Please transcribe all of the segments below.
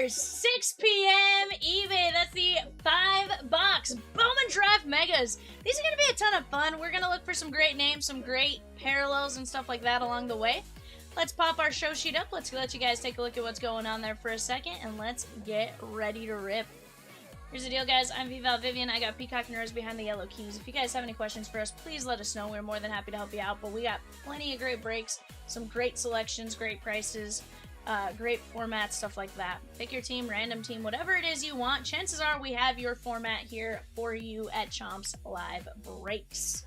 6 p.m. eBay. That's the 5-box Bowman Draft Megas. These are going to be a ton of fun. We're going to look for some great names, some great parallels and stuff like that along the way. Let's pop our show sheet up. Let's let you guys take a look at what's going on there for a second, and let's get ready to rip. Here's the deal, guys. I'm VAL Vivian. I got Peacock and Rose behind the yellow keys. If you guys have any questions for us, please let us know. We're more than happy to help you out. But we got plenty of great breaks, some great selections, great prices, great formats, stuff like that. Pick your team, random team, whatever it is you want. Chances are we have your format here for you at Chomp's Live Breaks.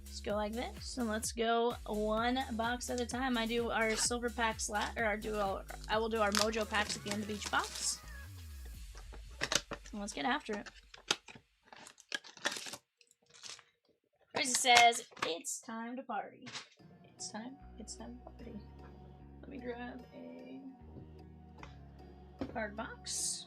Let's go like this, and let's go one box at a time. I do our silver packs I will do our mojo packs at the end of each box. Let's get after it. Prizm says, it's time to party. It's time to party. Let me grab a card box.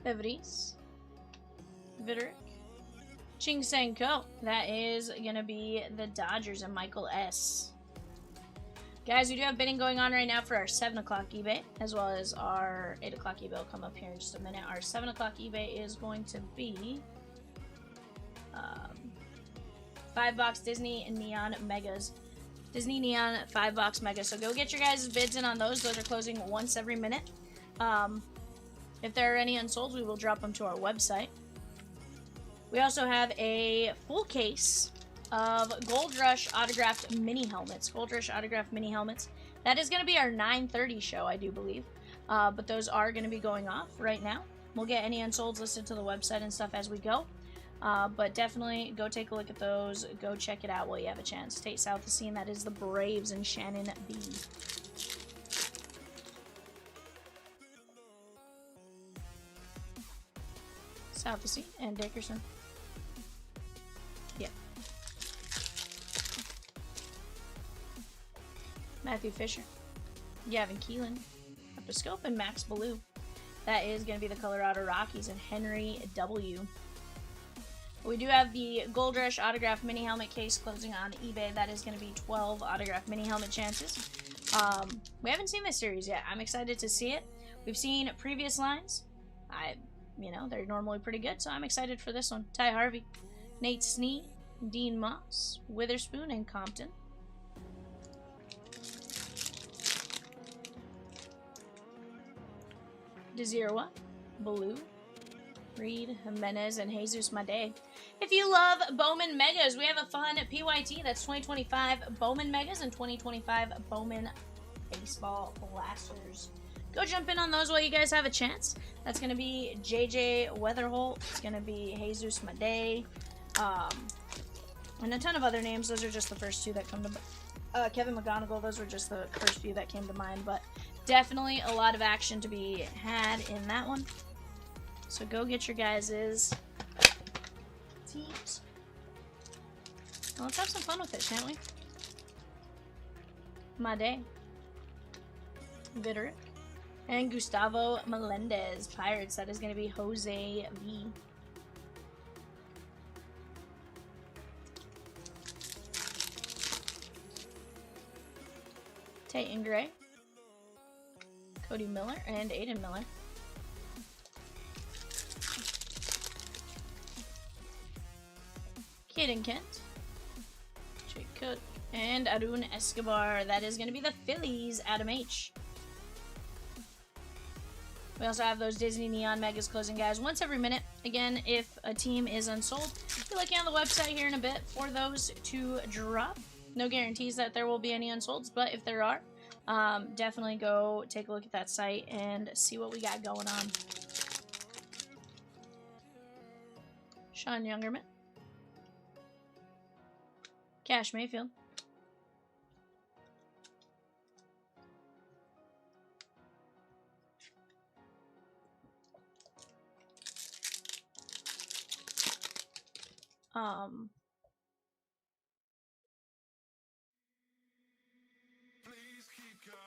Evries. Viderick. Ching Sang Ko. That is going to be the Dodgers and Michael S. Guys, we do have bidding going on right now for our 7 o'clock eBay, as well as our 8 o'clock eBay will come up here in just a minute. Our 7 o'clock eBay is going to be 5-box Disney Neon Megas. Disney Neon 5-box Mega. So go get your guys' bids in on those. Those are closing once every minute. If there are any unsolds, we will drop them to our website. We also have a full case of Gold Rush autographed mini helmets. Gold Rush autographed mini helmets. That is going to be our 9:30 show, I do believe. But those are going to be going off right now. We'll get any unsolds listed to the website and stuff as we go. But definitely go take a look at those. Go check it out while you have a chance. Tate South the scene. That is the Braves and Shannon B. South the scene and Dickerson. Yep. Matthew Fisher. Gavin Keelan. Up to Scope and Max Ballou. That is going to be the Colorado Rockies and Henry W. We do have the Gold Rush autograph mini helmet case closing on eBay. That is going to be 12 autograph mini helmet chances. We haven't seen this series yet. I'm excited to see it. We've seen previous lines. They're normally pretty good, so I'm excited for this one. Ty Harvey, Nate Snee, Dean Moss, Witherspoon, and Compton. Desirwa, Baloo, Reed, Jimenez, and Jesus Made. If you love Bowman Megas, we have a fun PYT. That's 2025 Bowman Megas and 2025 Bowman Baseball Blasters. Go jump in on those while you guys have a chance. That's going to be JJ Weatherholt. It's going to be Jesus Made. And a ton of other names. Those are just the first two that come to Kevin McGonigal. Those were just the first few that came to mind. But definitely a lot of action to be had in that one. So go get your guys' teams. Well, let's have some fun with it, shan't we? Made. Viderick. And Gustavo Melendez. Pirates. That is going to be Jose V. Tayton Gray. Cody Miller and Aiden Miller. Caden Kent. Jake Cook. And Arun Escobar. That is going to be the Phillies. Adam H. We also have those Disney Neon Megas closing, guys, once every minute. Again, if a team is unsold, be looking on the website here in a bit for those to drop. No guarantees that there will be any unsolds, but if there are, definitely go take a look at that site and see what we got going on. Sean Youngerman. Cash Mayfield.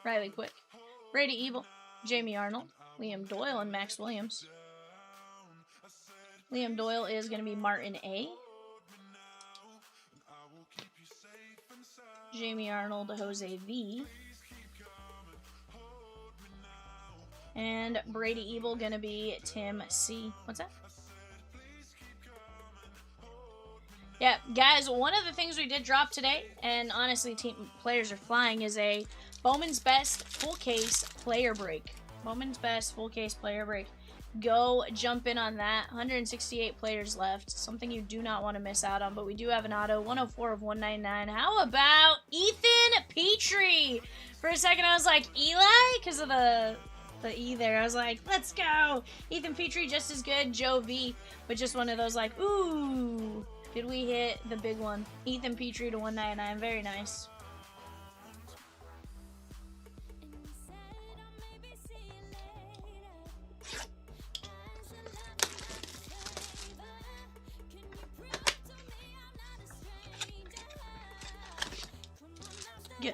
Riley Quick, Brady Ebel, Jamie Arnold, Liam Doyle, and Max Williams. Liam Doyle is going to be Martin A. Jamie Arnold, Jose V. And Brady Ebel going to be Tim C. What's that? Yeah, guys, one of the things we did drop today, and honestly, team players are flying, is a Bowman's Best full case player break. Bowman's Best full case player break. Go jump in on that. 168 players left. Something you do not want to miss out on, but we do have an auto. 104 of 199. How about Ethan Petrie? For a second, I was like, Eli? Because of the E there. I was like, let's go. Ethan Petrie, just as good. Joe V. But just one of those like, ooh. Did we hit the big one? Ethan Petrie to 199. Very nice. Good.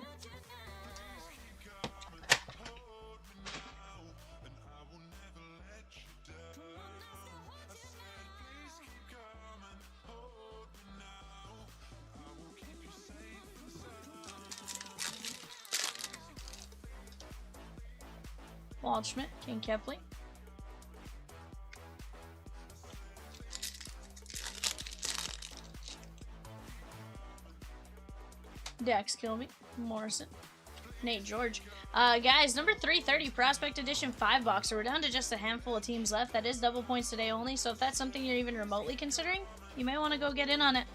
Waldschmidt, King Kepley. Dex Kilby, Morrison, Nate George. Guys, number 330 Prospect Edition 5 boxer. We're down to just a handful of teams left. That is double points today only, so if that's something you're even remotely considering, you may want to go get in on it.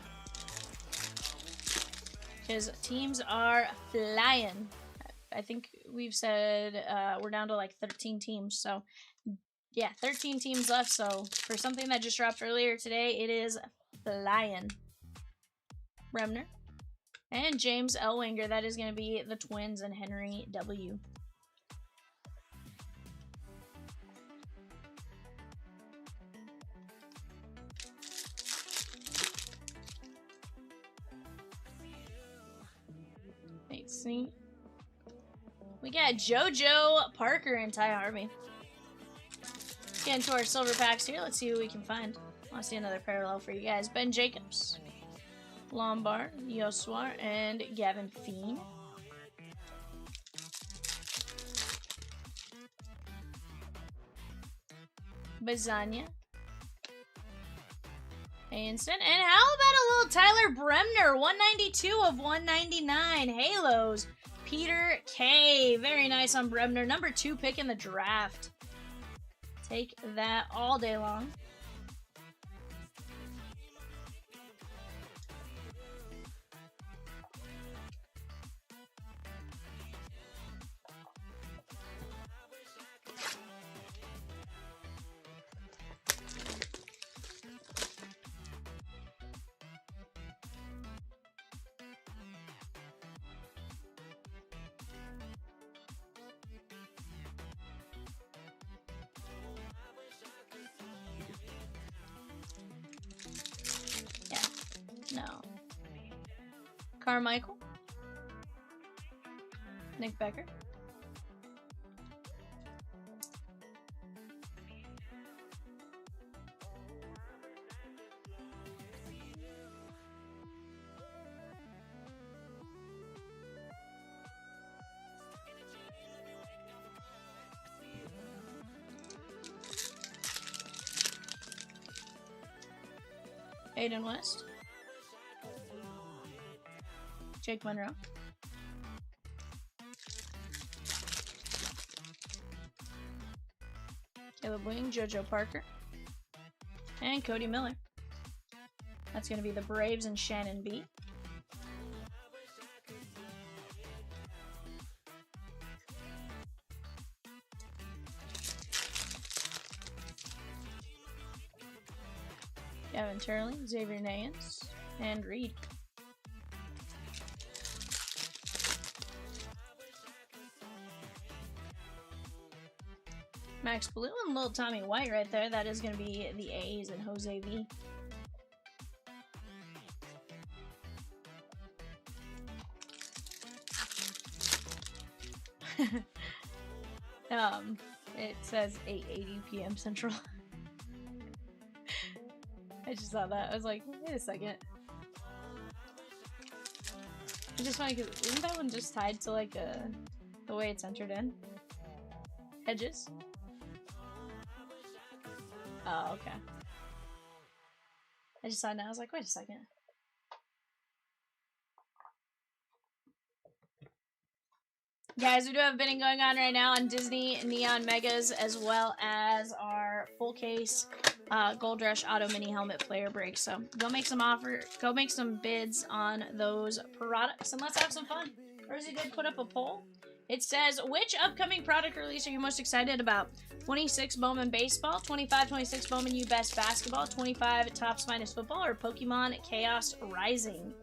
Because teams are flying. I think we've said we're down to like 13 teams. So, yeah, 13 teams left. So, for something that just dropped earlier today, it is flying. Bremner. And James Elwinger. That is going to be the Twins and Henry W. Let's see. We got JoJo Parker and Ty Harvey. Let's get into our silver packs here. Let's see who we can find. I'll see another parallel for you guys. Ben Jacobs, Lombard, Yoswar, and Gavin Feen. Bazania. Instant. And how about a little Tyler Bremner? 192 of 199. Halos. Peter K. Very nice on Bremner. Number 2 pick in the draft. Take that all day long. No. Carmichael. Nick Becker. Aiden West. Jake Monroe. Caleb Wing, JoJo Parker. And Cody Miller. That's going to be the Braves and Shannon B. Gavin Turley, Xavier Nayans, and Reed. Max Blue and little Tommy White right there. That is going to be the A's and Jose V. It says 8:80 p.m. Central. I just saw that. I was like, wait a second. It's just funny because isn't that one just tied to like the way it's entered in? Hedges? Oh, okay. I just saw it now. I was like, wait a second. Guys, we do have a bidding going on right now on Disney Neon Megas as well as our full case Gold Rush Auto Mini Helmet Player Break. So go make some bids on those products and let's have some fun. Rosie did put up a poll. It says, which upcoming product release are you most excited about? 26 Bowman Baseball, 25-26 Bowman U Best Basketball, 25 Topps Finest Football, or Pokemon Chaos Rising?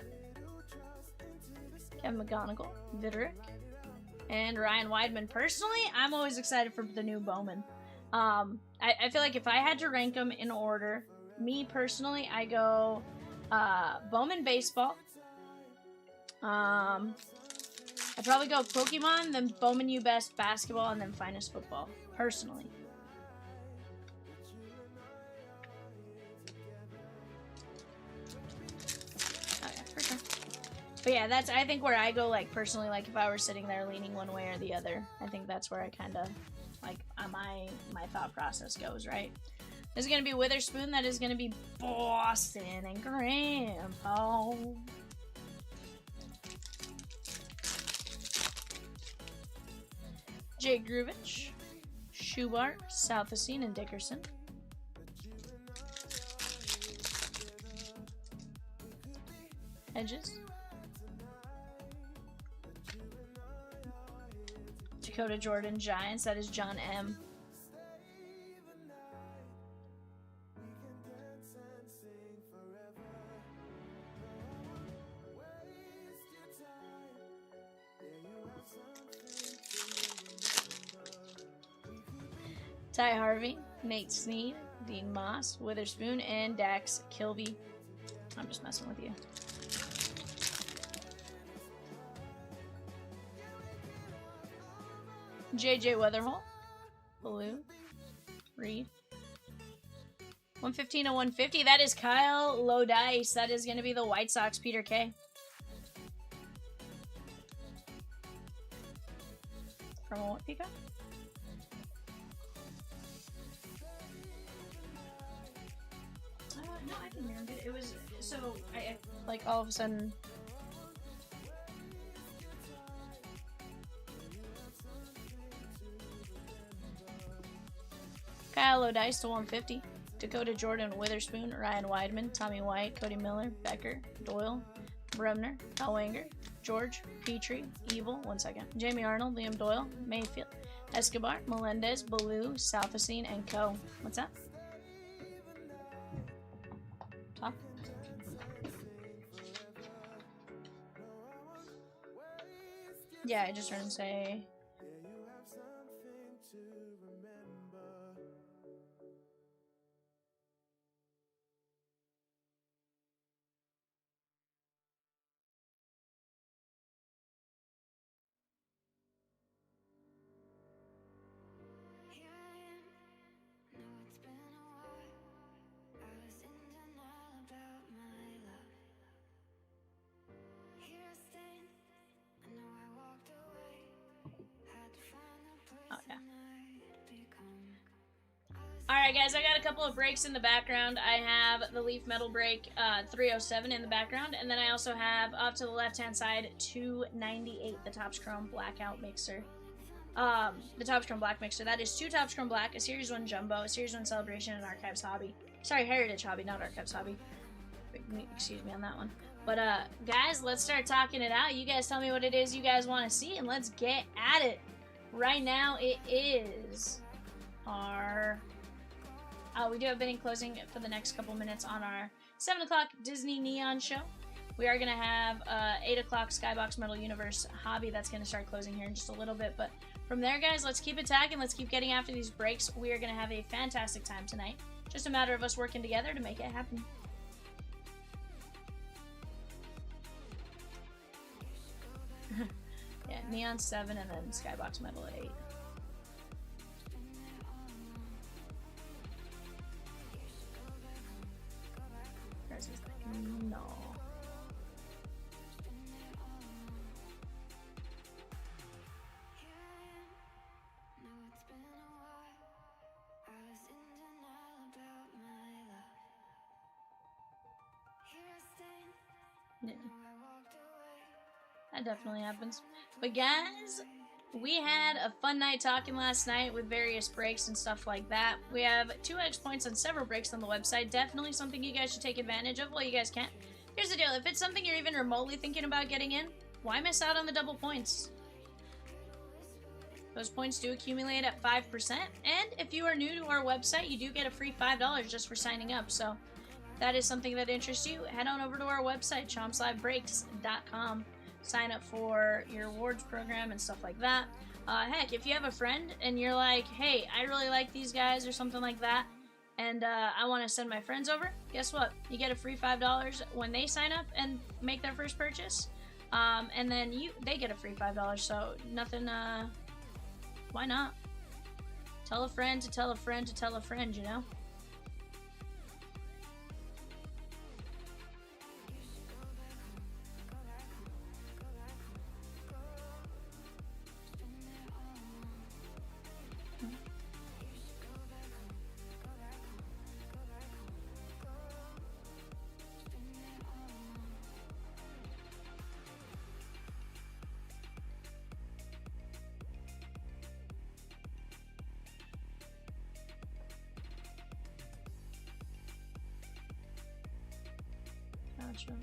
Kevin McGonigal, Viderick, and Ryan Weidman. Personally, I'm always excited for the new Bowman. I feel like if I had to rank them in order, me personally, I go Bowman Baseball. I'd probably go Pokemon, then Bowman U Best Basketball, and then Finest Football. Personally. Oh yeah, for sure. But yeah, that's, I think, where I go, like, personally, like, if I were sitting there leaning one way or the other, I think that's where I kind of, like, my thought process goes, right? This is going to be Witherspoon, that is going to be Boston and Grandpa. Jake Gruvich, Schubart, Southacene, and Dickerson. Hedges. Dakota Jordan, Giants, that is John M. Ty Harvey, Nate Snead, Dean Moss, Witherspoon, and Dax Kilby. I'm just messing with you. JJ Weatherhall, Blue, Reed. 115 to 150. That is Kyle Lodice. That is going to be the White Sox, Peter K. From what, Pika? No, I can hear him. It was, so, I like, all of a sudden... Kyle Lodice to 150. Dakota Jordan, Witherspoon, Ryan Weidman, Tommy White, Cody Miller, Becker, Doyle, Bremner, Elwanger, George, Petrie, Evil, 1 second, Jamie Arnold, Liam Doyle, Mayfield, Escobar, Melendez, Baloo, Southacene, and Co. What's that? Talk. Yeah, I just heard him say... Alright guys, I got a couple of breaks in the background. I have the Leaf Metal Break 307 in the background, and then I also have, off to the left-hand side, 298, the Topps Chrome Blackout Mixer. The Topps Chrome Black Mixer. That is 2 Topps Chrome Black, a Series 1 Jumbo, a Series 1 Celebration, and Archives Hobby. Sorry, Heritage Hobby, not Archives Hobby. Excuse me on that one. But, guys, let's start talking it out. You guys tell me what it is you guys want to see, and let's get at it. Right now, it is our... we do have bidding closing for the next couple minutes on our 7 o'clock Disney Neon show. We are going to have 8 o'clock Skybox Metal Universe Hobby. That's going to start closing here in just a little bit. But from there, guys, let's keep attacking. Let's keep getting after these breaks. We are going to have a fantastic time tonight. Just a matter of us working together to make it happen. Yeah, Neon 7 and then Skybox Metal 8. No. Yeah. That definitely happens. But guys, we had a fun night talking last night with various breaks and stuff like that. We have 2x points on several breaks on the website. Definitely something you guys should take advantage of while you guys can. Here's the deal. If it's something you're even remotely thinking about getting in, why miss out on the double points? Those points do accumulate at 5%. And if you are new to our website, you do get a free $5 just for signing up. So if that is something that interests you, head on over to our website, chompslivebreaks.com. Sign up for your awards program and stuff like that. Heck, if you have a friend and you're like, hey, I really like these guys or something like that, and I want to send my friends over, guess what? You get a free $5 when they sign up and make their first purchase. And then they get a free $5. So nothing, why not? Tell a friend to tell a friend to tell a friend, you know? Gotcha.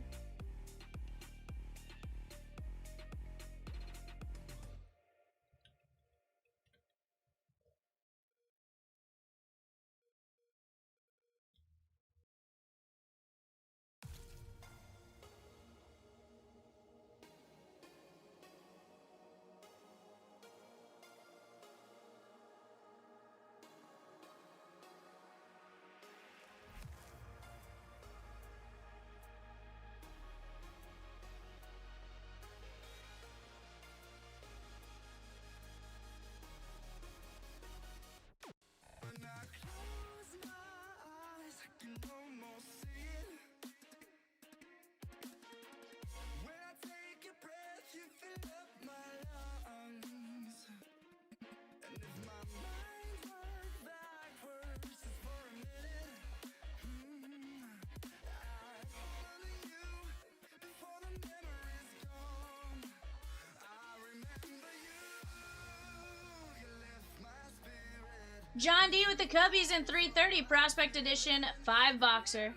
John D with the Cubbies in 330 Prospect Edition 5-boxer.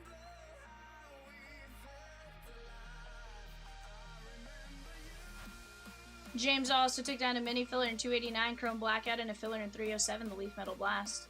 James also took down a mini filler in 289 Chrome Blackout and a filler in 307 the Leaf Metal Blast.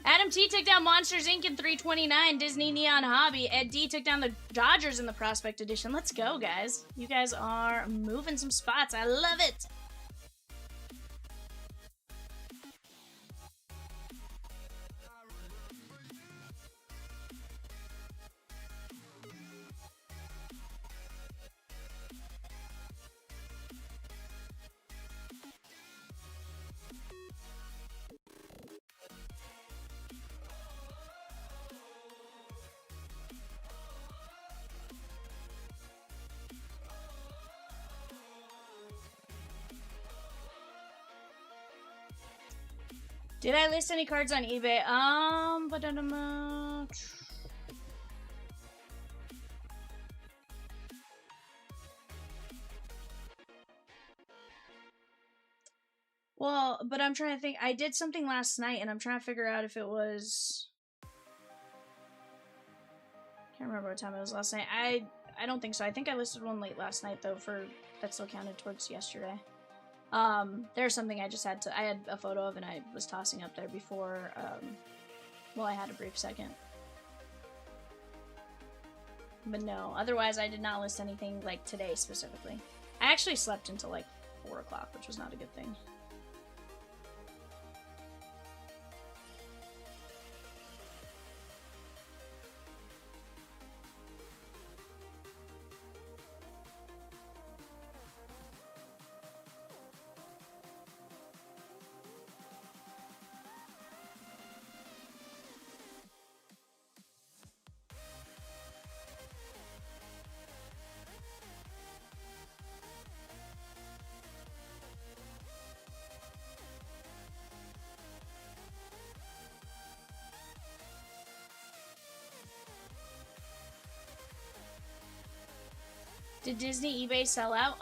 Adam T took down Monsters Inc. in 329. Disney Neon Hobby. Ed D took down the Dodgers in the Prospect Edition. Let's go, guys. You guys are moving some spots. I love it. Did I list any cards on eBay? Well, but I'm trying to think. I did something last night, and I'm trying to figure out if it was. Can't remember what time it was last night. I don't think so. I think I listed one late last night though. For that still counted towards yesterday. There's something I just had to. I had a photo of, and I was tossing up there before. Well, I had a brief second. But no, otherwise I did not list anything like today specifically. I actually slept until like 4 o'clock, which was not a good thing. Did Disney eBay sell out?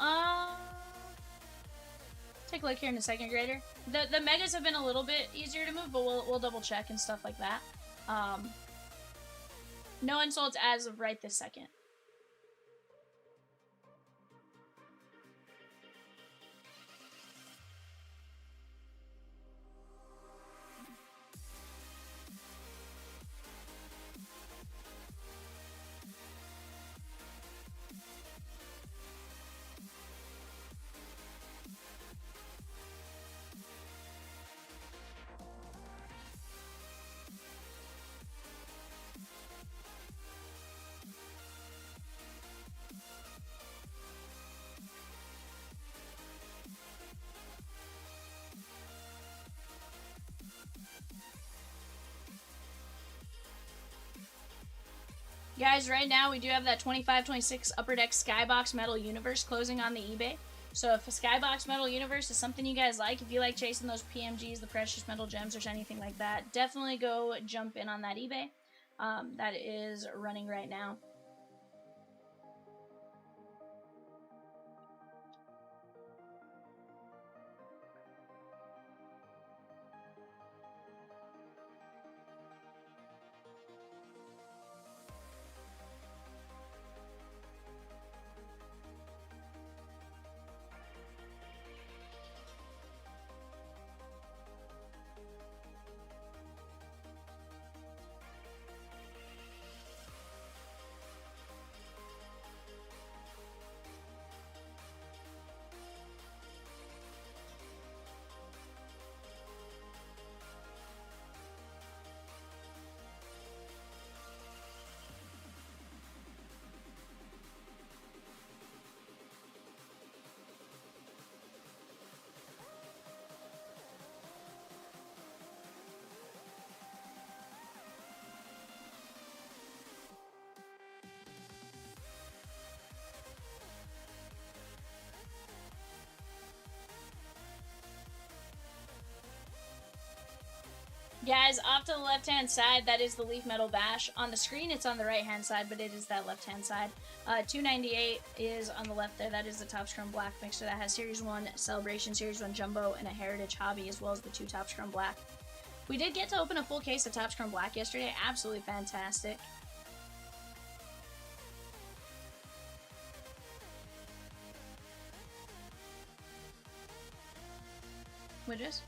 Take a look here in a second, Grader. The megas have been a little bit easier to move, but we'll double check and stuff like that. No insults as of right this second. Guys, right now we do have that 25-26 Upper Deck Skybox Metal Universe closing on the eBay. So if a Skybox Metal Universe is something you guys like, if you like chasing those PMGs, the precious metal gems, or anything like that, definitely go jump in on that eBay. That is running right now. Guys, off to the left-hand side, that is the Leaf Metal Bash. On the screen, it's on the right-hand side, but it is that left-hand side. 298 is on the left there. That is the Topps Chrome Black mixer that has Series 1 Celebration, Series 1 Jumbo, and a Heritage Hobby, as well as the 2 Topps Chrome Black. We did get to open a full case of Topps Chrome Black yesterday. Absolutely fantastic. Widgets?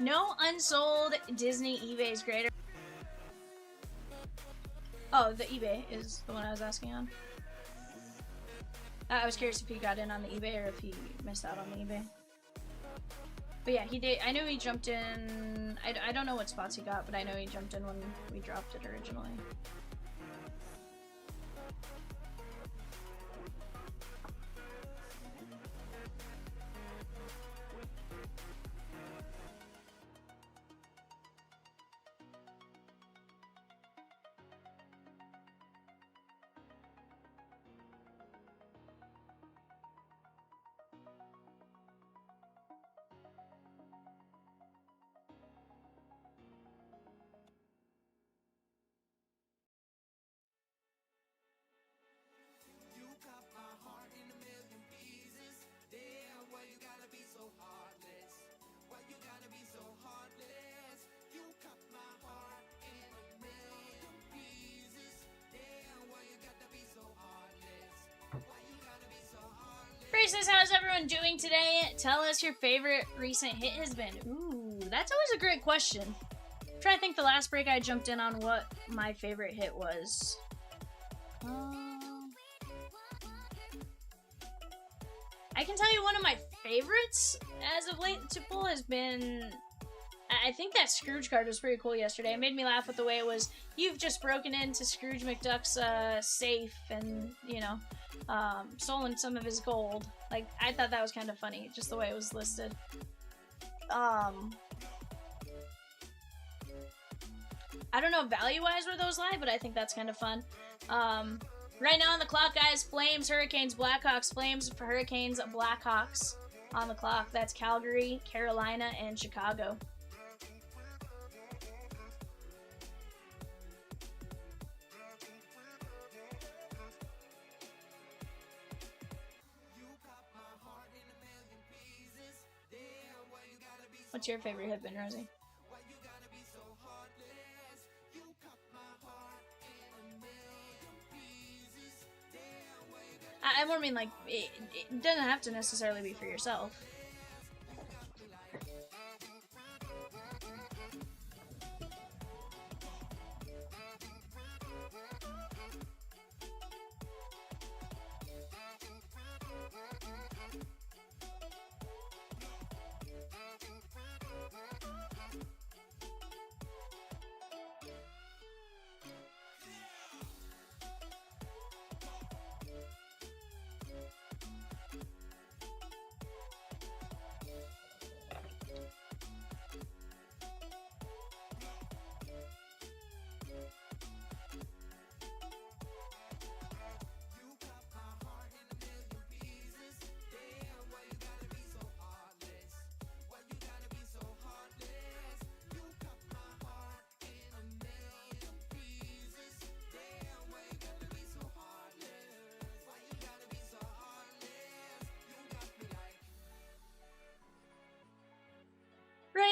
No unsold Disney eBay is greater. Oh, the eBay is the one I was asking on. I was curious if he got in on the eBay or if he missed out on the eBay. But yeah, he did. I know he jumped in. I don't know what spots he got, but I know he jumped in when we dropped it originally. Braces, how's everyone doing today? Tell us your favorite recent hit has been. Ooh, that's always a great question. I'm trying to think the last break I jumped in on what my favorite hit was. I can tell you one of my favorites as of late to pull has been... I think that Scrooge card was pretty cool yesterday. It made me laugh with the way it was, you've just broken into Scrooge McDuck's safe and, you know, stolen some of his gold. Like, I thought that was kind of funny, just the way it was listed. I don't know value-wise where those lie, but I think that's kind of fun. Right now on the clock, guys, Flames, Hurricanes, Blackhawks. Flames for Hurricanes, Blackhawks on the clock. That's Calgary, Carolina, and Chicago. What's your favorite hit been, Rosie? I more mean, like, it doesn't have to necessarily be for yourself.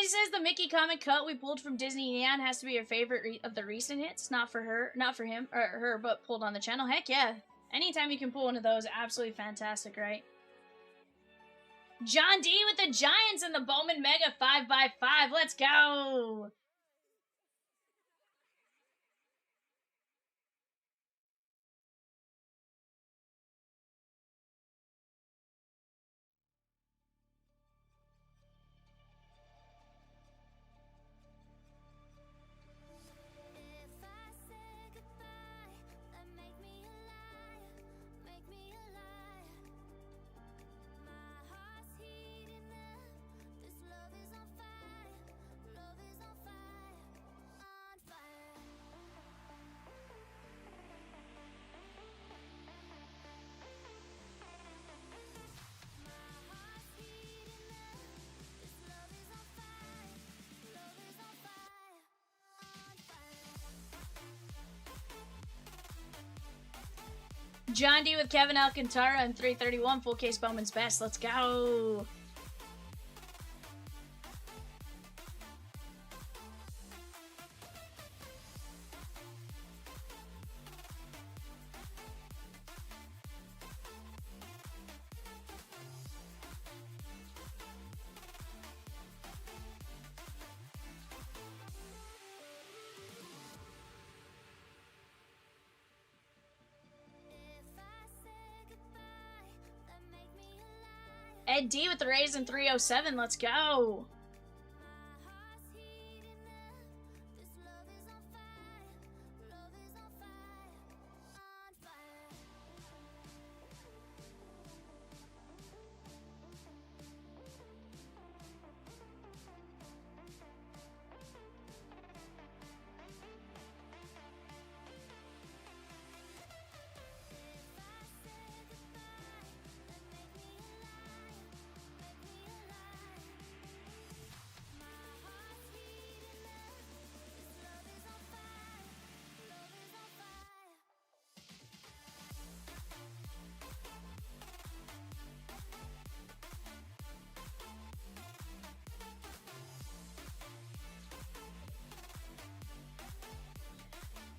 He says the Mickey comic cut we pulled from Disney Neon has to be your favorite of the recent hits. Not for her, not for him, or her, but pulled on the channel. Heck yeah. Anytime you can pull one of those, absolutely fantastic, right? John D with the Giants and the Bowman Mega 5x5. Let's go. John D with Kevin Alcantara and 331 full case Bowman's best. Let's go. Ed D with the Rays in 307. Let's go.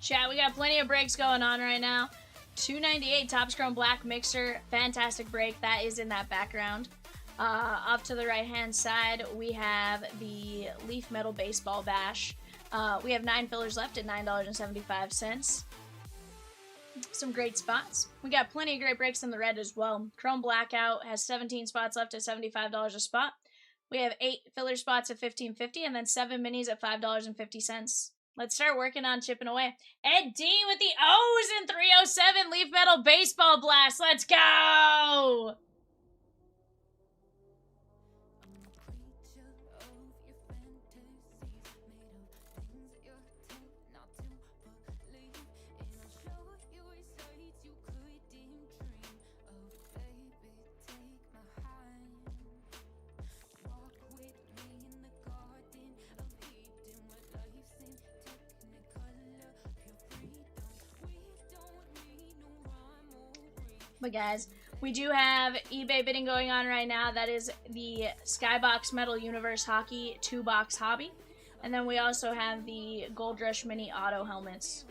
Chat, we got plenty of breaks going on right now. 298 Topps Chrome Black Mixer. Fantastic break. That is in that background. Off to the right-hand side, we have the Leaf Metal Baseball Bash. We have 9 fillers left at $9.75. Some great spots. We got plenty of great breaks in the red as well. Chrome Blackout has 17 spots left at $75 a spot. We have 8 filler spots at $15.50 and then 7 minis at $5.50. Let's start working on chipping away. Ed D with the O's in 307. Leaf Metal Baseball Blast. Let's go! But guys, we do have eBay bidding going on right now. That is the Skybox Metal Universe Hockey 2-box hobby. And then we also have the Gold Rush Mini Auto helmets.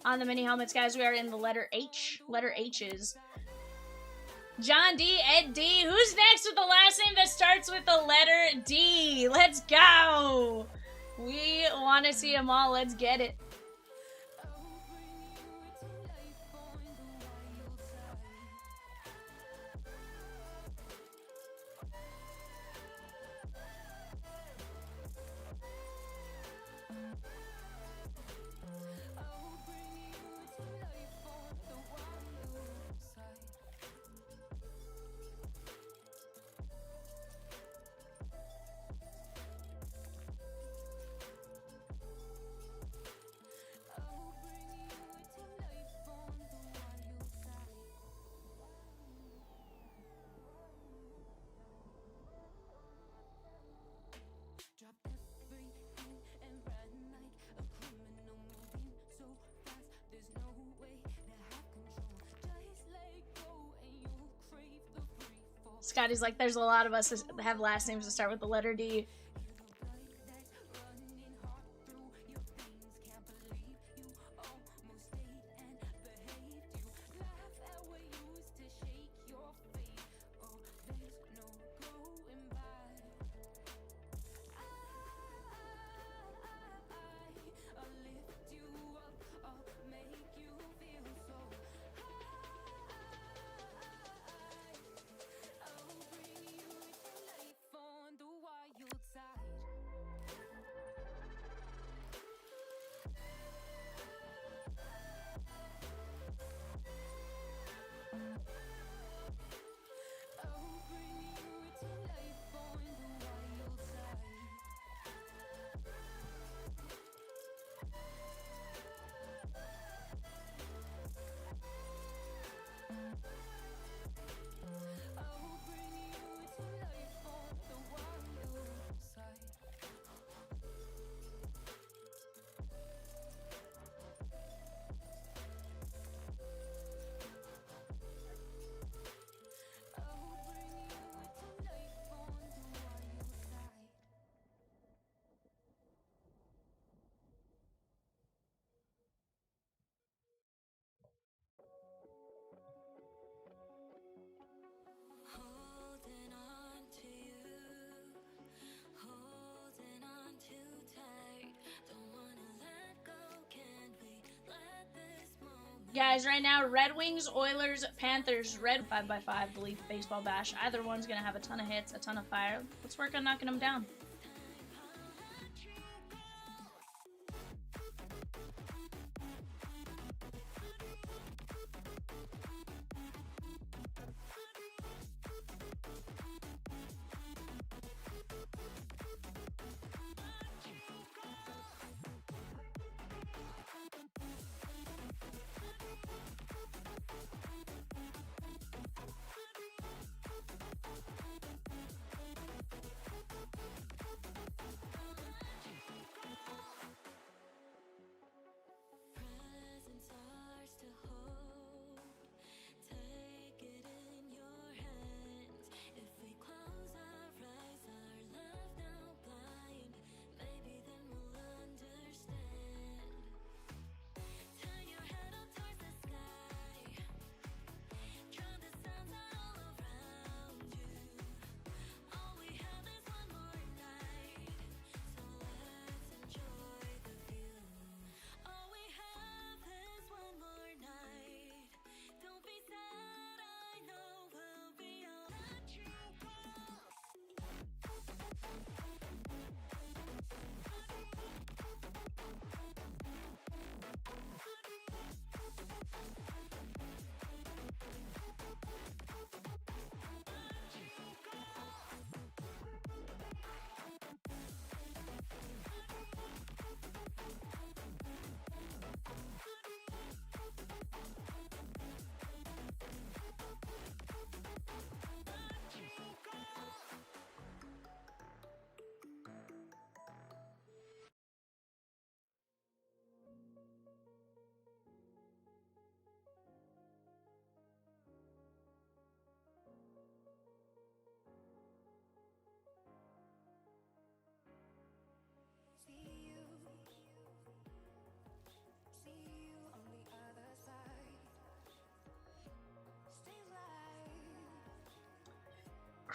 On the mini helmets, guys, we are in the letter H. Letter H's. John D, Ed D. Who's next with the last name that starts with the letter D? Let's go. We want to see them all. Let's get it. Scotty's like, there's a lot of us that have last names that start with the letter D. Guys, right now, Red Wings, Oilers, Panthers, Red 5x5, the Leaf Baseball Bash. Either one's going to have a ton of hits, a ton of fire. Let's work on knocking them down.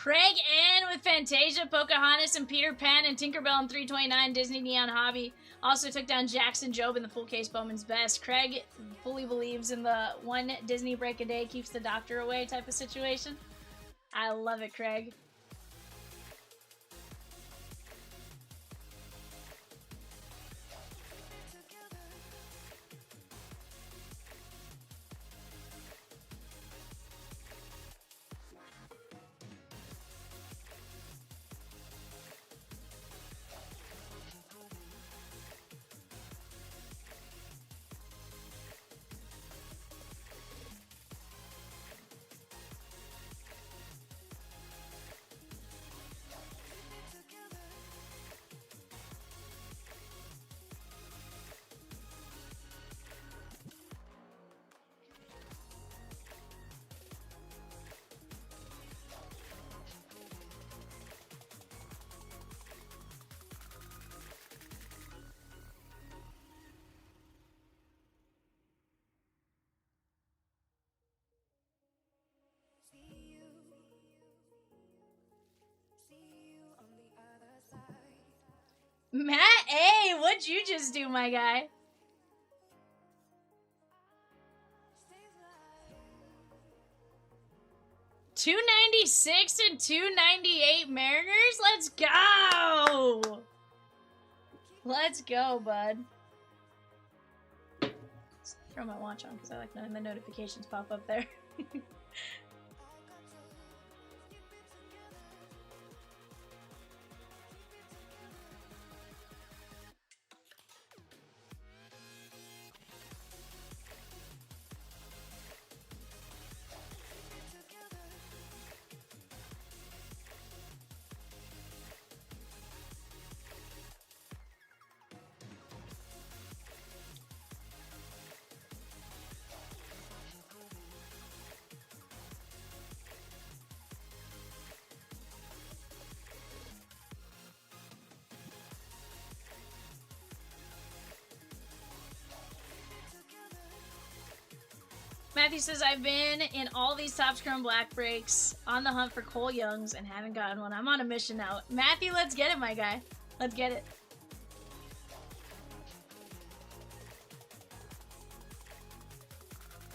Craig Ann with Fantasia, Pocahontas, and Peter Pan, and Tinkerbell and 329 Disney Neon Hobby. Also took down Jackson Job in the full case Bowman's Best. Craig fully believes in the one Disney break a day keeps the doctor away type of situation. I love it, Craig. Matt A, what'd you just do, my guy? $296 and $298 Mariners? Let's go! Let's go, bud. Let's throw my watch on because I like letting the notifications pop up there. Matthew says, I've been in all these Topps Chrome Black breaks on the hunt for Cole Youngs and haven't gotten one. I'm on a mission now. Matthew, let's get it, my guy. Let's get it.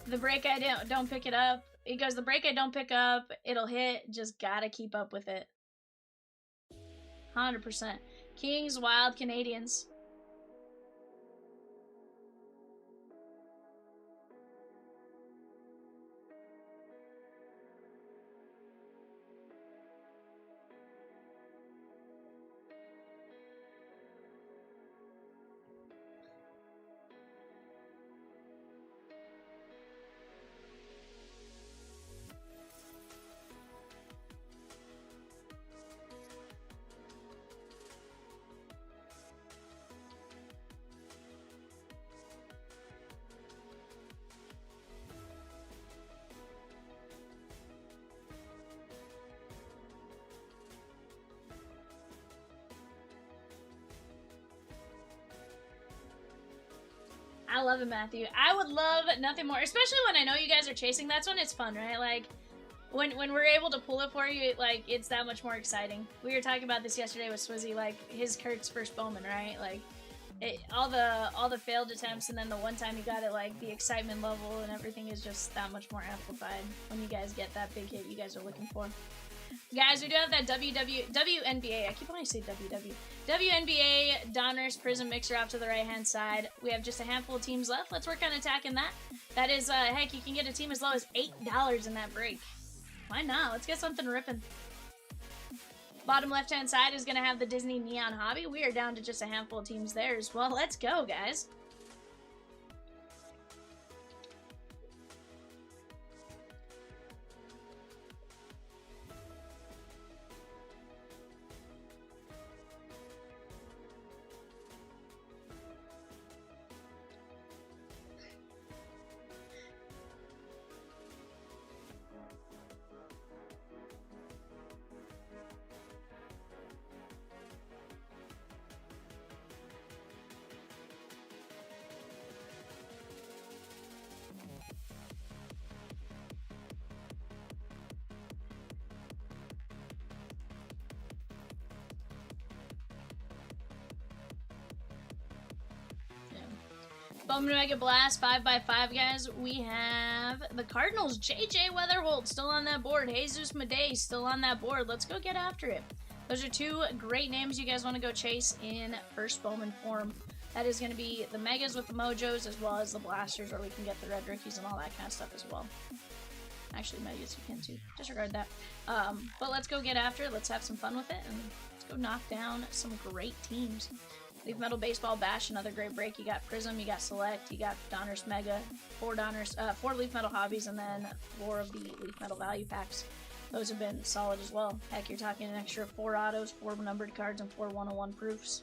The break I don't pick it up. He goes, the break I don't pick up, it'll hit. Just gotta keep up with it. 100%. Kings, Wild, Canadians. I love it, Matthew. I would love nothing more, especially when I know you guys are chasing. That's when it's fun, right? Like, when we're able to pull it for you, like, it's that much more exciting. We were talking about this yesterday with Swizzy, like, his Kurt's first Bowman, right? Like, all the failed attempts, and then the one time you got it, like, the excitement level and everything is just that much more amplified when you guys get that big hit you guys are looking for. Guys, we do have that WNBA. I keep wanting to say WW. WNBA Donruss Prizm mixer off to the right-hand side. We have just a handful of teams left. Let's work on attacking that. That is, heck, you can get a team as low as $8 in that break. Why not? Let's get something ripping. Bottom left-hand side is going to have the Disney Neon Hobby. We are down to just a handful of teams there as well. Let's go, guys. Bowman Mega Blast, 5x5, guys. We have the Cardinals, JJ Weatherholt, still on that board. Jesus Madej, still on that board. Let's go get after it. Those are two great names you guys want to go chase in first Bowman form. That is going to be the Megas with the Mojos, as well as the Blasters, where we can get the Red Rookies and all that kind of stuff as well. Actually, Megas you can too. Disregard that. But let's go get after it. Let's have some fun with it, and let's go knock down some great teams. Leaf Metal Baseball Bash, another great break. You got Prizm, you got Select, you got Donruss Mega, 4 Leaf Metal Hobbies, and then 4 of the Leaf Metal Value Packs. Those have been solid as well. Heck, you're talking an extra 4 autos, 4 numbered cards, and 4 101 proofs.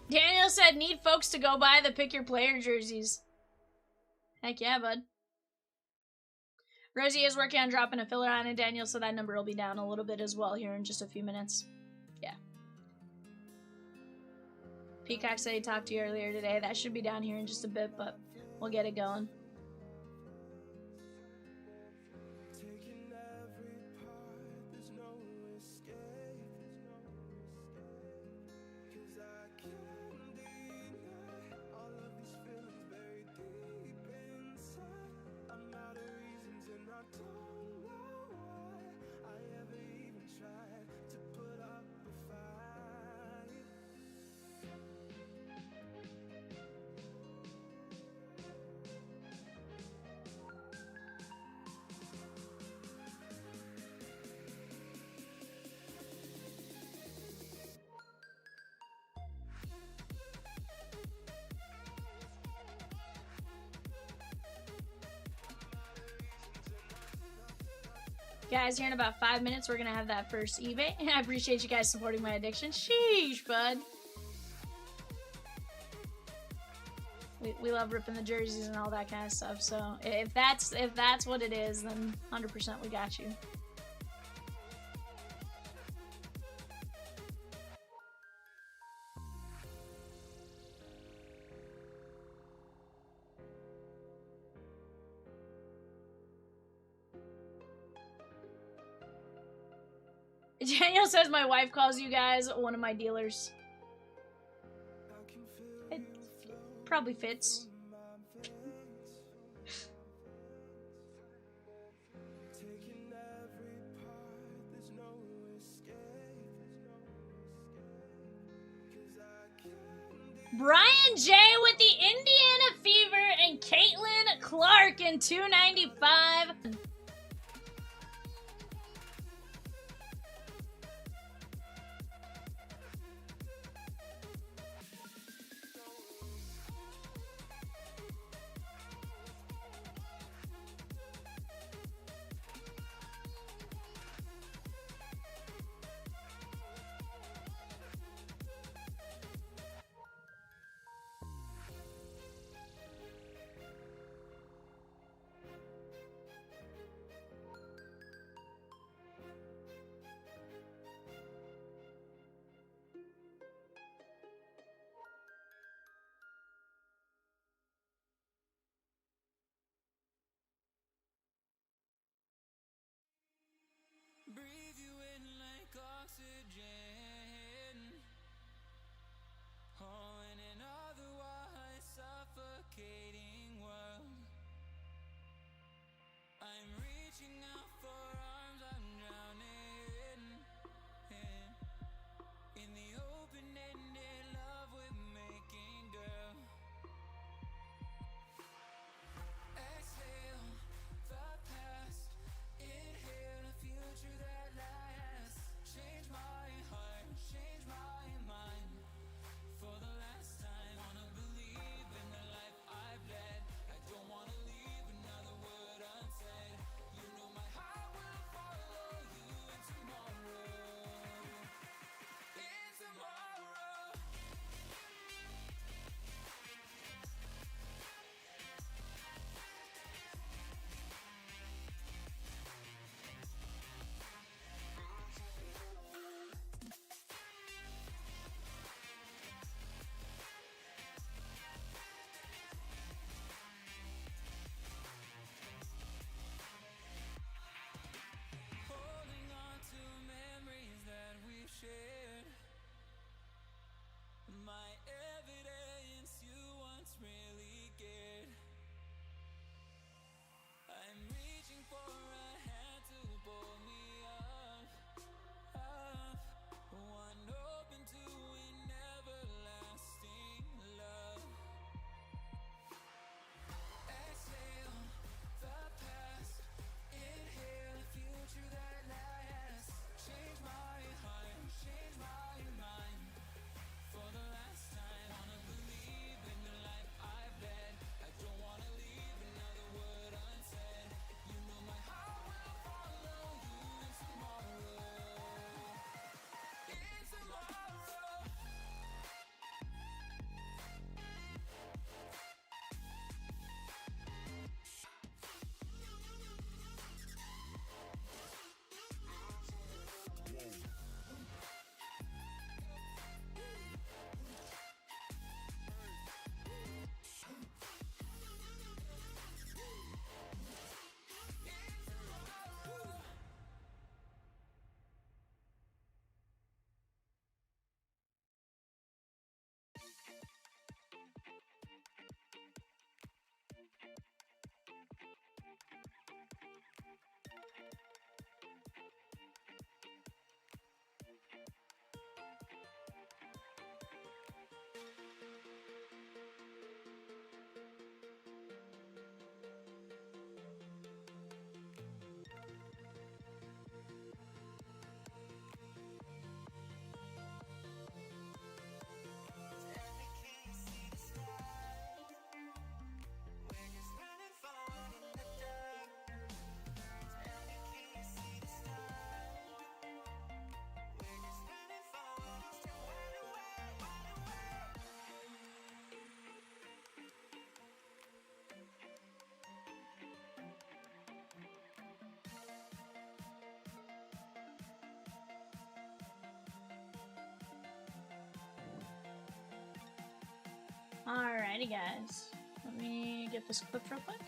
Daniel said, need folks to go buy the pick your player jerseys. Heck yeah, bud. Rosie is working on dropping a filler on it, Daniel, so that number will be down a little bit as well here in just a few minutes. Yeah. Peacock said he talked to you earlier today. That should be down here in just a bit, but we'll get it going. Guys, here in about 5 minutes, we're going to have that first eBay. I appreciate you guys supporting my addiction. Sheesh, bud. we love ripping the jerseys and all that kind of stuff. So if that's what it is, then 100% we got you. Daniel says my wife calls you guys one of my dealers. It probably fits. Brian J with the Indiana Fever and Caitlin Clark in 295. Breathe you in like oxygen. Oh, in an otherwise suffocating world, I'm reaching out for arms, I'm drowning in the open-ended love we're making, girl. Exhale the past, inhale a future that lasts. Change my heart. Alrighty, guys. Let me get this clipped real quick.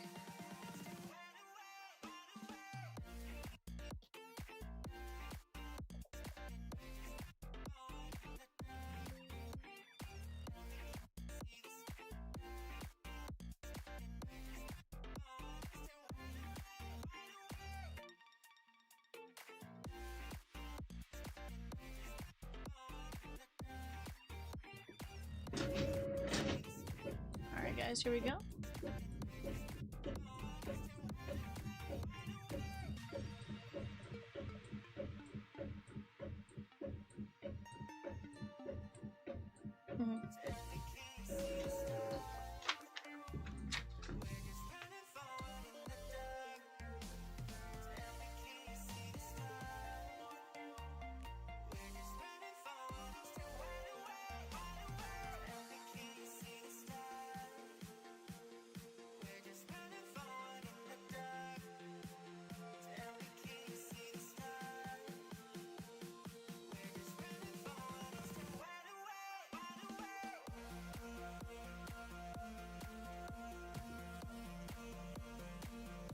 Alright, guys, here we go.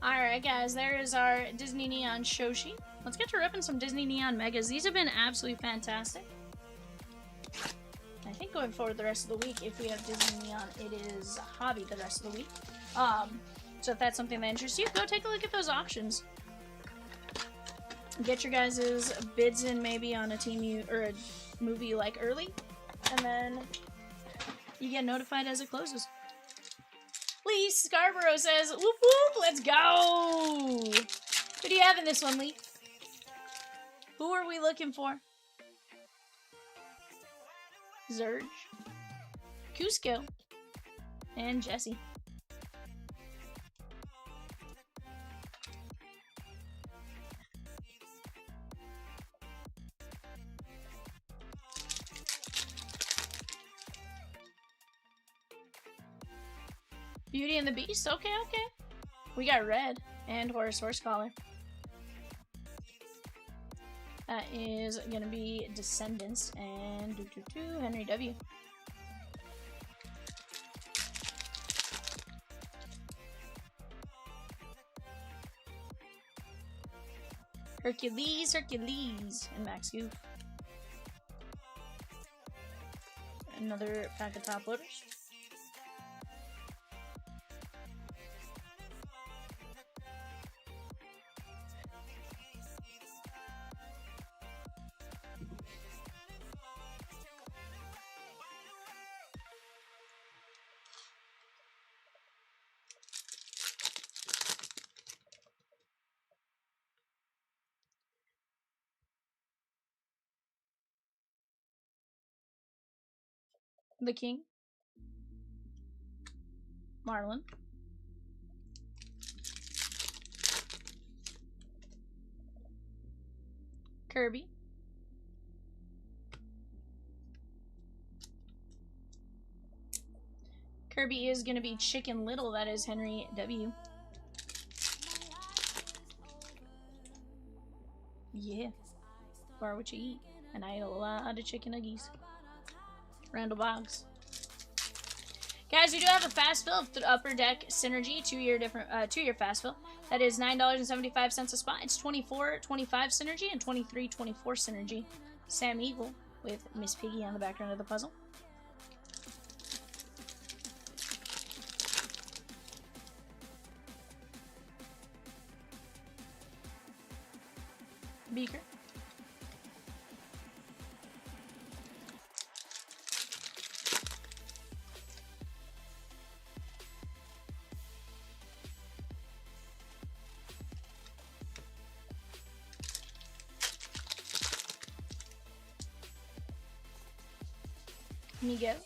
Alright, guys, there is our Disney Neon show sheet. Let's get to ripping some Disney Neon Megas. These have been absolutely fantastic. I think going forward the rest of the week, if we have Disney Neon, it is hobby the rest of the week. So if that's something that interests you, go take a look at those auctions. Get your guys' bids in maybe on a team you or a movie you like early, and then you get notified as it closes. Lee Scarborough says, whoop whoop, let's go! Who do you have in this one, Lee? Who are we looking for? Zurge, Cusco, and Jesse. Beauty and the Beast? Okay, okay. We got Red and Horse Collar. That is going to be Descendants and Henry W. Hercules, and Max Goof. Another pack of top loaders. The King, Marlon, Kirby, Kirby is going to be Chicken Little, that is Henry W. Yeah, bar what you eat, and I ate a lot of chicken nuggies. Randall Boggs. Guys, we do have a fast fill of the Upper Deck Synergy, two-year fast fill. That is $9.75 a spot. It's $24.25 Synergy and $23.24 Synergy. Sam Eagle with Miss Piggy on the background of the puzzle. Beaker. Miguel.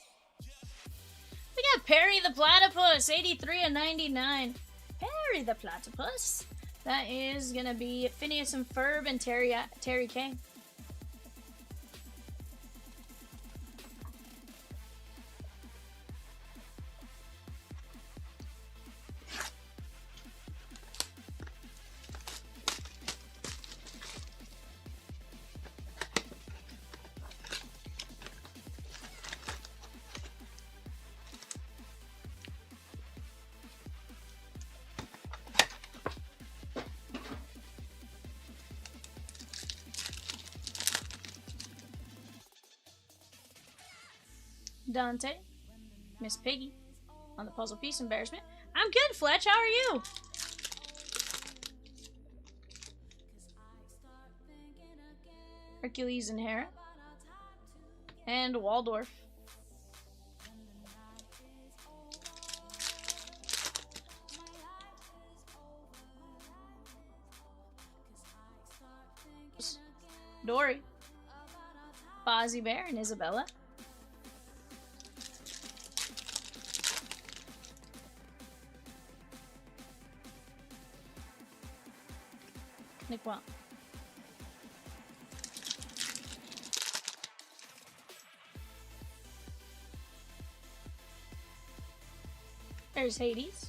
We got Perry the Platypus, 83 and 99. Perry the Platypus. That is gonna be Phineas and Ferb and Terry K. Dante. Miss Piggy on the puzzle piece. Embarrassment. I'm good, Fletch. How are you? Hercules and Hera. And Waldorf. Dory. Fozzie Bear and Isabella. Nick Wall. There's Hades.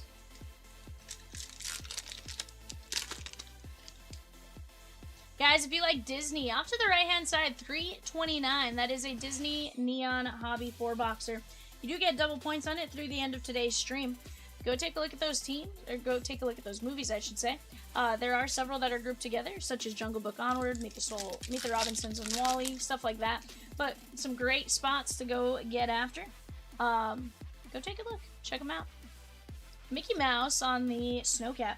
Guys, if you like Disney, off to the right-hand side, $3.29. That is a Disney Neon Hobby 4-boxer. You do get double points on it through the end of today's stream. Go take a look at those teams, or go take a look at those movies, I should say. There are several that are grouped together, such as Jungle Book Onward, Meet the Robinsons and WALL-E, stuff like that. But some great spots to go get after. Go take a look. Check them out. Mickey Mouse on the Snowcap.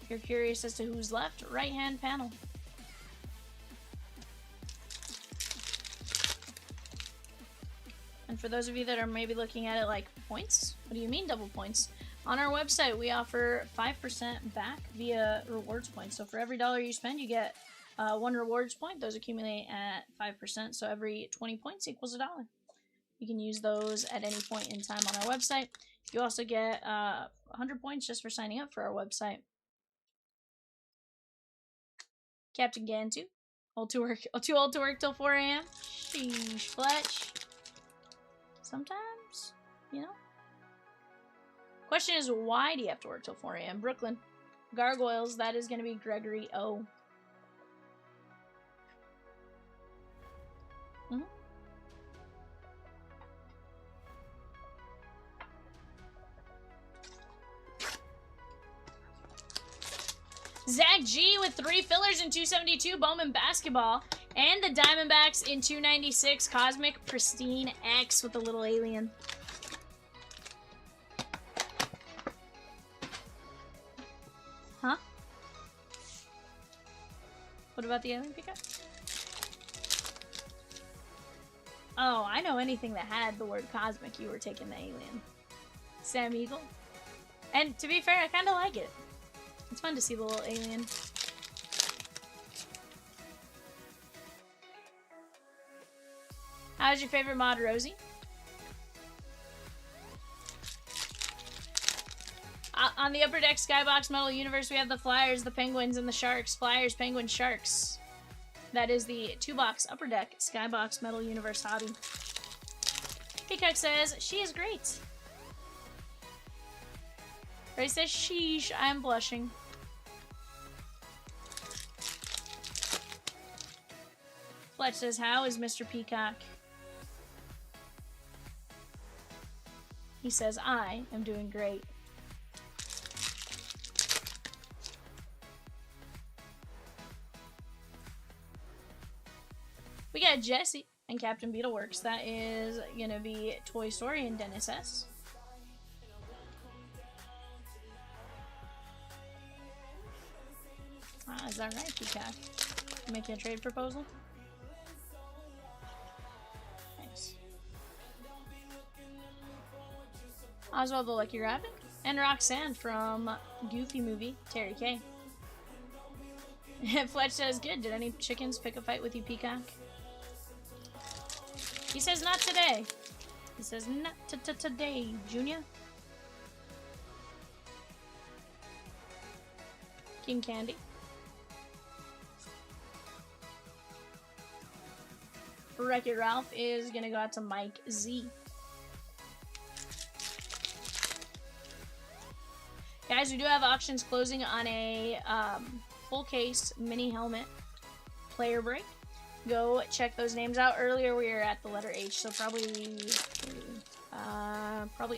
If you're curious as to who's left, right-hand panel. And for those of you that are maybe looking at it like points, what do you mean double points? On our website, we offer 5% back via rewards points. So for every $1 you spend, you get 1 rewards point. Those accumulate at 5%. So every 20 points equals $1. You can use those at any point in time on our website. You also get 100 points just for signing up for our website. Captain Gantu, too old to work till 4 a.m. Sheesh, Fletch. Sometimes, you know. Question is, why do you have to work till 4 a.m.? Brooklyn. Gargoyles, that is going to be Gregory O. Zach G with 3 fillers in 272 Bowman basketball. And the Diamondbacks in 296 Cosmic Pristine X with the little alien. Huh? What about the alien pickup? Oh, I know anything that had the word cosmic, you were taking the alien. Sam Eagle. And to be fair, I kind of like it. It's fun to see the little alien. How's your favorite mod, Rosie? On the Upper Deck Skybox Metal Universe, we have the Flyers, the Penguins, and the Sharks. Flyers, Penguins, Sharks. That is the 2-box Upper Deck Skybox Metal Universe hobby. Peacock says, she is great. Ray says, sheesh, I am blushing. Fletch says, how is Mr. Peacock? He says, I am doing great. We got Jesse and Captain Beetleworks. That is going to be Toy Story and Dennis S. Is that right, Peacock? Making a trade proposal? Nice. Oswald the Lucky Rabbit. And Roxanne from Goofy Movie, Terry K. Fletch says, good. Did any chickens pick a fight with you, Peacock? He says, not today. He says, not today, Junior. King Candy. Wreck-It Ralph is going to go out to Mike Z. Guys, we do have auctions closing on a full case mini helmet player break. Go check those names out. Earlier we were at the letter H, so probably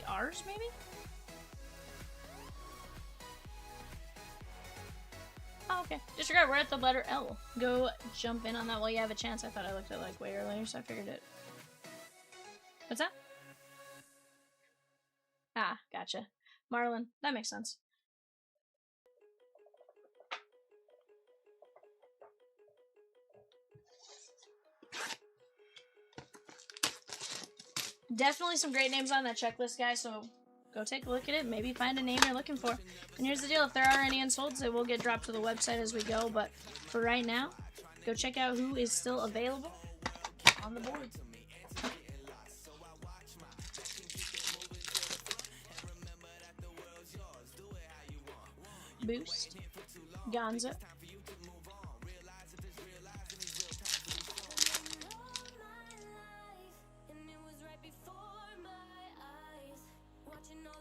ours, maybe? Okay, disregard, we're at the letter L. Go jump in on that while you have a chance. I thought I looked at like way earlier, so I figured it. What's that? Ah, gotcha. Marlin, that makes sense. Definitely some great names on that checklist, guys, so go take a look at it. Maybe find a name you're looking for. And here's the deal. If there are any unsolds, they will get dropped to the website as we go. But for right now, go check out who is still available on the board. Boost. Gonzo.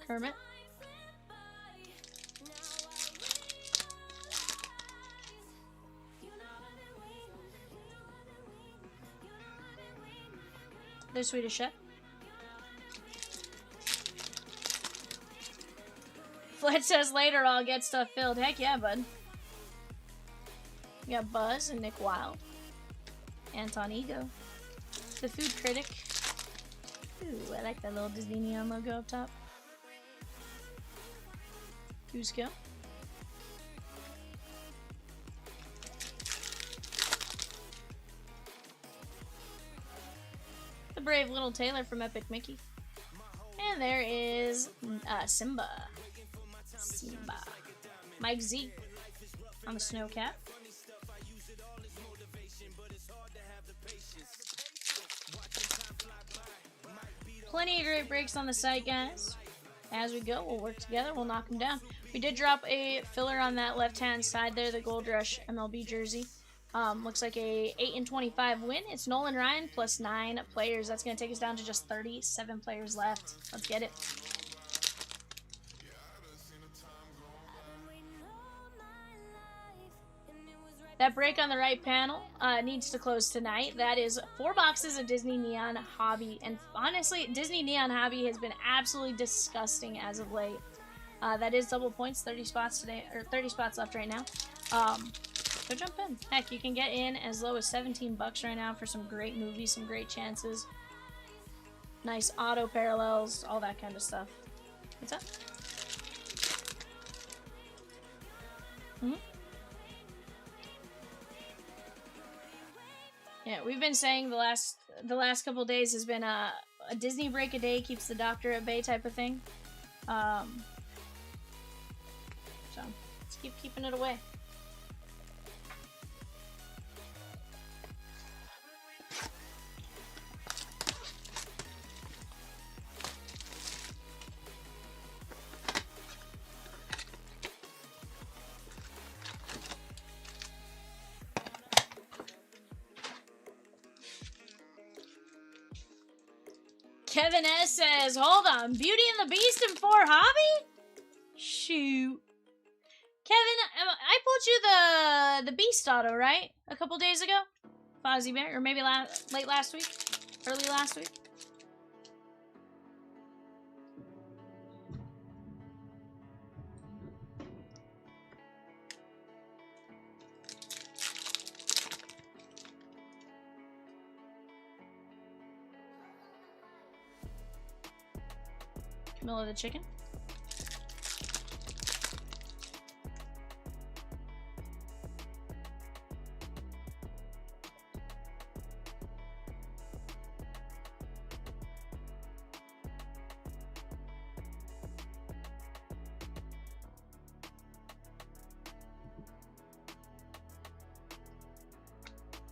Kermit. The Swedish Chef. Fled says later I'll get stuff filled. Heck yeah, bud. You got Buzz and Nick Wilde. Anton Ego. The Food Critic. Ooh, I like that little Disney neon logo up top. Cusco. The brave little Taylor from Epic Mickey. And there is Simba. Mike Z on the snow cap. Plenty of great breaks on the site, guys. As we go, we'll work together. We'll knock them down. We did drop a filler on that left-hand side there, the Gold Rush MLB jersey. Looks like a 8-25 win. It's Nolan Ryan plus 9 players. That's going to take us down to just 37 players left. Let's get it. That break on the right panel needs to close tonight. That is 4 boxes of Disney Neon Hobby. And honestly, Disney Neon Hobby has been absolutely disgusting as of late. That is double points, 30 spots today, or 30 spots left right now. Go jump in. Heck, you can get in as low as 17 bucks right now for some great movies, some great chances. Nice auto parallels, all that kind of stuff. What's up? Yeah, we've been saying the last couple days has been a Disney break a day keeps the doctor at bay type of thing. So let's keep keeping it away. Kevin S says, hold on, Beauty and the Beast and 4 hobby? Shoot. Kevin, I pulled you the Beast auto, right? A couple days ago? Fozzie Bear, or maybe late last week? Early last week? Camilla the chicken.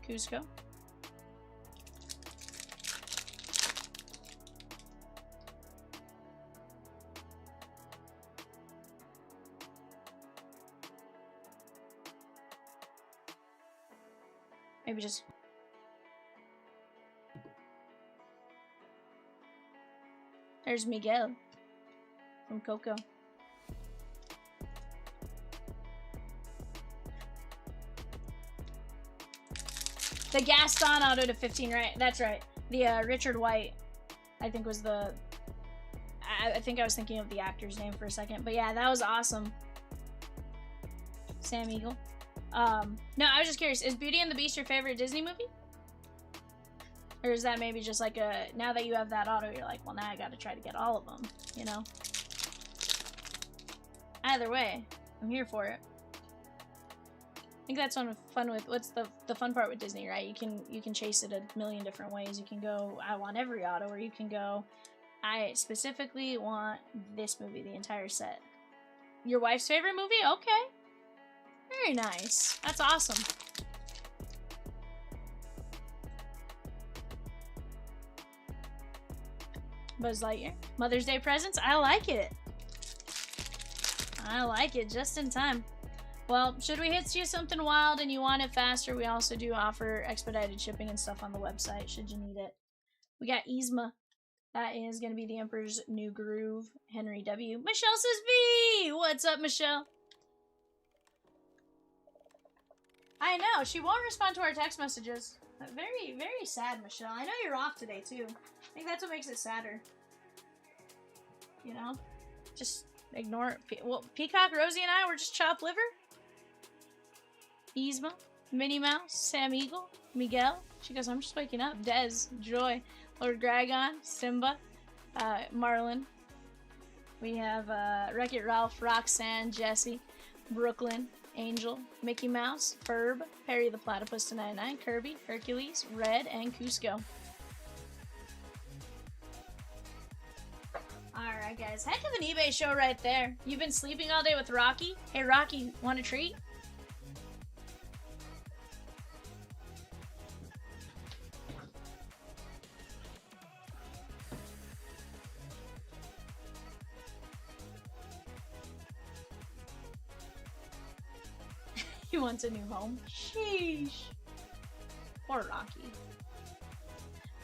Cusco. Maybe just... There's Miguel from Coco. The Gaston auto to 15, right? That's right. The Richard White, I think was the... I think I was thinking of the actor's name for a second. But yeah, that was awesome. Sam Eagle. No, I was just curious. Is Beauty and the Beast your favorite Disney movie? Or is that maybe just like a, now that you have that auto, you're like, well, now I gotta try to get all of them, you know? Either way, I'm here for it. I think that's fun with, what's the fun part with Disney, right? You can chase it a million different ways. You can go, I want every auto, or you can go, I specifically want this movie, the entire set. Your wife's favorite movie? Okay. Very nice. That's awesome. Buzz Lightyear. Mother's Day presents? I like it. I like it. Just in time. Well, should we hit you something wild and you want it faster, we also do offer expedited shipping and stuff on the website, should you need it. We got Yzma. That is going to be the Emperor's New Groove. Henry W. Michelle says V! What's up, Michelle? I know, she won't respond to our text messages. Very, very sad, Michelle. I know you're off today, too. I think that's what makes it sadder. You know? Just ignore it. Well, Peacock, Rosie, and I were just chopped liver. Yzma, Minnie Mouse, Sam Eagle, Miguel. She goes, I'm just waking up. Dez, Joy, Lord Gragon, Simba, Marlon. We have Wreck-It Ralph, Roxanne, Jessie, Brooklyn, Angel, Mickey Mouse, Ferb, Perry the Platypus to 99, Kirby, Hercules, Red, and Cusco. Alright guys, heck of an eBay show right there. You've been sleeping all day with Rocky? Hey Rocky, want a treat? He wants a new home. Sheesh. Poor Rocky.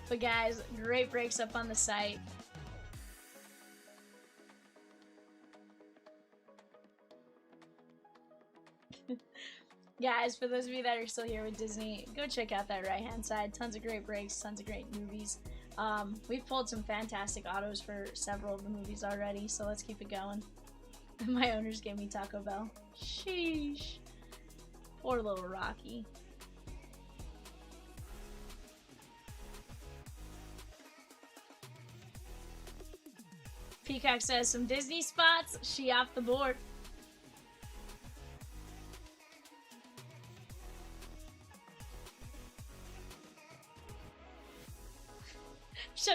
But guys, great breaks up on the site. Guys, for those of you that are still here with Disney, go check out that right-hand side. Tons of great breaks, tons of great movies. We've pulled some fantastic autos for several of the movies already, so let's keep it going. My owners gave me Taco Bell. Sheesh. Poor little Rocky. Peacock says some Disney spots. She off the board.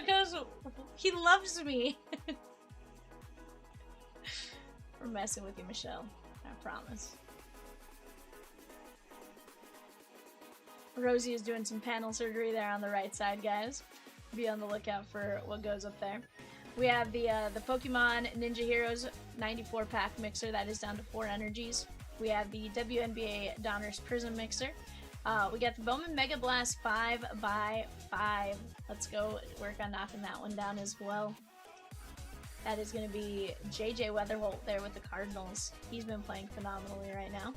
Goes, he loves me. We're messing with you, Michelle. I promise. Rosie is doing some panel surgery there on the right side, guys. Be on the lookout for what goes up there. We have the Pokemon Ninja Heroes 94 pack mixer that is down to 4 energies. We have the WNBA Donruss Prizm mixer. We got the Bowman Mega Blast 5x5. Let's go work on knocking that one down as well. That is going to be JJ Weatherholt there with the Cardinals. He's been playing phenomenally right now.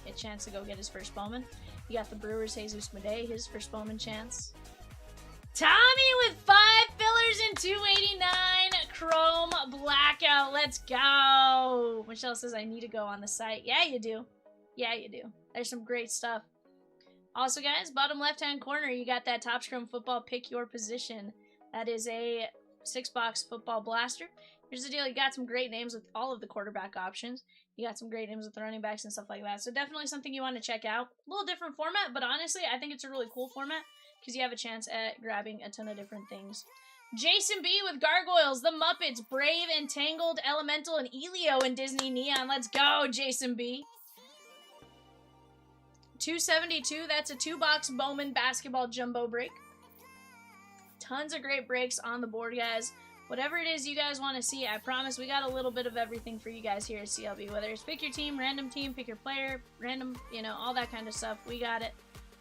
A chance to go get his first Bowman. You got the Brewers Jesus Madej, his first Bowman chance. Tommy with 5 fillers and 289 Chrome Blackout. Let's go. Michelle says I need to go on the site. Yeah, you do. Yeah, you do. There's some great stuff. Also, guys, bottom left-hand corner, you got that Top Scrum Football Pick Your Position. That is a 6-box football blaster. Here's the deal. You got some great names with all of the quarterback options. You got some great names with the running backs and stuff like that. So definitely something you want to check out. A little different format, but honestly, I think it's a really cool format because you have a chance at grabbing a ton of different things. Jason B with Gargoyles, The Muppets, Brave, Entangled, Elemental, and Elio in Disney Neon. Let's go, Jason B. 272, that's a 2-box Bowman basketball jumbo break. Tons of great breaks on the board, guys. Whatever it is you guys want to see, I promise we got a little bit of everything for you guys here at CLB. Whether it's pick your team, pick your player, random, you know, all that kind of stuff. We got it.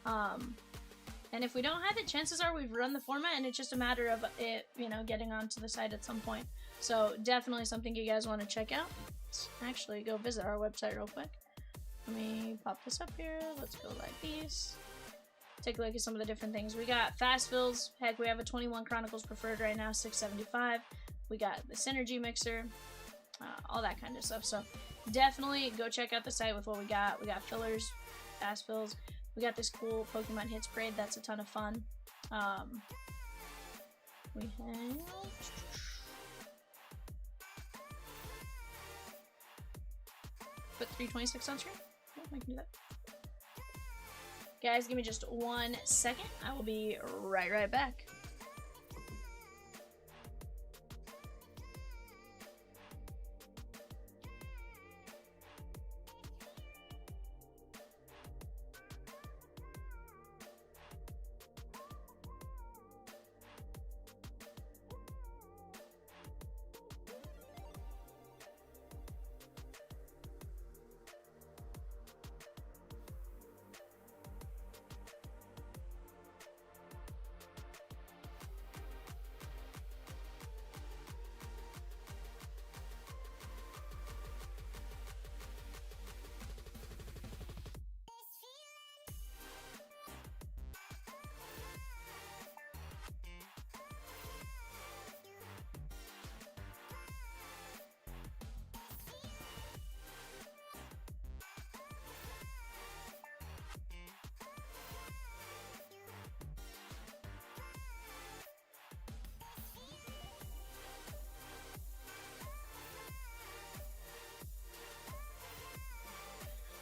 And if we don't have it, chances are we've run the format and it's just a matter of it, you know, getting onto the site at some point. So definitely something you guys want to check out. Let's actually go visit our website real quick. Let me pop this up here. Let's go like these. Take a look at some of the different things. We got fast fills. Heck, we have a 21 Chronicles Preferred right now, 675. We got the Synergy Mixer, all that kind of stuff. So definitely go check out the site with what we got. We got fillers. fast fills. We got this cool Pokemon Hits Parade. That's a ton of fun. We have... Put 326 on screen. Oh, I can do that. Guys, give me just 1 second. I will be right back.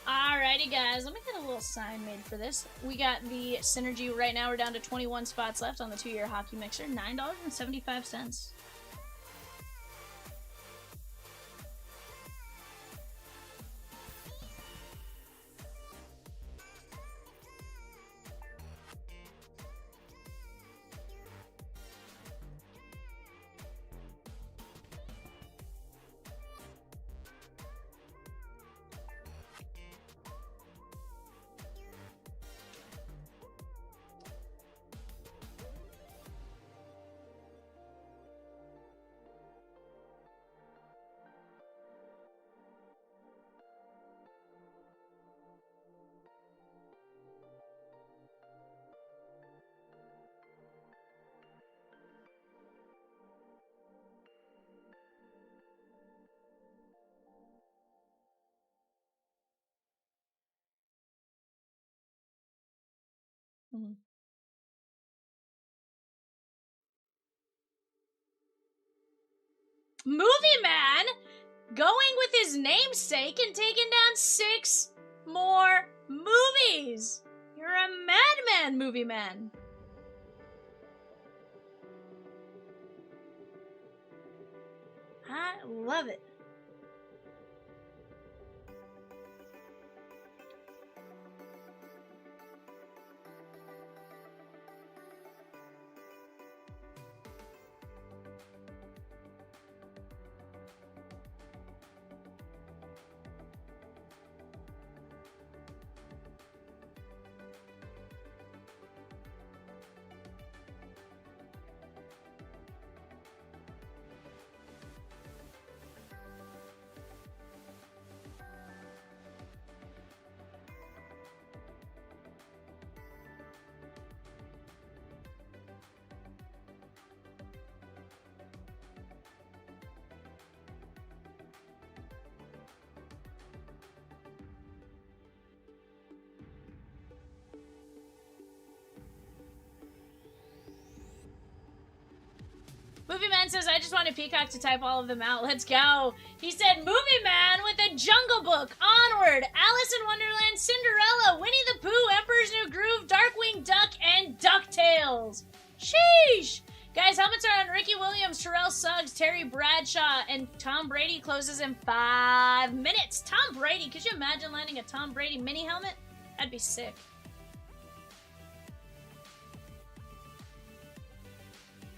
Alrighty, guys, let me get a little sign made for this. We got the Synergy right now. We're down to 21 spots left on the 2-year hockey mixer. $9.75. Movie Man going with his namesake and taking down 6 more movies. You're a madman, Movie Man. I love it. Movie Man says, I just wanted Peacock to type all of them out. Let's go. He said, Movie Man with a Jungle Book, Onward, Alice in Wonderland, Cinderella, Winnie the Pooh, Emperor's New Groove, Darkwing Duck, and DuckTales. Sheesh. Guys, helmets are on Ricky Williams, Terrell Suggs, Terry Bradshaw, and Tom Brady closes in 5 minutes. Tom Brady. Could you imagine landing a Tom Brady mini helmet? That'd be sick.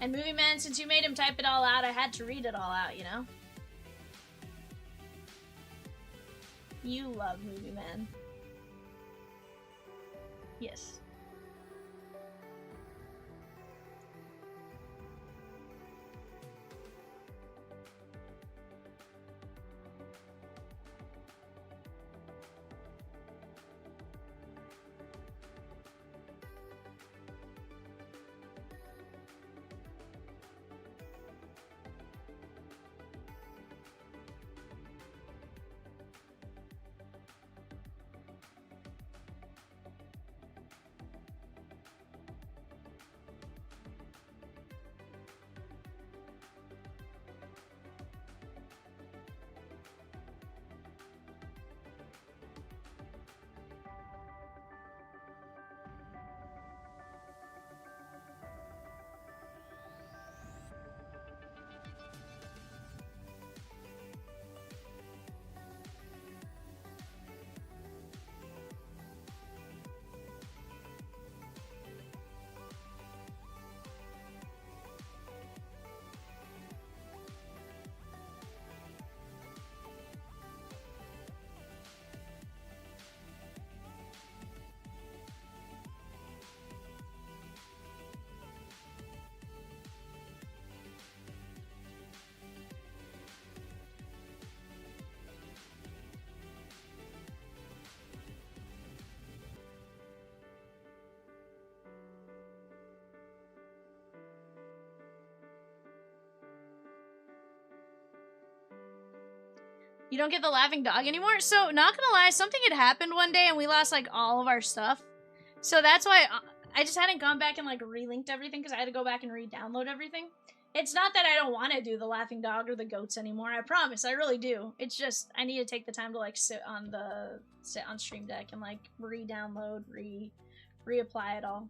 And Movie Man, since you made him type it all out, I had to read it all out, you know? You love Movie Man. Yes. You don't get the laughing dog anymore? So, not gonna lie, something had happened one day and we lost, like, all of our stuff. So that's why I just hadn't gone back and, like, relinked everything because I had to go back and re-download everything. It's not that I don't want to do the laughing dog or the goats anymore. I promise, I really do. It's just I need to take the time to, like, sit on Stream Deck and, like, re-download, reapply it all.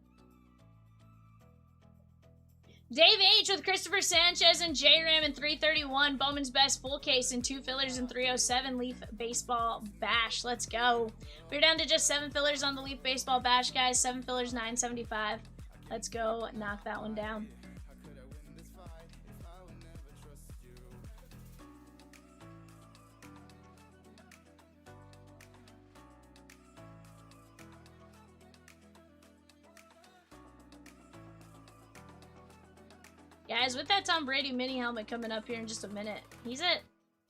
Dave H with Christopher Sanchez and J-Ram in 331. Bowman's Best full case and 2 fillers in 307. Leaf Baseball Bash. Let's go. We're down to just 7 fillers on the Leaf Baseball Bash, guys. 7 fillers, $9.75. Let's go knock that one down. Guys, with that Tom Brady mini helmet coming up here in just a minute, he's at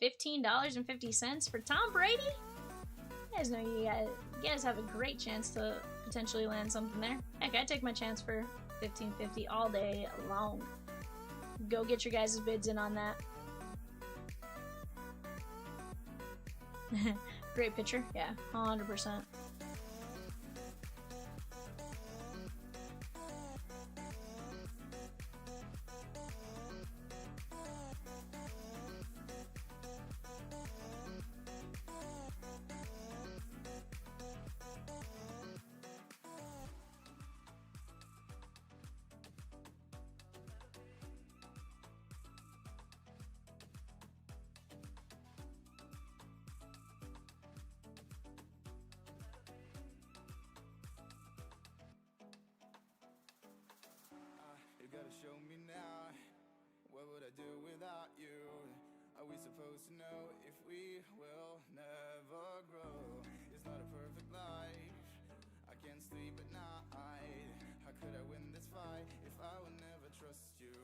$15.50 for Tom Brady. You guys know you guys have a great chance to potentially land something there. Heck, I take my chance for $15.50 all day long. Go get your guys' bids in on that. Great picture. Yeah, 100%. Show me now, what would I do without you? Are we supposed to know if we will never grow? It's not a perfect life, I can't sleep at night. How could I win this fight if I would never trust you?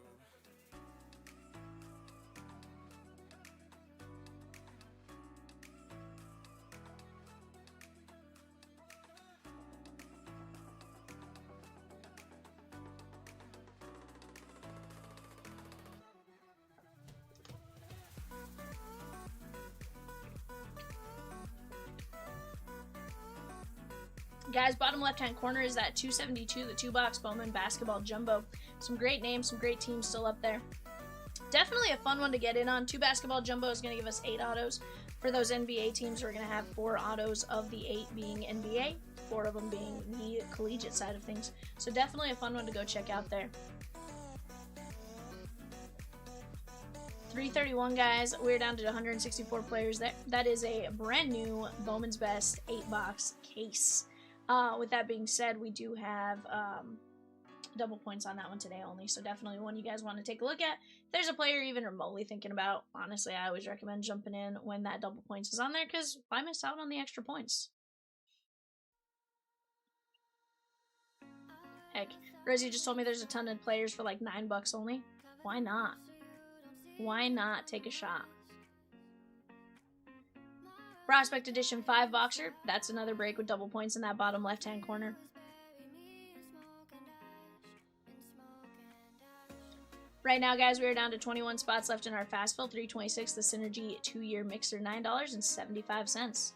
Guys, bottom left-hand corner is that 272, the 2-box Bowman Basketball Jumbo. Some great names, some great teams still up there. Definitely a fun one to get in on. 2 Basketball Jumbo is going to give us 8 autos. For those NBA teams, we're going to have 4 autos of the 8 being NBA, 4 of them being the collegiate side of things. So definitely a fun one to go check out there. 331, guys. We're down to 164 players there. That is a brand new Bowman's Best 8-box case. With that being said, we do have double points on that one today only, so definitely one you guys want to take a look at. If there's a player you're even remotely thinking about, honestly, I always recommend jumping in when that double points is on there, because why miss out on the extra points? Heck, Rosie just told me there's a ton of players for like $9 only. Why not? Why not take a shot? Prospect Edition 5 Boxer. That's another break with double points in that bottom left-hand corner. Right now, guys, we are down to 21 spots left in our Fast Fill. 326, the Synergy 2-year mixer, $9.75.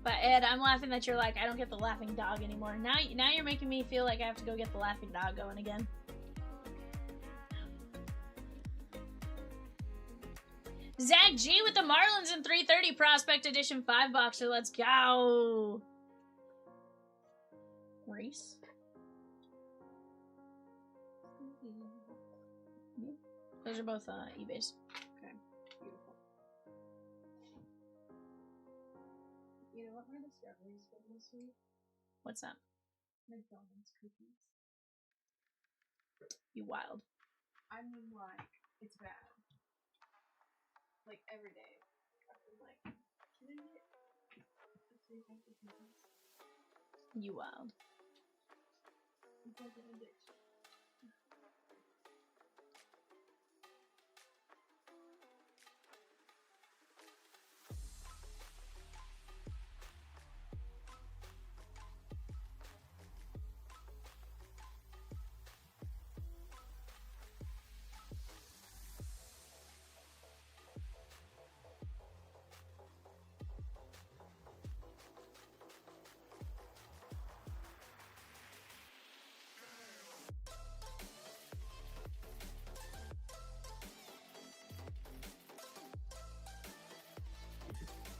But Ed, I'm laughing that you're like, I don't get the laughing dog anymore. Now you're making me feel like I have to go get the laughing dog going again. Zach G with the Marlins in 330 Prospect Edition 5-boxer. Let's go. Reese. Those are both eBays. Okay, beautiful. You know what were the strawberries from this week? What's that? McDonald's cookies. You wild. I mean, like, it's bad. Like, every day. I'm like, can I get a 3 pack of cookies? You wild. It's like an addiction.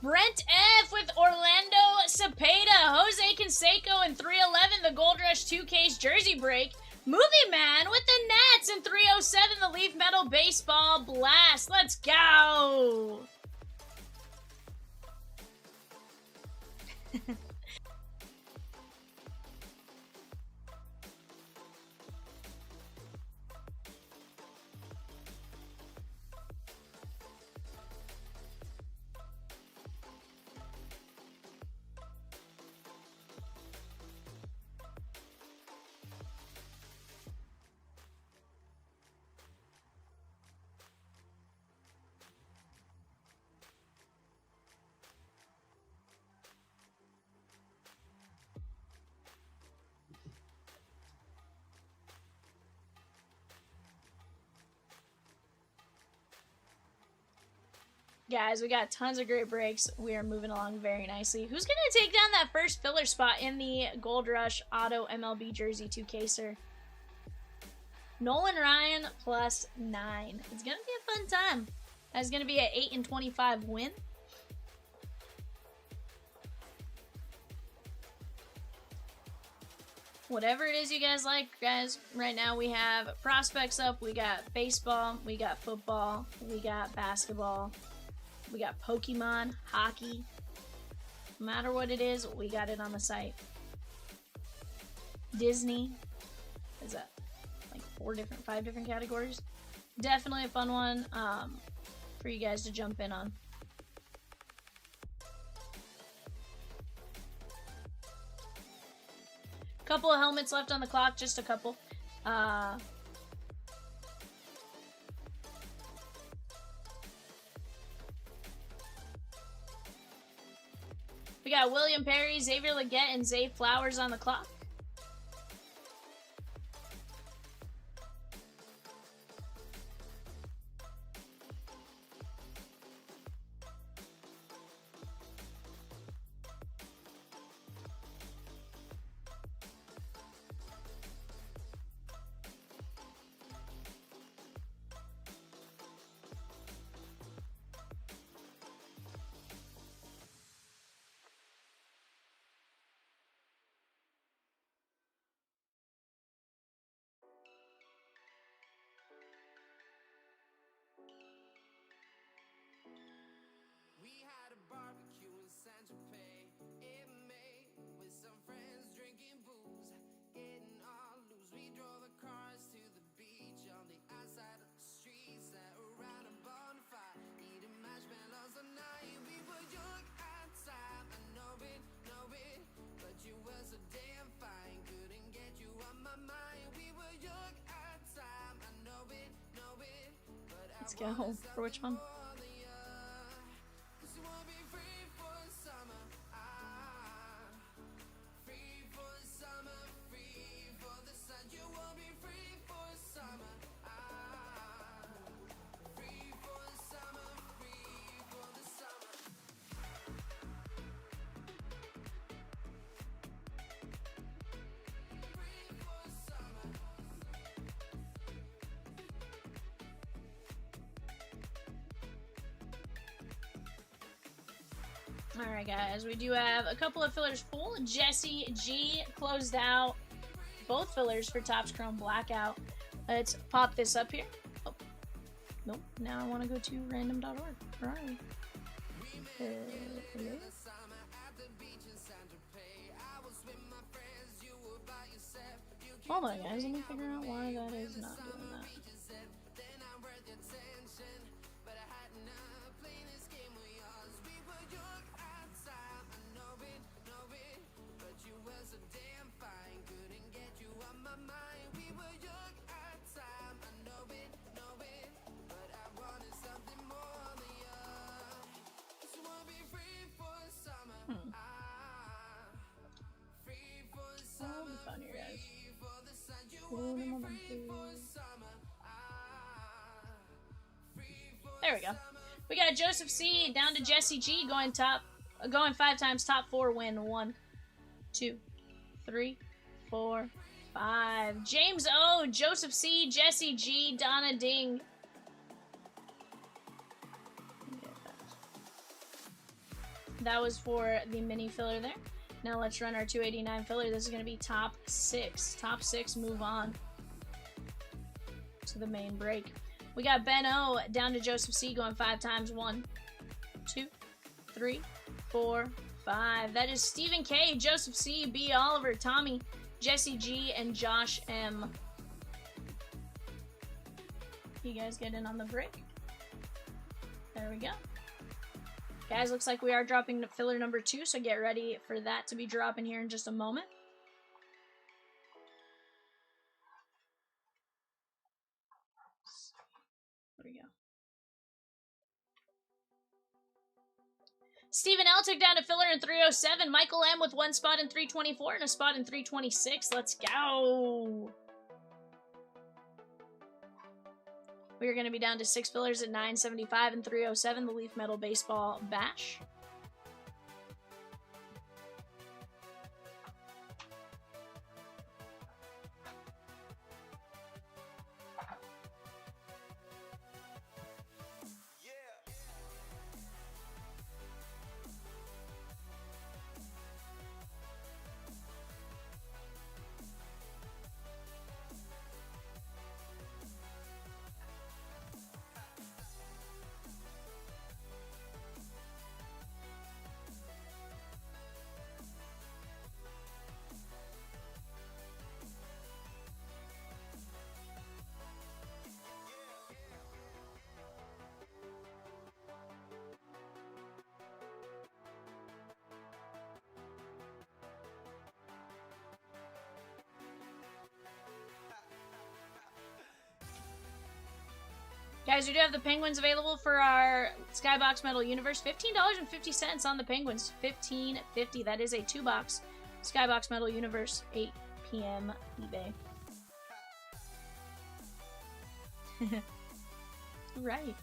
Brent F with Orlando Cepeda, Jose Canseco in 311, the Gold Rush 2K's jersey break. Movie Man with the Nats in 307, the Leaf Metal Baseball Blast. Let's go! Guys, we got tons of great breaks. We are moving along very nicely. Who's going to take down that first filler spot in the Gold Rush Auto MLB Jersey 2K, sir? Nolan Ryan plus 9. It's going to be a fun time. That's going to be an 8-25 win. Whatever it is you guys like, guys. Right now we have prospects up. We got baseball. We got football. We got basketball. We got Pokemon, hockey. No matter what it is, we got it on the site. Disney. Is that like 5 different categories? Definitely a fun one for you guys to jump in on. Couple of helmets left on the clock, just a couple. We got William Perry, Xavier Leggett, and Zay Flowers on the clock. Let's go. For which one? Alright guys, we do have a couple of fillers full. Jessie G closed out both fillers for Topps Chrome Blackout. Let's pop this up here. Oh, nope, now I want to go to random.org. Where are we? Hello? Hold on guys, let me figure out why that is not doing that. I'll be fun here, guys. There we go. We got Joseph C down to Jessie G going 5 times top 4 win. 1, 2, 3, 4, 5. James O, Joseph C, Jessie G, Donna Ding. That was for the mini filler there. Now let's run our 289 filler. This is going to be top 6. Top 6, move on to the main break. We got Ben O down to Joseph C going 5 times. 1, 2, 3, 4, 5. That is Stephen K, Joseph C, B Oliver, Tommy, Jessie G, and Josh M. You guys get in on the break. There we go. Guys, looks like we are dropping filler number 2, so get ready for that to be dropping here in just a moment. There we go. Stephen L took down a filler in 307. Michael M with 1 spot in 324 and a spot in 326. Let's go. We're going to be down to 6 fillers at 975 and 307, the Leaf Metal Baseball Bash. Guys, we do have the Penguins available for our Skybox Metal Universe. $15.50 on the Penguins. $15.50. That is a 2-box Skybox Metal Universe. 8 p.m. eBay. Right.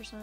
%.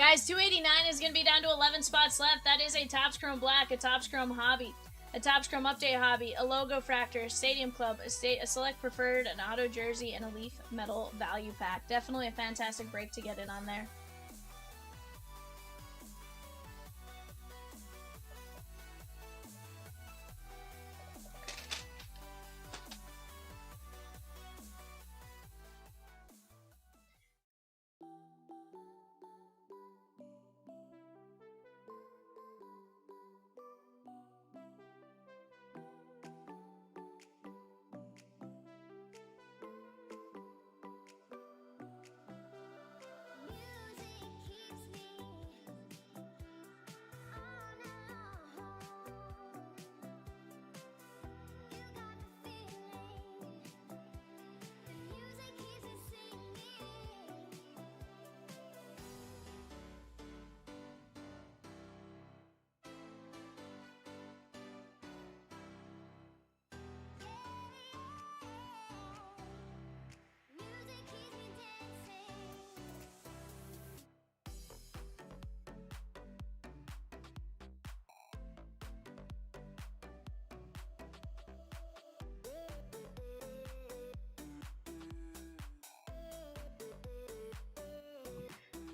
Guys, 289 is going to be down to 11 spots left. That is a Topps Chrome Black, a Topps Chrome Hobby, a Topps Chrome Update Hobby, a Logo Fractor, a Stadium Club, a Select Preferred, an Auto Jersey, and a Leaf Metal Value Pack. Definitely a fantastic break to get in on there.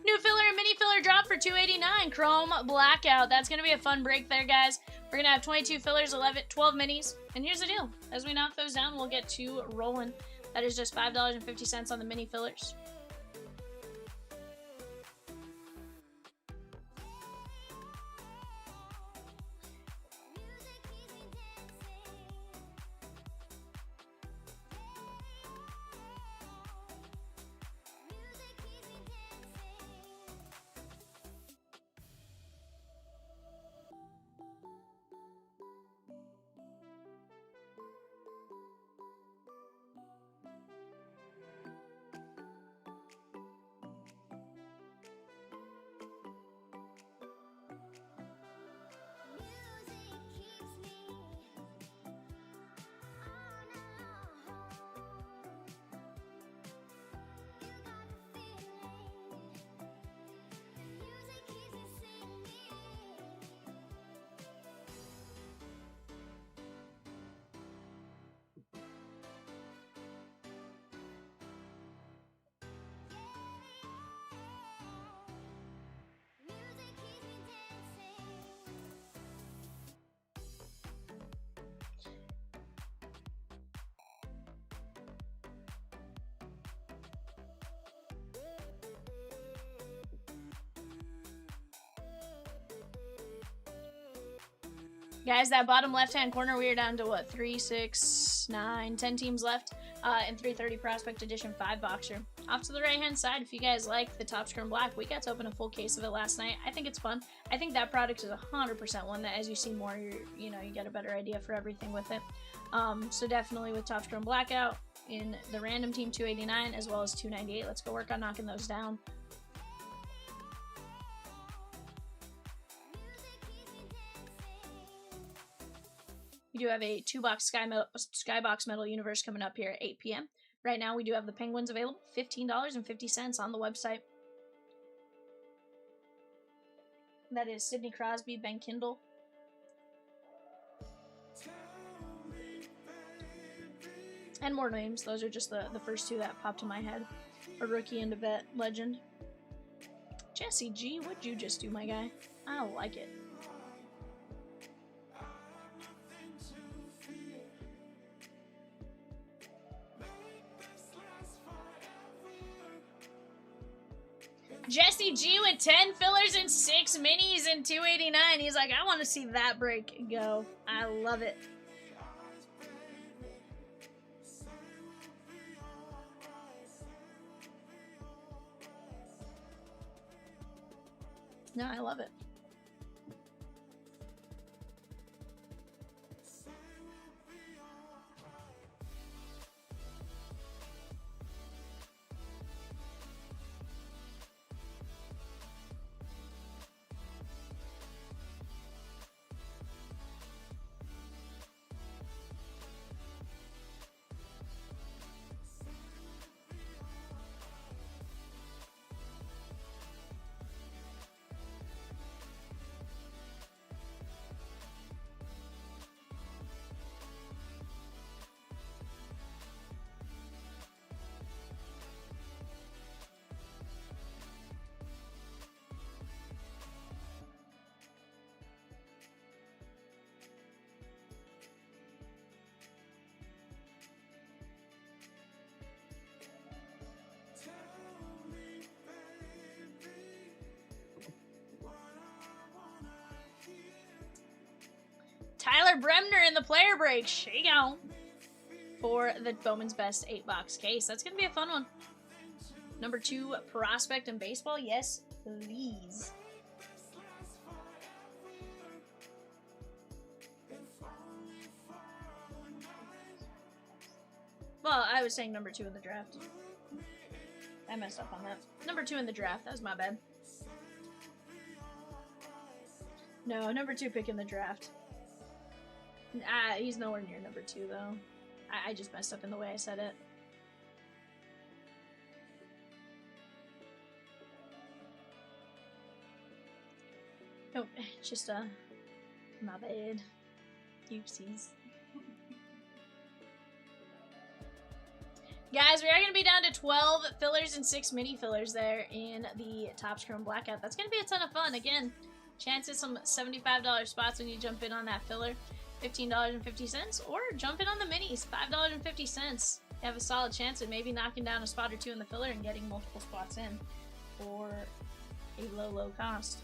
New filler and mini filler drop for 289. Chrome Blackout. That's going to be a fun break there, guys. We're going to have 22 fillers, 12 minis. And here's the deal. As we knock those down, we'll get 2 rolling. That is just $5.50 on the mini fillers. Guys, that bottom left-hand corner, we are down to, what, 3, 6, 9, 10 teams left in 330 Prospect Edition 5-boxer. Off to the right-hand side, if you guys like the Topps Chrome Black, we got to open a full case of it last night. I think it's fun. I think that product is 100% one that, as you see more, you get a better idea for everything with it. So definitely with Topps Chrome Blackout in the random team 289 as well as 298. Let's go work on knocking those down. We do have a 2-box Skybox Metal Universe coming up here at 8 p.m. Right now, we do have the Penguins available, $15.50 on the website. That is Sidney Crosby, Ben Kindle. And more names. Those are just the first 2 that popped in my head. A rookie and a vet legend. Jesse G, what'd you just do, my guy? I don't like it. Jesse G with 10 fillers and 6 minis and 289. He's like, I want to see that break go. I love it. No, I love it. Bremner in the player break. Shake on for the Bowman's Best 8-box case. That's going to be a fun one. Number 2 prospect in baseball. Yes, please. Well, I was saying number 2 in the draft. I messed up on that. Number 2 in the draft. That was my bad. No, number 2 pick in the draft. He's nowhere near number 2, though. I just messed up in the way I said it. Oh, just, my bad. Oopsies. Guys, we are going to be down to 12 fillers and 6 mini fillers there in the Topps Chrome Blackout. That's going to be a ton of fun. Again, chances some $75 spots when you jump in on that filler. $15.50, or jump in on the minis, $5.50. You have a solid chance at maybe knocking down a spot or 2 in the filler and getting multiple spots in for a low cost.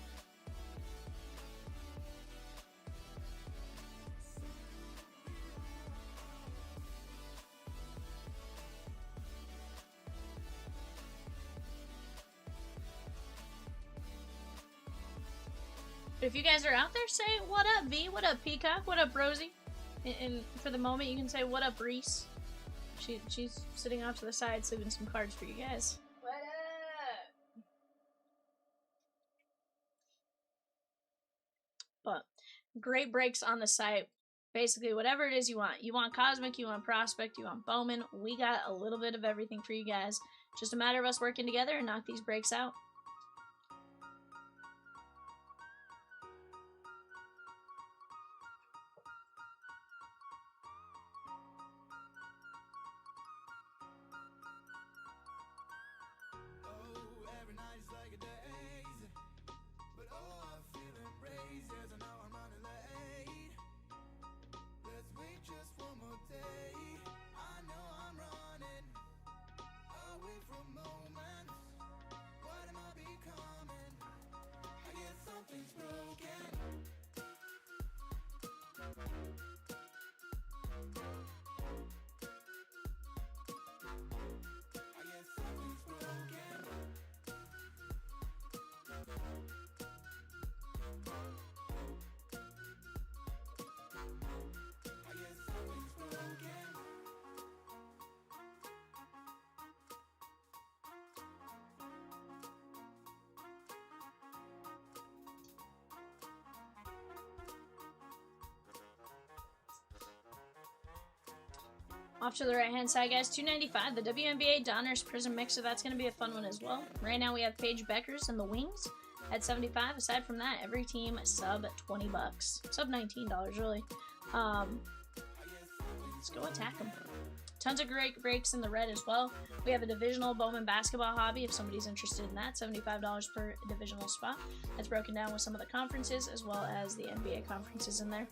If you guys are out there, say what up, V, what up, Peacock, what up, Rosie. And for the moment, you can say what up, Reese. She's sitting off to the side, saving some cards for you guys. What up? But great breaks on the site. Basically, whatever it is you want. You want Cosmic, you want Prospect, you want Bowman. We got a little bit of everything for you guys. Just a matter of us working together and knock these breaks out. Off to the right-hand side, guys, $2.95. The WNBA Donruss Prizm Mixer, that's going to be a fun one as well. Right now we have Paige Beckers and the Wings at $75. Aside from that, every team sub $20. Sub $19, really. Let's go attack them. Tons of great breaks in the red as well. We have a divisional Bowman basketball hobby if somebody's interested in that. $75 per divisional spot. That's broken down with some of the conferences as well as the NBA conferences in there.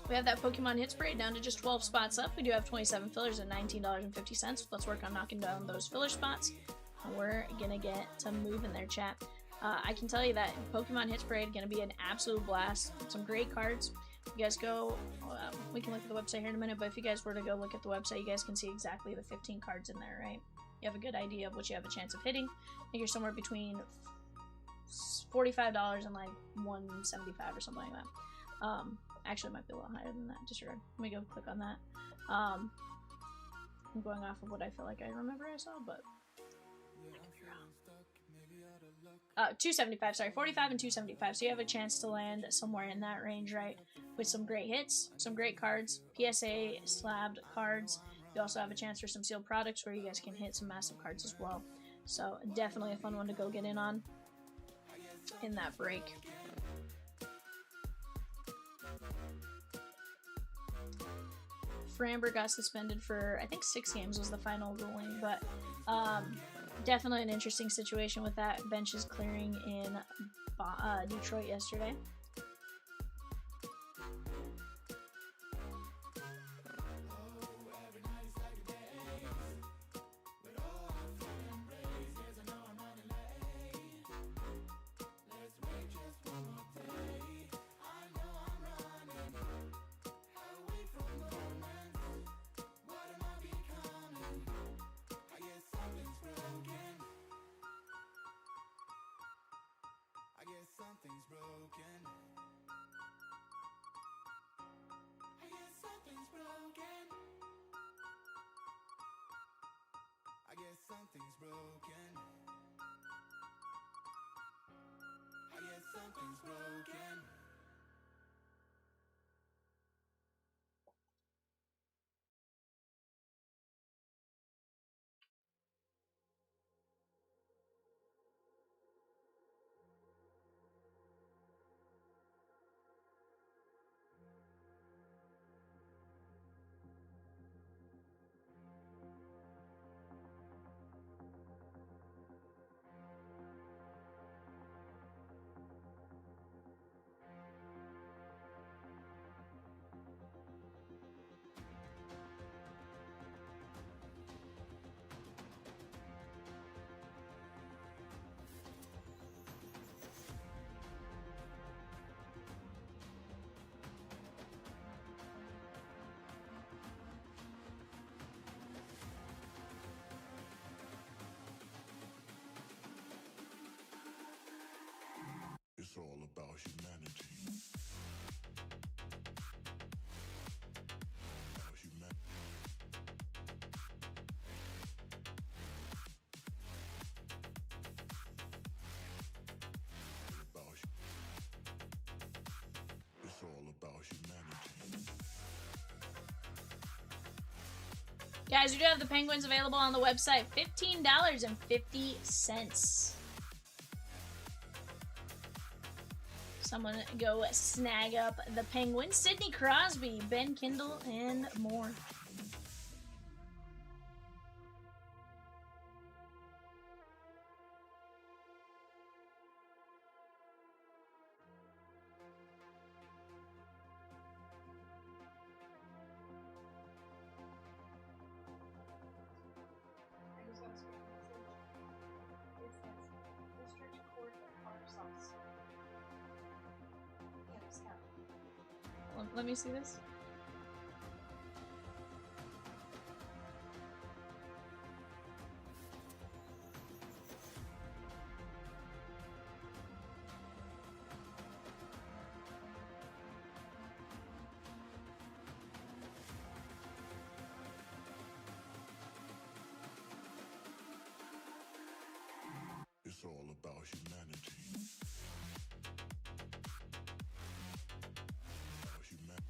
We have that Pokemon Hit Spray down to just 12 spots up. We do have 27 fillers at $19.50. Let's work on knocking down those filler spots. And we're going to get to move in there, chat. I can tell you that Pokemon Hit Spray is going to be an absolute blast. Some great cards. You guys go, we can look at the website here in a minute, but if you guys were to go look at the website, you guys can see exactly the 15 cards in there, right? You have a good idea of what you have a chance of hitting. I think you're somewhere between $45 and like $175 or something like that. Actually, it might be a little higher than that. Disregard. Let me go click on that. I'm going off of what I feel like I remember I saw, but I could be wrong. $275, sorry, 45 and $275. So you have a chance to land somewhere in that range, right? With some great hits, some great cards, PSA slabbed cards. You also have a chance for some sealed products where you guys can hit some massive cards as well. So definitely a fun one to go get in on in that break. Framber got suspended for, I think 6 games was the final ruling, but definitely an interesting situation with that. Benches clearing in Detroit yesterday. broken. It's all about humanity. About humanity. It's all about humanity. Guys, we do have the penguins available on the website. $15.50. Someone go snag up the penguins. Sidney Crosby, Ben Kindle, and more. I just got a screen message. It says District Court of Arkansas. Yeah, scout. Let me see this. It's all about humanity. About humanity.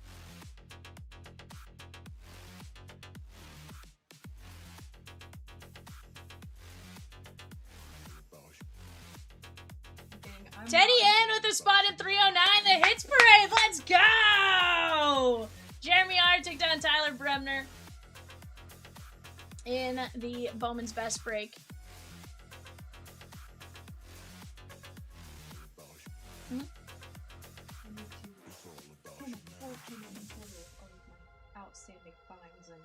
Teddy N with a spot at 309. The hits parade. Let's go! Jeremy R. took down Tyler Bremner in the Bowman's Best break. I need to 14 in total of my outstanding fines in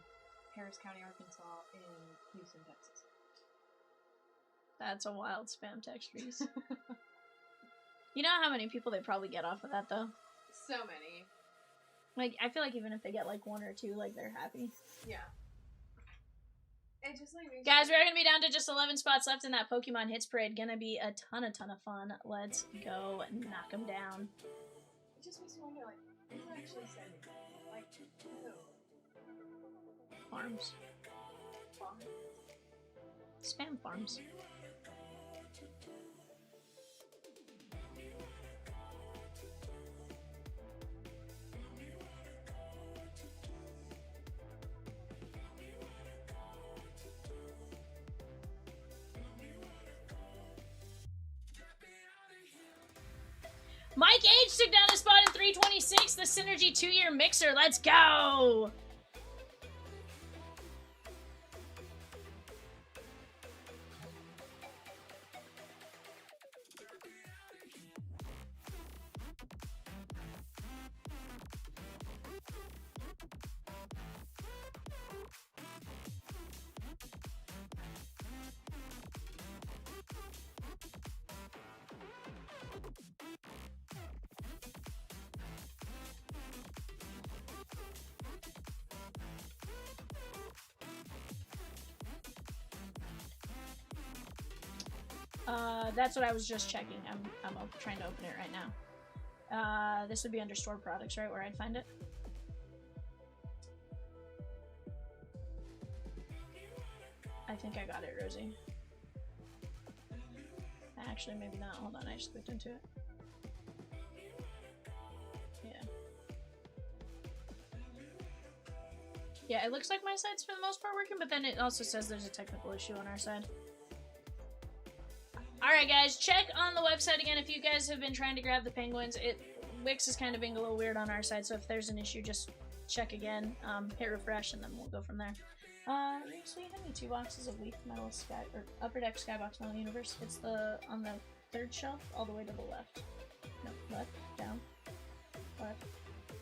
Harris County, Arkansas, and Houston, Texas. That's a wild spam text, Reese. You know how many people they probably get off of that, though? So many. Like, I feel like even if they get, like, one or two, like, they're happy. Yeah. It just like makes Guys, we're going to be down to just 11 spots left in that Pokemon Hits Parade. Gonna be a ton of fun. Let's go knock them down. It just makes me wonder, like, who's actually sending it? Like, who? Farms. Farm? Spam farms. Mike H took down a spot in 326, the Synergy 2-year mixer. Let's go! That's what I was just checking. I'm trying to open it right now. This would be under store products, right, where I'd find it? I think I got it, Rosie. Actually, maybe not. Hold on, I just clicked into it. Yeah, it looks like my side's for the most part working, but then it also says there's a technical issue on our side. Alright guys, check on the website again if you guys have been trying to grab the penguins. Wix is kind of being a little weird on our side, so if there's an issue, just check again, hit refresh, and then we'll go from there. So you had me 2 boxes of Leaf Metal Sky, or Upper Deck Skybox Metal Universe. It's on the 3rd shelf, all the way to the left. No, left, down, left,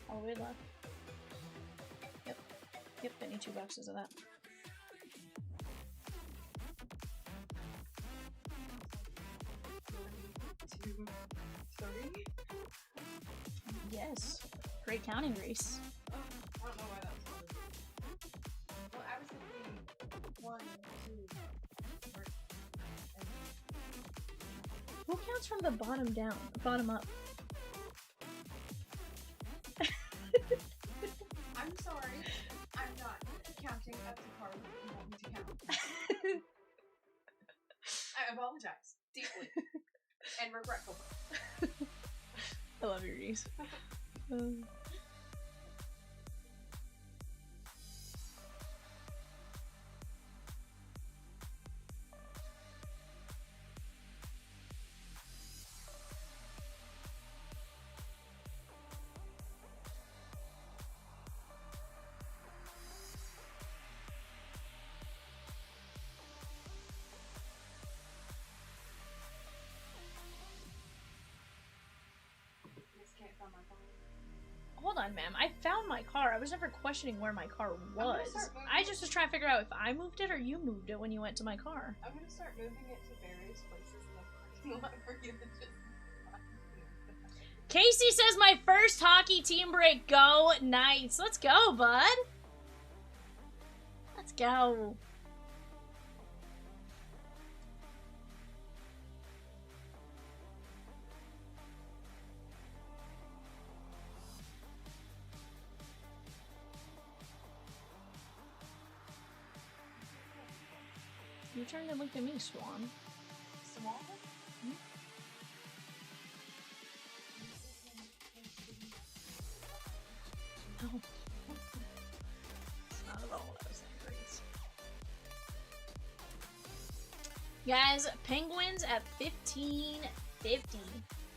all the way left. Yep, I need 2 boxes of that. Yes. Great counting, Reese. Oh, I don't know why that was called. Well, I was thinking 1, 2, 3. Who counts from the bottom down? Bottom up? I'm sorry. I'm not counting up the card that you want me to count. I apologize deeply and regretfully. I love you, Reese. Hold on, ma'am. I found my car. I was never questioning where my car was. I just was trying to figure out if I moved it or you moved it when you went to my car. I'm gonna start moving it to various places in the parking lot for you to just... Casey says my first hockey team break. Go Knights. Let's go, bud. Let's go. You turned and looked at me, Swan. Swan? Hmm? No. It's not at all what I was saying, Grace. Guys, Penguins at 1550.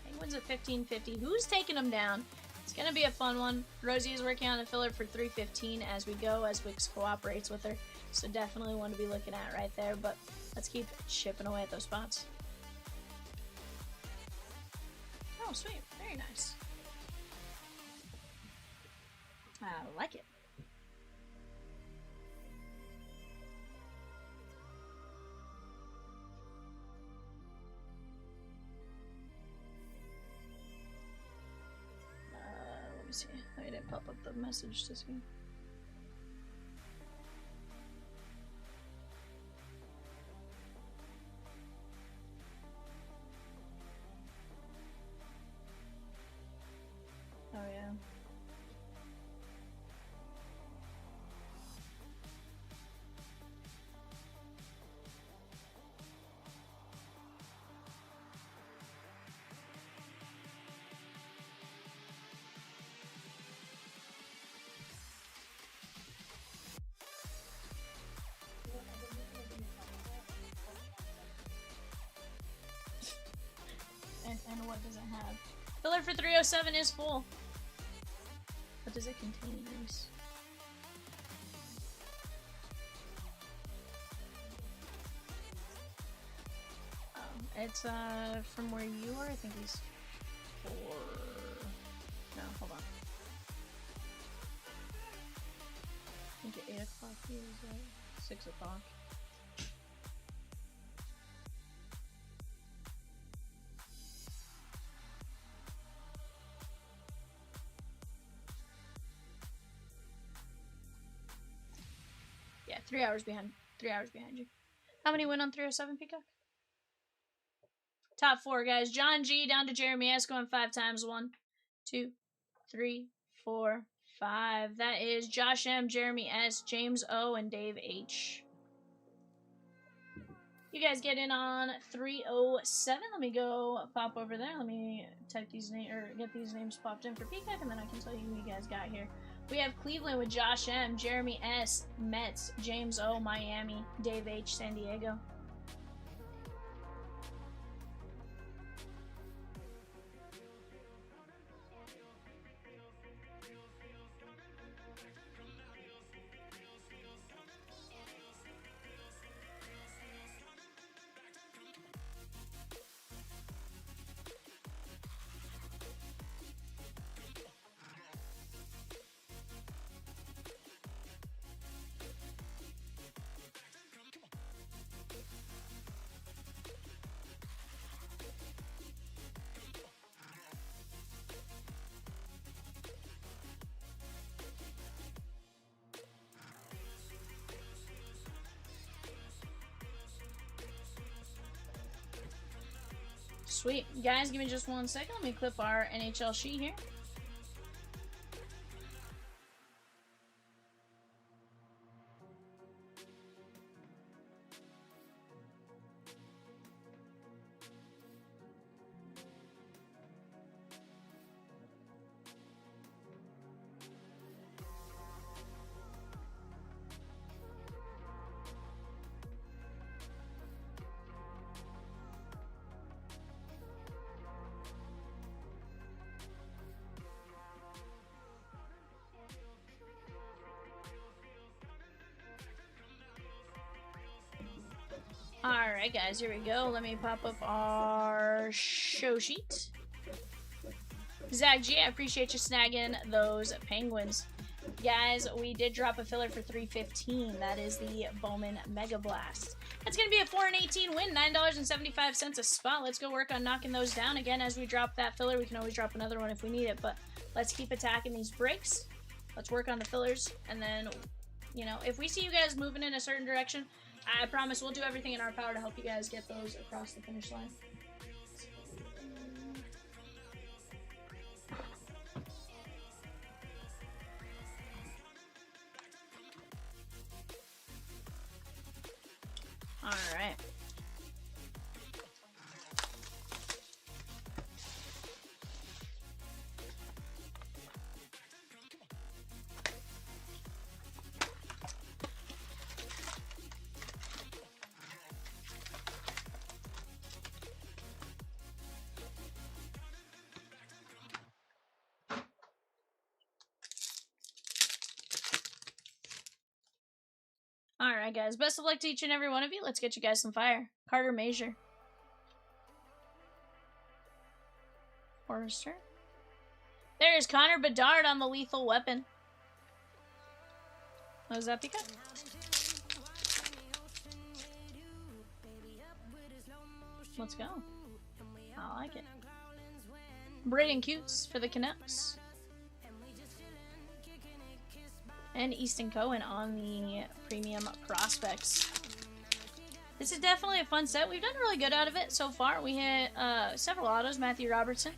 Penguins at 1550. Who's taking them down? It's gonna be a fun one. Rosie is working on the filler for 315 as we go, as Wix cooperates with her. So definitely one to be looking at right there, but let's keep chipping away at those spots. Oh, sweet. Very nice. I like it. Let me see. I didn't pop up the message to see. Oh yeah. And what does it have? Filler for 307 is full. What does it contain, Reese? It's from where you are. I think he's 4. No, hold on. I think at 8 o'clock he is 6 o'clock. Yeah, 3 hours behind. 3 hours behind you. How many win on 307, Peacock? Top 4, guys. John G down to Jeremy S going 5 times. 1, 2, 3, 4, 5. That is Josh M, Jeremy S, James O, and Dave H. You guys get in on 307. Let me go pop over there. Let me type these names or get these names popped in for Peacock, and then I can tell you who you guys got here. We have Cleveland with Josh M, Jeremy S, Mets, James O, Miami, Dave H, San Diego. Sweet. Guys, give me just 1 second. Let me clip our NHL sheet here. Alright guys, here we go. Let me pop up our show sheet. Zach G, I appreciate you snagging those penguins. Guys, we did drop a filler for $315. That is the Bowman Mega Blast. That's going to be a 4-18 win, $9.75 a spot. Let's go work on knocking those down. Again, as we drop that filler, we can always drop another one if we need it, but let's keep attacking these breaks. Let's work on the fillers, and then, you know, if we see you guys moving in a certain direction, I promise we'll do everything in our power to help you guys get those across the finish line. All right. Alright guys, best of luck to each and every one of you. Let's get you guys some fire. Carter Major. Forrester. There's Connor Bedard on the Lethal Weapon. Was that Pika? Let's go. I like it. Braden Cutes for the Canucks. And Easton Cohen on the Premium Prospects. This is definitely a fun set. We've done really good out of it so far. We hit several autos. Matthew Robertson.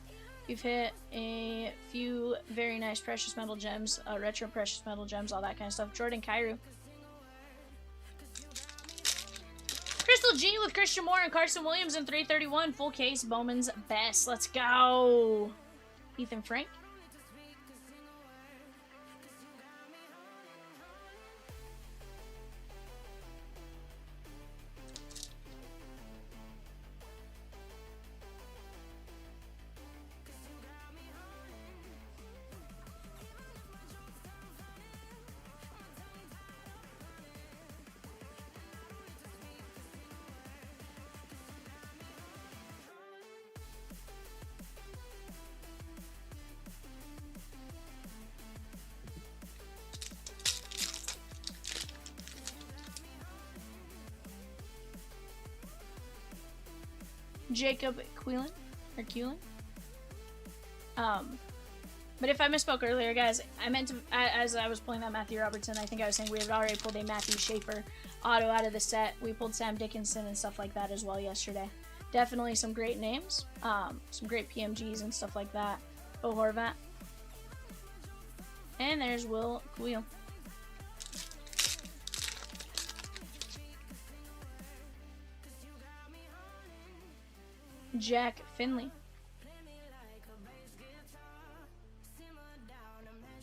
We've hit a few very nice Precious Metal Gems, retro Precious Metal Gems, all that kind of stuff. Jordan Kyrou. Crystal G with Christian Moore and Carson Williams in 331. Full case, Bowman's Best. Let's go. Ethan Frank. Jacob Quillen, or Quillen. But if I misspoke earlier, guys, I meant to, as I was pulling that Matthew Robertson, I think I was saying we had already pulled a Matthew Schaefer auto out of the set. We pulled Sam Dickinson and stuff like that as well yesterday. Definitely some great names, some great PMGs and stuff like that. Bo Horvat. And there's Will Queel. Jack Finley.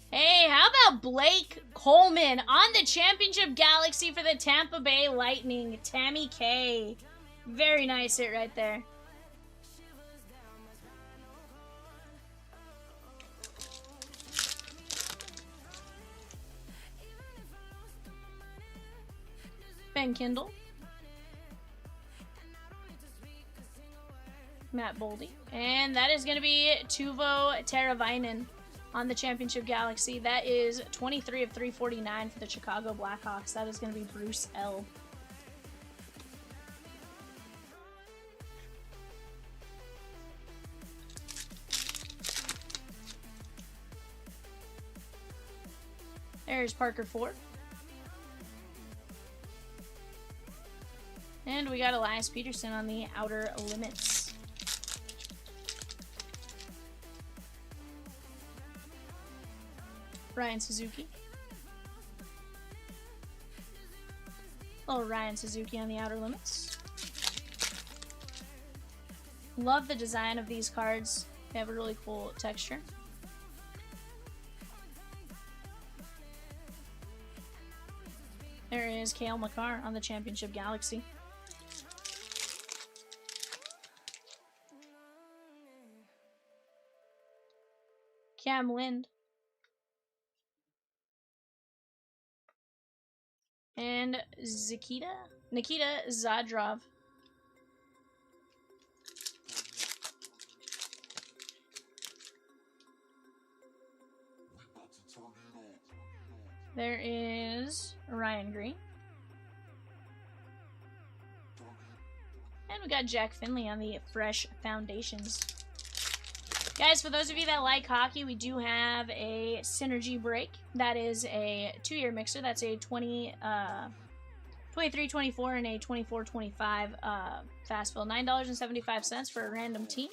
Hey, how about Blake Coleman on the Championship Galaxy for the Tampa Bay Lightning. Tammy K. Very nice hit right there. Ben Kindle. Matt Boldy. And that is going to be Teuvo Teravainen on the Championship Galaxy. That is 23 of 349 for the Chicago Blackhawks. That is going to be Bruce L. There's Parker Ford. And we got Elias Peterson on the Outer Limits. Ryan Suzuki. Little Ryan Suzuki on the Outer Limits. Love the design of these cards. They have a really cool texture. There is Cale Makar on the Championship Galaxy. Cam Lind. And Nikita Zadrov. There is Ryan Green. And we got Jack Finley on the Fresh Foundations. Guys, for those of you that like hockey, we do have a Synergy Break. That is a 2-year mixer. That's a 23-24 and a 24-25 fast fill. $9.75 for a random team.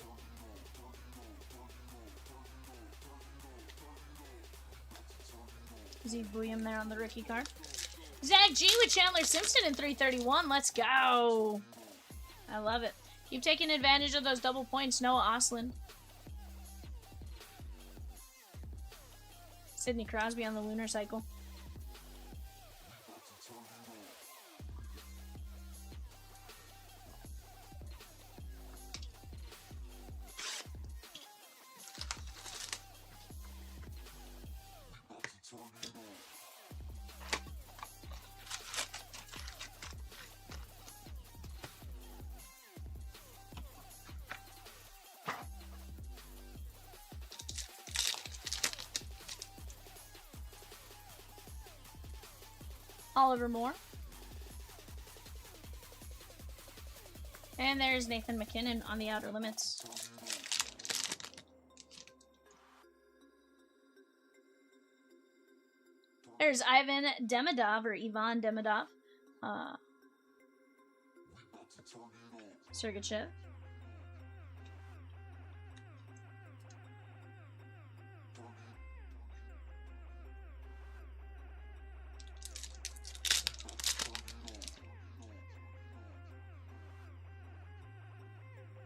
Zeke William there on the rookie card. Zach G with Chandler Simpson in 331. Let's go. I love it. Keep taking advantage of those double points. Noah Ostlund. Sidney Crosby on the Lunar Cycle. Oliver Moore. And there's Nathan McKinnon on the Outer Limits. There's Ivan Demidov, or Ivan Demidov. Sergachev.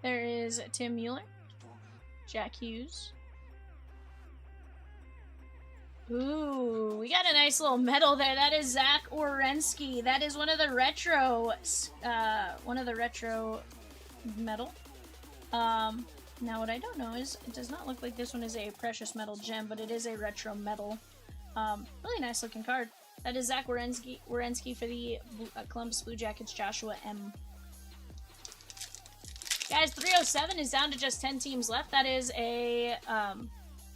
There is Tim Mueller, Jack Hughes. Ooh, we got a nice little medal there. That is Zach Werenski. That is one of the retro, medal. Now what I don't know is, it does not look like this one is a precious metal gem, but it is a retro metal. Really nice looking card. That is Zach Werenski for the Columbus Blue Jackets, Joshua M. Guys, 307 is down to just 10 teams left. That is a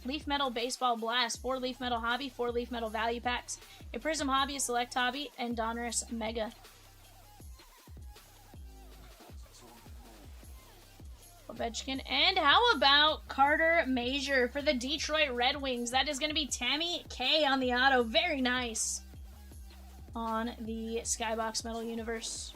Leaf Metal Baseball Blast, 4 Leaf Metal Hobby, 4 Leaf Metal Value Packs, a Prizm Hobby, a Select Hobby, and Donruss Mega. Ovechkin. And how about Carter Major for the Detroit Red Wings? That is going to be Tammy K on the auto. Very nice on the Skybox Metal Universe.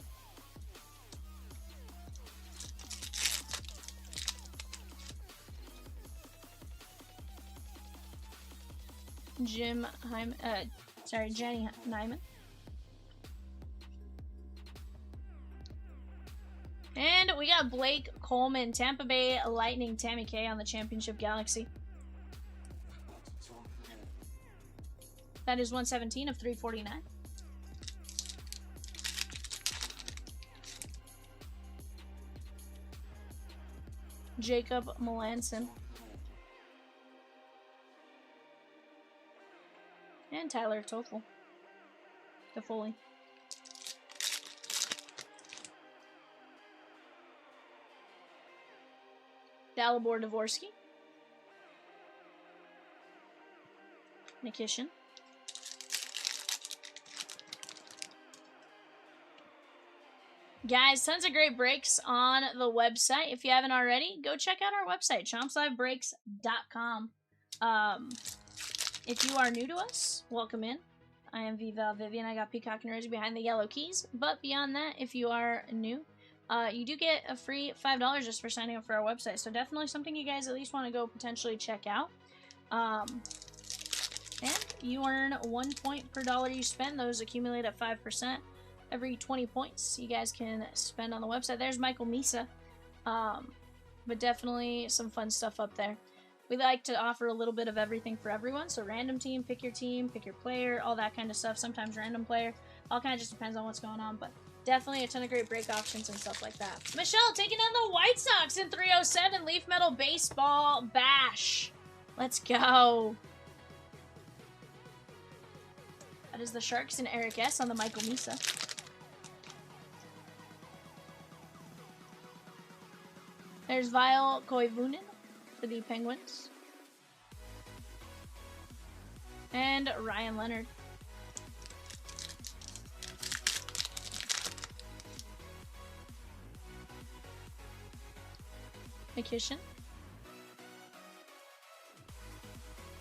Jenny Nyman. And we got Blake Coleman, Tampa Bay Lightning, Tammy K on the Championship Galaxy. That is 117 of 349. Jacob Melanson. And Tyler Toffoli. Dalibor Dvorsky. Nikishin. Guys, tons of great breaks on the website. If you haven't already, go check out our website, chompslivebreaks.com. If you are new to us, welcome in. I am VAL Vivian. I got Peacock and Rosie behind the yellow keys. But beyond that, if you are new, you do get a free $5 just for signing up for our website. So definitely something you guys at least want to go potentially check out. And you earn 1 point per dollar you spend. Those accumulate at 5%. Every 20 points you guys can spend on the website. There's Michael Misa. But definitely some fun stuff up there. We like to offer a little bit of everything for everyone. So random team, pick your player, all that kind of stuff. Sometimes random player. All kind of just depends on what's going on. But definitely a ton of great break options and stuff like that. Michelle taking on the White Sox in 307 Leaf Metal Baseball Bash. Let's go. That is the Sharks and Eric S. on the Michael Misa. There's Vile Koivunen for the Penguins. And Ryan Leonard. Nikishin.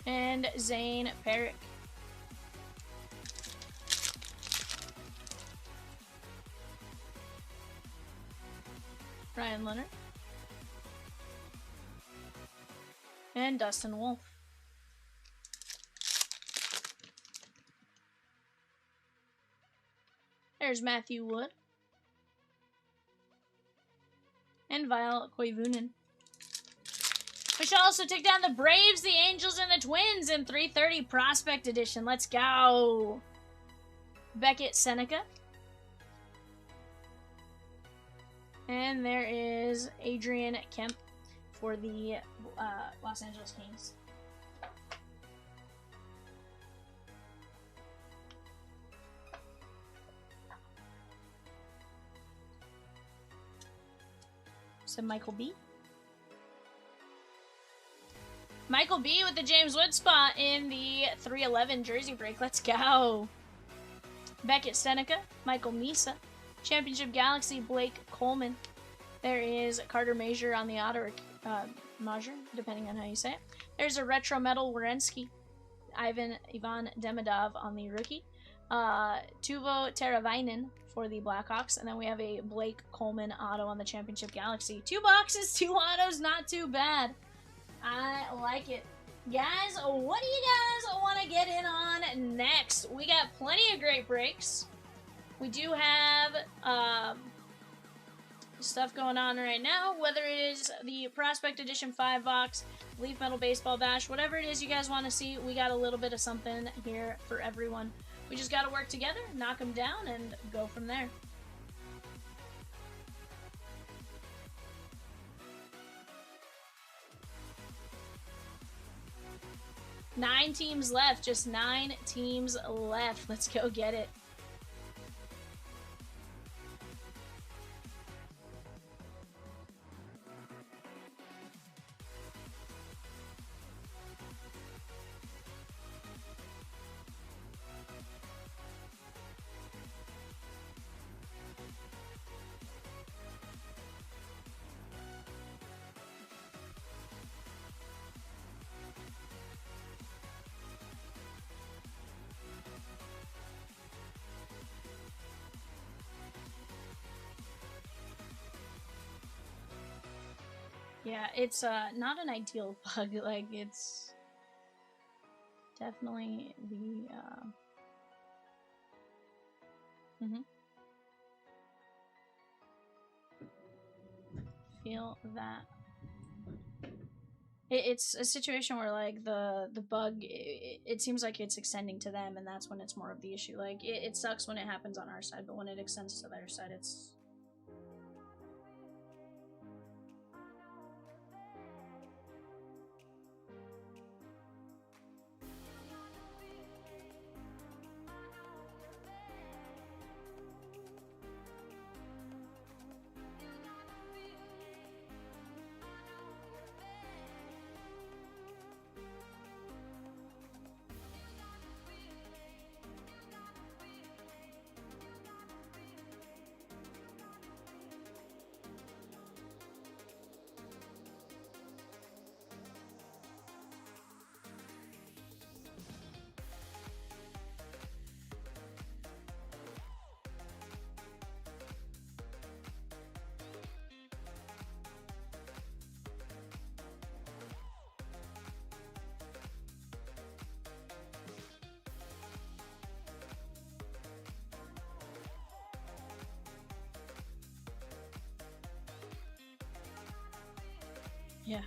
And Zane Perrick. Ryan Leonard. And Dustin Wolf. There's Matthew Wood. And Vile Koivunen. We shall also take down the Braves, the Angels, and the Twins in 330 Prospect Edition. Let's go. Beckett Seneca. And there is Adrian Kemp for the Los Angeles Kings. So Michael B. Michael B with the James Wood spot in the 311 jersey break. Let's go. Beckett Seneca, Michael Misa. Championship Galaxy, Blake Coleman. There is Carter Major on the auto, Major, depending on how you say it. There's a Retro Metal Werenski. Ivan Demidov on the rookie. Tuvo Teravainen for the Blackhawks. And then we have a Blake Coleman auto on the Championship Galaxy. 2 boxes, 2 autos, not too bad. I like it. Guys, what do you guys want to get in on next? We got plenty of great breaks. We do have stuff going on right now, whether it is the Prospect Edition 5 box, Leaf Metal Baseball Bash, whatever it is you guys want to see, we got a little bit of something here for everyone. We just got to work together, knock them down, and go from there. Nine teams left, just 9 teams left. Let's go get it. Yeah, it's not an ideal bug. Like, it's definitely the feel that. It's a situation where like the bug, it seems like it's extending to them, and that's when it's more of the issue. Like it sucks when it happens on our side, but when it extends to their side, it's yeah.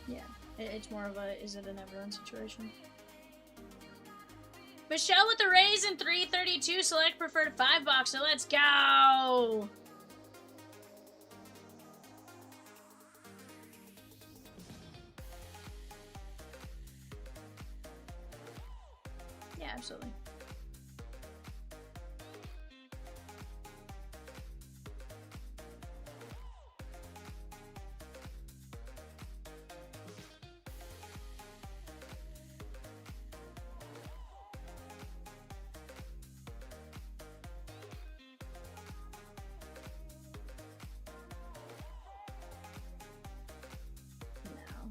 Yeah, it's more of a is it an everyone situation. Michelle with the raise in 332, select preferred 5 box, so let's go! Yeah, absolutely. No.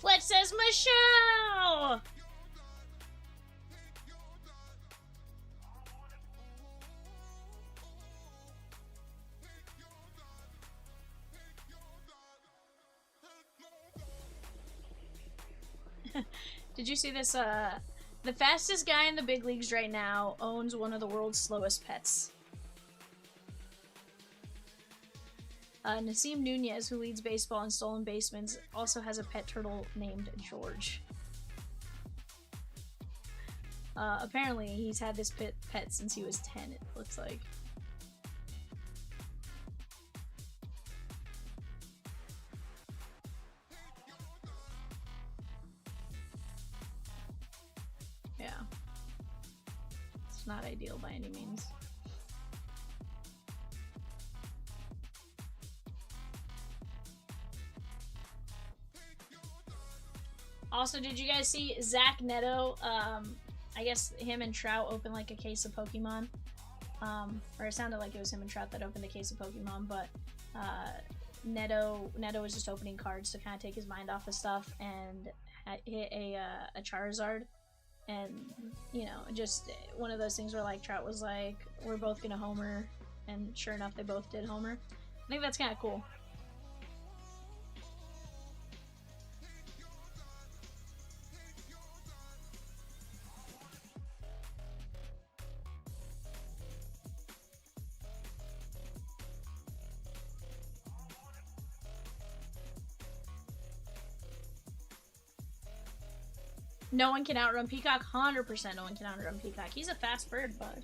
Fletch says Michelle! Did you see this? The fastest guy in the big leagues right now owns one of the world's slowest pets. Nasim Nunez, who leads baseball in stolen basements, also has a pet turtle named George. Apparently, he's had this pet since he was 10, it looks like. Yeah. It's not ideal by any means. Also, did you guys see Zach Neto? I guess him and Trout opened like a case of Pokemon. Or it sounded like it was him and Trout that opened a case of Pokemon, but Neto was just opening cards to kind of take his mind off of stuff and hit a Charizard. And, you know, just one of those things where like Trout was like, we're both gonna homer, and sure enough, they both did homer. I think that's kind of cool. No one can outrun Peacock. 100% no one can outrun Peacock. He's a fast bird, bud.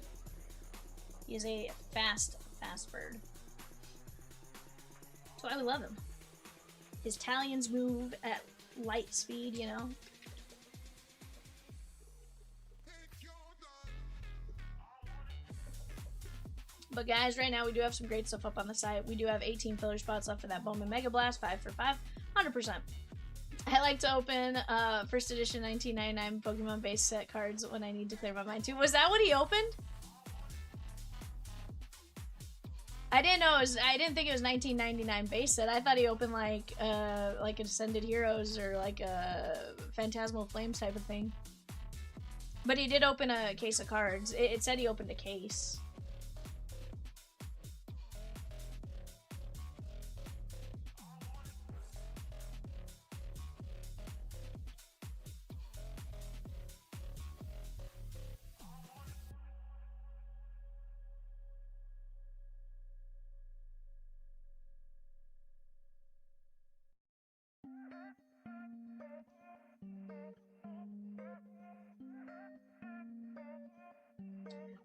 He is a fast bird. That's why we love him. His talons move at light speed, you know? But guys, right now we do have some great stuff up on the site. We do have 18 filler spots left for that Bowman Mega Blast, 5 for 5, 100%. I like to open first edition 1999 Pokemon base set cards when I need to clear my mind too. Was that what he opened? I didn't know it was, I didn't think it was 1999 base set. I thought he opened like Ascended Heroes or like a Phantasmal Flames type of thing. But he did open a case of cards. It said he opened a case.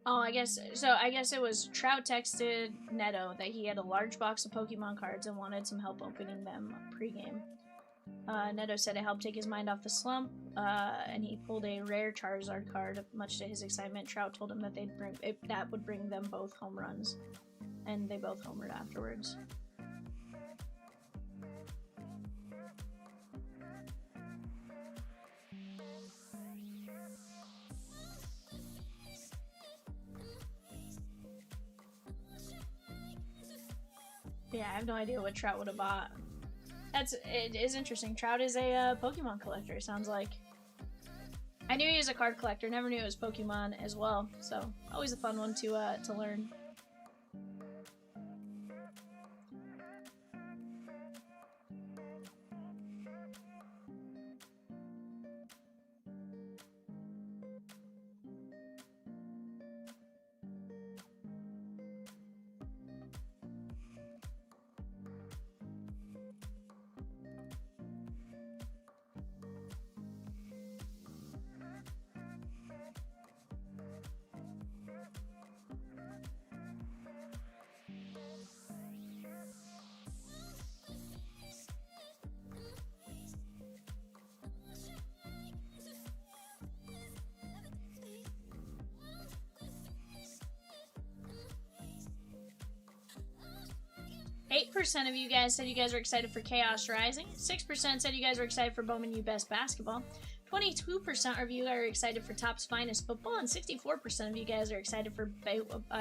Oh, I guess it was Trout texted Neto that he had a large box of Pokemon cards and wanted some help opening them pre-game. Neto said it helped take his mind off the slump, and he pulled a rare Charizard card. Much to his excitement, Trout told him that that would bring them both home runs, and they both homered afterwards. Yeah, I have no idea what Trout would have bought. It is interesting. Trout is a Pokemon collector, sounds like. I knew he was a card collector, never knew it was Pokemon as well, so always a fun one to learn. % of you guys said you guys are excited for Chaos Rising. 6% said you guys are excited for Bowman U Best Basketball. 22% of you are excited for Top's Finest Football, and 64% of you guys are excited for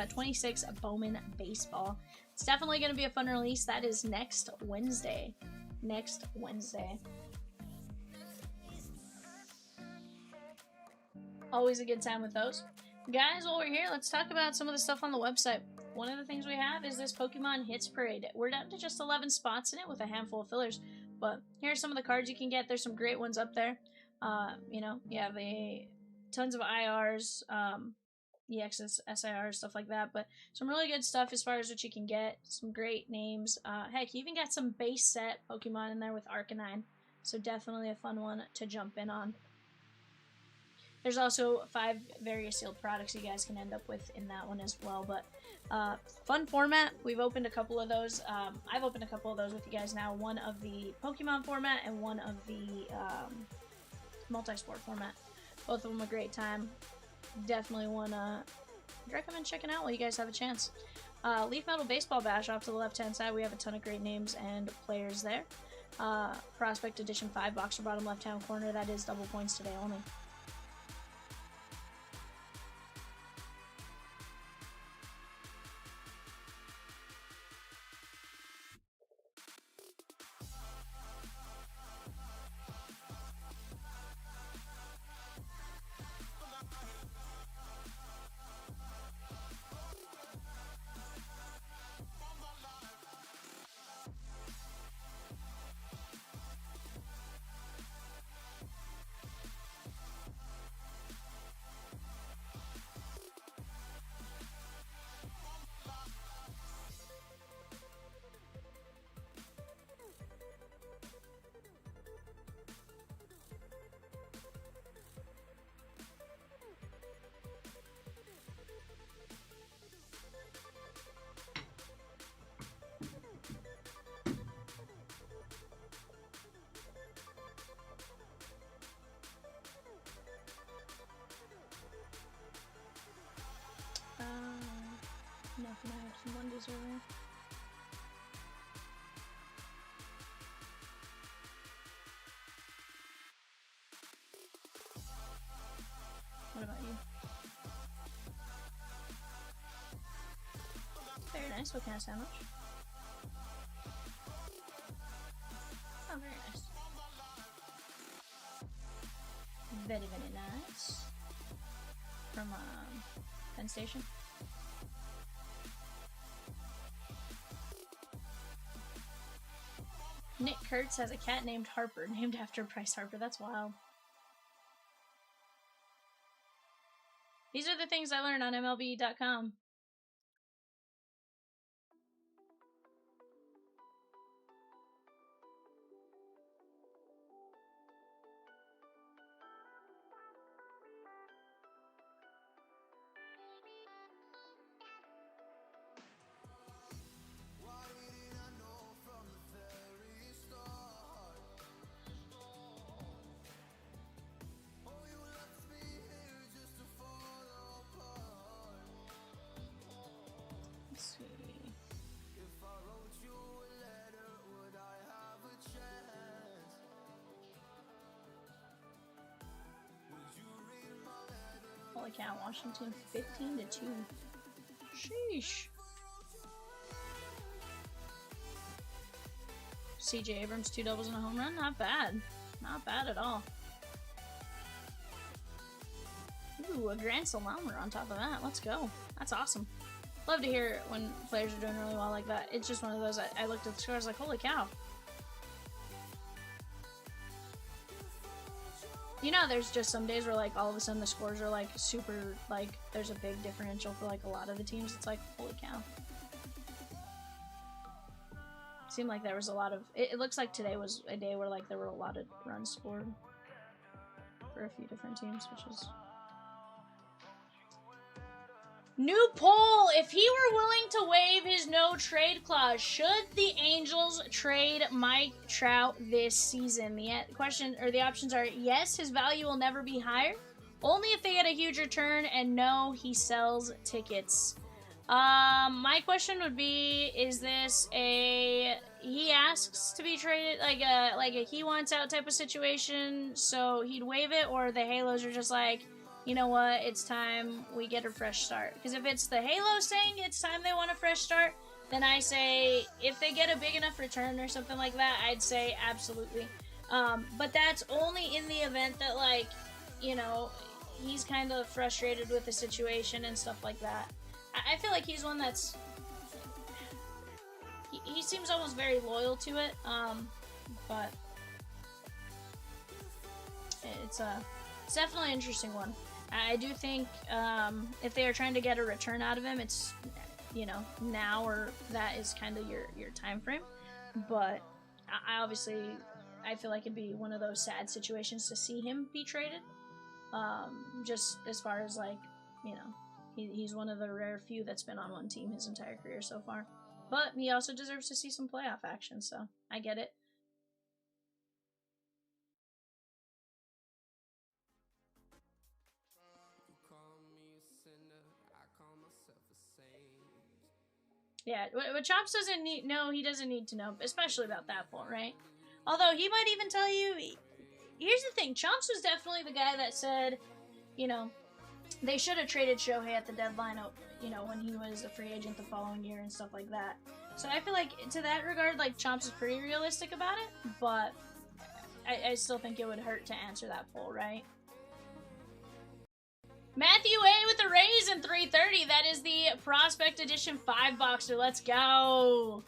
26 Bowman Baseball. It's definitely going to be a fun release. That is next Wednesday. Next Wednesday. Always a good time with those. Guys, while we're here, let's talk about some of the stuff on the website. One of the things we have is this Pokemon Hits Parade. We're down to just 11 spots in it with a handful of fillers, but here are some of the cards you can get. There's some great ones up there. You know, you have tons of IRs, EXs, SIRs, stuff like that, but some really good stuff as far as what you can get. Some great names. Heck, you even got some base set Pokemon in there with Arcanine, so definitely a fun one to jump in on. There's also 5 various sealed products you guys can end up with in that one as well, but fun format. We've opened a couple of those. I've opened a couple of those with you guys now. One of the Pokemon format and one of the multi-sport format. Both of them a great time. Definitely one I'd recommend checking out while you guys have a chance. Leaf Metal Baseball Bash off to the left-hand side. We have a ton of great names and players there. Prospect Edition 5 box or bottom left-hand corner. That is double points today only. I have some Wendy's earlier. What about you? Very nice. What kind of sandwich? Oh, very nice. Very, very nice. From Penn Station. Nick Kurtz has a cat named Harper, named after Bryce Harper. That's wild. These are the things I learned on MLB.com. Let's see. Holy cow, Washington 15-2. Sheesh. CJ Abrams, 2 doubles and a home run. Not bad. Not bad at all. Ooh, a grand salamer on top of that. Let's go. That's awesome. Love to hear when players are doing really well like that. It's just one of those, I looked at the scores like, holy cow. You know, there's just some days where, like, all of a sudden the scores are, like, super, like, there's a big differential for, like, a lot of the teams. It's like, holy cow. Seemed like there was a lot of, it looks like today was a day where, like, there were a lot of runs scored for a few different teams, which is... New poll! If he were willing to waive his no-trade clause, should the Angels trade Mike Trout this season? The question, or the options are, yes, his value will never be higher, only if they get a huge return, and no, he sells tickets. My question would be, is this a, he asks to be traded, like a he wants out type of situation, so he'd waive it, or the Halos are just like, you know what, it's time we get a fresh start. Because if it's the Halo saying it's time they want a fresh start, then I say, if they get a big enough return or something like that, I'd say absolutely. But that's only in the event that, like, you know, he's kind of frustrated with the situation and stuff like that. I feel like he's one that's, he seems almost very loyal to it, but it's definitely an interesting one. I do think if they are trying to get a return out of him, it's, you know, now, or that is kind of your time frame. But I obviously, I feel like it'd be one of those sad situations to see him be traded. Just as far as, like, you know, he's one of the rare few that's been on one team his entire career so far. But he also deserves to see some playoff action, so I get it. Yeah, what Chomps doesn't need, no, he doesn't need to know, especially about that point, right? Although he might even tell you, here's the thing, Chomps was definitely the guy that said, you know, they should have traded Shohei at the deadline, you know, when he was a free agent the following year and stuff like that. So I feel like, to that regard, like, Chomps is pretty realistic about it, but I still think it would hurt to answer that poll, right? Matthew A with the raise in 330. That is the Prospect Edition 5-boxer. Let's go.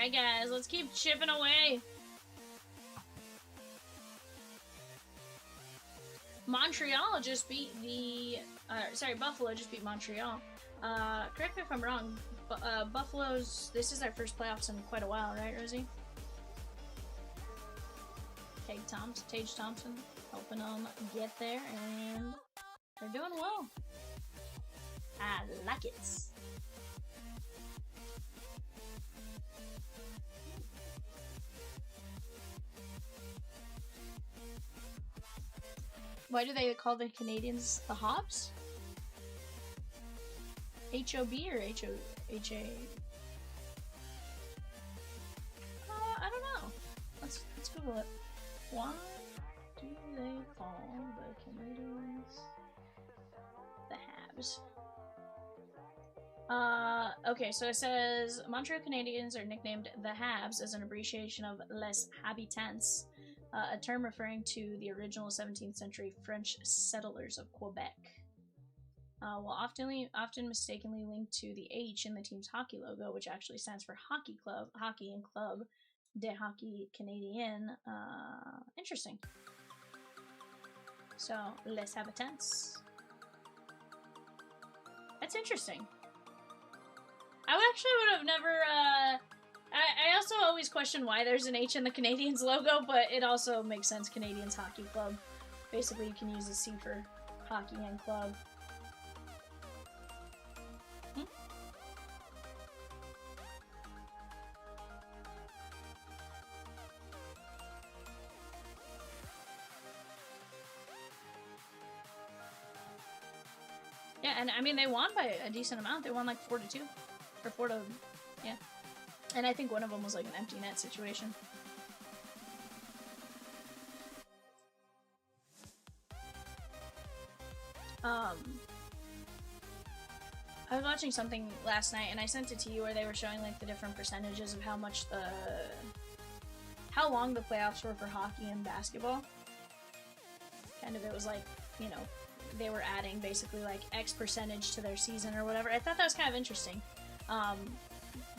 Alright, guys, let's keep chipping away. Montreal just beat the... sorry, Buffalo just beat Montreal. Correct me if I'm wrong, but Buffalo's... This is their first playoffs in quite a while, right, Rosie? Tage Thompson helping them get there, and they're doing well. I like it. Why do they call the Canadians the Hobbs? H-O-B or H-A? I don't know. Let's Google it. Why do they call the Canadians the Habs? Okay, so it says Montreal Canadiens are nicknamed the Habs as an abbreviation of Les Habitants, a term referring to the original 17th century French settlers of Quebec. While often mistakenly linked to the H in the team's hockey logo, which actually stands for hockey club, hockey and club de hockey canadien. Interesting. So, Les Habitants. That's interesting. I actually would have never, I also always question why there's an H in the Canadiens logo, but it also makes sense. Canadiens Hockey Club. Basically, you can use a C for hockey and club. Yeah, and I mean, they won by a decent amount. They won like 4-2. Or 4-, yeah. And I think one of them was like an empty net situation. I was watching something last night, and I sent it to you where they were showing like the different percentages of how long the playoffs were for hockey and basketball. Kind of, it was like, you know, they were adding basically like X percentage to their season or whatever. I thought that was kind of interesting.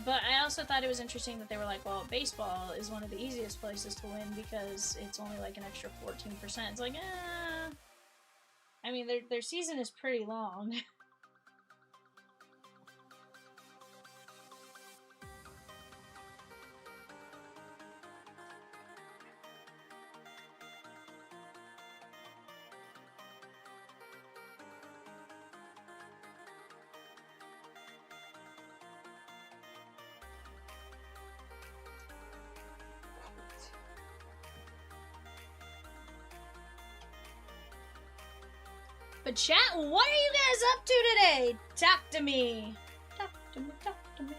But I also thought it was interesting that they were like, well, baseball is one of the easiest places to win because it's only like an extra 14%. It's like, I mean, their season is pretty long. But chat, what are you guys up to today? Talk to me. Talk to me, talk to me.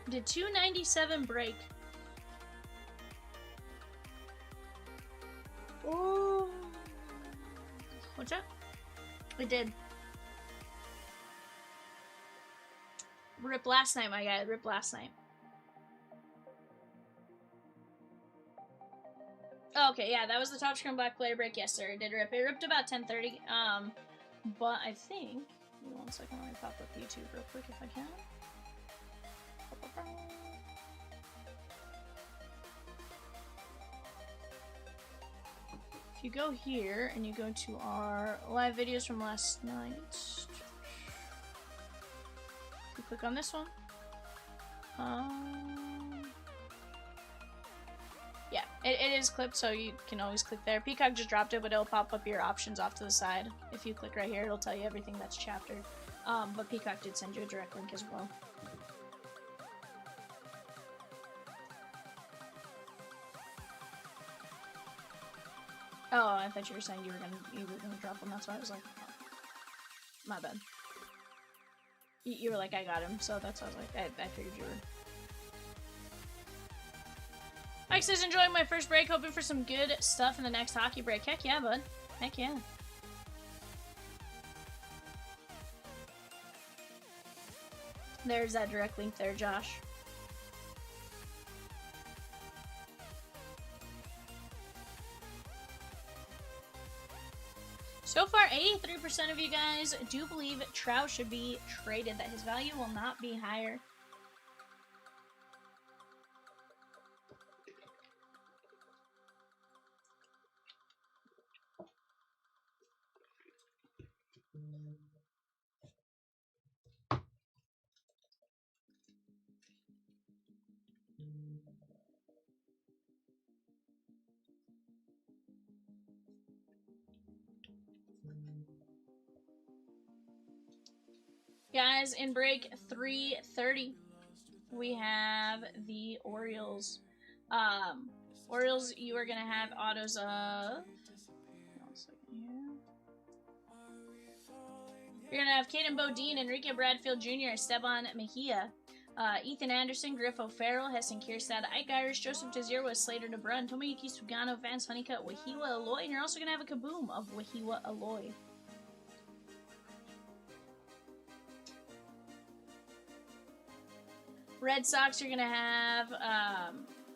Did 297 break? Oh. What's up? It did. Rip last night, my guy. Rip last night. Okay, yeah, that was the top screen black player break. Yes, sir, it did rip. It ripped about 10:30. But I think... Give me 1 second, let me pop up YouTube real quick if I can. If you go here and you go to our live videos from last night, you click on this one. Yeah, it is clipped, so you can always click there. Peacock just dropped it, but it'll pop up your options off to the side. If you click right here, it'll tell you everything that's chaptered. But Peacock did send you a direct link as well. Oh, I thought you were saying you were gonna drop them. That's why I was like, oh, my bad. You were like, I got him, so that's why I was like, I figured you were. Mike says, enjoying my first break, hoping for some good stuff in the next hockey break. Heck yeah, bud. Heck yeah. There's that direct link there, Josh. So far, 83% of you guys do believe Trout should be traded, that his value will not be higher. Guys, in break 330, we have the Orioles. Orioles, you are going to have autos of... One second here. You're going to have Caden Bodine, Enrique Bradfield Jr., Esteban Mejia, Ethan Anderson, Griff O'Farrell, Heston Kierstad, Ike Irish, Joseph Tezierwa, Slater DeBrun, Tomoyuki Sugano, Vance Honeycutt, Wahiwa Aloy, and you're also going to have a Kaboom of Wahiwa Aloy. Red Sox, you're going to have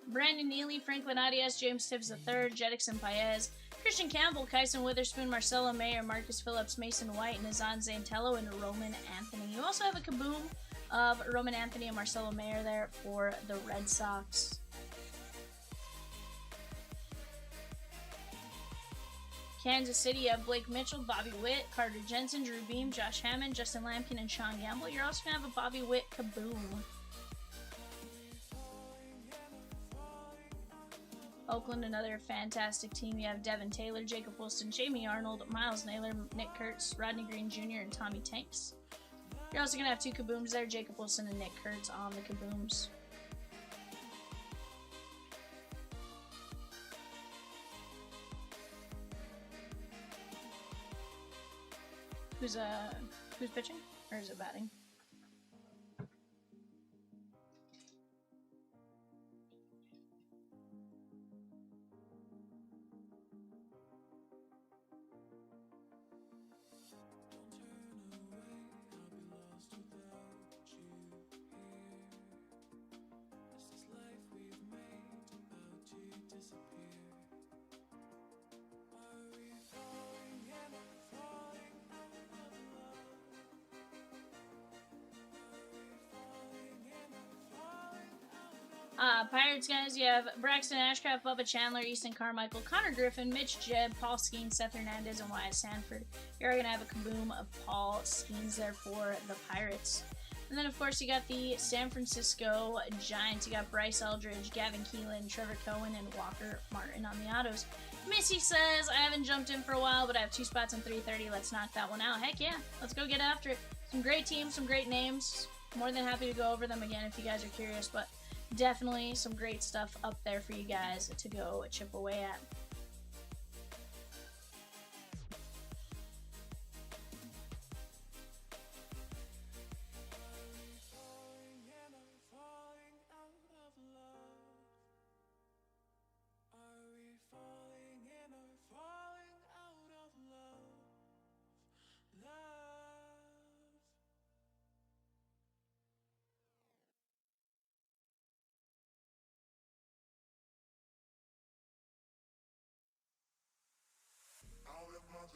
Brandon Neely, Franklin Arias, James Tibbs III, Jedixon Paez, Christian Campbell, Kyson Witherspoon, Marcelo Mayer, Marcus Phillips, Mason White, Nazan Zantello, and Roman Anthony. You also have a Kaboom of Roman Anthony and Marcelo Mayer there for the Red Sox. Kansas City, you have Blake Mitchell, Bobby Witt, Carter Jensen, Drew Beam, Josh Hammond, Justin Lampkin, and Sean Gamble. You're also going to have a Bobby Witt Kaboom. Oakland, another fantastic team. You have Devin Taylor, Jacob Wilson, Jamie Arnold, Miles Naylor, Nick Kurtz, Rodney Green Jr., and Tommy Tanks. You're also going to have two Kabooms there, Jacob Wilson and Nick Kurtz on the Kabooms. Who's pitching? Or is it batting? Pirates, guys, you have Braxton Ashcraft, Bubba Chandler, Easton Carmichael, Connor Griffin, Mitch Jebb, Paul Skeens, Seth Hernandez, and Wyatt Sanford. You're going to have a Kaboom of Paul Skeens there for the Pirates. And then, of course, you got the San Francisco Giants. You got Bryce Eldridge, Gavin Keelan, Trevor Cohen, and Walker Martin on the autos. Missy says, I haven't jumped in for a while, but I have 2 spots in 330. Let's knock that one out. Heck yeah, let's go get after it. Some great teams, some great names. More than happy to go over them again if you guys are curious, but definitely some great stuff up there for you guys to go chip away at.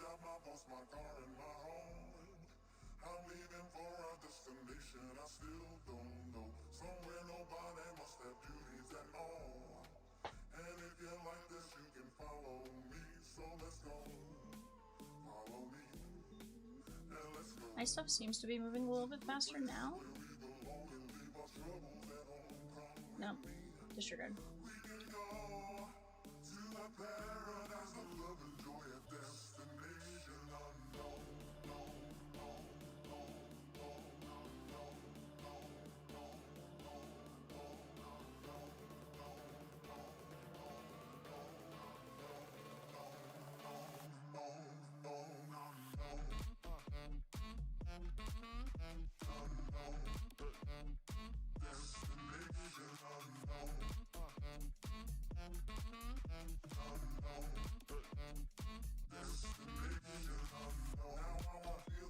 Job, my boss, my car, and my home. I'm leaving for a destination I still don't know. Somewhere nobody must have duties at all. And if you like this, you can follow me. So let's go. Follow me. And let's go. My stuff seems to be moving a little bit faster now. No, disregard.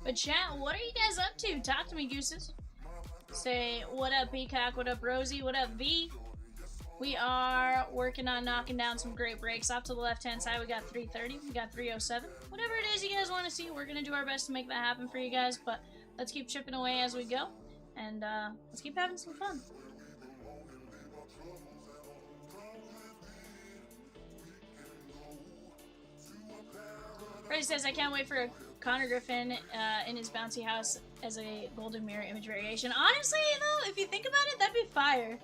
But chat, what are you guys up to? Talk to me, gooses. Say, what up, Peacock? What up, Rosie? What up, V? We are working on knocking down some great breaks. Off to the left-hand side, we got 330, we got 307. Whatever it is you guys want to see, we're going to do our best to make that happen for you guys, but let's keep chipping away as we go, and let's keep having some fun. Ray says, I can't wait for Connor Griffin in his bouncy house as a golden mirror image variation. Honestly, though, if you think about it, that'd be fire.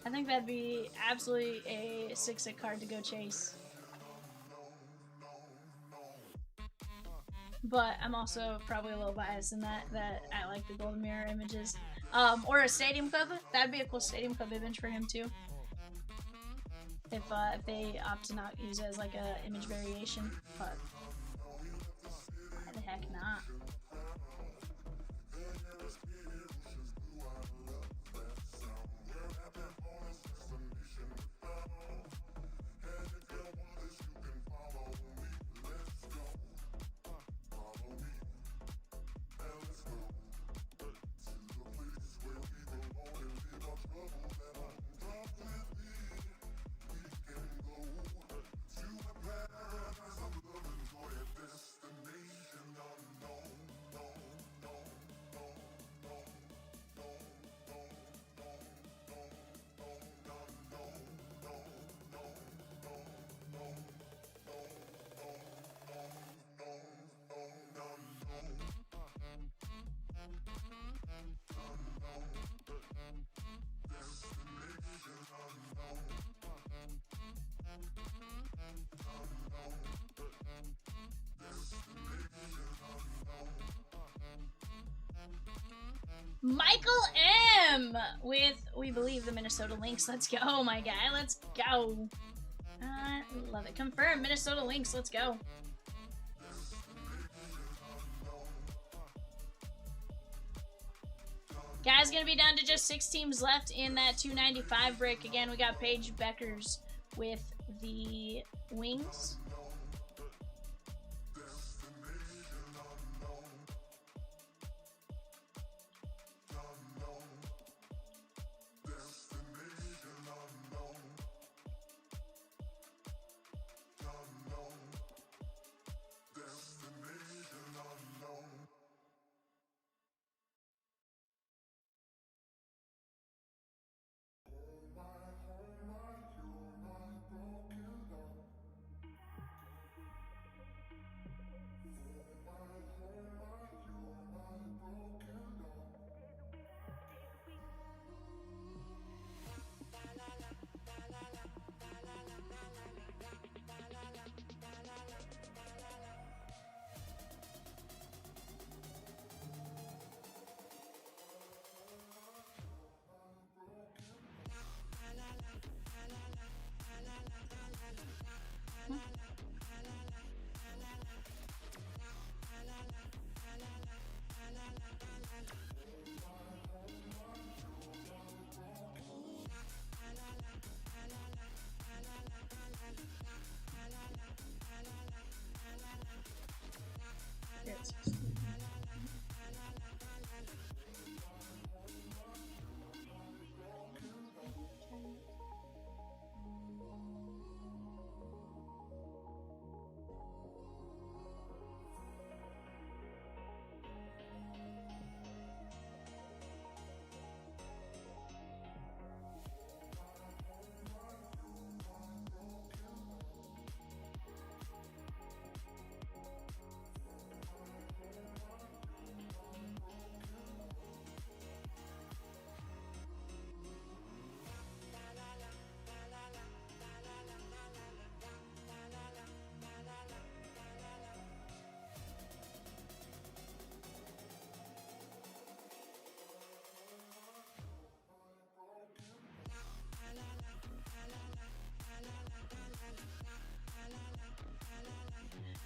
I think that'd be absolutely a sick card to go chase. But I'm also probably a little biased in that I like the golden mirror images. Or a stadium club. That'd be a cool stadium club image for him too. If they opt to not use it as like a image variation, but why the heck not? Michael M with We Believe the Minnesota Lynx. Let's go, my guy. Let's go. I love it. Confirm Minnesota Lynx. Let's go. Guys, gonna be down to just 6 teams left in that 295 break. Again, we got Paige Beckers with the Wings.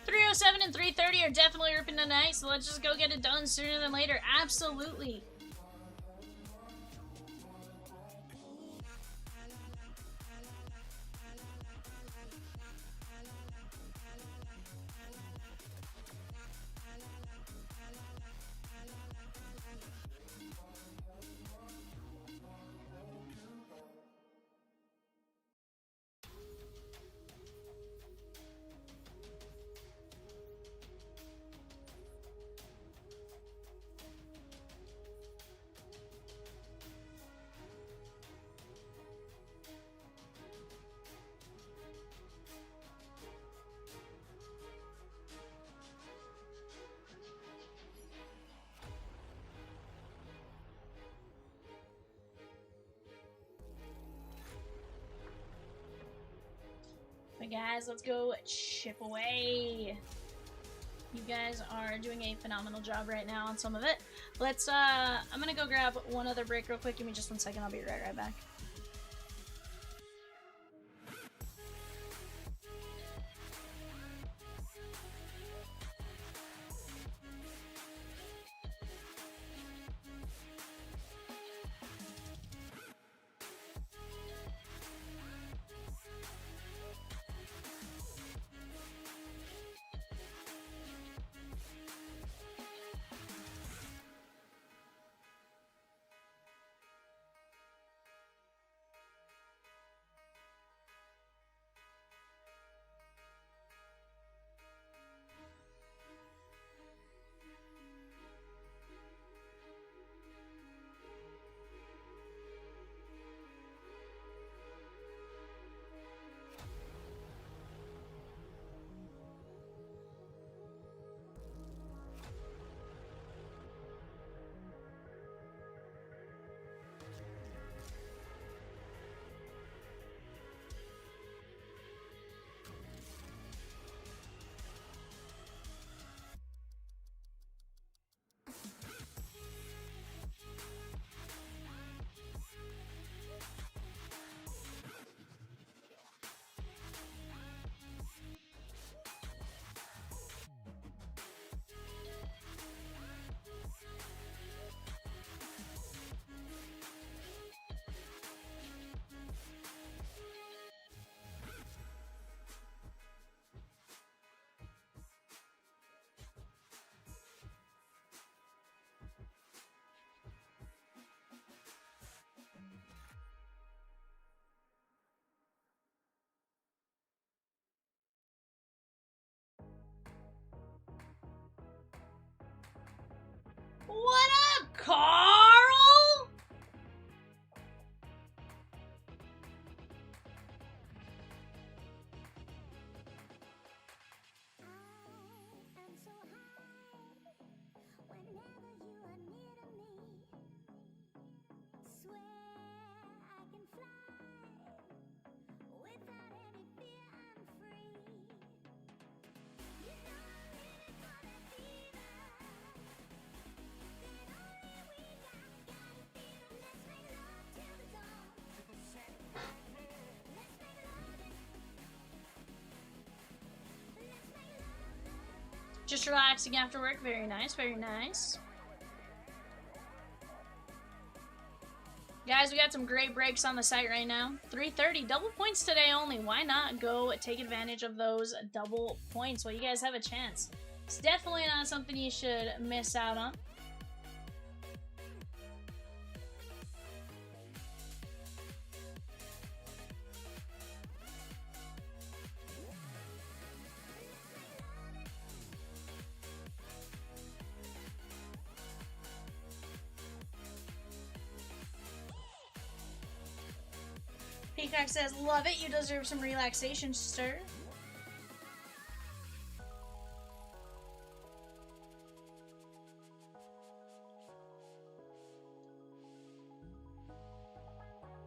.307 and 330 are definitely ripping tonight, so let's just go get it done sooner than later. Absolutely. guys. Let's go chip away. You guys are doing a phenomenal job right now on some of it. Let's, I'm gonna go grab one other break real quick. Give me just 1 second. I'll be right back. What up, Carl? Just relaxing after work. Very nice, very nice. Guys, we got some great breaks on the site right now. 330, double points today only. Why not go take advantage of those double points while you guys have a chance? It's definitely not something you should miss out on. Peacock says, love it. You deserve some relaxation, sir.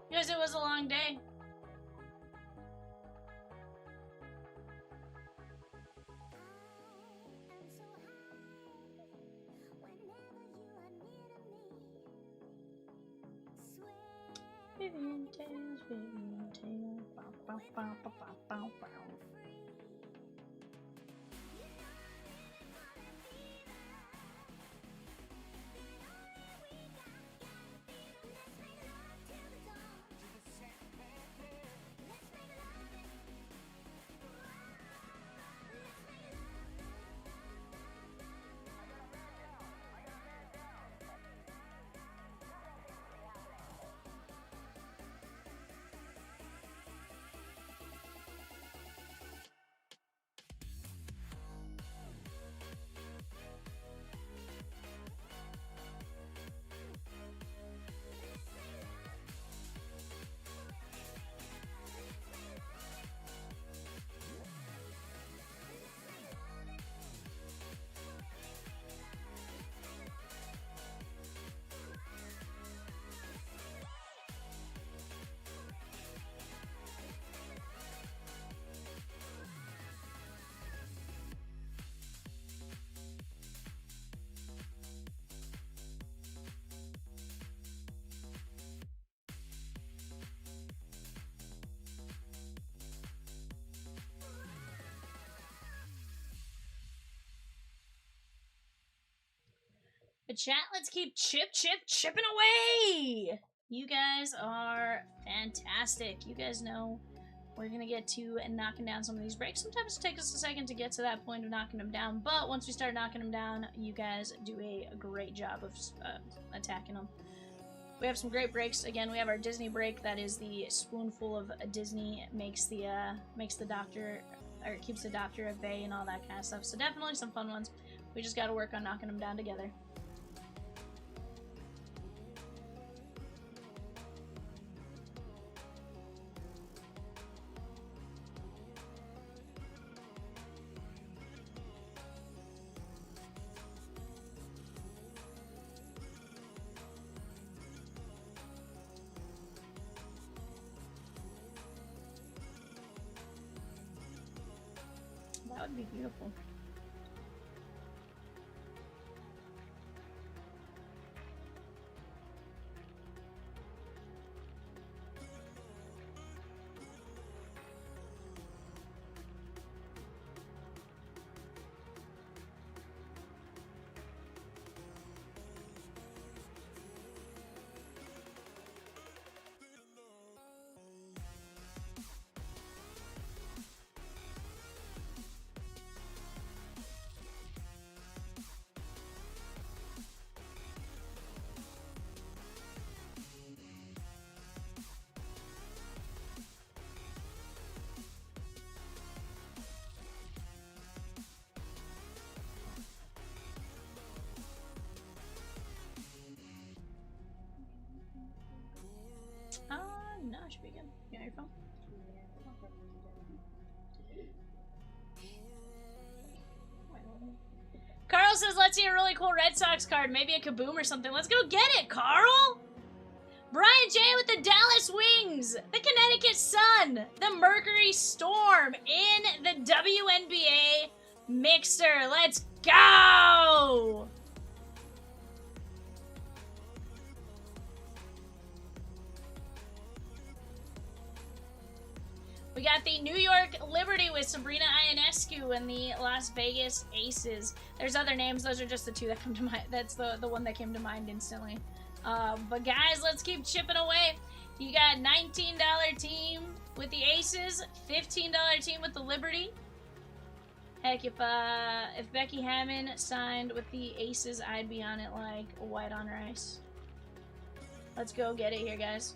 Because it was a long day. Vivian Tales, Vivian Tales. Bow, bow, bow, bow, bow, bow, bow. Chat, let's keep chipping away! You guys are fantastic. You guys know we're gonna get to knocking down some of these breaks. Sometimes it takes us a second to get to that point of knocking them down, but once we start knocking them down, you guys do a great job of attacking them. We have some great breaks. Again, we have our Disney break. That is the spoonful of Disney makes the doctor, or keeps the doctor at bay and all that kind of stuff. So definitely some fun ones. We just got to work on knocking them down together. That would be beautiful. No, it should be good. You know your phone? Carl says, let's see a really cool Red Sox card. Maybe a Kaboom or something. Let's go get it, Carl! Brian J with the Dallas Wings, the Connecticut Sun, the Mercury Storm in the WNBA mixer. Let's go! We got the New York Liberty with Sabrina Ionescu and the Las Vegas Aces. There's other names. Those are just the two that come to mind. That's the one that came to mind instantly. But guys, let's keep chipping away. You got $19 team with the Aces, $15 team with the Liberty. Heck, if Becky Hammond signed with the Aces, I'd be on it like white on rice. Let's go get it here, guys.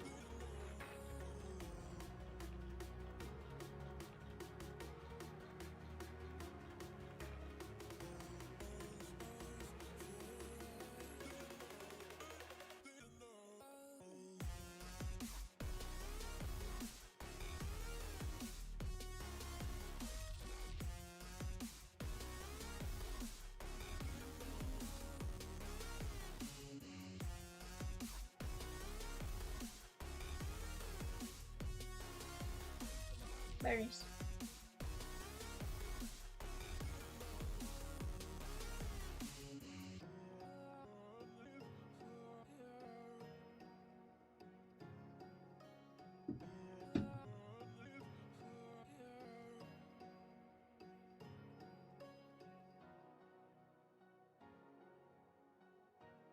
Berries.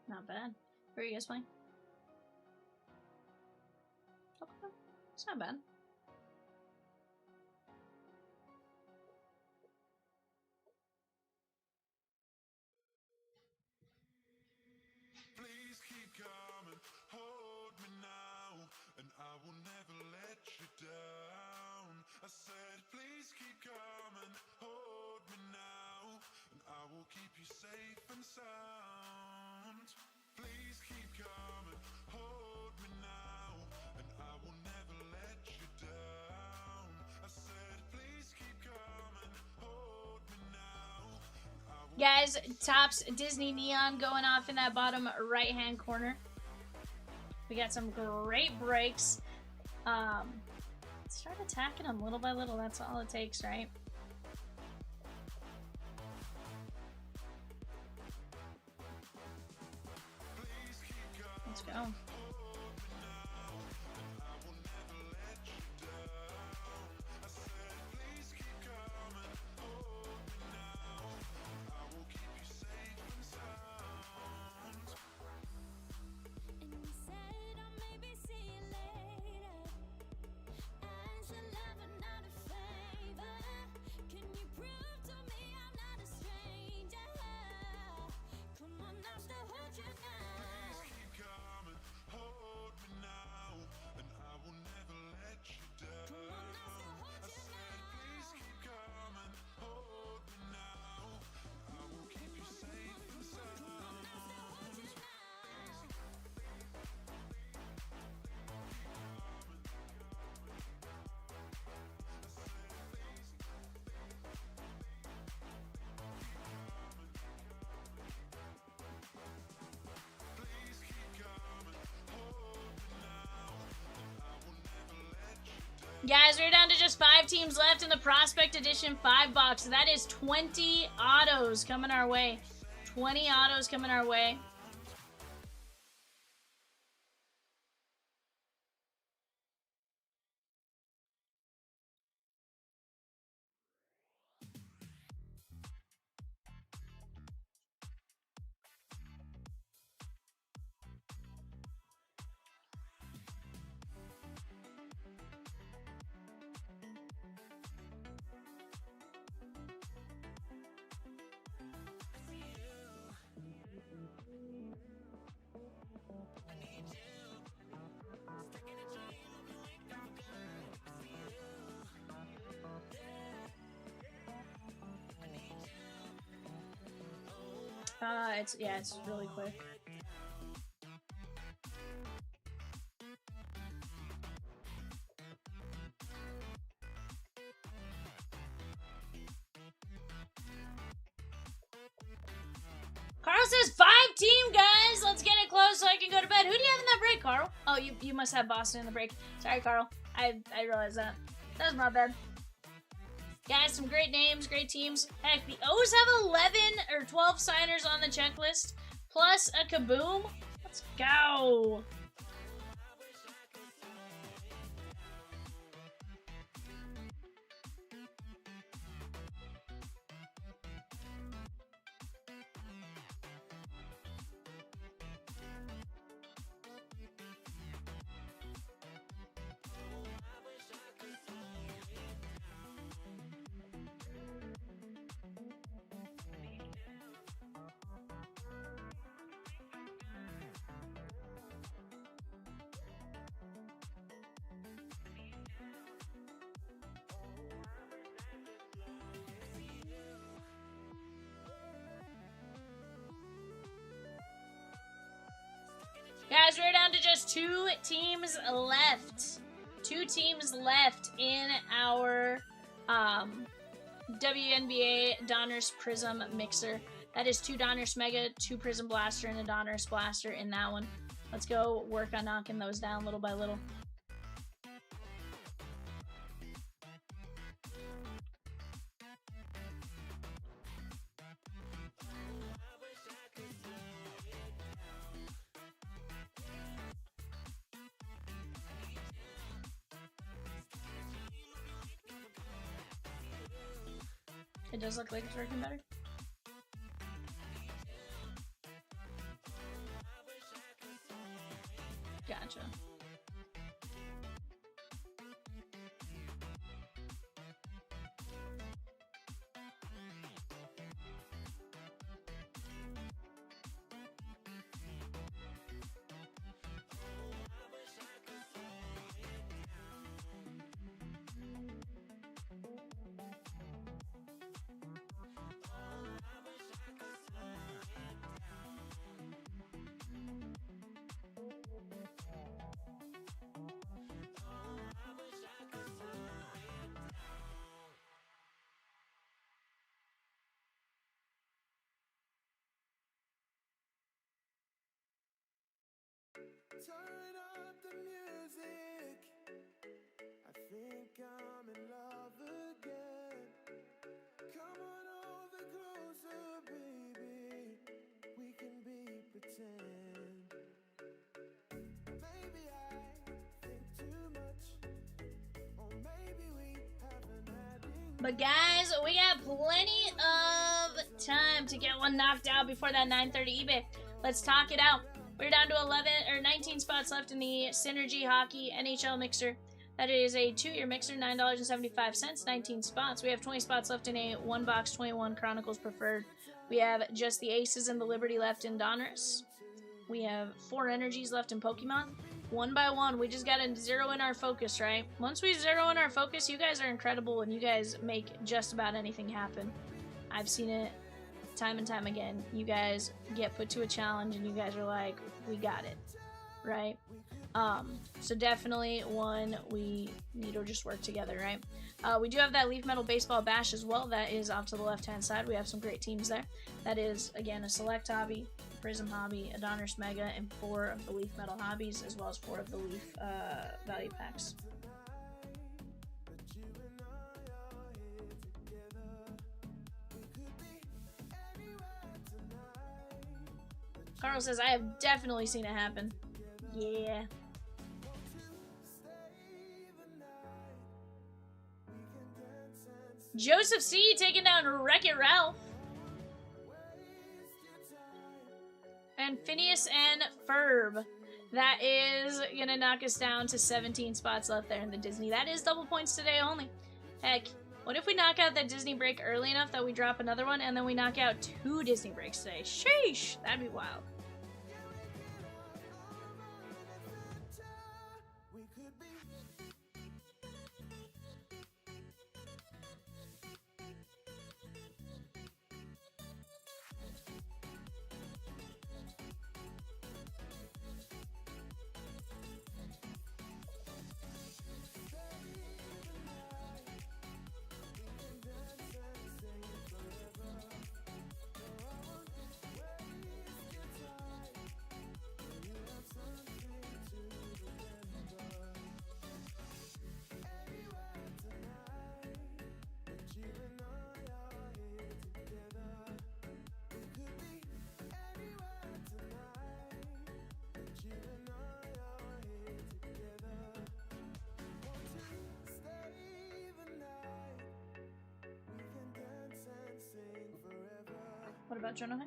Not bad. Where are you guys playing? Okay. It's not bad. Please keep coming, hold me now, and I will never let you down. I said, please keep coming, hold me now, and I will keep you safe and sound. Please keep coming, hold me now, and I will never let you down. I said, please keep coming, hold me now. Guys, Topps Disney Neon going off in that bottom right-hand corner. We got some great breaks. Start attacking them little by little. That's all it takes, right? Let's go. Guys, we're down to just 5 teams left in the Prospect Edition 5-box. That is 20 autos coming our way. 20 autos coming our way. It's really quick. Carl says 5-team, guys. Let's get it close so I can go to bed. Who do you have in that break, Carl? Oh, you must have Boston in the break. Sorry, Carl. I realized that. That was my bad. Guys, some great names, great teams. Heck, the O's have 11 or 12 signers on the checklist, plus a Kaboom. Let's go. Guys, we're down to just 2 teams left. 2 teams left in our WNBA Donruss Prizm mixer. That is 2 Donruss Mega, 2 Prizm Blaster, and a Donruss Blaster in that one. Let's go work on knocking those down little by little. It does look like it's working better. Gotcha. Turn up the music. I think I'm in love again. Come on over closer, baby. We can be pretend. Maybe I think too much, or maybe we haven't had enough. But guys, we got plenty of time to get one knocked out before that 9:30 eBay. Let's talk it out. We're down to 19 spots left in the Synergy Hockey NHL mixer. That is a 2-year mixer, $9.75, 19 spots. We have 20 spots left in a 1-box 21 Chronicles Preferred. We have just the Aces and the Liberty left in Donruss. We have 4 Energies left in Pokemon. One by one, we just gotta zero in our focus, right? Once we zero in our focus, you guys are incredible and you guys make just about anything happen. I've seen it time and time again. You guys get put to a challenge and you guys are like, we got it, right? So definitely one we need to just work together, right? We do have that Leaf Metal Baseball Bash as well. That is off to the left-hand side. We have some great teams there. That is, again, a Select Hobby, a Prizm Hobby, a Donruss Mega, and 4 of the Leaf Metal Hobbies, as well as 4 of the Leaf Value Packs. Carl says, I have definitely seen it happen. Yeah. Joseph C. taking down Wreck-It Ralph. And Phineas and Ferb. That is going to knock us down to 17 spots left there in the Disney. That is double points today only. Heck, what if we knock out that Disney break early enough that we drop another one and then we knock out 2 Disney breaks today? Sheesh! That'd be wild. What about Jonah?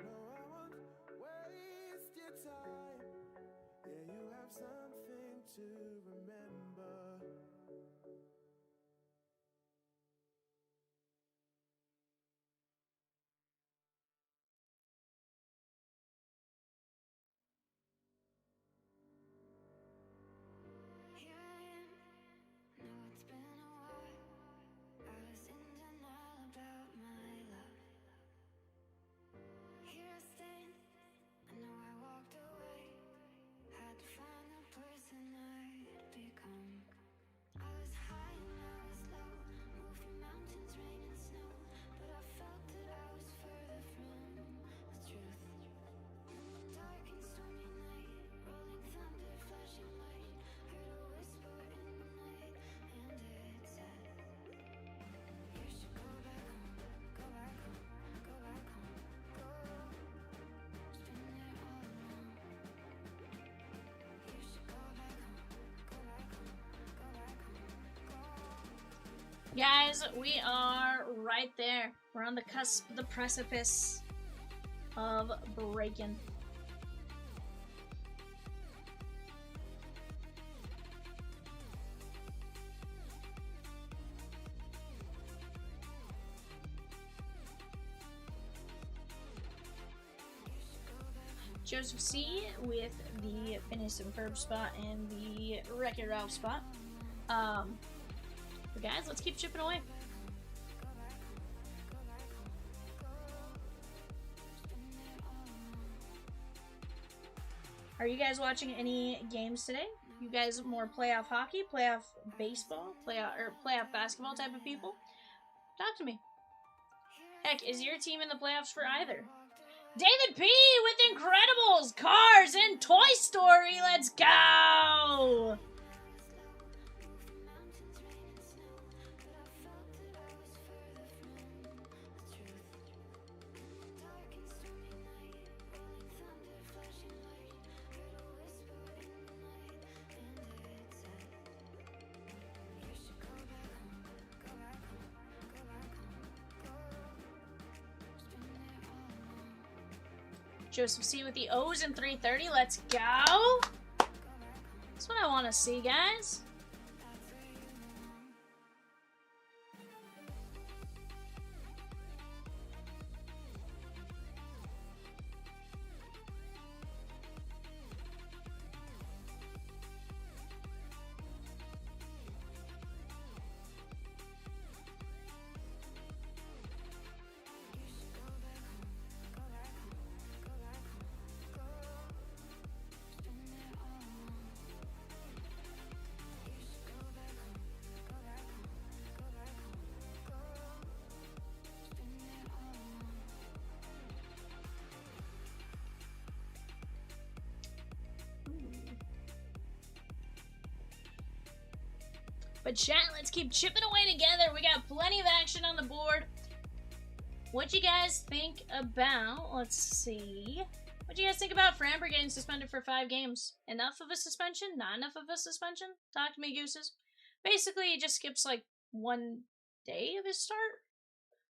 Guys, we are right there. We're on the cusp, the precipice of breaking. Joseph C. with the Phineas and Ferb spot and the Wreck-It Ralph spot. But guys, let's keep chipping away. Are you guys watching any games today? You guys more playoff hockey, playoff baseball, playoff basketball type of people? Talk to me. Heck, is your team in the playoffs for either? David P. with Incredibles, Cars, and Toy Story. Let's go! Joseph C with the O's in 330. Let's go. That's what I want to see, guys. But chat, let's keep chipping away together. We got plenty of action on the board. What you guys think about, let's see, What do you guys think about Framber getting suspended for 5 games? Enough of a suspension? Not enough of a suspension? Talk to me, gooses. Basically, he just skips like 1 day of his start.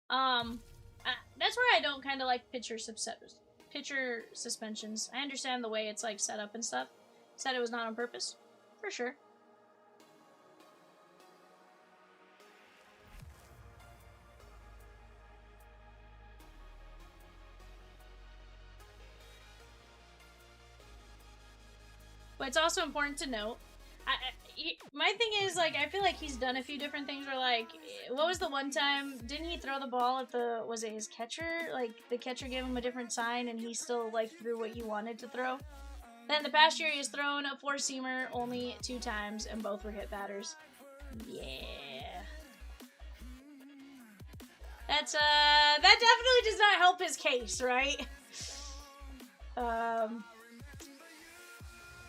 That's where I don't kind of like pitcher suspensions. I understand the way it's like set up and stuff. Said it was not on purpose, for sure. But it's also important to note, my thing is, like, I feel like he's done a few different things where, like, what was the one time, didn't he throw the ball at the, was it his catcher? Like, the catcher gave him a different sign and he still, like, threw what he wanted to throw. Then the past year he has thrown a 4-seamer only 2 times and both were hit batters. Yeah. That's, that definitely does not help his case, right?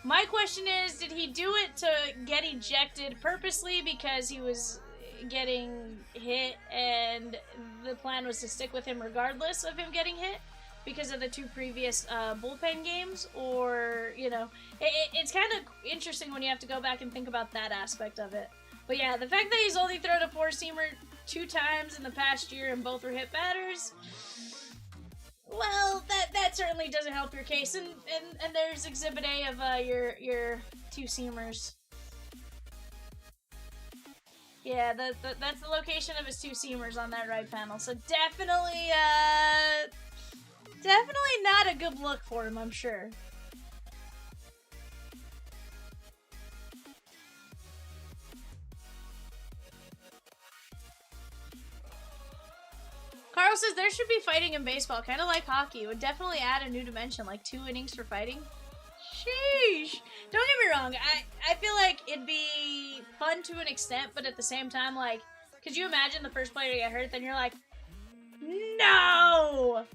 My question is, did he do it to get ejected purposely because he was getting hit and the plan was to stick with him regardless of him getting hit because of the 2 previous bullpen games? Or, you know, it's kind of interesting when you have to go back and think about that aspect of it. But yeah, the fact that he's only thrown a 4-seamer 2 times in the past year and both were hit batters, well, that certainly doesn't help your case. And there's Exhibit A of your 2-seamers. Yeah, that's the location of his 2-seamers on that right panel. So definitely not a good look for him, I'm sure. Carl says there should be fighting in baseball, kind of like hockey. It would definitely add a new dimension, like 2 innings for fighting. Sheesh. Don't get me wrong, I feel like it'd be fun to an extent, but at the same time, like, could you imagine the first player to get hurt, then you're like, no!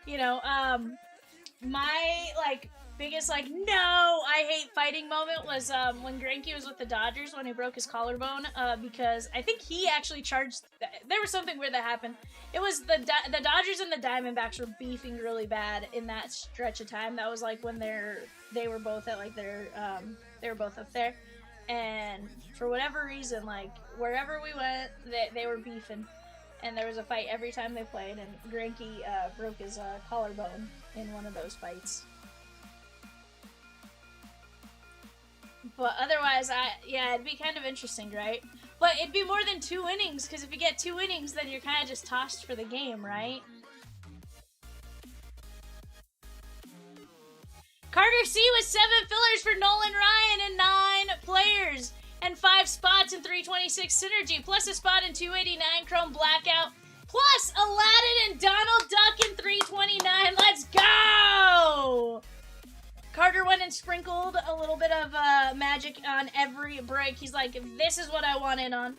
You know, my, like, biggest, like, no, I hate fighting moment was when Greinke was with the Dodgers when he broke his collarbone, because I think he actually charged, there was something weird that happened. It was the Dodgers and the Diamondbacks were beefing really bad in that stretch of time. That was like when they were both at like they were both up there, and for whatever reason, like wherever we went, they were beefing, and there was a fight every time they played, and Greinke broke his collarbone in one of those fights. But otherwise, yeah, it'd be kind of interesting, right? But it'd be more than 2 innings, because if you get 2 innings, then you're kind of just tossed for the game, right? Carter C with 7 fillers for Nolan Ryan and 9 players, and 5 spots in 326 Synergy, plus a spot in 289 Chrome Blackout, plus Aladdin and Donald Duck in 329. Let's go! Carter went and sprinkled a little bit of magic on every break. He's like, this is what I want in on.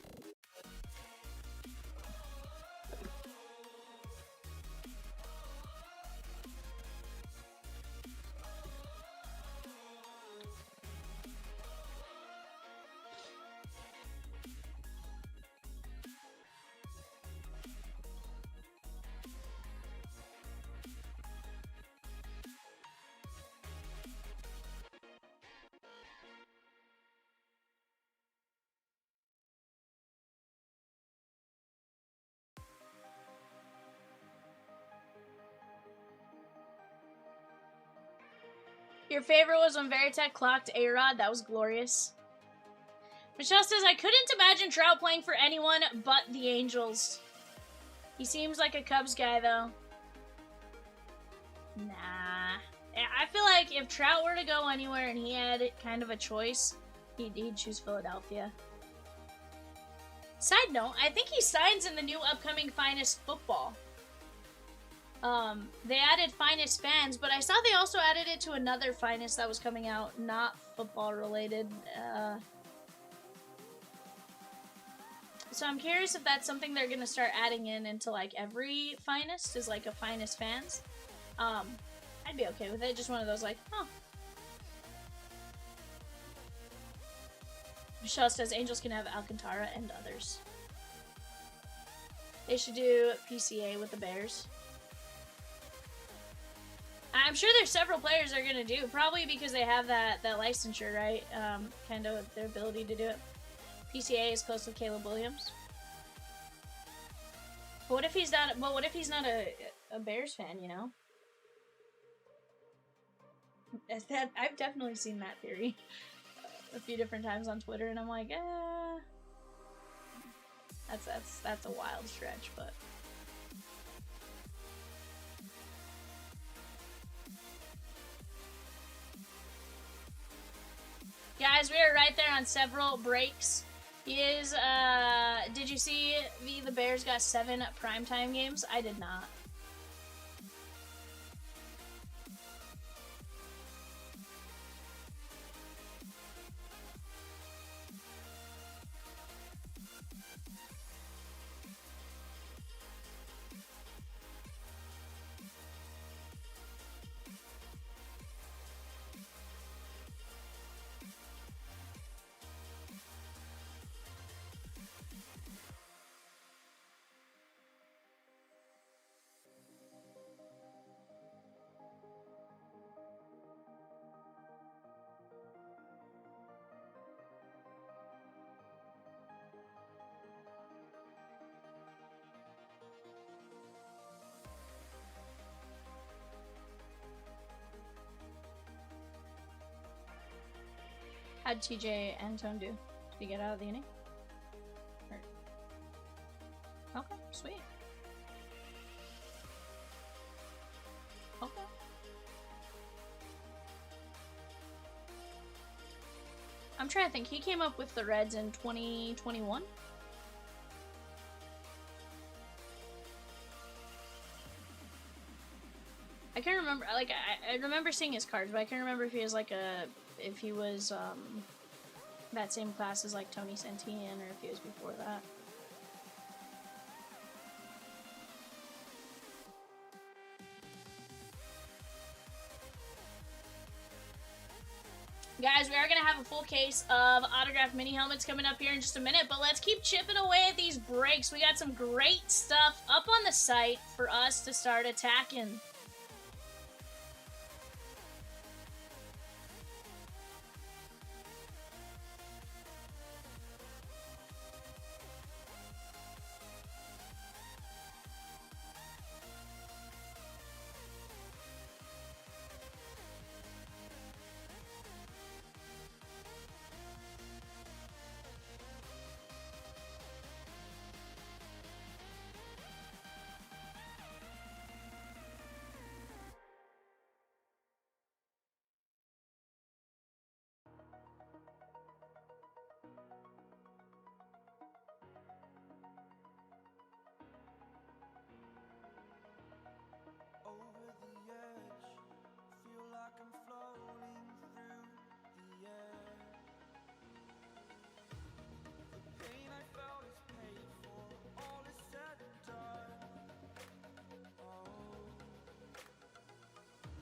Your favorite was when Veritek clocked A-Rod. That was glorious. Michelle says, I couldn't imagine Trout playing for anyone but the Angels. He seems like a Cubs guy, though. Nah. I feel like if Trout were to go anywhere and he had kind of a choice, he'd choose Philadelphia. Side note, I think he signs in the new upcoming Finest Football. They added Finest Fans, but I saw they also added it to another Finest that was coming out, not football related. So I'm curious if that's something they're gonna start adding into like every Finest, is like a Finest Fans. I'd be okay with it, just one of those like, huh. Michelle says Angels can have Alcantara and others. They should do PCA with the Bears. I'm sure there's several players that are gonna do, probably because they have that licensure, right? Kind of their ability to do it. PCA is close with Caleb Williams. But what if he's not? Well, what if he's not a Bears fan? You know. I've definitely seen that theory a few different times on Twitter, and I'm like, that's a wild stretch, but. Guys, we are right there on several breaks. He is, did you see the Bears got 7 primetime games? I did not. How'd TJ Antone do? Did he get out of the inning? Okay, sweet. Okay. I'm trying to think. He came up with the Reds in 2021. I can't remember. Like, I remember seeing his cards, but I can't remember if he was like if he was that same class as like Tony Santillan, or if he was before that. Guys, we are going to have a full case of autographed mini helmets coming up here in just a minute, but let's keep chipping away at these breaks. We got some great stuff up on the site for us to start attacking.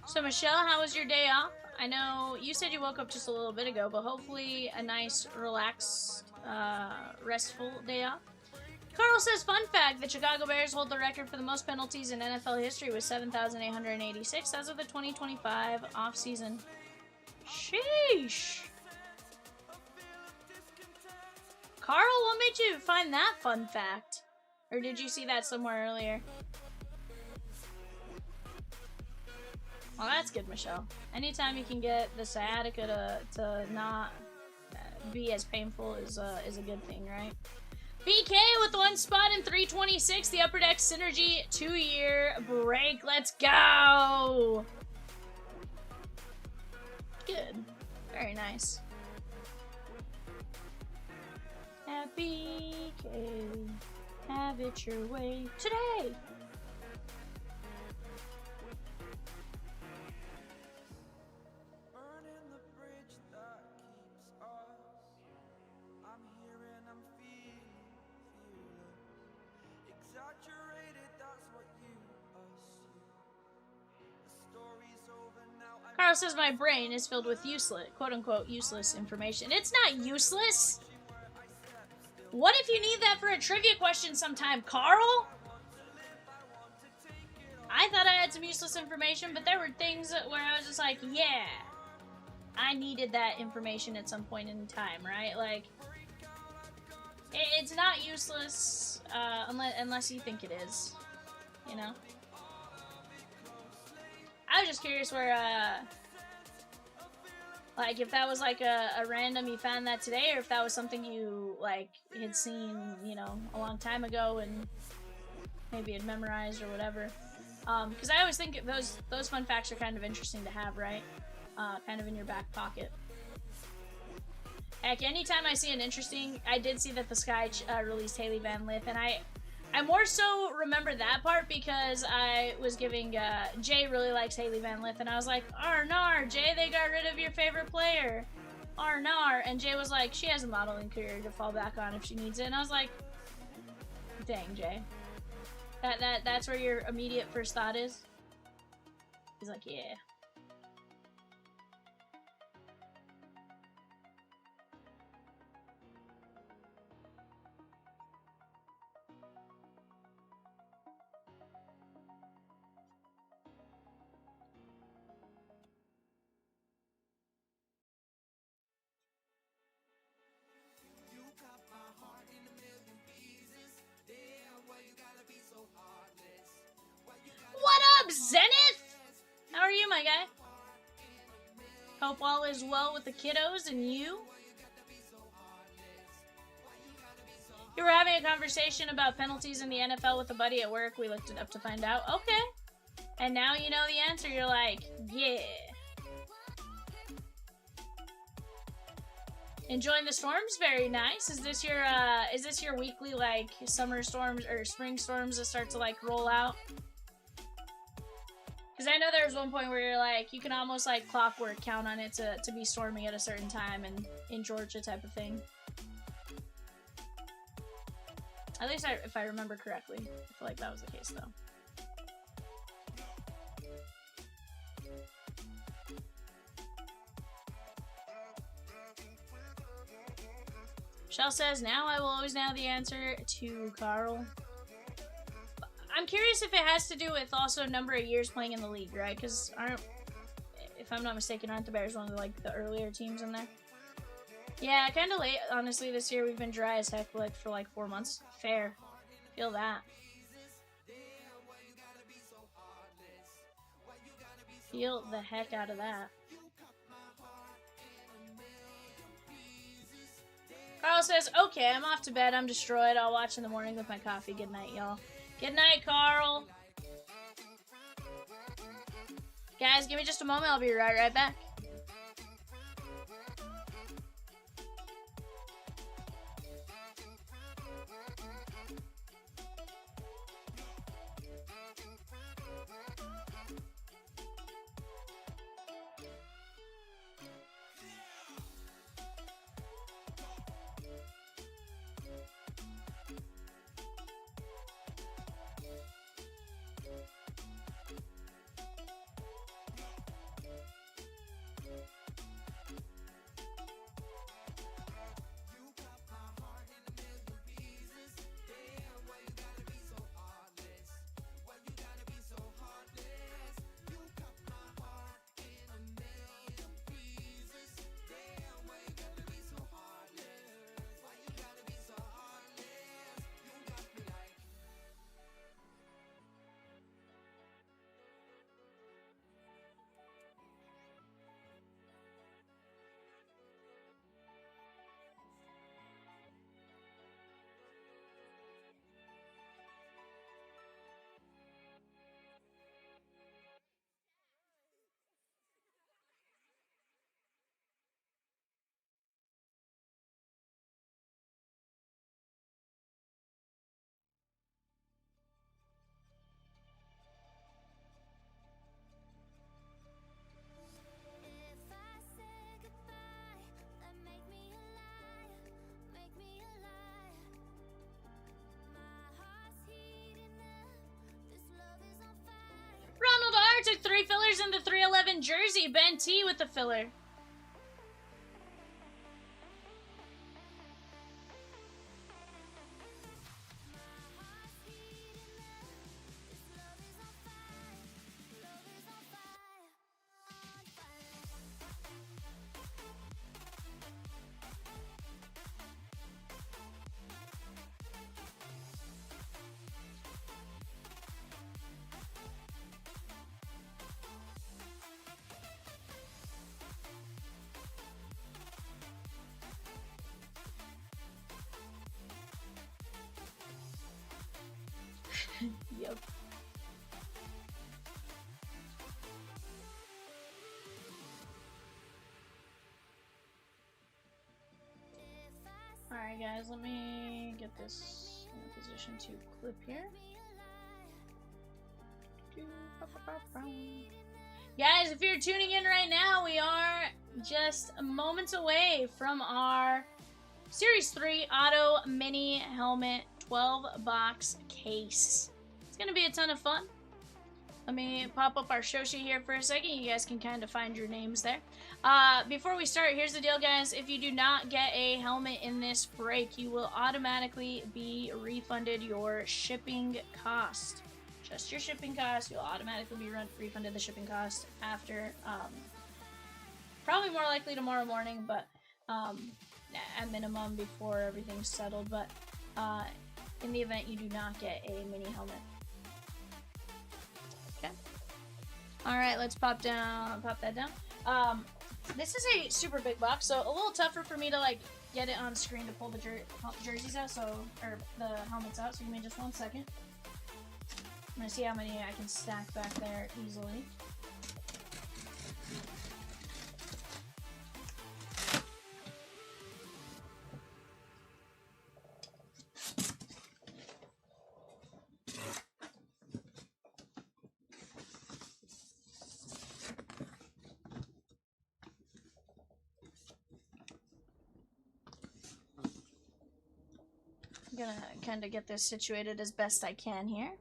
So Michelle, how was your day off? I know you said you woke up just a little bit ago, but hopefully a nice, relaxed, restful day off. Carl says, fun fact, the Chicago Bears hold the record for the most penalties in NFL history with 7,886 as of the 2025 offseason. Sheesh. Carl, what made you find that fun fact? Or did you see that somewhere earlier? Well, that's good, Michelle. Anytime you can get the sciatica to not be as painful is a good thing, right? BK with 1 spot in 326, the Upper Deck Synergy 2-year break. Let's go! Good. Very nice. Happy BK, have it your way today! Carl says my brain is filled with useless, quote-unquote, useless information. It's not useless! What if you need that for a trivia question sometime, Carl? I thought I had some useless information, but there were things where I was just like, yeah, I needed that information at some point in time, right? Like, it's not useless unless you think it is, you know? I was just curious where, like, if that was like a random you found that today, or if that was something you, like, had seen, you know, a long time ago and maybe had memorized or whatever. Because I always think those fun facts are kind of interesting to have, right? Kind of in your back pocket. Heck, anytime I see an interesting... I did see that the Sky released Hailey Van Lith, and I more so remember that part because I was giving... Jay really likes Hailey Van Lith, and I was like, Arnar, Jay, they got rid of your favorite player. Arnar. And Jay was like, she has a modeling career to fall back on if she needs it. And I was like, dang, Jay. That's where your immediate first thought is? He's like, yeah. What up, Zenith? How are you, my guy? Hope all is well with the kiddos and you. You were having a conversation about penalties in the NFL with a buddy at work. We looked it up to find out. Okay. And now you know the answer. You're like, yeah. Enjoying the storms? Very nice. Is this your weekly, like, summer storms or spring storms that start to, like, roll out? Because I know there was one point where you're like, you can almost like clockwork count on it to be storming at a certain time and in Georgia type of thing. At least if I remember correctly. I feel like that was the case though. Shell says, now I will always know the answer to Carl. I'm curious if it has to do with also number of years playing in the league, right? Because if I'm not mistaken, aren't the Bears one of the earlier teams in there? Yeah, kind of late, honestly, this year. We've been dry as heck for 4 months. Fair. Feel that. Feel the heck out of that. Carl says, okay, I'm off to bed. I'm destroyed. I'll watch in the morning with my coffee. Good night, y'all. Good night, Carl. Guys, give me just a moment. I'll be right back. Ronald R took 3 fillers in the 311 jersey. Ben T with the filler. Yep. Alright guys, let me get this in a position to clip here. Guys, if you're tuning in right now, we are just moments away from our Series 3 Auto Mini Helmet 12-box case. It's going to be a ton of fun. Let me pop up our show sheet here for a second. You guys can kind of find your names there. Before we start, here's the deal, guys. If you do not get a helmet in this break, you will automatically be refunded your shipping cost. Just your shipping cost. You'll automatically be refunded the shipping cost after, probably more likely tomorrow morning, but at minimum before everything's settled. But in the event you do not get a mini helmet. Okay. All right, let's pop that down. This is a super big box, so a little tougher for me to like get it on screen to pull the jerseys out, or the helmets out. So give me just 1 second. I'm gonna see how many I can stack back there easily. I'm gonna kind of get this situated as best I can here.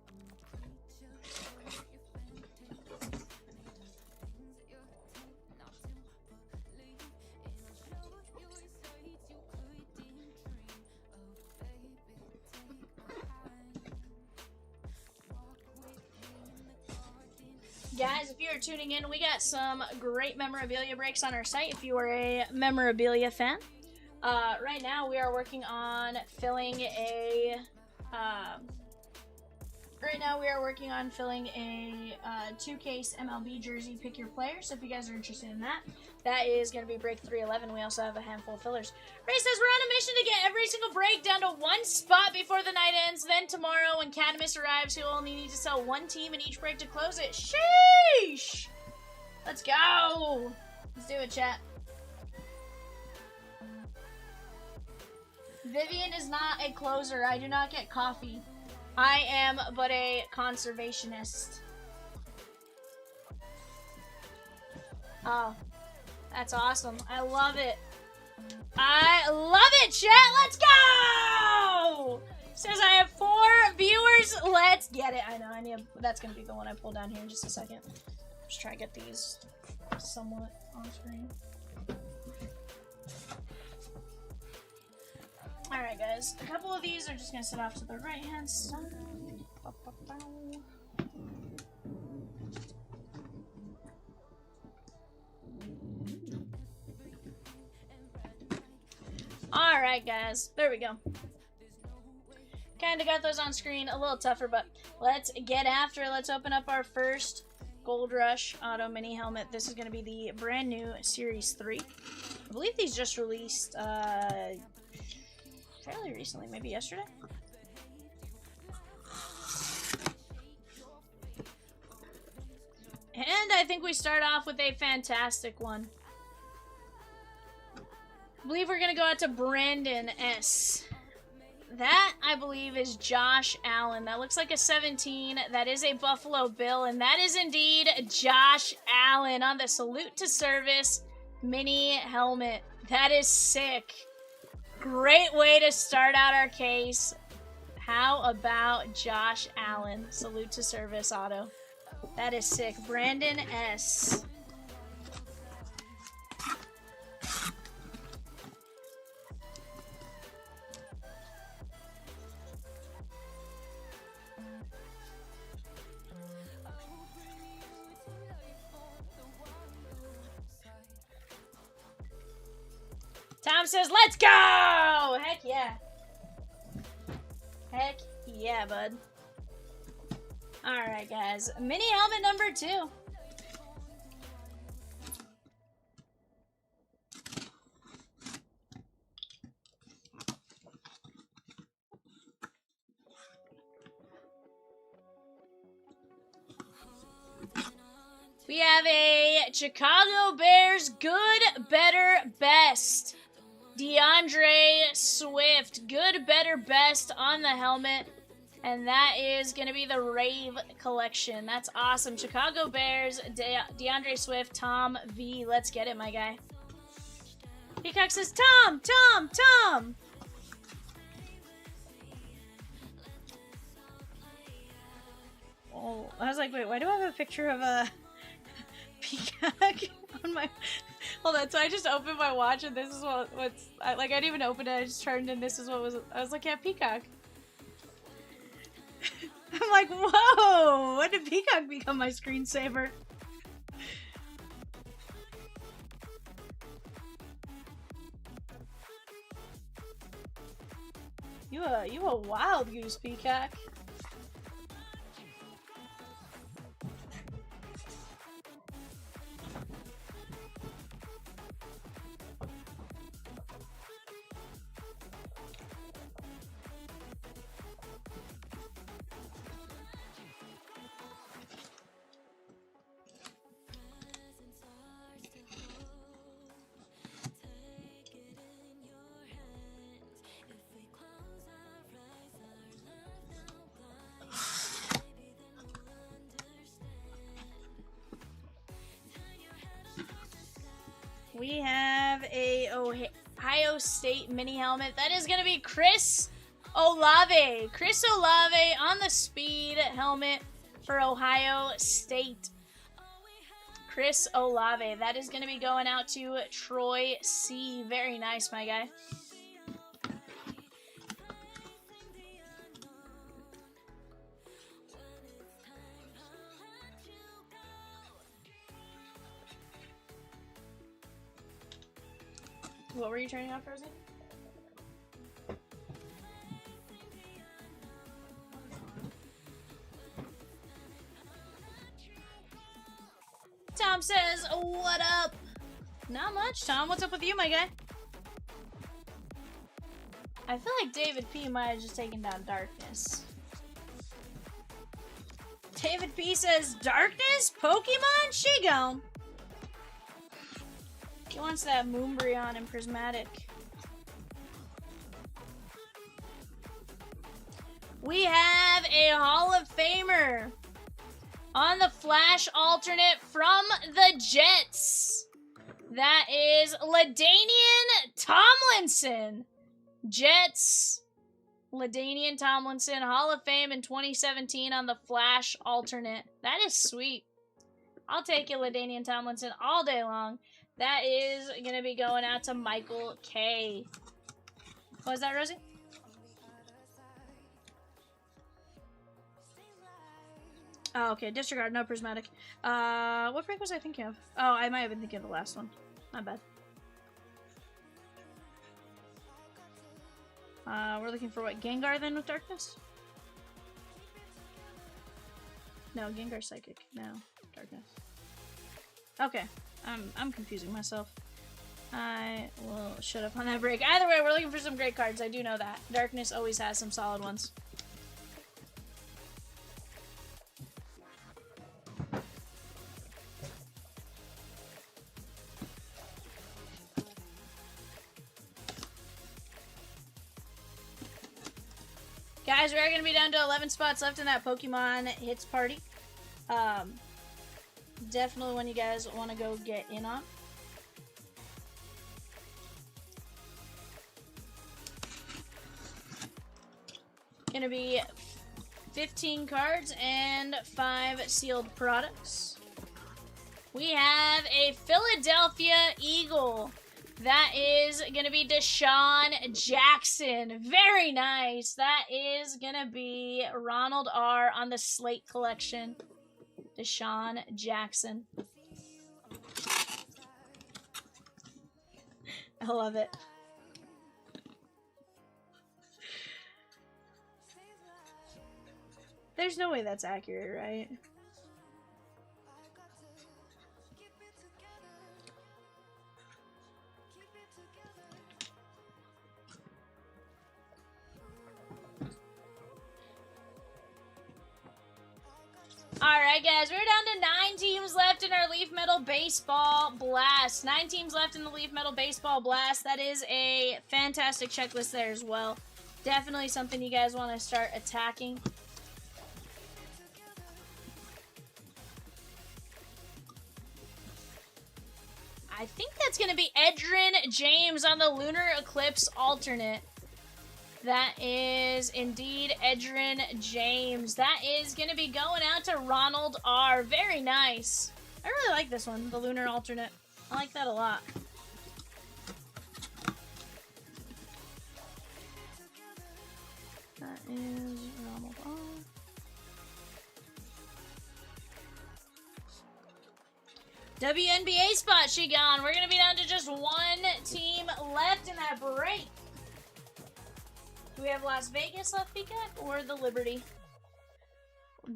Guys, if you're tuning in, we got some great memorabilia breaks on our site if you are a memorabilia fan. Right now we are working on filling a two-case MLB jersey, pick your player. So if you guys are interested in that, that is going to be break 311. We also have a handful of fillers. Ray says we're on a mission to get every single break down to one spot before the night ends. Then tomorrow when Cadamus arrives, he'll only need to sell one team in each break to close it. Sheesh! Let's go! Let's do it, chat. Vivian is not a closer. I do not get coffee. I am but a conservationist. Oh, that's awesome. I love it. I love it, chat. Let's go! Says I have 4 viewers. Let's get it. I know. That's going to be the one I pull down here in just a second. Just try to get these somewhat on screen. Alright guys, a couple of these are just going to sit off to the right hand side. Alright guys, there we go. Kinda got those on screen, a little tougher, but let's get after it. Let's open up our first Gold Rush Auto Mini Helmet. This is going to be the brand new Series 3. I believe these just released, fairly recently, maybe yesterday. And I think we start off with a fantastic one. I believe we're going to go out to Brandon S. That, I believe, is Josh Allen. That looks like a 17. That is a Buffalo Bill. And that is indeed Josh Allen on the Salute to Service mini helmet. That is sick. Great way to start out our case. How about Josh Allen? Salute to Service auto. That is sick. Brandon S. Tom says, let's go! Heck yeah. Heck yeah, bud. Alright, guys. Mini helmet number 2. We have a Chicago Bears good, better, best. DeAndre Swift, good, better, best on the helmet. And that is going to be the Rave collection. That's awesome. Chicago Bears, DeAndre Swift, Tom V. Let's get it, my guy. Peacock says, Tom, Tom, Tom. Oh, I was like, wait, why do I have a picture of a Peacock on my... Hold on, so I just opened my watch and this is what's... I didn't even open it, I just turned and this is what was... I was like, yeah, Peacock. I'm like, whoa! When did Peacock become my screensaver? You a wild goose, Peacock. We have a Ohio State mini helmet. That is going to be Chris Olave. Chris Olave on the speed helmet for Ohio State. Chris Olave. That is going to be going out to Troy C. Very nice, my guy. What were you turning off, Rosie? Tom says, what up? Not much, Tom. What's up with you, my guy? I feel like David P might have just taken down Darkness. David P says, Darkness? Pokemon? She gone. He wants that Moonbreon and Prismatic. We have a Hall of Famer on the Flash alternate from the Jets. That is LaDainian Tomlinson. Jets, LaDainian Tomlinson, Hall of Fame in 2017 on the Flash alternate. That is sweet. I'll take it, LaDainian Tomlinson, all day long. That is going to be going out to Michael K. What was that, Rosie? Oh, okay. Disregard, no Prismatic. What break was I thinking of? Oh, I might have been thinking of the last one. Not bad. We're looking for what? Gengar then with Darkness? No, Gengar Psychic. No, Darkness. Okay. I'm confusing myself. I will shut up on that break. Either way, we're looking for some great cards. I do know that. Darkness always has some solid ones. Guys, we're going to be down to 11 spots left in that Pokemon Hits Party. Definitely one you guys want to go get in on. Gonna be 15 cards and 5 sealed products. We have a Philadelphia Eagle. That is gonna be Deshaun Jackson. Very nice. That is gonna be Ronald R. on the Slate collection. Deshaun Jackson. I love it. There's no way that's accurate, right? Alright guys, we're down to 9 teams left in our Leaf Metal Baseball Blast. 9 teams left in the Leaf Metal Baseball Blast. That is a fantastic checklist there as well. Definitely something you guys want to start attacking. I think that's going to be Edrin James on the Lunar Eclipse alternate. That is indeed Edrin James. That is going to be going out to Ronald R. Very nice. I really like this one, the Lunar alternate. I like that a lot. That is Ronald R. WNBA spot she gone. We're going to be down to just 1 team left in that break. Do we have Las Vegas left, Peacock, or the Liberty?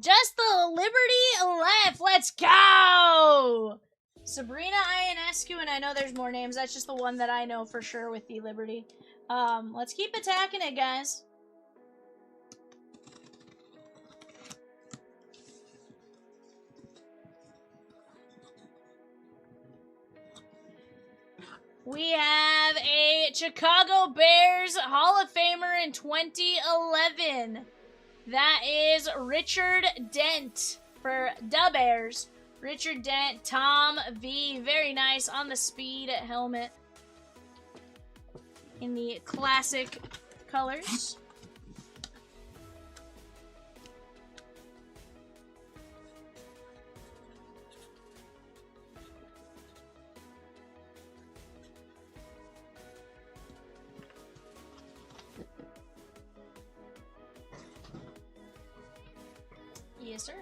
Just the Liberty left. Let's go! Sabrina Ionescu, and I know there's more names. That's just the one that I know for sure with the Liberty. Let's keep attacking it, guys. We have a Chicago Bears Hall of Famer in 2011. That is Richard Dent for the Bears. Richard Dent, Tom V. Very nice on the speed helmet in the classic colors. Yes, sir.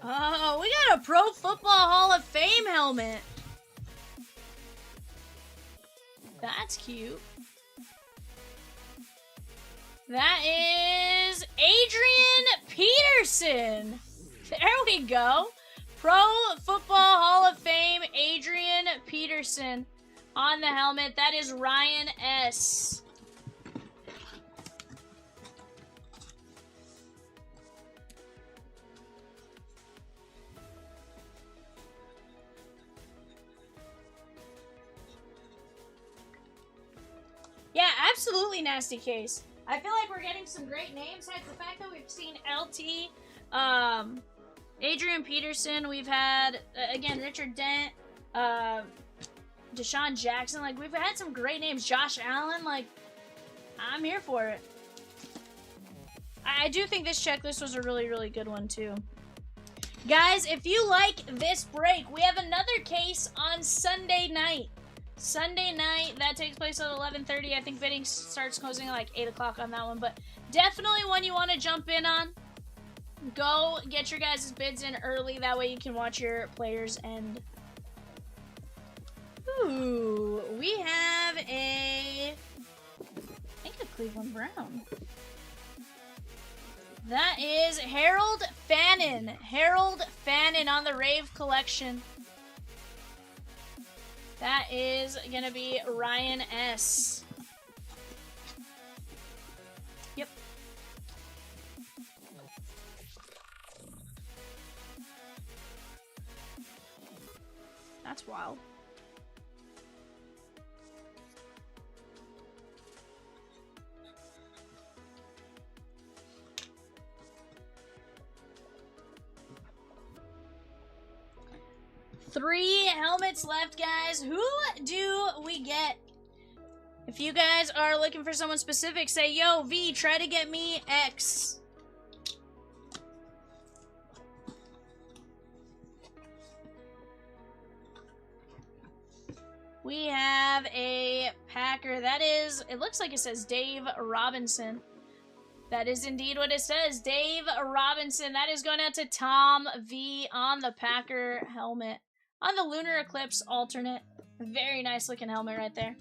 Oh, we got a Pro Football Hall of Fame helmet. That's cute. That is Adrian Peterson. There we go. Pro Football Hall of Fame, Adrian Peterson on the helmet. That is Ryan S. Yeah, absolutely nasty case. I feel like we're getting some great names. Like the fact that we've seen LT, Adrian Peterson, we've had, again, Richard Dent, Deshaun Jackson. Like, we've had some great names. Josh Allen, like, I'm here for it. I do think this checklist was a really, really good one, too. Guys, if you like this break, we have another case on Sunday night. Sunday night, that takes place at 11:30. I think bidding starts closing at like 8 o'clock on that one, but definitely one you want to jump in on. Go get your guys' bids in early. That way you can watch your players end. Ooh, we have I think a Cleveland Brown. That is Harold Fannin. Harold Fannin on the Rave collection. That is going to be Ryan S. Yep. That's wild. Three helmets left, guys. Who do we get? If you guys are looking for someone specific, say, yo, V, try to get me X. We have a Packer. That is, it looks like it says Dave Robinson. That is indeed what it says. Dave Robinson. That is going out to Tom V on the Packer helmet. On the Lunar Eclipse alternate. Very nice looking helmet right there.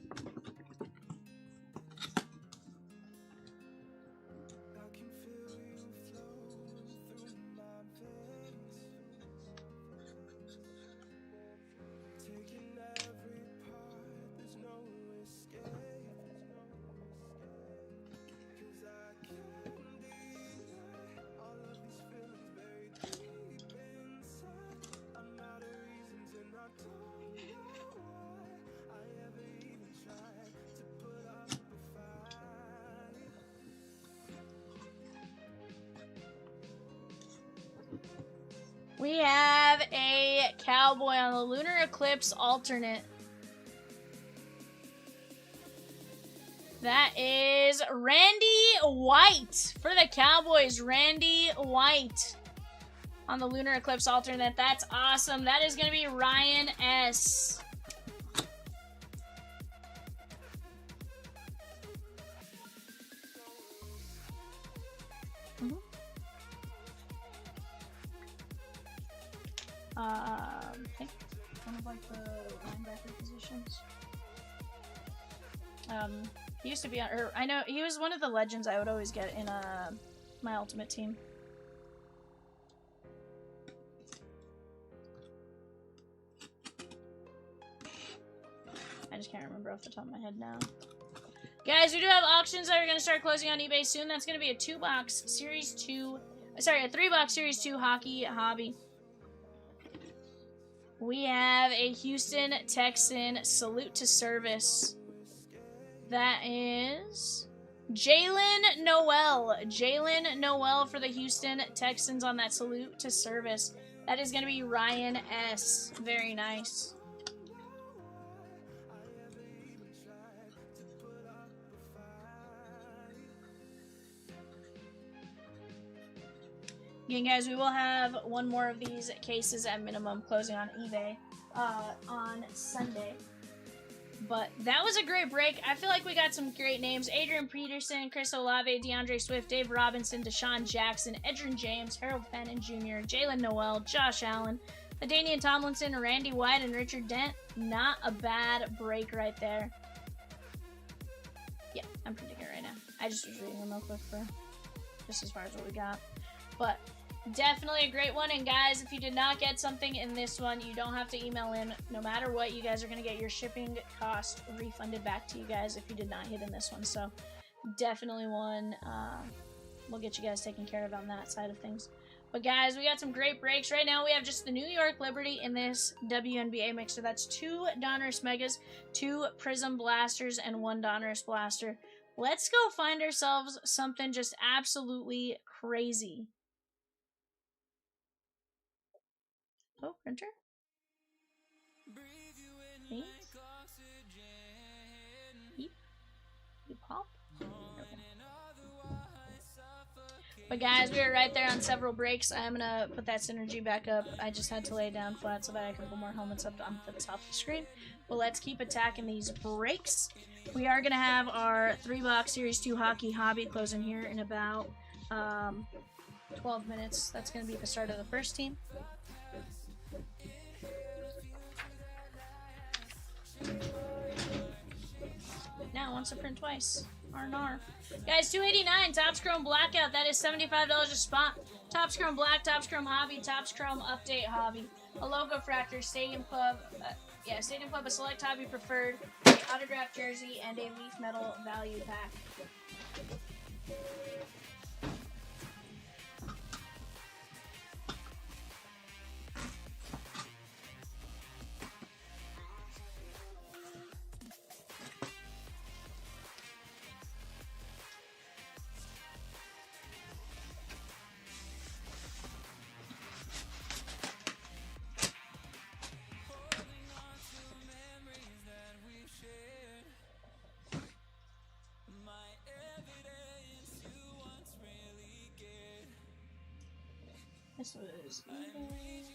We have a Cowboy on the Lunar Eclipse alternate. That is Randy White for the Cowboys. Randy White on the Lunar Eclipse alternate. That's awesome. That is going to be Ryan S. I think one of like the linebacker positions. He used to be on, or I know he was one of the legends I would always get in my ultimate team. I just can't remember off the top of my head now. Guys, we do have auctions that are going to start closing on eBay soon. That's going to be a 3-box Series 2 hockey hobby. We have a Houston Texan salute to service. That is Jalen Noel. Jalen Noel for the Houston Texans on that salute to service. That is going to be Ryan S. Very nice. Again, guys, we will have one more of these cases at minimum closing on eBay on Sunday. But that was a great break. I feel like we got some great names. Adrian Peterson, Chris Olave, DeAndre Swift, Dave Robinson, Deshaun Jackson, Edgerrin James, Harold Pennon Jr., Jalen Noel, Josh Allen, LaDainian Tomlinson, Randy White, and Richard Dent. Not a bad break right there. Yeah, I'm predicting it right now. I just was reading them real quick for just as far as what we got. But definitely a great one. And guys, if you did not get something in this one, you don't have to email in. No matter what, you guys are going to get your shipping cost refunded back to you guys if you did not hit in this one. So definitely one we'll get you guys taken care of on that side of things. But guys, we got some great breaks. Right now we have just the New York Liberty in this WNBA mixer. That's 2 Donruss Megas, 2 Prizm Blasters, and 1 Donruss Blaster. Let's go find ourselves something just absolutely crazy. Oh, printer. Please. You pop. Okay. But guys, we are right there on several breaks. I'm gonna put that synergy back up. I just had to lay it down flat so that I could put more helmets up on the top of the screen. But let's keep attacking these breaks. We are gonna have our 3-box Series 2 hockey hobby closing here in about 12 minutes. That's gonna be the start of the first team. Now wants to print twice. R&R. Guys, $289 Topps Chrome Blackout. That is $75 a spot. Topps Chrome Black, Topps Chrome Hobby, Topps Chrome Update Hobby. A logo fractor, Stadium Club. Stadium Club, a select hobby preferred, autographed jersey, and a leaf metal value pack. This was eBay.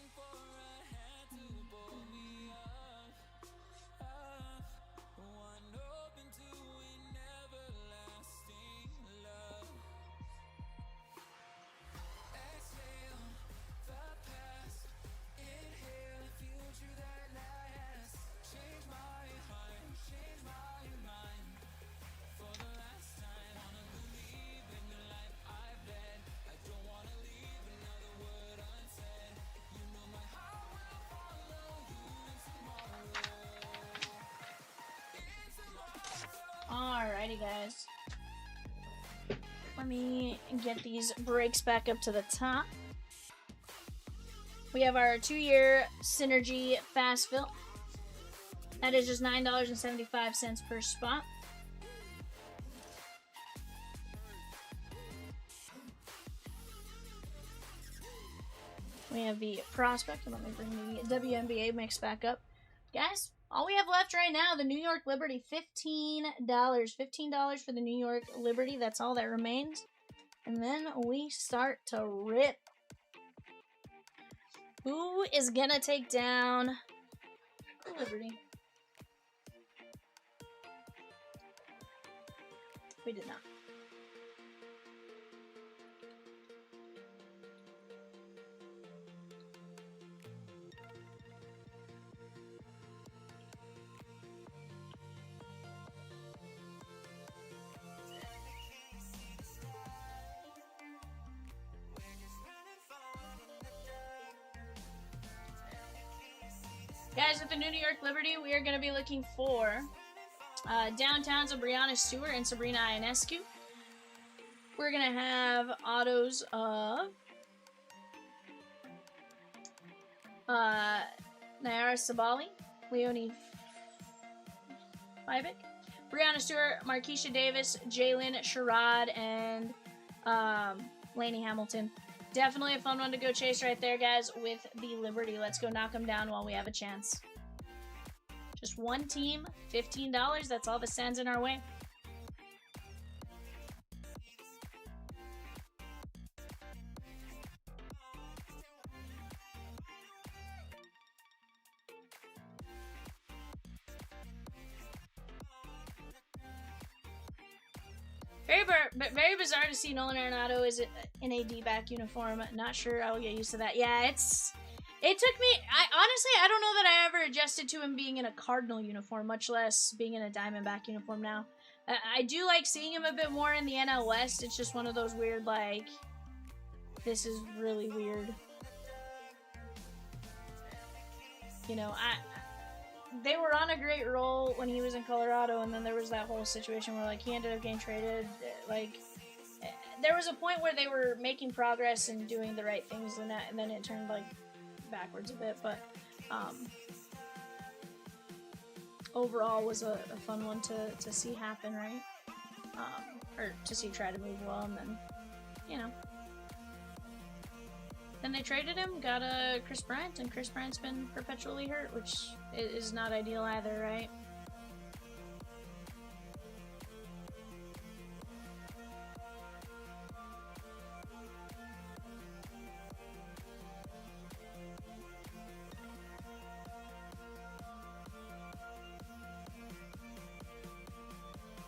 Alrighty, guys. Let me get these breaks back up to the top. We have our 2-year Synergy Fast Fill. That is just $9.75 per spot. We We have the prospect, and let me bring the WNBA mix back up. Guys, all we have left right now, the New York Liberty, $15. $15 for the New York Liberty. That's all that remains. And then we start to rip. Who is going to take down the Liberty? We did not. Guys, with the New York Liberty, we are going to be looking for downtowns of Brianna Stewart and Sabrina Ionescu. We're going to have autos of Nayara Sabali, Leonie Fibic, Brianna Stewart, Markeisha Davis, Jalen Sherrod, and Lainey Hamilton. Definitely a fun one to go chase right there, guys, with the Liberty. Let's go knock them down while we have a chance. Just one team, $15. That's all that stands in our way. Very bizarre to see Nolan Arenado is in a D-back uniform. Not sure I will get used to that. Yeah, it took me, honestly, I don't know that I ever adjusted to him being in a Cardinal uniform, much less being in a Diamondback uniform now. I do like seeing him a bit more in the NL West. It's just one of those weird, like, this is really weird. You know, they were on a great roll when he was in Colorado, and then there was that whole situation where, like, he ended up getting traded. Like, there was a point where they were making progress and doing the right things, and then it turned, like, backwards a bit. But overall was a fun one to see happen, right? Or to see try to move well, and then, you know. Then they traded him, got Chris Bryant, and Chris Bryant's been perpetually hurt, which is not ideal either, right?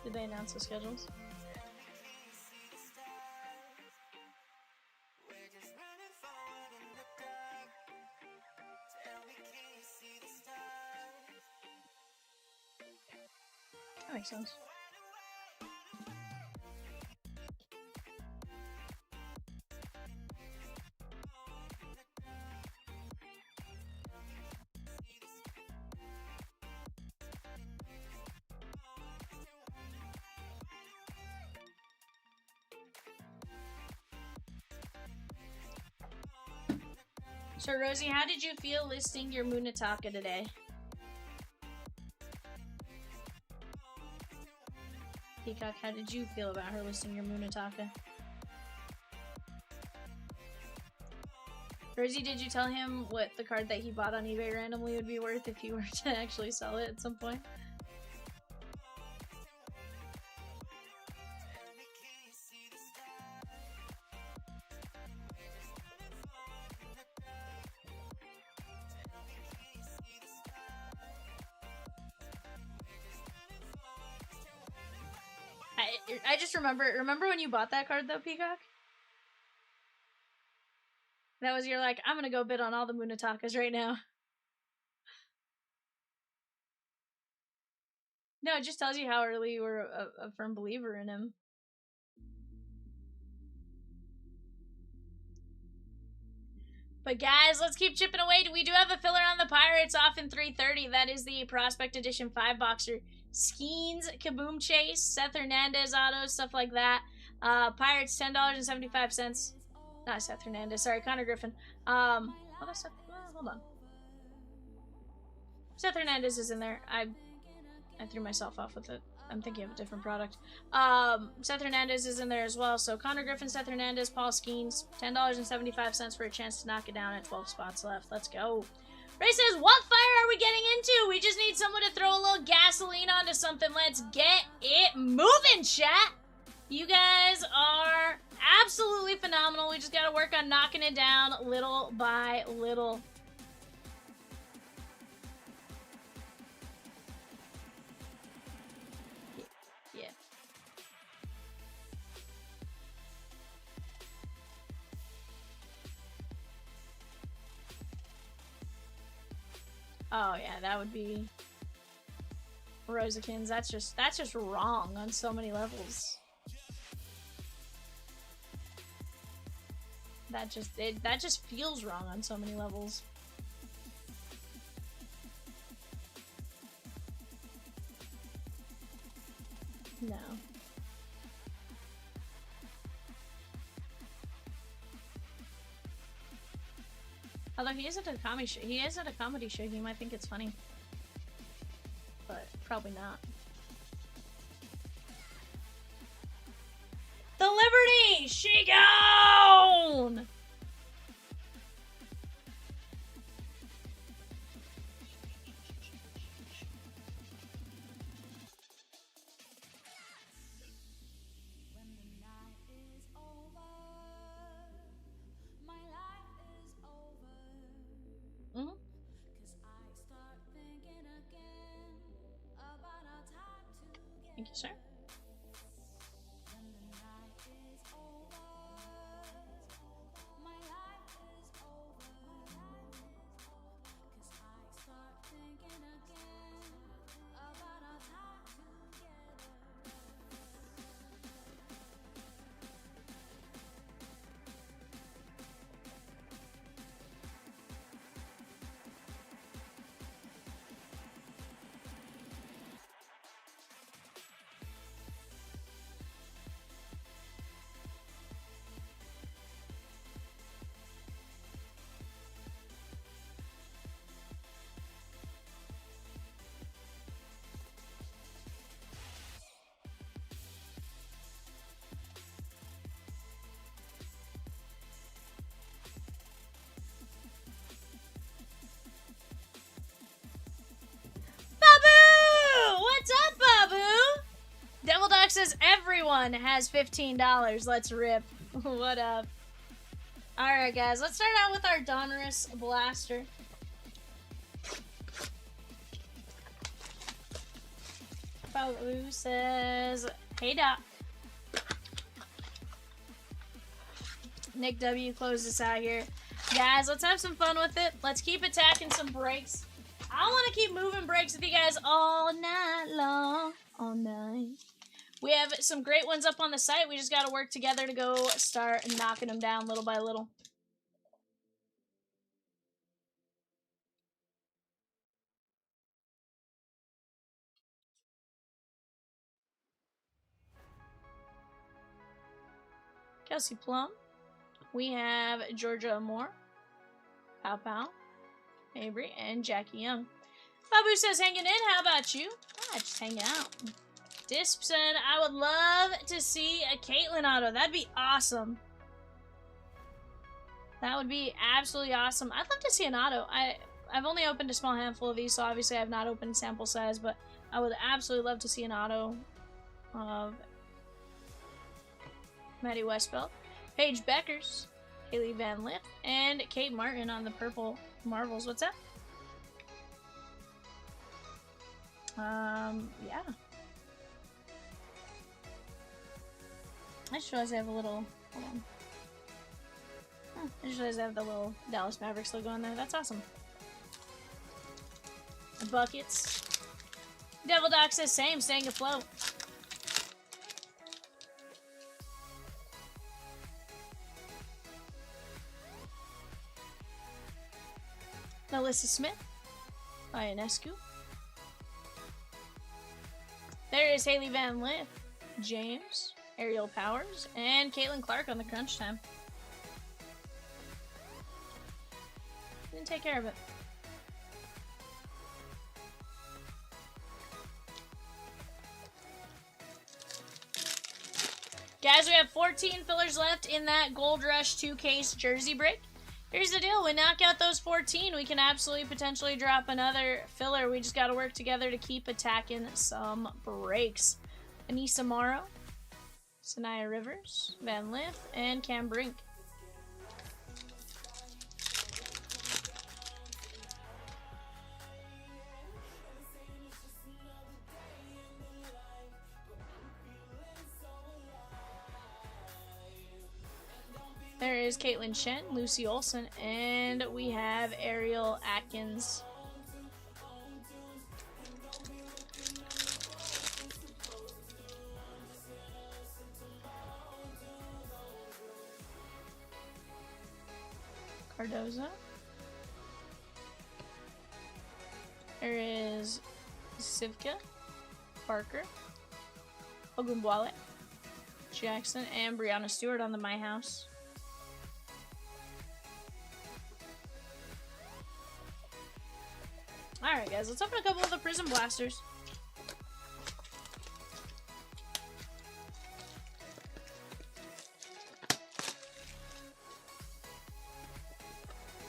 Did they announce the schedules? That makes sense. So Rosie, how did you feel listing your Munataka today? Peacock, how did you feel about her listing your Munataka? Rosie, did you tell him what the card that he bought on eBay randomly would be worth if you were to actually sell it at some point? I just remember when you bought that card though, Peacock? That was, you're like, I'm gonna go bid on all the Munatakas right now. No, it just tells you how early you were a firm believer in him. But guys, let's keep chipping away. We do have a filler on the Pirates off in 330. That is the Prospect Edition 5-boxer. Skeens, Kaboom Chase, Seth Hernandez autos, stuff like that. Pirates, $10.75. Not Seth Hernandez, sorry, Connor Griffin. Hold on. Seth Hernandez is in there. I threw myself off with it. I'm thinking of a different product. Seth Hernandez is in there as well. So Connor Griffin, Seth Hernandez, Paul Skeens, $10.75 for a chance to knock it down at 12 spots left. Let's go. Ray says, what fire are we getting into? We just need someone to throw a little gasoline onto something. Let's get it moving, chat. You guys are absolutely phenomenal. We just got to work on knocking it down little by little. Yeah. Oh yeah, that would be Rosakins. That's just wrong on so many levels. That just feels wrong on so many levels. No. Although he is at a comedy show, he might think it's funny. But probably not. The Liberty! She gone! Thank you, sir. Says everyone has $15. Let's rip. What up? Alright, guys. Let's start out with our Donruss blaster. Babu says, hey, Doc. Nick W. closed us out here. Guys, let's have some fun with it. Let's keep attacking some breaks. I want to keep moving breaks with you guys all night long. All night. We have some great ones up on the site. We just got to work together to go start knocking them down little by little. Kelsey Plum. We have Georgia Moore. Pow Pow. Avery and Jackie Young. Babu says hanging in. How about you? Ah, just hanging out. Disp said, I would love to see a Caitlyn auto. That'd be awesome. That would be absolutely awesome. I'd love to see an auto. I've only opened a small handful of these, so obviously I have not opened sample size, but I would absolutely love to see an auto of Maddie Westbelt, Paige Beckers, Haley Van Lith, and Kate Martin on the purple Marvels. What's that? Yeah. I just realized I have a little, hold on. Oh, I just realized I have the little Dallas Mavericks logo on there. That's awesome. Buckets. Devil Doc says same, staying afloat. Melissa Smith. Ionescu. There is Haley Van Lith. James. Ariel Powers, and Caitlin Clark on the crunch time. Didn't take care of it. Guys, we have 14 fillers left in that Gold Rush 2-case jersey break. Here's the deal. We knock out those 14, we can absolutely potentially drop another filler. We just got to work together to keep attacking some breaks. Anissa Morrow, Sanaya Rivers, Van Lith, and Cam Brink. There is Caitlin Shen, Lucy Olson, and we have Ariel Atkins. Cardoza. There is Sivka, Parker, Ogunbwale, Jackson, and Brianna Stewart on the My House. Alright guys, let's open a couple of the Prizm Blasters.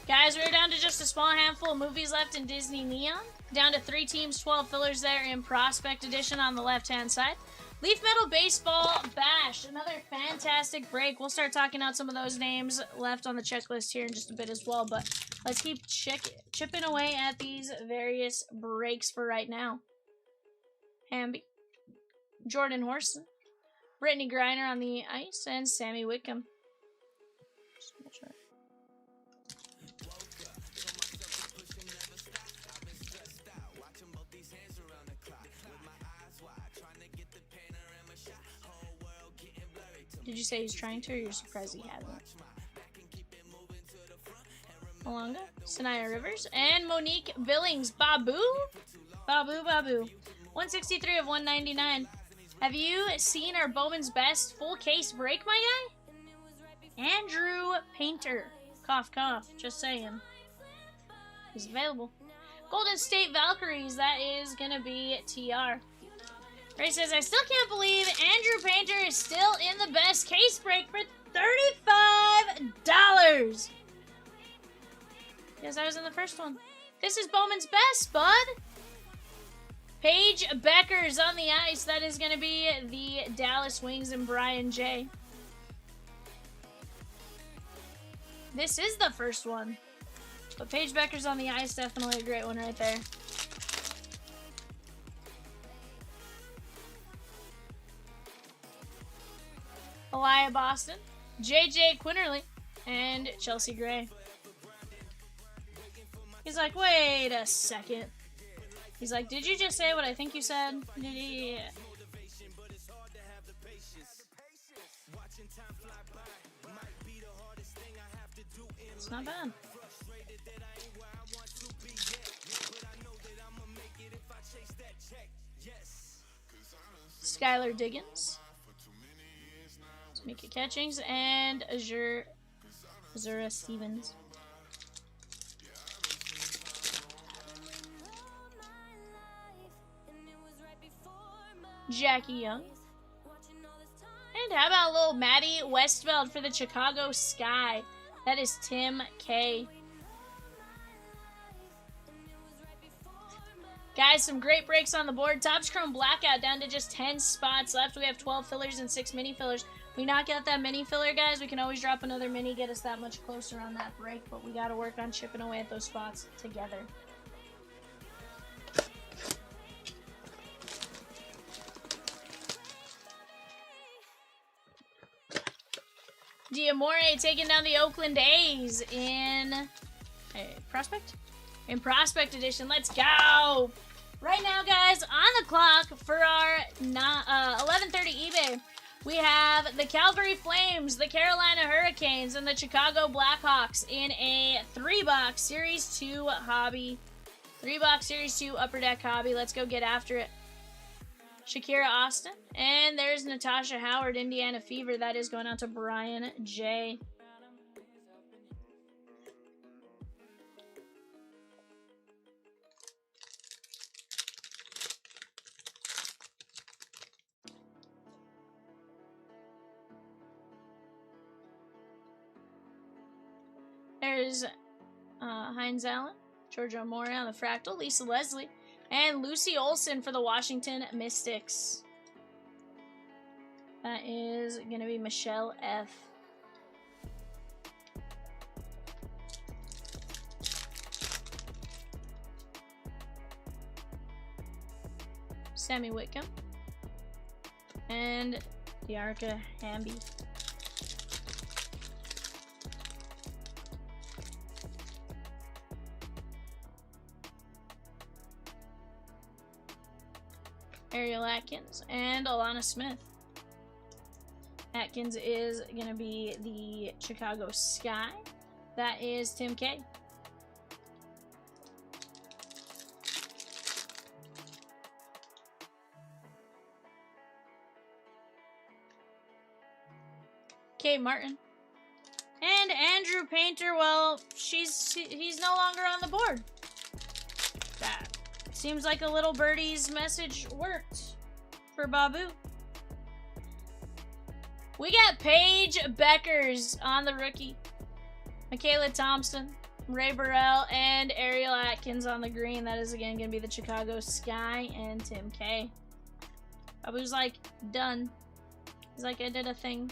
Guys, we're down to just a small handful of movies left in Disney Neon. Down to 3 teams, 12 fillers there in Prospect Edition on the left-hand side. Leaf Metal Baseball Bash, another fantastic break. We'll start talking out some of those names left on the checklist here in just a bit as well, but let's keep chipping away at these various breaks for right now. Hamby, Jordan Horson, Brittany Griner on the ice, and Sammy Wickham. Did you say he's trying to, or you're surprised he hasn't? Malonga, Sanaya Rivers, and Monique Billings. Babu? Babu. 163 of 199. Have you seen our Bowman's Best full case break, my guy? Andrew Painter. Cough, cough. Just saying. He's available. Golden State Valkyries. That is going to be TR. Ray says, I still can't believe Andrew Painter is still in the best case break for $35. Yes, I was in the first one. This is Bowman's Best, bud. Paige Becker's on the ice. That is going to be the Dallas Wings and Brian J. This is the first one. But Paige Becker's on the ice, definitely a great one right there. Elia Boston, JJ Quinterly, and Chelsea Gray. He's like, wait a second. He's like, did you just say what I think you said? Yeah. It's not bad. Skylar Diggins, Mika Catchings, and Azura Stevens. Jackie Young. And how about a little Maddie Westfeld for the Chicago Sky? That is Tim K. Guys, some great breaks on the board. Topps Chrome Blackout down to just 10 spots left. We have 12 fillers and 6 mini fillers. We knock out that mini filler, guys, we can always drop another mini, get us that much closer on that break, but we got to work on chipping away at those spots together. Diamore taking down the Oakland A's in Prospect? In Prospect Edition. Let's go! Right now, guys, on the clock for our 11:30 eBay, we have the Calgary Flames, the Carolina Hurricanes, and the Chicago Blackhawks in a 3-box Series 2 hobby. 3-box Series 2 Upper Deck hobby. Let's go get after it. Shakira Austin. And there's Natasha Howard, Indiana Fever. That is going out to Brian J. There's Hines Allen, Georgia Moore on the Fractal, Lisa Leslie, and Lucy Olson for the Washington Mystics. That is going to be Michelle F. Sammy Whitcomb. And Diarca Hamby. Ariel Atkins and Alana Smith. Atkins is going to be the Chicago Sky. That is Tim K. Kate Martin. And Andrew Painter, well, he's no longer on the board. That seems like a little birdie's message worked for Babu. We got Paige Beckers on the rookie. Michaela Thompson, Ray Burrell, and Ariel Atkins on the green. That is again going to be the Chicago Sky and Tim K. Babu's like, done. He's like, I did a thing.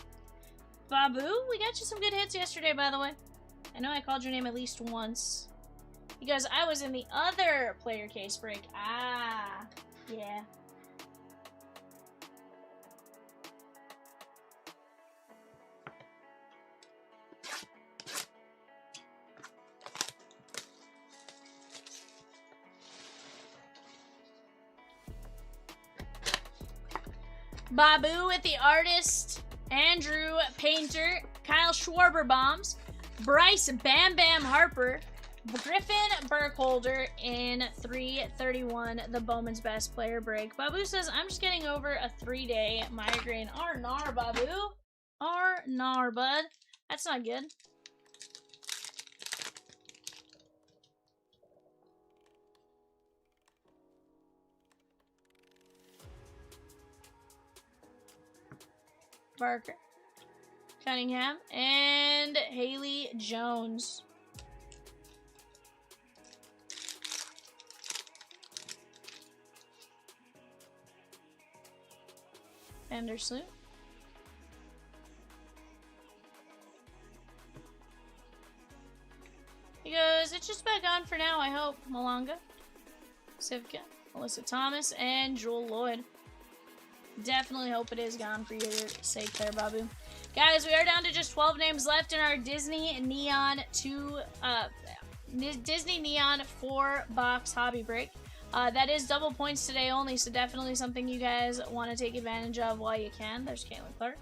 Babu, we got you some good hits yesterday, by the way. I know I called your name at least once. Because I was in the other player case break. Ah, yeah. Babu with the artist, Andrew Painter, Kyle Schwarber bombs, Bryce Bam Bam Harper, Griffin Burkholder in 331, the Bowman's Best Player break. Babu says, I'm just getting over a 3-day migraine. R-nar, Babu. R-nar, bud. That's not good. Barker, Cunningham, and Haley Jones. Vandersloot. He goes, it's just back on for now, I hope. Malanga, Sivka, Melissa Thomas, and Jewel Lloyd. Definitely hope it is gone for your sake there, Babu. Guys, we are down to just 12 names left in our Disney Neon 4-box hobby break. That is double points today only, so definitely something you guys want to take advantage of while you can. There's Caitlin Clark.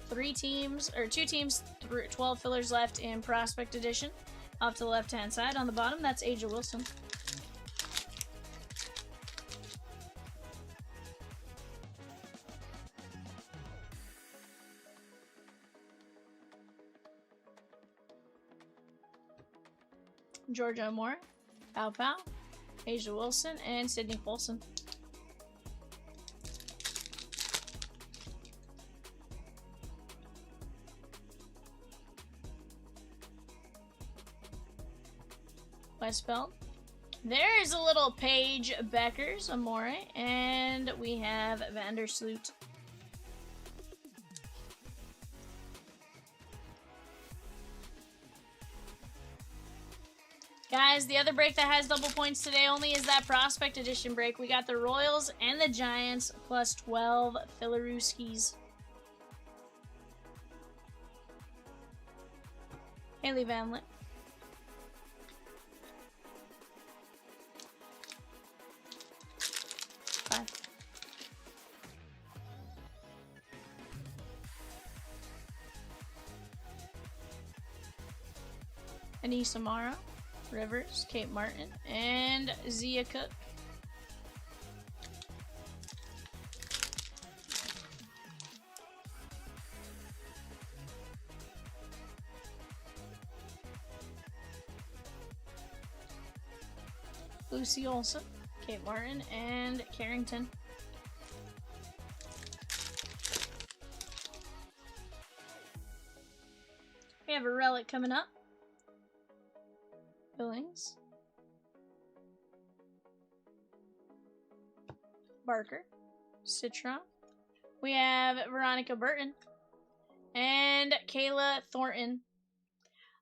2 teams, 12 fillers left in Prospect Edition. Off to the left-hand side on the bottom, that's Aja Wilson. Georgia Moore, Pow Pow, Asia Wilson, and Sydney Colson. Westfeld. There's a little Paige Beckers, Amore, and we have Vandersloot. Guys, the other break that has double points today only is that Prospect Edition break. We got the Royals and the Giants plus 12 Filarooskies. Haley Van Lint. Five. Anissa Morrow. Rivers, Kate Martin, and Zia Cook. Lucy Olson, Kate Martin, and Carrington. coming up. Billings. Barker. Citron. We have Veronica Burton. And Kayla Thornton.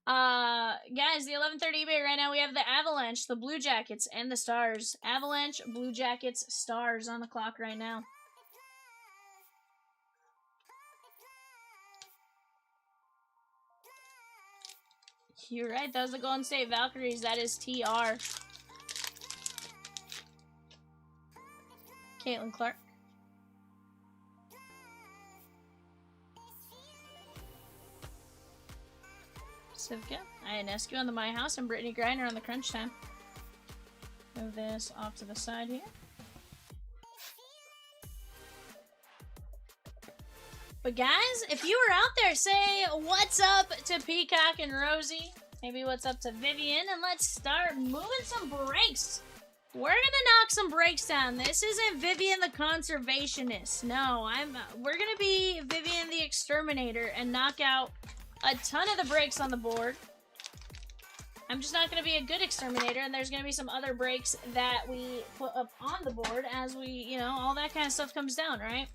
Guys, the 11:30 eBay right now, we have the Avalanche, the Blue Jackets, and the Stars. Avalanche, Blue Jackets, Stars on the clock right now. You're right, that was the Golden State Valkyries. That is TR. Caitlin Clark. Sivka. Ionescu on the My House, and Brittany Griner on the Crunch Time. Move this off to the side here. But guys, if you were out there, say what's up to Peacock and Rosie. Maybe what's up to Vivian, and let's start moving some breaks. We're gonna knock some breaks down. This isn't Vivian the Conservationist. No, we're gonna be Vivian the Exterminator and knock out a ton of the breaks on the board. I'm just not gonna be a good exterminator, and there's gonna be some other breaks that we put up on the board as we, you know, all that kind of stuff comes down, right?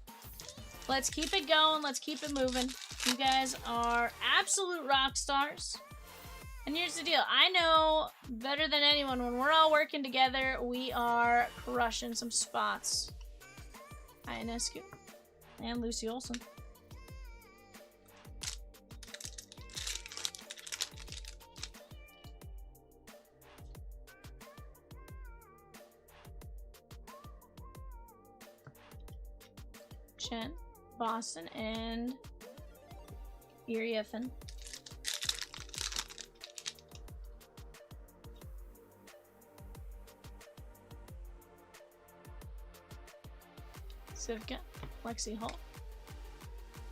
Let's keep it going. Let's keep it moving. You guys are absolute rock stars. And here's the deal. I know better than anyone, when we're all working together, we are crushing some spots. Ionescu and Lucy Olson. Chen, Boston, and Uriefin. Sivka, Lexi Hall,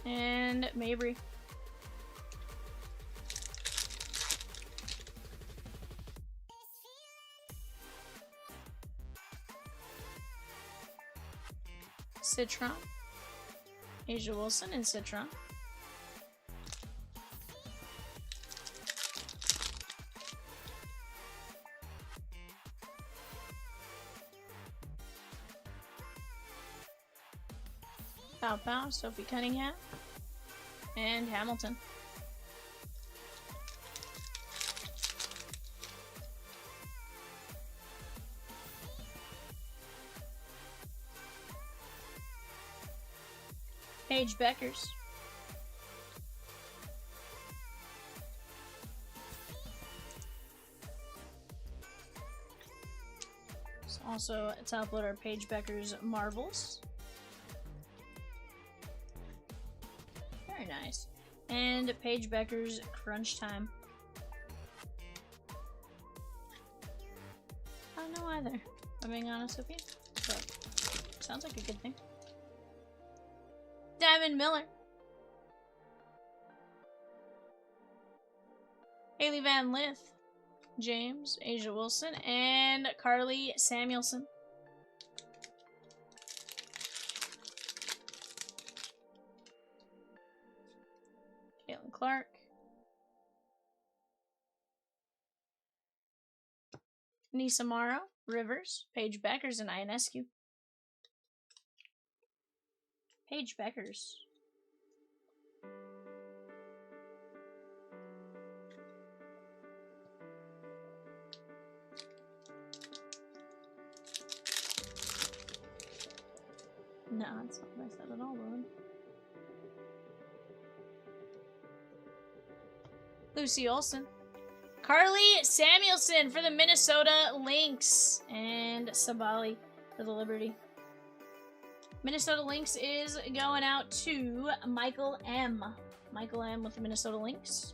and Mabry. Citron, Asia Wilson, and Citron. Pow Pow, Sophie Cunningham, and Hamilton. Paige Beckers. Let's also top load our Paige Beckers Marvels. Very nice. And Paige Becker's Crunch Time. I don't know either, if I'm being honest with you, but sounds like a good thing. Diamond Miller. Haley Van Lith. James, Asia Wilson, and Carly Samuelson. Caitlin Clark. Nisa Morrow, Rivers, Paige Beckers, and Ionescu. Paige Beckers. No, that's not what I said at all, Lord. Lucy Olson. Carly Samuelson for the Minnesota Lynx. And Sabali for the Liberty. Minnesota Lynx is going out to Michael M. Michael M with the Minnesota Lynx.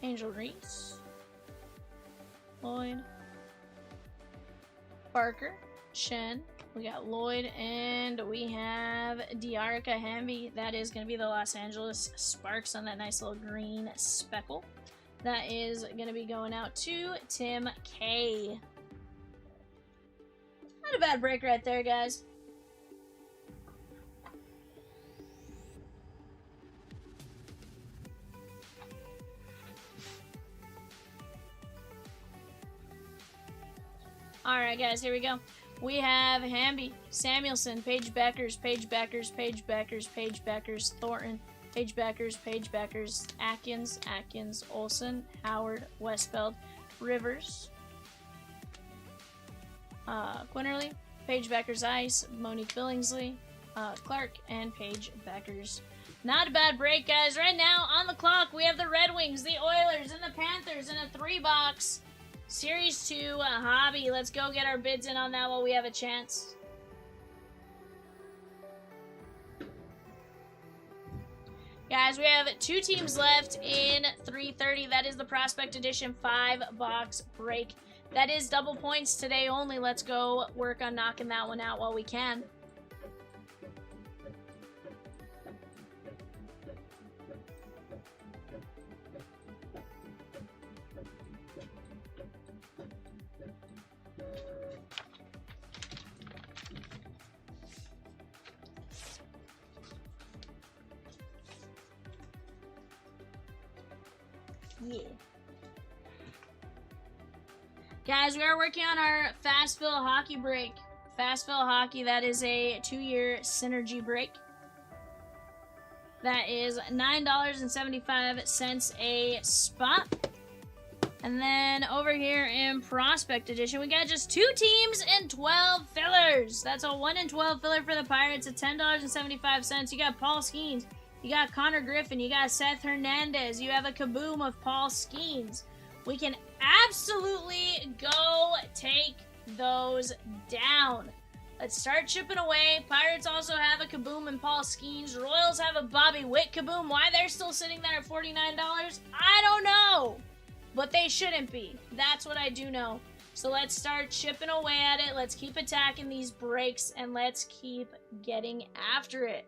Angel Reese. Lloyd. Barker. Chen. We got Lloyd, and we have Diarca Hamby. That is going to be the Los Angeles Sparks on that nice little green speckle. That is going to be going out to Tim K. Not a bad break right there, guys. Alright, guys, here we go. We have Hamby, Samuelson, Paige Beckers, Paige Beckers, Paige Beckers, Paige Beckers, Thornton, Paige Beckers, Paige Beckers, Atkins, Olsen, Howard, Westfeld, Rivers, Quinterly, Paige Beckers Ice, Monique Billingsley, Clark, and Paige Beckers. Not a bad break, guys. Right now, on the clock, we have the Red Wings, the Oilers, and the Panthers in a 3-box Series 2 hobby. Let's go get our bids in on that while we have a chance. Guys, we have 2 teams left in 330. That is the Prospect Edition 5-box break. That is double points today only. Let's go work on knocking that one out while we can. Yeah. Guys, we are working on our Fast Fill Hockey break. Fast Fill Hockey, that is a 2-year synergy break. That is $9.75 a spot. And then over here in Prospect Edition, we got just 2 teams and 12 fillers. That's a 1 in 12 filler for the Pirates at $10.75. You got Paul Skeens. You got Connor Griffin. You got Seth Hernandez. You have a kaboom of Paul Skeens. We can absolutely go take those down. Let's start chipping away. Pirates also have a kaboom and Paul Skeens. Royals have a Bobby Witt kaboom. Why they're still sitting there at $49? I don't know. But they shouldn't be. That's what I do know. So let's start chipping away at it. Let's keep attacking these breaks and let's keep getting after it.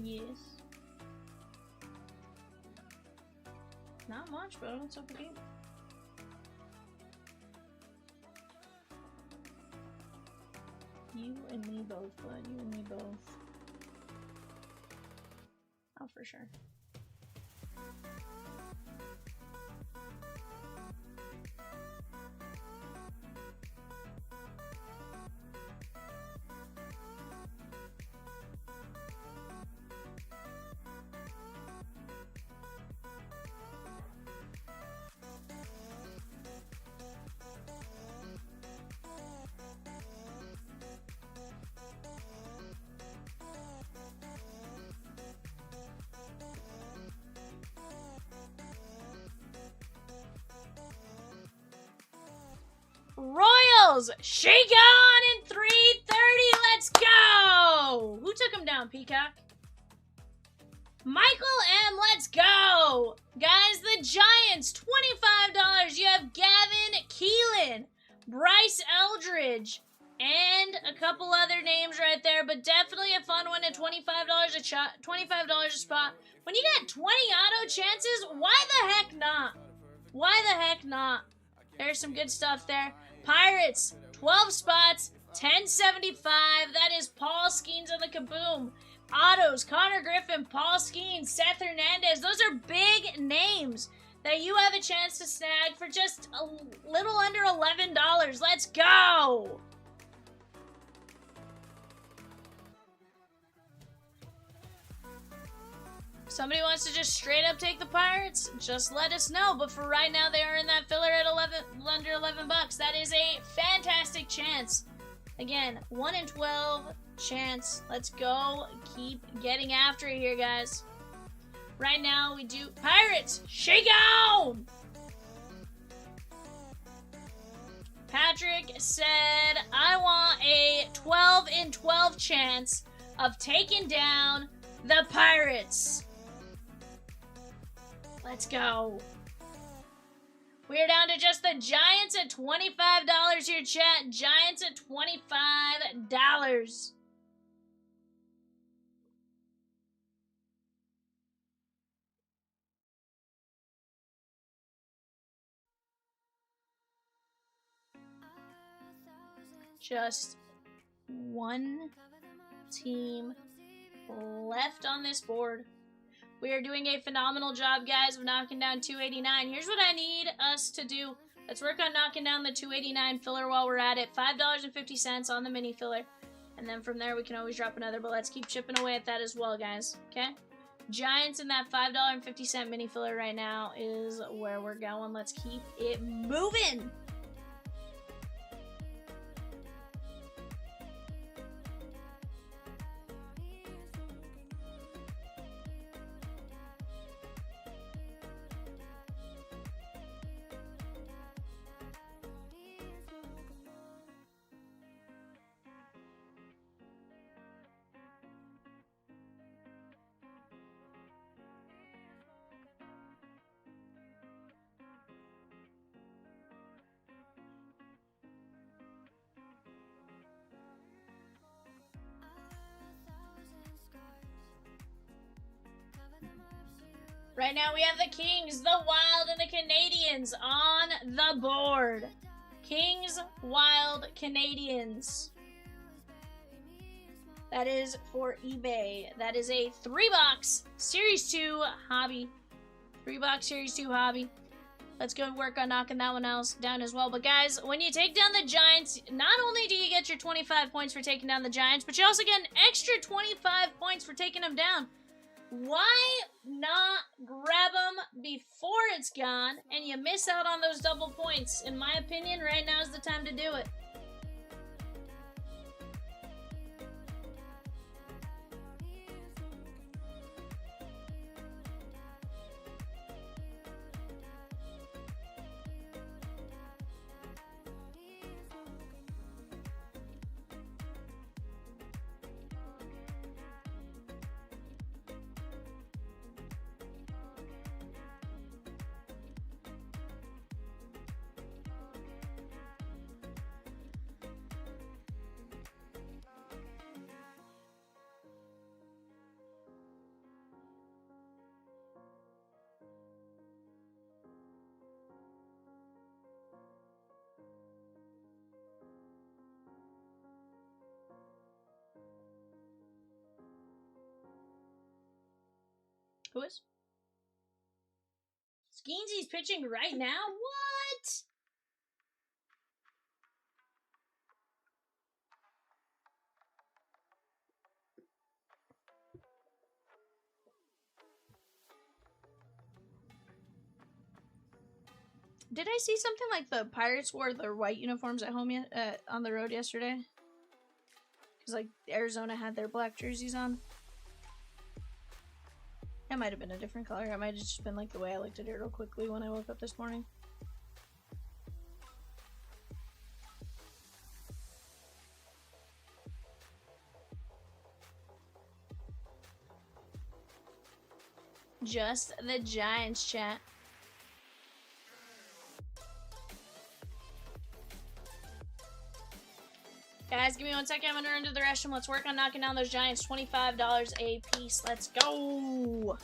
Yes. Not much, but it's okay. You and me both, bud. You and me both. Oh, for sure. Royals, shake on in 330. Let's go. Who took him down, Peacock? Michael M. Let's go. Guys, the Giants, $25. You have Gavin Keelan, Bryce Eldridge, and a couple other names right there, but definitely a fun one at $25 a shot, $25 a spot. When you got 20 auto chances, why the heck not? Why the heck not? There's some good stuff there. Pirates, 12 spots, $10.75. That is Paul Skeens on the kaboom. Autos, Connor Griffin, Paul Skeens, Seth Hernandez. Those are big names that you have a chance to snag for just a little under $11. Let's go! Somebody wants to just straight up take the Pirates, just let us know. But for right now, they are in that filler at under 11 bucks. That is a fantastic chance. Again, 1 in 12 chance. Let's go. Keep getting after it here, guys. Right now, we do Pirates. Shake on! Patrick said, I want a 12 in 12 chance of taking down the Pirates. Let's go. We're down to just the Giants at $25 here, chat. Giants at $25. Just one team left on this board. We are doing a phenomenal job, guys, of knocking down 289. Here's what I need us to do. Let's work on knocking down the 289 filler while we're at it. $5.50 on the mini filler. And then from there, we can always drop another. But let's keep chipping away at that as well, guys. Okay? Giants in that $5.50 mini filler right now is where we're going. Let's keep it moving. Right now we have the Kings, the Wild, and the Canadians on the board. Kings, Wild, Canadians. That is for eBay. That is a 3-box Series 2 hobby. 3-box Series 2 hobby. Let's go work on knocking that one else down as well. But guys, when you take down the Giants, not only do you get your 25 points for taking down the Giants, but you also get an extra 25 points for taking them down. Why not grab them before it's gone and you miss out on those double points? In my opinion, right now is the time to do it. Who is? Skeensy's pitching right now? What? Did I see something like the Pirates wore their white uniforms at home on the road yesterday? Because like Arizona had their black jerseys on. That might have been a different color. It might have just been like the way I looked at it real quickly when I woke up this morning. Just the Giants, chat. Guys, give me 1 second. I'm gonna run to the restroom. Let's work on knocking down those Giants. $25 a piece. Let's go.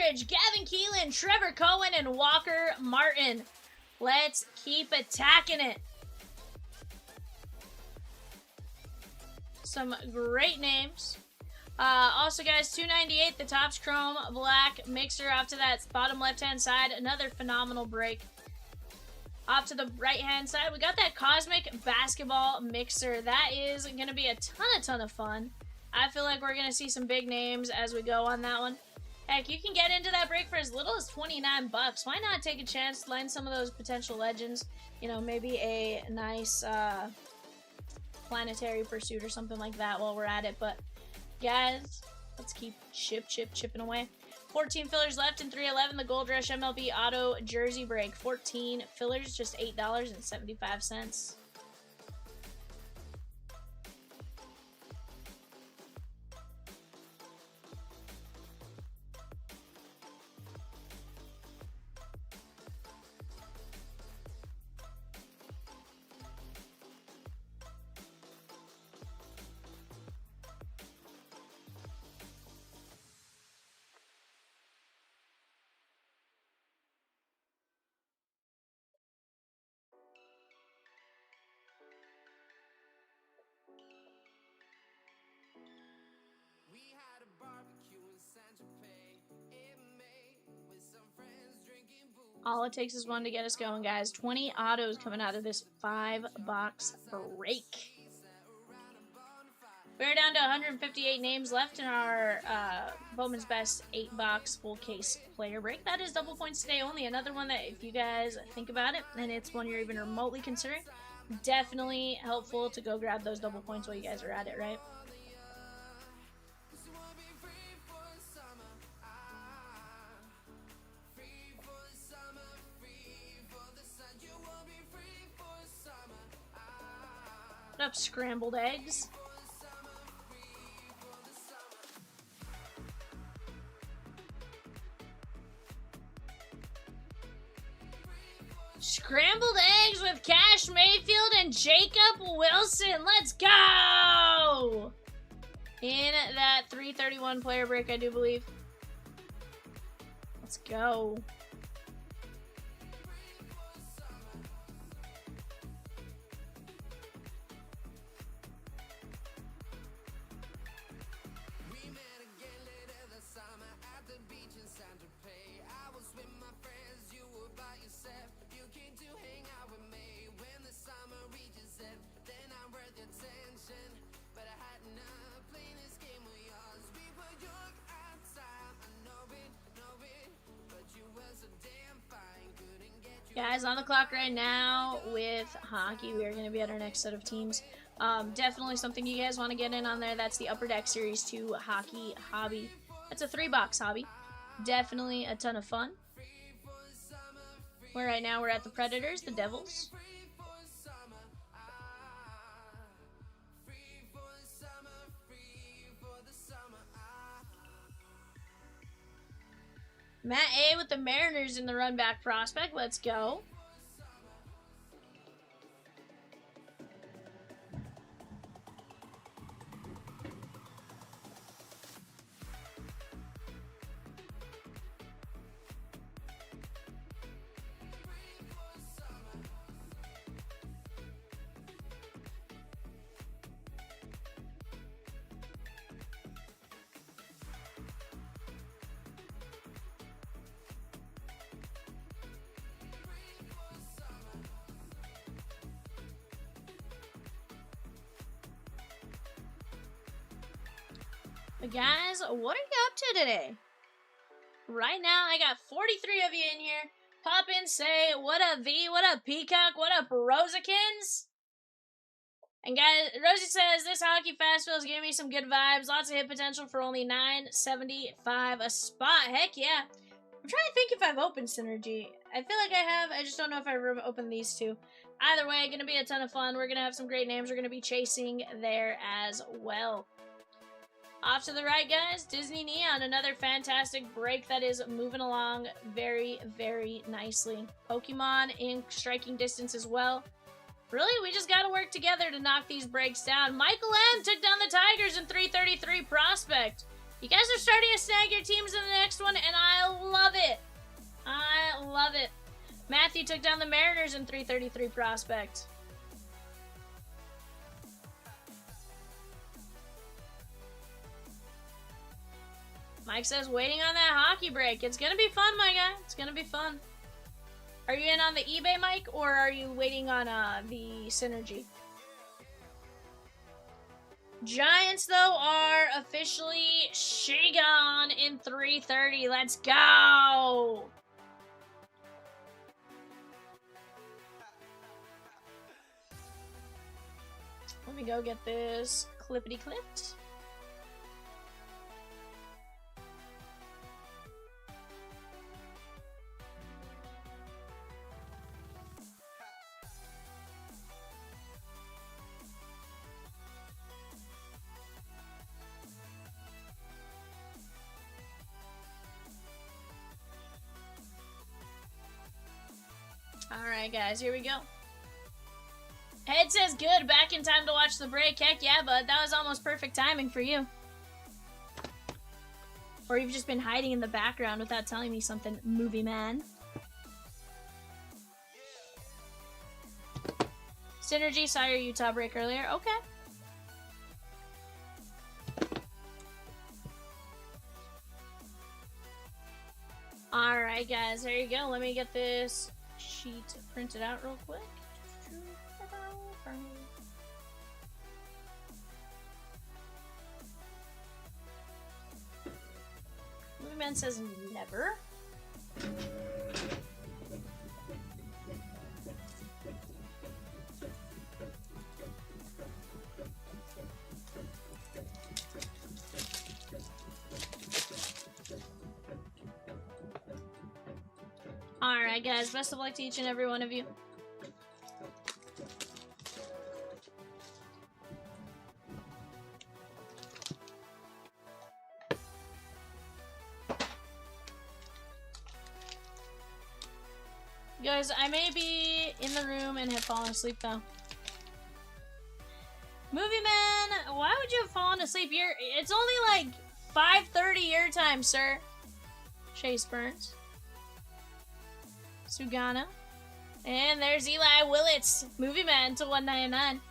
Aldridge, Gavin Keelan, Trevor Cohen, and Walker Martin. Let's keep attacking it. Some great names. Also, guys, 298, the Topps Chrome Black Mixer off to that bottom left-hand side. Another phenomenal break. Off to the right-hand side, we got that Cosmic Basketball Mixer. That is going to be a ton of fun. I feel like we're going to see some big names as we go on that one. Heck, you can get into that break for as little as 29 bucks. Why not take a chance to line some of those potential legends? You know, maybe a nice Planetary Pursuit or something like that while we're at it. But, guys, let's keep chipping away. 14 fillers left in 311, the Gold Rush MLB Auto Jersey Break. 14 fillers, just $8.75. All it takes is one to get us going, guys. 20 autos coming out of this 5-box break. We're down to 158 names left in our Bowman's Best 8-box full case player break. That is double points today only. Another one that, if you guys think about it, and it's one you're even remotely considering, definitely helpful to go grab those double points while you guys are at it, right? What up, scrambled eggs? Scrambled eggs with Cash Mayfield and Jacob Wilson. Let's go! In that 331 player break, I do believe. Let's go. Guys, on the clock right now with hockey. We are going to be at our next set of teams. Definitely something you guys want to get in on there. That's the Upper Deck Series 2 Hockey Hobby. That's a 3-box hobby. Definitely a ton of fun. Where right now we're at the Predators, the Devils. Matt A with the Mariners in the run back prospect. Let's go. But guys, what are you up to today? Right now, I got 43 of you in here. Pop in, say, what up, V? What up, Peacock? What up, Rosikins? And guys, Rosie says, this hockey festival is giving me some good vibes. Lots of hit potential for only $9.75 a spot. Heck yeah. I'm trying to think if I've opened Synergy. I feel like I have. I just don't know if I've opened these two. Either way, going to be a ton of fun. We're going to have some great names we're going to be chasing there as well. Off to the right, guys, Disney Neon, another fantastic break that is moving along very, very nicely. Pokemon in striking distance as well. Really, we just got to work together to knock these breaks down. Michael M took down the Tigers in 333 prospect. You guys are starting to snag your teams in the next one, and I love it. I love it. Matthew took down the Mariners in 333 prospect. Mike says, waiting on that hockey break. It's going to be fun, my guy. It's going to be fun. Are you in on the eBay, Mike, or are you waiting on the Synergy? Giants, though, are officially Shigon in 330. Let's go! Let me go get this clippity-clipped. Alright, guys, here we go. Head says good, back in time to watch the break. Heck yeah, bud, that was almost perfect timing for you. Or you've just been hiding in the background without telling me something, movie man. Synergy saw your Utah break earlier. Okay. Alright, guys, there you go. Let me get this sheet printed out real quick. Movie Man says never. Alright, guys, best of luck to each and every one of you. Guys, I may be in the room and have fallen asleep, though. Movie Man, why would you have fallen asleep? It's only like 5:30 your time, sir. Chase Burns. Sugana. And there's Eli Willits. Movie Man to 199.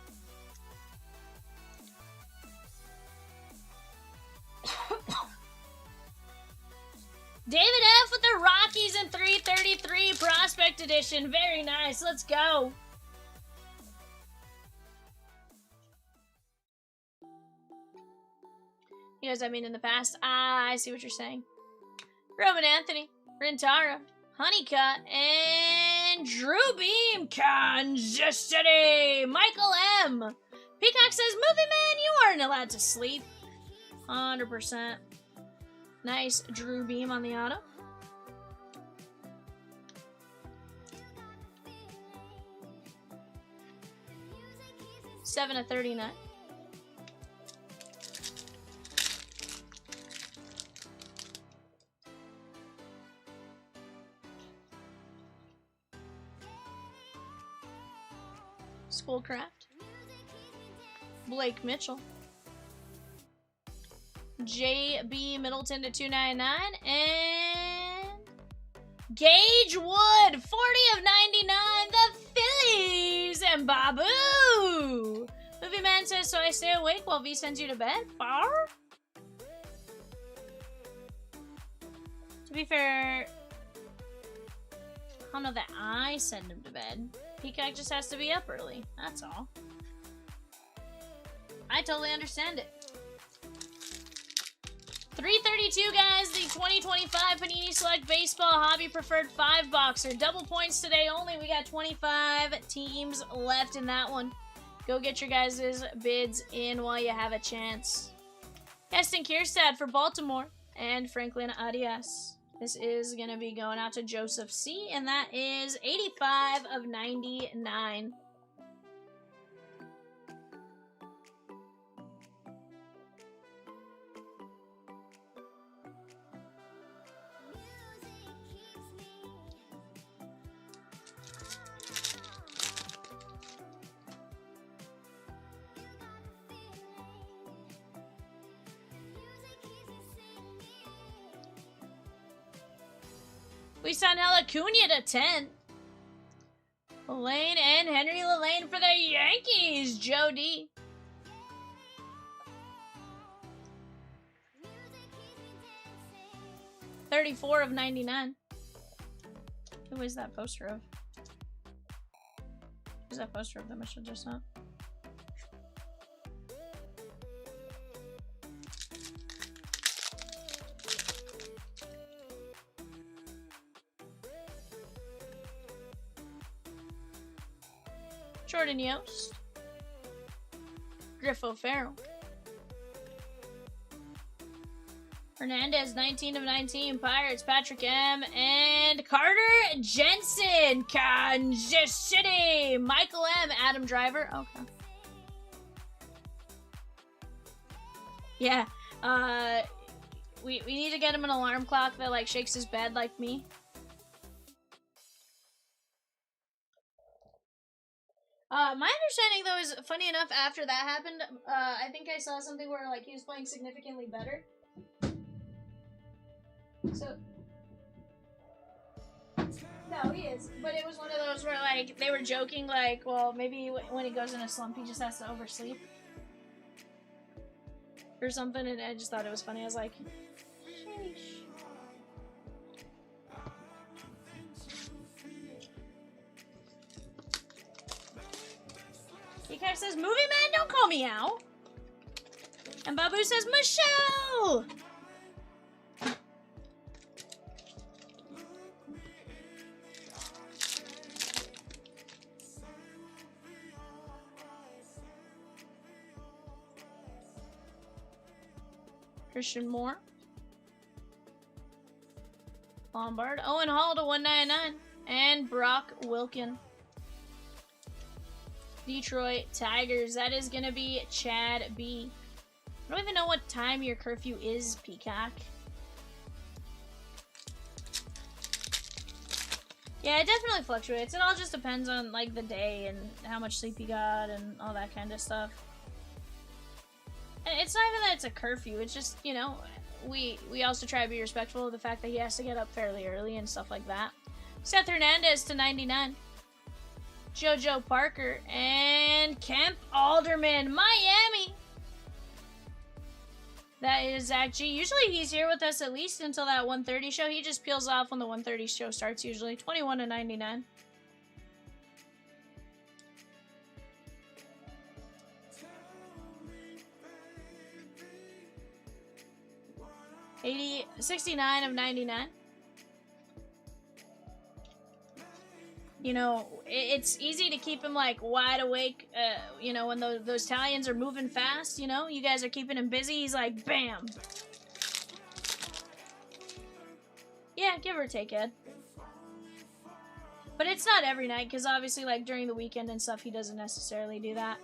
David F with the Rockies in 333 Prospect Edition. Very nice. Let's go. You guys, I mean in the past. Ah, I see what you're saying. Roman Anthony, Rintaro, Honeycutt, and Drew Beam, Kansas City. Michael M. Peacock says, Movie Man, you aren't allowed to sleep. 100%. Nice Drew Beam on the auto. Seven of 39. Schoolcraft. Blake Mitchell. J.B. Middleton to 299. And Gage Wood, 40 of 99. The Phillies and Babu. Movie Man says, so I stay awake while V sends you to bed? Bar? To be fair, I don't know that I send him to bed. Peacock just has to be up early. That's all. I totally understand it. 332, guys. The 2025 Panini Select Baseball Hobby Preferred 5-boxer. Double points today only. We got 25 teams left in that one. Go get your guys' bids in while you have a chance. Heston Kierstad for Baltimore. And Franklin Arias. This is going to be going out to Joseph C. And that is 85 of 99. We signed Hella Cunha to 10. Lane and Henry Lane for the Yankees. Joe D. $34 of 99. Who is that poster of? Who's that poster of that Mitchell just sent? Jordan Yost. Griff O'Farrell. Hernandez, 19 of 19. Pirates, Patrick M. And Carter Jensen, Kansas City. Michael M. Adam Driver. Okay. Yeah. We need to get him an alarm clock that like shakes his bed like me. My understanding though is, funny enough, after that happened, I think I saw something where like he was playing significantly better. So, no, he is. But it was one of those where, like, they were joking, like, well, maybe when he goes in a slump, he just has to oversleep. Or something, and I just thought it was funny. I was like, sheesh. Eka says, movie man, don't call me out. And Babu says, Michelle! Christian Moore. Lombard. Owen Hall to 199. And Brock Wilkin. Detroit Tigers. That is going to be Chad B. I don't even know what time your curfew is, Peacock. Yeah, it definitely fluctuates. It all just depends on, like, the day and how much sleep you got and all that kind of stuff. And it's not even that it's a curfew. It's just, you know, we also try to be respectful of the fact that he has to get up fairly early and stuff like that. Seth Hernandez to 99. JoJo Parker and Kemp Alderman, Miami. That is Zach G. Usually he's here with us at least until that 1:30 show. He just peels off when the 1:30 show starts usually. 21 to 99. $69 of 99. You know, it's easy to keep him, like, wide awake, you know, when those Italians are moving fast, you know? You guys are keeping him busy. He's like, bam! Yeah, give or take, Ed. But it's not every night, because obviously, like, during the weekend and stuff, he doesn't necessarily do that.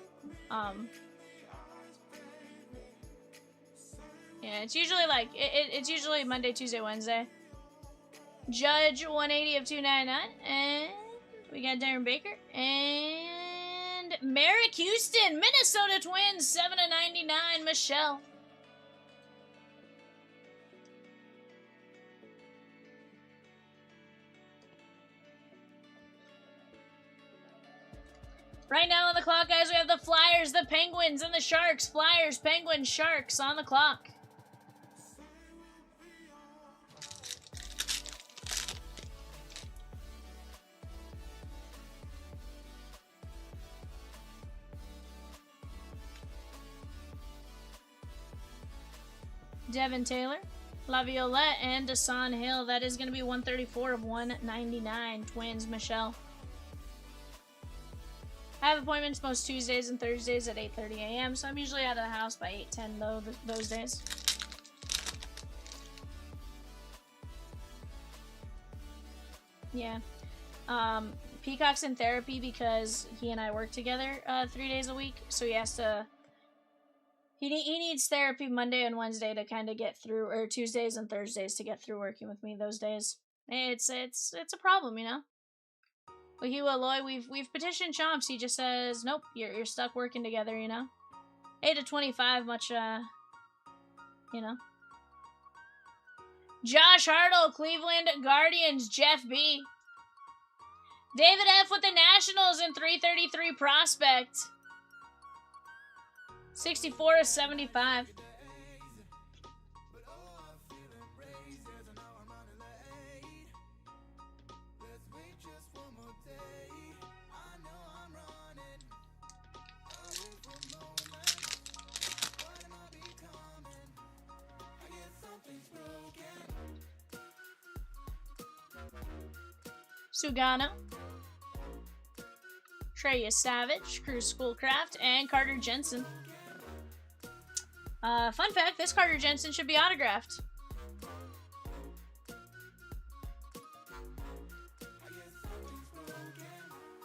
Yeah, it's usually, like, it's usually Monday, Tuesday, Wednesday. Judge, 180 of 299, and we got Darren Baker, and Merrick Houston, Minnesota Twins, 7 of 99, Michelle. Right now on the clock, guys, we have the Flyers, the Penguins, and the Sharks. Flyers, Penguins, Sharks on the clock. Devin Taylor, Laviolette, and Desan Hill. That is going to be 134 of 199. Twins, Michelle. I have appointments most Tuesdays and Thursdays at 8:30 a.m., so I'm usually out of the house by 8:10 though those days. Yeah. Peacock's in therapy because he and I work together 3 days a week, so he has to... He needs therapy Monday and Wednesday to kind of get through, or Tuesdays and Thursdays to get through working with me those days. It's a problem, you know. Wahiwa Loy, we've petitioned Chomps. He just says, nope, you're stuck working together, you know. 8 to 25, much you know. Josh Hartle, Cleveland Guardians, Jeff B. David F. with the Nationals in 333 prospect. 64/75. Sugano, Treya Savage, Cruz Schoolcraft, and Carter Jensen. Fun fact, this Carter Jensen should be autographed.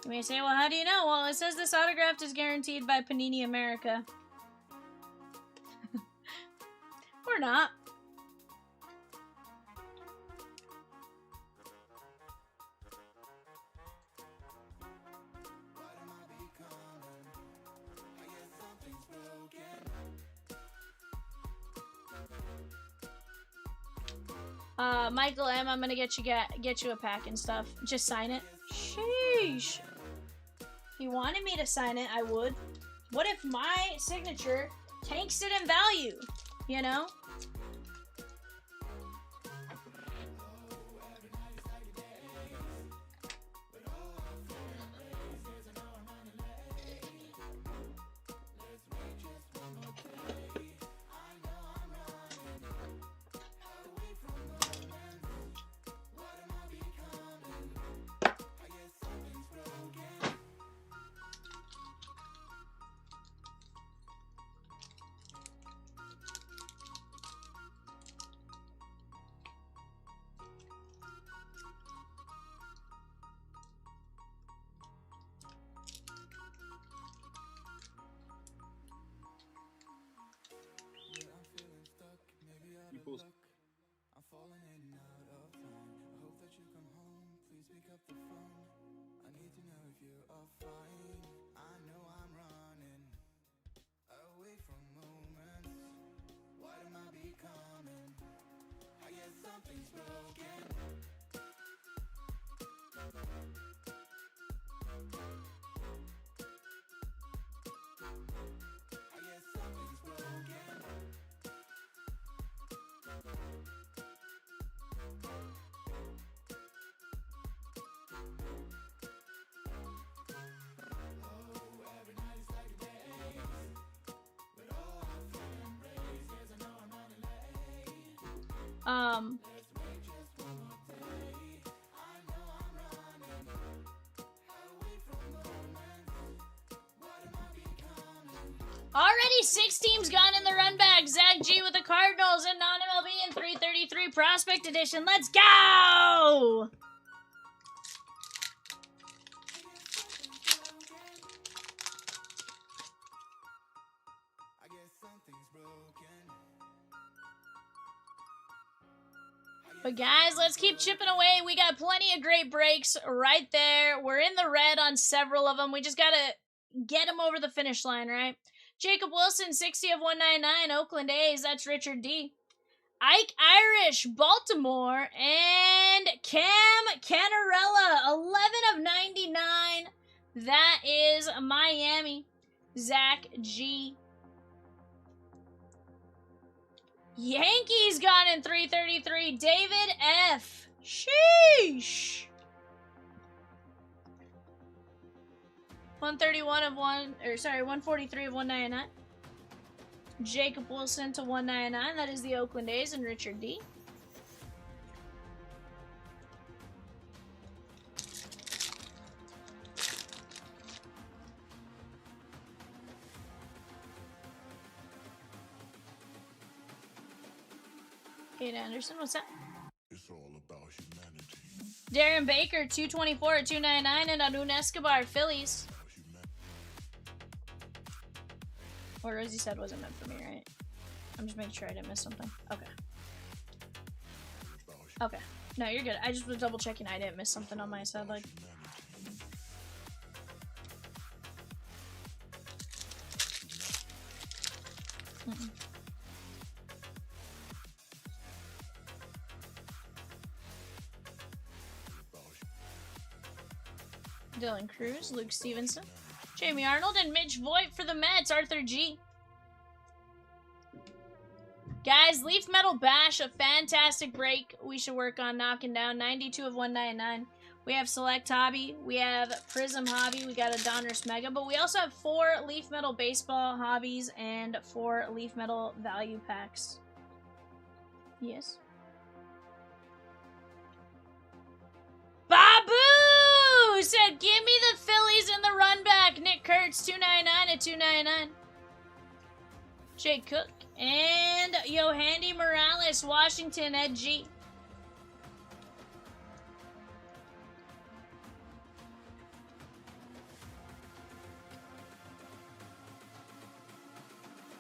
You may say, well, how do you know? Well, it says this autograph is guaranteed by Panini America. Or not. Michael M, I'm gonna get you a pack and stuff. Just sign it. Sheesh. If you wanted me to sign it, I would. What if my signature tanks it in value? You know? I'm falling in and out of line. I hope that you come home. Please pick up the phone. I need to know if you are fine. I know I'm running away from moments. What am I becoming? I guess something's broken. I guess something's broken. Already 6 teams gone in the run back. Zach G with the Cardinals and non-MLB in 333 Prospect Edition. Let's go! But guys, let's keep chipping away. We got plenty of great breaks right there. We're in the red on several of them. We just got to get them over the finish line, right? Jacob Wilson, 60 of 199, Oakland A's. That's Richard D. Ike Irish, Baltimore. And Cam Canarella, 11 of 99. That is Miami. Zach G. Yankees gone in 333. David F. Sheesh. 143 of 199. Jacob Wilson to 199. That is the Oakland A's and Richard D. Kate Anderson, what's that? It's all about humanity. Darren Baker, 224 at 299, and Arun Escobar, Phillies. What Rosie said wasn't meant for me, right? I'm just making sure I didn't miss something. Okay. Okay. No, you're good. I just was double checking I didn't miss something on my side, like. Dylan Cruz, Luke Stevenson, Jamie Arnold, and Mitch Voigt for the Mets, Arthur G. Guys, Leaf Metal Bash, a fantastic break. We should work on knocking down 92 of 199. We have Select Hobby, we have Prizm Hobby, we got a Donruss Mega, but we also have 4 Leaf Metal Baseball Hobbies and 4 Leaf Metal Value Packs. Yes. Babu said, give me the Phillies in the run back. Nick Kurtz, 299 at 299. Jake Cook and Yohandy Morales, Washington at G.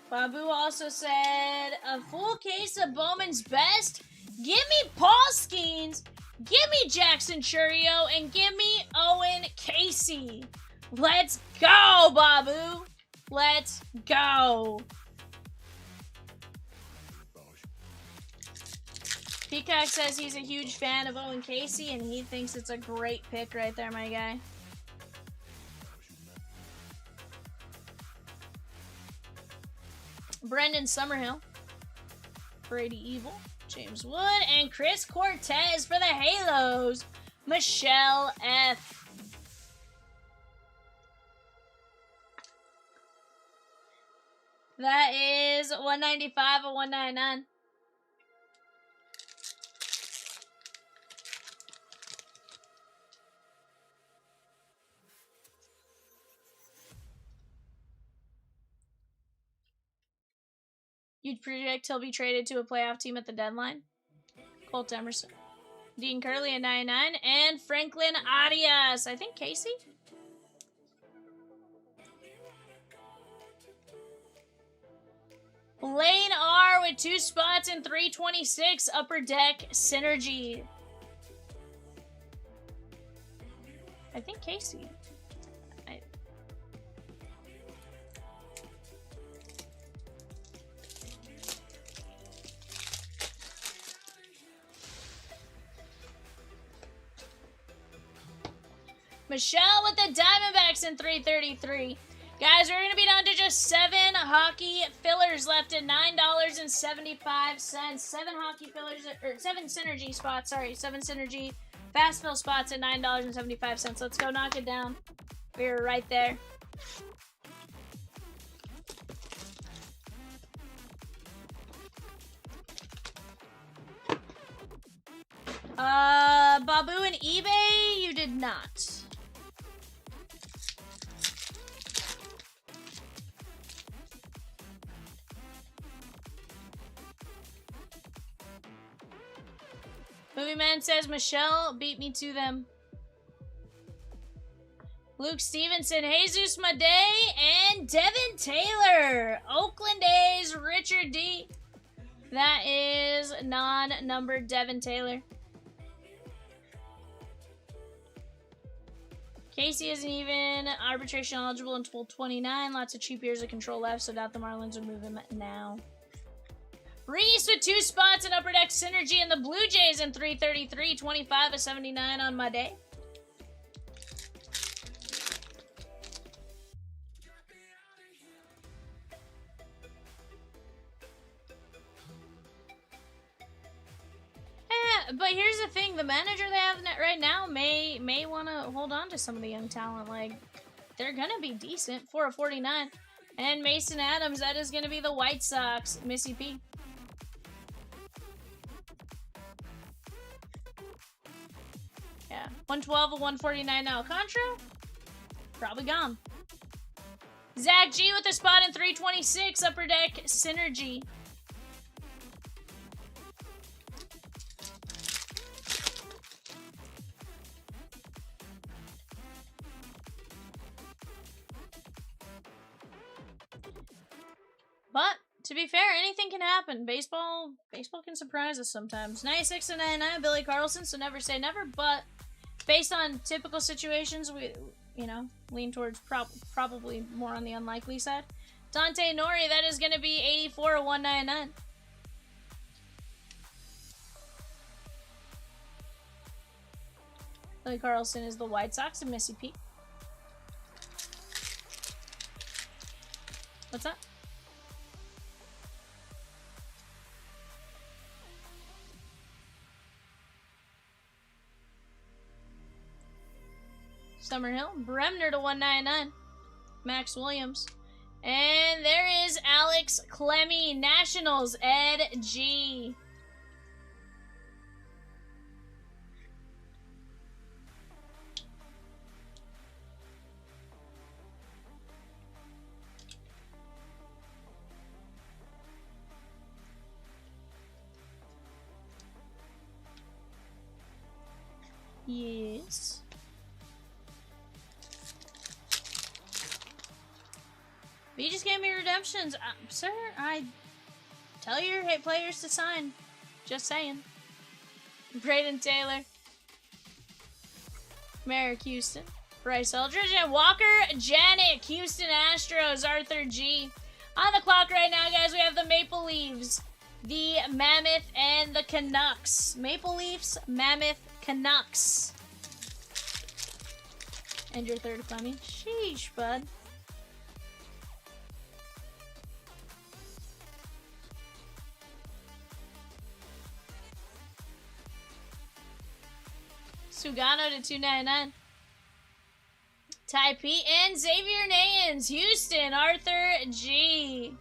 Babu also said, a full case of Bowman's Best. Give me Paul Skeens, give me Jackson Churio, and give me Owen Casey. Let's go, Babu. Let's go. Peacock says he's a huge fan of Owen Casey, and he thinks it's a great pick right there, my guy. Brendan Summerhill, Brady Evil, James Wood, and Chris Cortez for the Halos, Michelle F. That is 195 of 199. You'd predict he'll be traded to a playoff team at the deadline? Colt Emerson. Dean Curley at 99. And Franklin Arias. I think Casey? Lane R with 2 spots and 326. Upper Deck Synergy. I think Casey. Michelle with the Diamondbacks in 333. Guys, we're going to be down to just 7 hockey fillers left at $9.75. 7 hockey fillers, or 7 synergy spots, sorry. 7 synergy fast fill spots at $9.75. Let's go knock it down. We're right there. Babu and eBay, you did not. Movie Man says, Michelle beat me to them. Luke Stevenson, Jesus Made, and Devin Taylor. Oakland A's, Richard D. That is non-numbered Devin Taylor. Casey isn't even arbitration eligible until 29. Lots of cheap years of control left, so doubt the Marlins would move him now. Reese with 2 spots in Upper Deck Synergy, and the Blue Jays in 333. 25 of 79 on my day. But here's the thing, the manager they have right now may want to hold on to some of the young talent. Like, they're going to be decent. 4 of 49. And Mason Adams, that is going to be the White Sox. Missy P. Yeah, 112 of 149 now. Contra? Probably gone. Zach G with a spot in 326. Upper Deck Synergy. But to be fair, anything can happen. Baseball can surprise us sometimes. 96 to 99, Billy Carlson, so never say never. But based on typical situations, we, lean towards probably more on the unlikely side. Dante Nori, that is going to be 84 of 199. Billy Carlson is the White Sox and Missy P. What's that? Summerhill, Bremner to 199. Max Williams. And there is Alex Clemmy, Nationals, Ed G. Yes. But you just gave me redemptions. Sir, I tell your players to sign. Just saying. Braden Taylor. Merrick Houston. Bryce Eldridge and Walker Janik. Houston Astros. Arthur G. On the clock right now, guys, we have the Maple Leafs, the Mammoth, and the Canucks. Maple Leafs, Mammoth, Canucks. And your third, Clemmy. Sheesh, bud. Sugano to 299. Ty P and Xavier Nayans. Houston, Arthur G.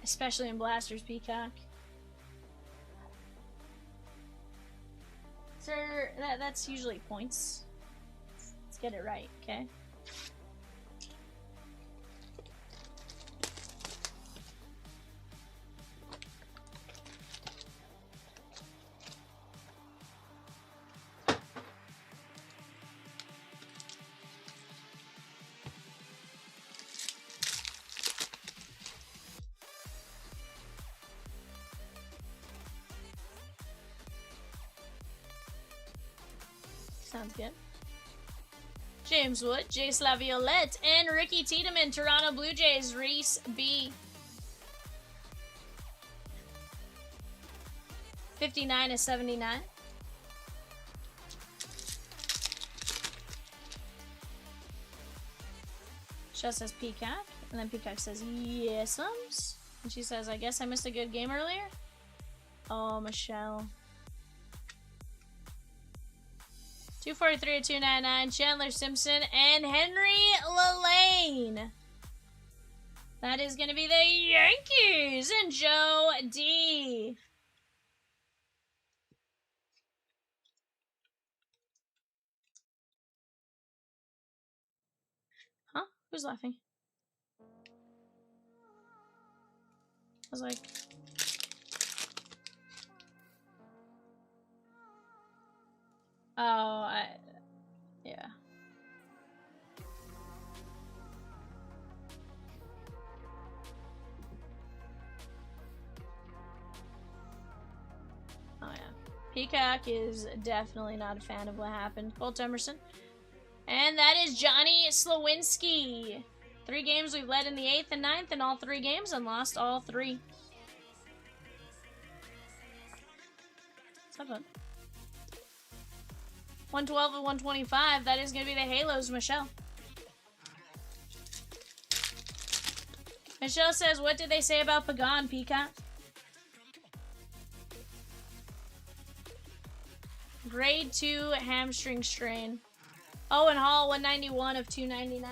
Especially in Blasters, Peacock. Sir, that's usually points. Let's get it right, okay? Sounds good. James Wood, Jace Laviolette, and Ricky Tiedemann, Toronto Blue Jays, Reese B. 59/79. Shell says Peacock, and then Peacock says yesums. And she says, I guess I missed a good game earlier. Oh, Michelle. 243/299, Chandler Simpson, and Henry Lalane. That is going to be the Yankees and Joe D. Huh? Who's laughing? I was like... Oh, yeah. Oh, yeah. Peacock is definitely not a fan of what happened. Colt Emerson. And that is Johnny Slawinski. 3 games we've led in the 8th and 9th in all 3 games and lost all 3. What's up, bud? 112 and 125. That is going to be the Halos, Michelle. Michelle says, what did they say about Pagan, Peacock? Grade 2 hamstring strain. Owen Hall, 191/299.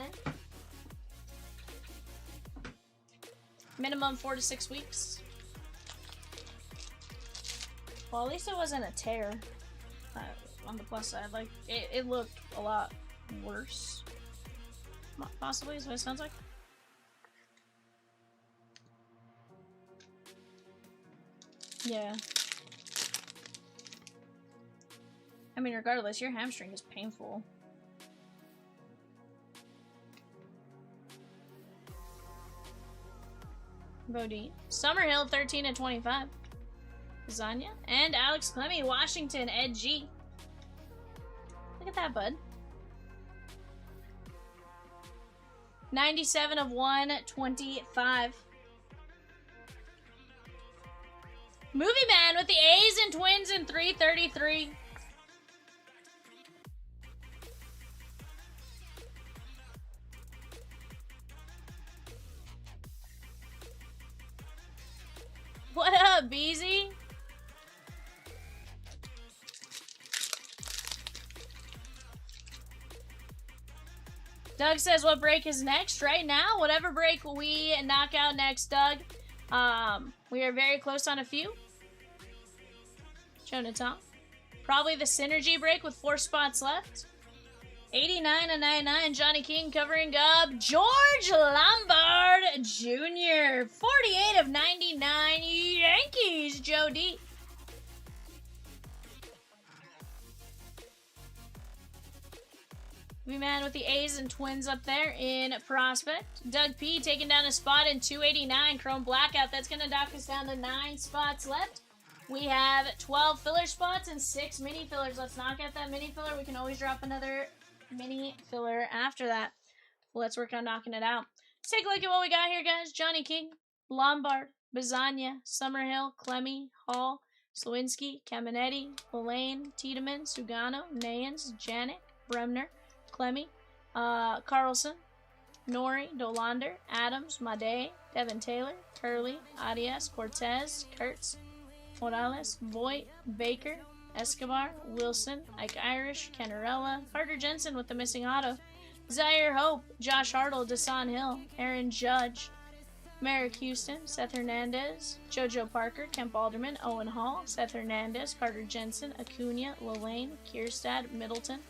Minimum 4 to 6 weeks. Well, at least it wasn't a tear. On the plus side, like, it looked a lot worse. Possibly, is what it sounds like. Yeah. I mean, regardless, your hamstring is painful. Bodine. Summerhill, 13/25. Lasagna. And Alex Clemmy, Washington, Ed G. Look at that, bud. 97/125. Movie Man with the A's and Twins in 333. What up, Beezy? Doug says, what break is next? Right now, whatever break we knock out next, Doug. We are very close on a few. Jonathan. Probably the Synergy break with 4 spots left. 89 and 99, Johnny King covering up George Lombard Jr. 48 of 99, Yankees, Joe D. Man with the A's and Twins up there in Prospect. Doug P taking down a spot in 289, Chrome Blackout. That's going to knock us down to 9 spots left. We have 12 filler spots and 6 mini fillers. Let's knock out that mini filler. We can always drop another mini filler after that. Let's work on knocking it out. Let's take a look at what we got here, guys. Johnny King, Lombard, Bazania, Summerhill, Clemmy, Hall, Slawinski, Caminetti, Lane, Tiedemann, Sugano, Nayans, Janik, Bremner, Clemmy, Carlson, Nori, Dolander, Adams, Made, Devin Taylor, Curley, Arias, Cortez, Kurtz, Morales, Voigt, Baker, Escobar, Wilson, Ike Irish, Canarella, Carter Jensen with the missing auto, Zaire Hope, Josh Hartle, Desan Hill, Aaron Judge, Merrick Houston, Seth Hernandez, JoJo Parker, Kemp Alderman, Owen Hall, Seth Hernandez, Carter Jensen, Acuna, Lane, Kierstad, Middleton,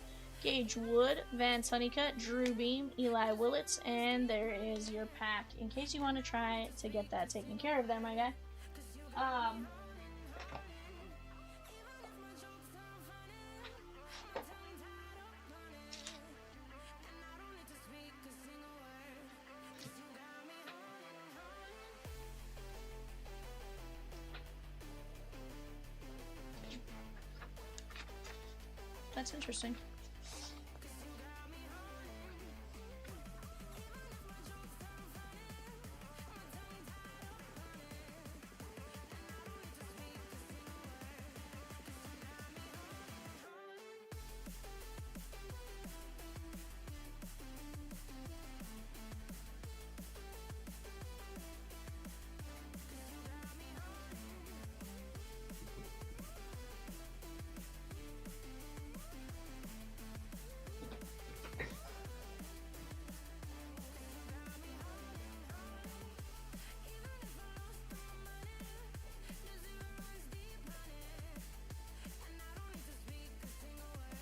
Gage Wood, Vance Honeycutt, Drew Beam, Eli Willits, and there is your pack in case you want to try to get that taken care of there, my guy. That's interesting.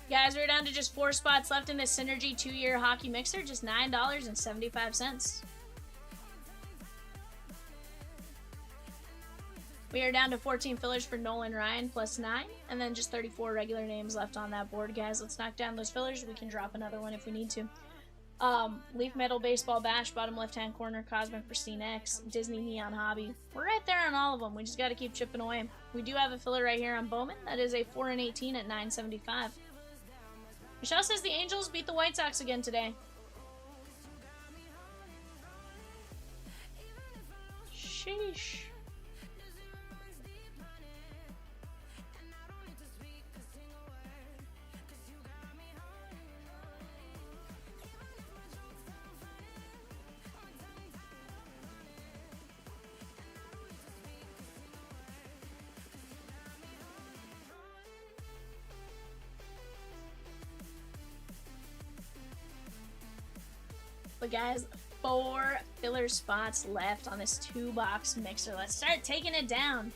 Guys, we're down to just 4 spots left in this Synergy 2-year hockey mixer. Just $9.75. We are down to 14 fillers for Nolan Ryan plus 9. And then just 34 regular names left on that board, guys. Let's knock down those fillers. We can drop another one if we need to. Leaf Metal Baseball Bash, bottom left-hand corner, Cosmic Pristine X, Disney Neon Hobby. We're right there on all of them. We just got to keep chipping away. We do have a filler right here on Bowman. That is a 4 and 18 at $9.75. Michelle says the Angels beat the White Sox again today. Sheesh. But guys, 4 filler spots left on this 2-box mixer. Let's start taking it down.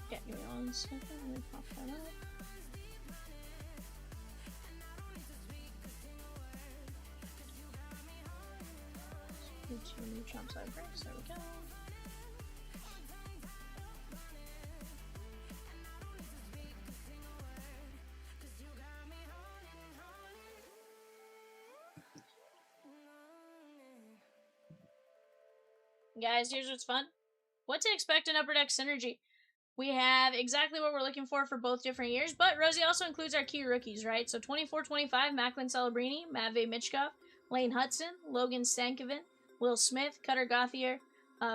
Get me on second. Let me pop that up. Two jump side breaks. There we go. Guys, here's what's fun. What to expect in Upper Deck Synergy. We have exactly what we're looking for both different years, but Rosie also includes our key rookies, right? So 24-25, Macklin Celebrini, Matvey Michkov, Lane Hudson, Logan Stankoven, Will Smith, Cutter Gauthier,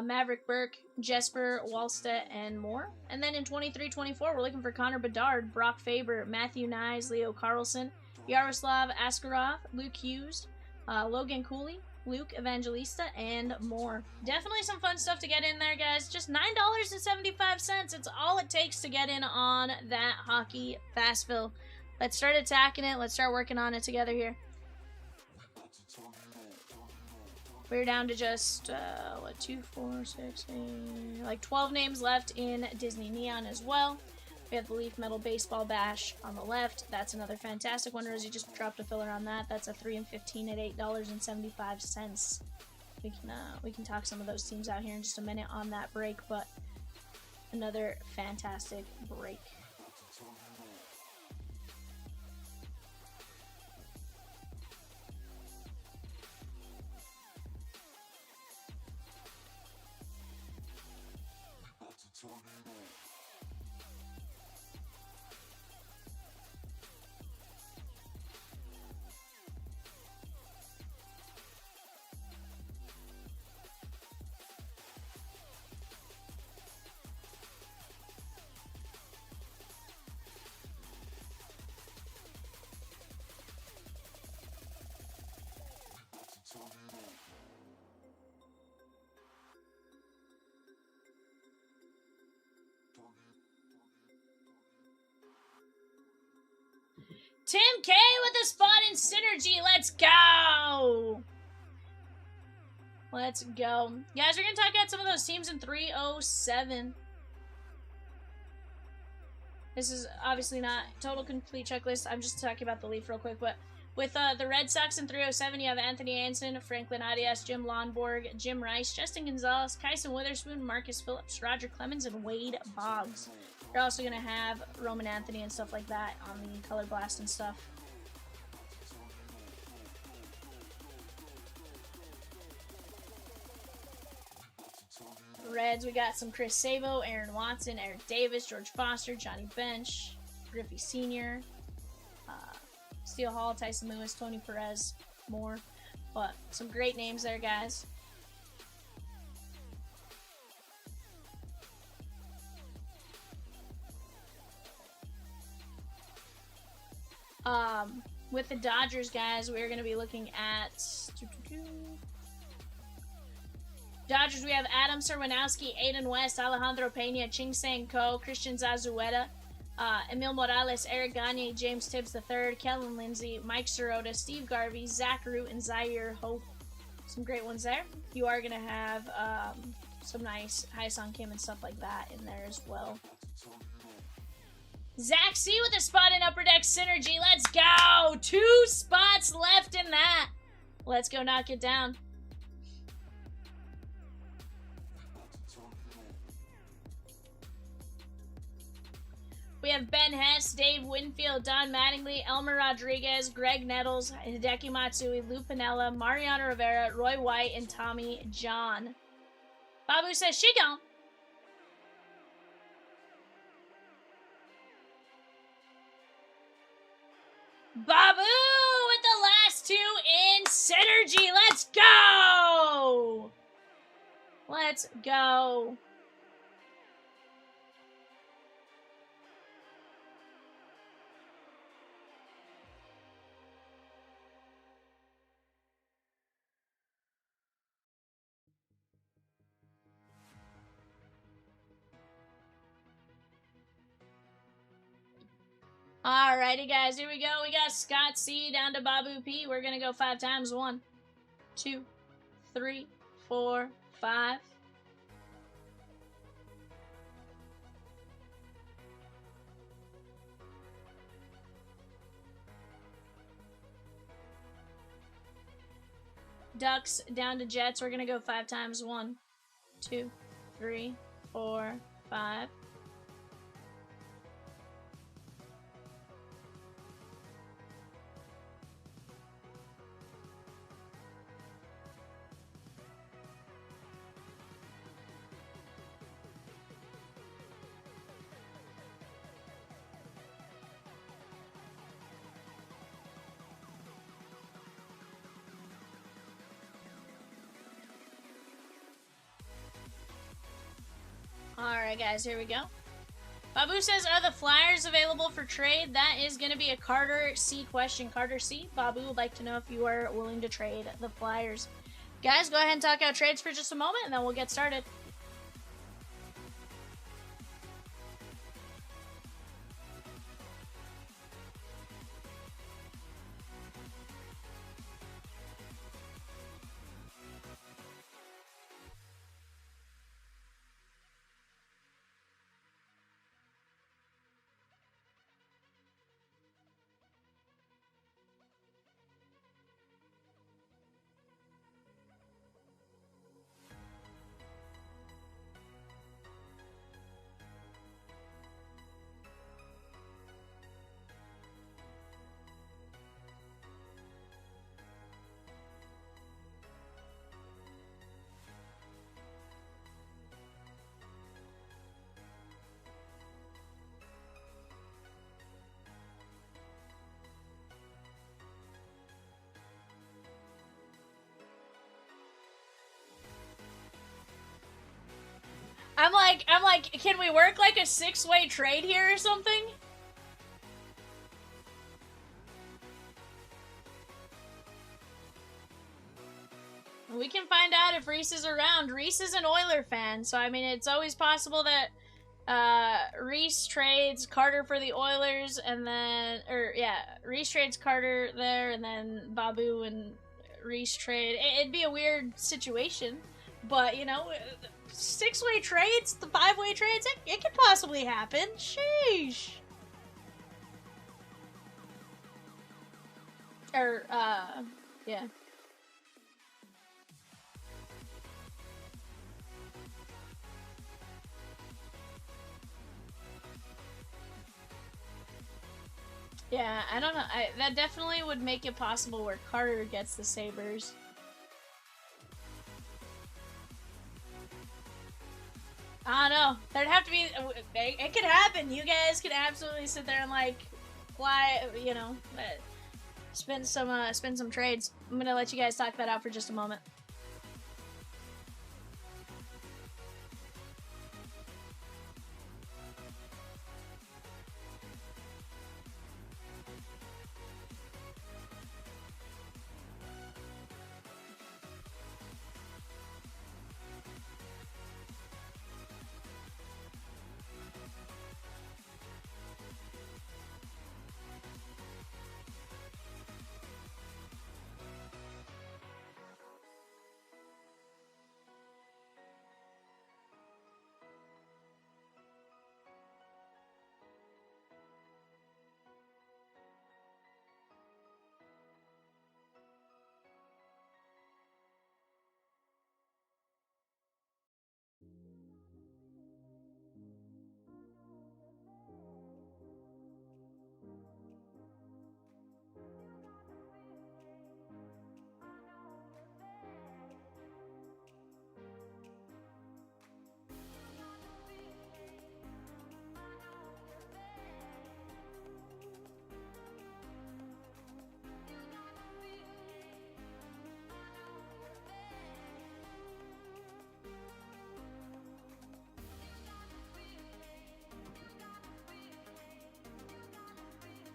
Maverick Burke, Jesper Wallstedt, and more. And then in 23-24, we're looking for Connor Bedard, Brock Faber, Matthew Nyes, Leo Carlson, Yaroslav Askarov, Luke Hughes, Logan Cooley, Luke Evangelista, and more. Definitely some fun stuff to get in there, guys. Just $9.75. It's all it takes to get in on that hockey Fastville. Let's start attacking it. Let's start working on it together here. We're down to just, 2, 4, 6, 8, like 12 names left in Disney Neon as well. We have the Leaf Metal Baseball Bash on the left. That's another fantastic one. Rosie just dropped a filler on that. That's a 3 and 15 at $8.75. We can talk some of those teams out here in just a minute on that break, but another fantastic break. Tim K with a spot in Synergy. Let's go. Let's go. Guys, we're going to talk about some of those teams in 307. This is obviously not total complete checklist. I'm just talking about the Leaf real quick. But with the Red Sox in 307, you have Anthony Anson, Franklin Arias, Jim Lonborg, Jim Rice, Justin Gonzalez, Kyson Witherspoon, Marcus Phillips, Roger Clemens, and Wade Boggs. You're also going to have Roman Anthony and stuff like that on the Color Blast and stuff. Reds, we got some Chris Savo, Aaron Watson, Eric Davis, George Foster, Johnny Bench, Griffey Sr., Steele Hall, Tyson Lewis, Tony Perez, more. But some great names there, guys. With the Dodgers, guys, we're going to be looking at Dodgers. We have Adam Serwinowski, Aiden West, Alejandro Pena, Ching Sang Ko, Christian Zazueta, Emil Morales, Eric Gagne, James Tibbs III, Kellen Lindsay, Mike Sirota, Steve Garvey, Zach Root, and Zaire Hope. Some great ones there. You are going to have some nice Hyosung Kim and stuff like that in there as well. Zach C with a spot in Upper Deck Synergy. Let's go! 2 spots left in that. Let's go knock it down. We have Ben Hess, Dave Winfield, Don Mattingly, Elmer Rodriguez, Greg Nettles, Hideki Matsui, Lou Pinella, Mariano Rivera, Roy White, and Tommy John. Babu says she gone. Babu with the last 2 in Synergy. Let's go! Let's go. Alrighty, guys, here we go. We got Scott C down to Babu P. We're gonna go 5 times. 1, 2, 3, 4, 5. Ducks down to Jets. We're gonna go 5 times. 1, 2, 3, 4, 5. Alright, guys, here we go. Babu says, are the flyers available for trade? That is going to be a Carter C question. Carter C, Babu would like to know if you are willing to trade the flyers. Guys, go ahead and talk out trades for just a moment, and then we'll get started. I'm like, can we work like a 6-way trade here or something? We can find out if Reese is around. Reese is an Oiler fan, so I mean, it's always possible that Reese trades Carter for the Oilers, and then, Reese trades Carter there, and then Babu and Reese trade. It'd be a weird situation, but you know, 6-way trades, the 5-way trades, it could possibly happen. Sheesh. Or, yeah. Yeah, I don't know. That definitely would make it possible where Carter gets the Sabres. I don't know. There'd have to be. It could happen. You guys could absolutely sit there and like fly. You know, spin some trades. I'm gonna let you guys talk that out for just a moment.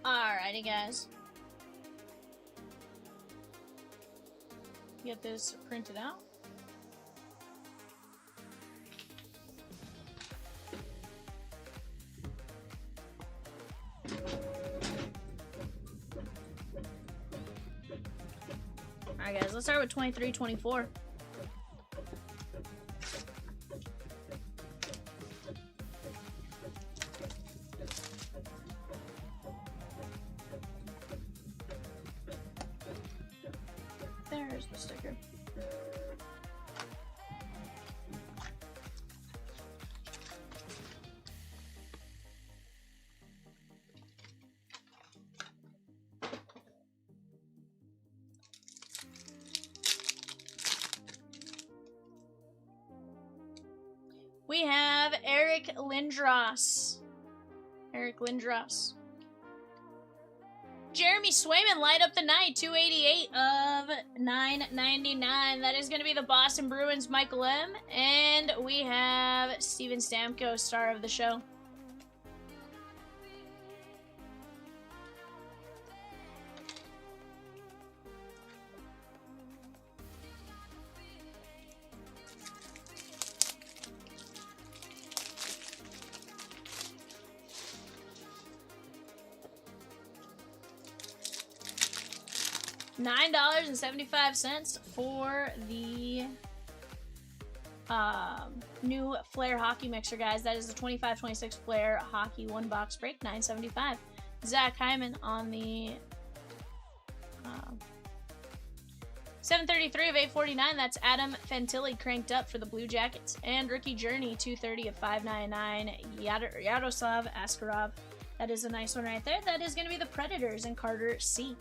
Alrighty, guys. Get this printed out. Alright, guys, let's start with 23-24. There's the sticker. We have Eric Lindros. Jeremy Courtney Swayman light up the night. 288 of 999. That is going to be the Boston Bruins, Michael M. And we have Steven Stamkos, star of the show. $9.75 for the new Flair hockey mixer, guys. That is the 25-26 Flair hockey one box break, $9.75. Zach Hyman on the 733 of 849. That's Adam Fantilli cranked up for the Blue Jackets. And Ricky Journey, 230 of 599. Yaroslav Askarov. That is a nice one right there. That is going to be the Predators and Carter C.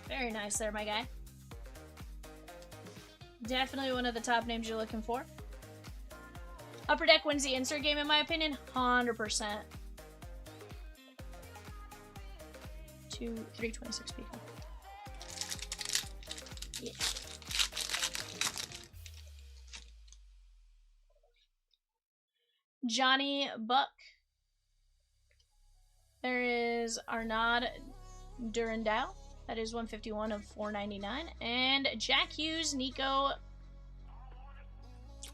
Very nice there, my guy. Definitely one of the top names you're looking for. Upper Deck wins the insert game, in my opinion. 100%. 326 people. Yeah. Johnny Buck. There is Arnaud Durandal. That is 151 of 499. And Jack Hughes, Nico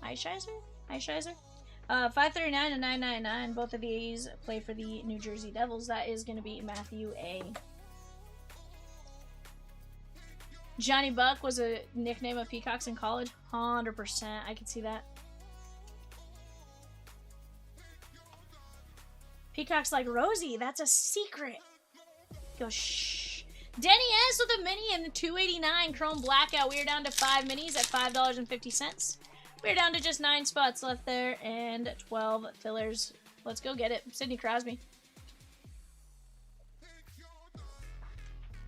Eichheiser? 539 and 999. Both of these play for the New Jersey Devils. That is going to be Matthew A. Johnny Buck was a nickname of Peacocks in college. 100%. I can see that. Peacocks like Rosie. That's a secret. Go shh. Denny S with a mini and the 289 Chrome Blackout. We are down to 5 minis at $5.50. We're down to just 9 spots left there and 12 fillers. Let's go get it. Sidney Crosby.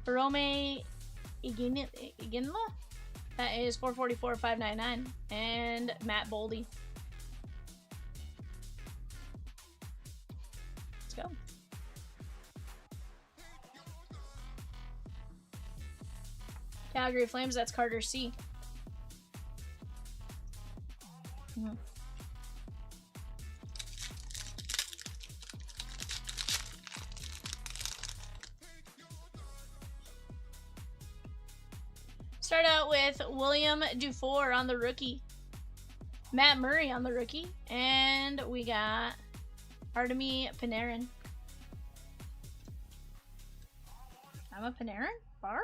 Rome Iginla. That is 444 599. And Matt Boldy. Let's go. Calgary Flames, that's Carter C. Start out with William Dufour on the rookie. Matt Murray on the rookie. And we got Artemi Panarin. I'm a Panarin? Bar?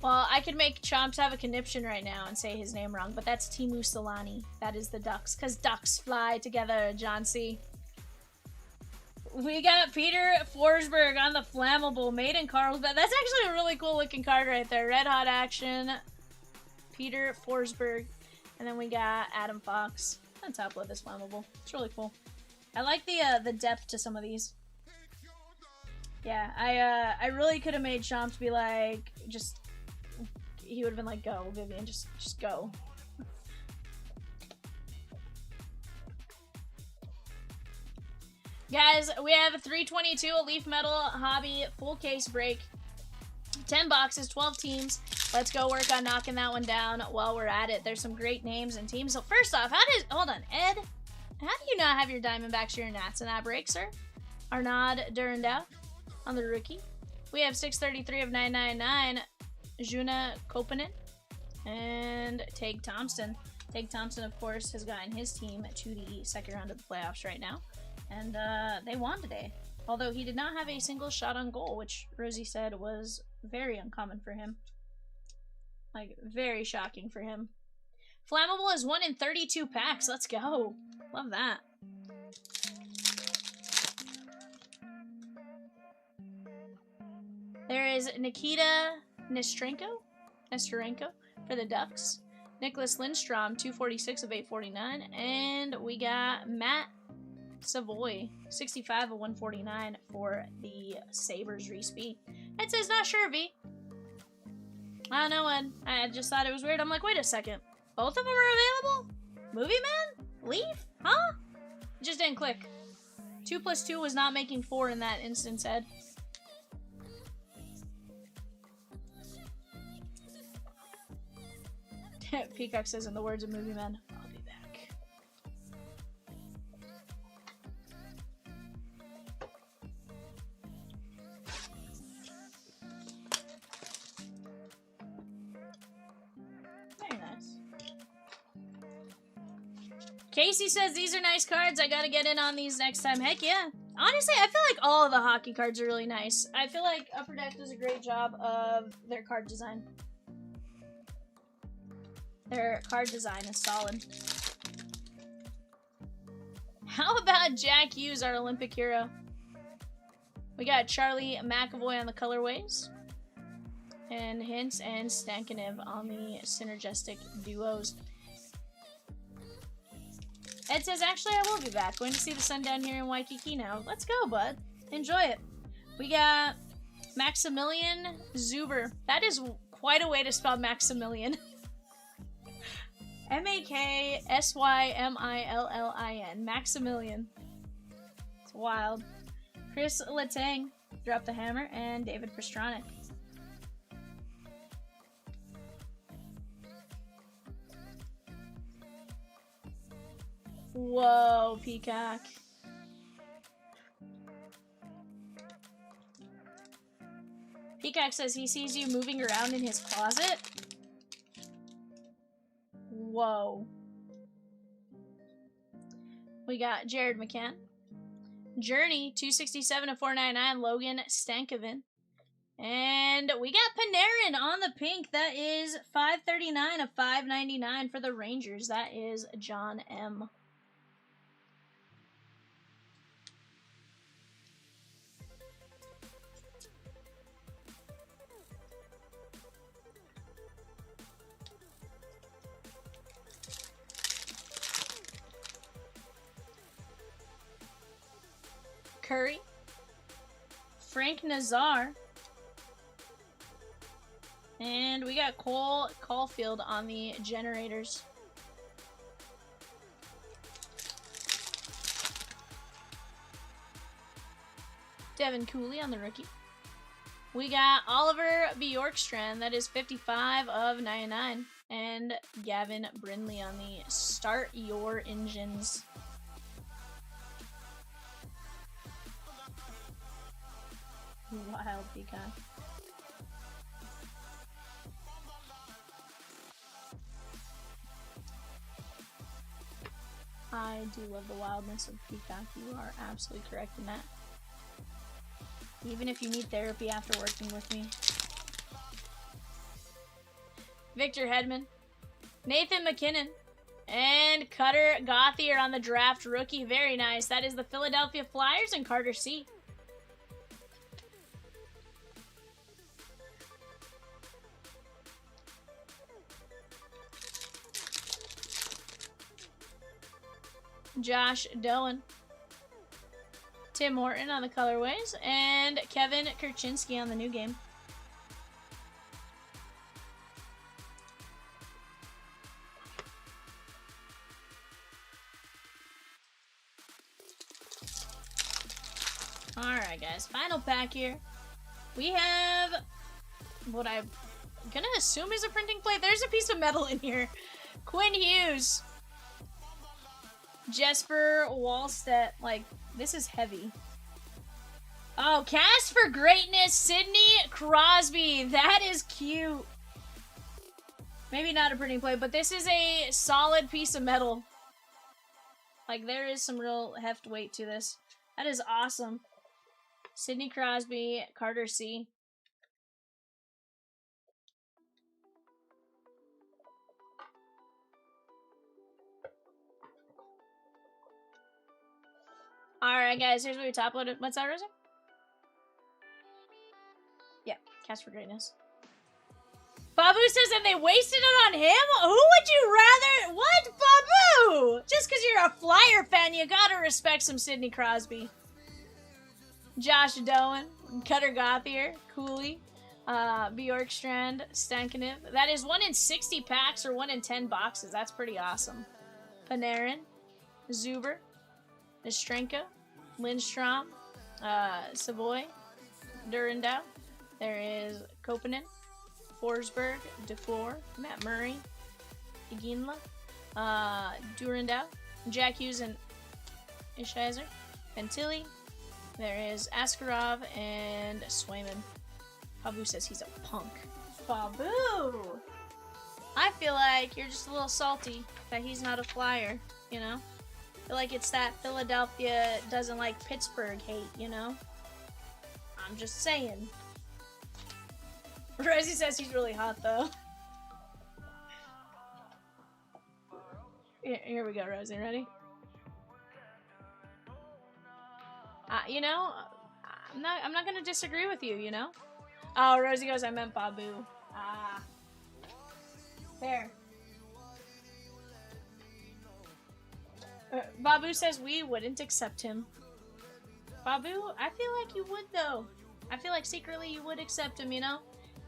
Well, I could make Chomps have a conniption right now and say his name wrong, but that's Timu Solani. That is the Ducks, because Ducks fly together, John C. We got Peter Forsberg on the flammable, made in Carlsbad. That's actually a really cool looking card right there. Red Hot Action, Peter Forsberg. And then we got Adam Fox. On top of this flammable. It's really cool. I like the depth to some of these. Yeah, I really could have made Chomps be like, just... He would have been like, go, Vivian, just go. Guys, we have a 322, a Leaf Metal Hobby full case break. 10 boxes, 12 teams. Let's go work on knocking that one down while we're at it. There's some great names and teams. So first off, hold on, Ed, how do you not have your Diamondbacks or your Nats in that break, sir? Arnaud Durandal on the rookie. We have 633 of 999. Juna Kopanen and Tage Thompson. Tage Thompson, of course, has gotten his team to the second round of the playoffs right now. And they won today. Although he did not have a single shot on goal, which Rosie said was very uncommon for him. Like, very shocking for him. Flammable is 1 in 32 packs. Let's go. Love that. There is Nikita Nesterenko for the Ducks. Nicholas Lindstrom, 246 of 849. And we got Matt Savoy, 65 of 149 for the Sabres Respe. It says not sure, V. I don't know, Ed. I just thought it was weird. I'm like, wait a second. Both of them are available? Movie Man? Leaf? Huh? It just didn't click. 2 plus 2 was not making 4 in that instance, Ed. Peacock says, in the words of Movie Man, I'll be back. Very nice. Casey says, these are nice cards. I gotta get in on these next time. Heck yeah. Honestly, I feel like all of the hockey cards are really nice. I feel like Upper Deck does a great job of their card design. Their card design is solid. How about Jack Hughes, our Olympic hero? We got Charlie McAvoy on the colorways. And Hintz and Stankonev on the synergistic duos. Ed says, actually, I will be back. Going to see the sun down here in Waikiki now. Let's go, bud. Enjoy it. We got Maximilian Zuber. That is quite a way to spell Maximilian. M-A-K-S-Y-M-I-L-L-I-N. Maximilian. It's wild. Chris Letang. Drop the hammer. And David Pastrana. Whoa, Peacock. Peacock says he sees you moving around in his closet. Whoa. We got Jared McCann. Journey, 267 of 499. Logan Stankoven. And we got Panarin on the pink. That is 539 of 599 for the Rangers. That is John M. Curry, Frank Nazar, and we got Cole Caulfield on the Generators. Devin Cooley on the rookie. We got Oliver Bjorkstrand, that is 55 of 99, and Gavin Brindley on the Start Your Engines. Wild Peacock. I do love the wildness of Peacock. You are absolutely correct in that. Even if you need therapy after working with me. Victor Hedman. Nathan McKinnon. And Cutter Gauthier on the draft rookie. Very nice. That is the Philadelphia Flyers and Carter C. Josh Doan. Tim Horton on the colorways. And Kevin Kurchinski on the new game. Alright, guys. Final pack here. We have what I'm gonna assume is a printing plate. There's a piece of metal in here. Quinn Hughes. Jesper Wallstedt. Like, this is heavy. Oh, Cast for Greatness, Sidney Crosby. That is cute. Maybe not a printing plate, but this is a solid piece of metal. Like, there is some real heft weight to this. That is awesome. Sidney Crosby, Carter C. Alright, guys, here's what we top loaded. What's that, Rosa? Yeah, Cast for Greatness. Babu says, and they wasted it on him? Who would you rather? What? Babu! Just because you're a Flyer fan, you gotta respect some Sidney Crosby. Josh Doan, Cutter Gothier, Cooley, Bjorkstrand, Stankovic. That is 1 in 60 packs or 1 in 10 boxes. That's pretty awesome. Panarin, Zuber, Nestrenko, Lindstrom, Savoy, Durandau. There is Kopanen, Forsberg, DeFleur, Matt Murray, Iginla, Durandau, Jack Hughes and Ishizer, Ventilli. There is Askarov and Swayman. Babu says he's a punk. Babu! I feel like you're just a little salty that he's not a Flyer, you know? I feel like it's that Philadelphia doesn't like Pittsburgh hate, you know? I'm just saying. Rosie says he's really hot, though. Here we go, Rosie. Ready? You know, I'm not gonna disagree with you, you know? Oh, Rosie goes, I meant Babu. Fair. Babu says we wouldn't accept him. Babu, I feel like you would, though. I feel like secretly you would accept him, you know?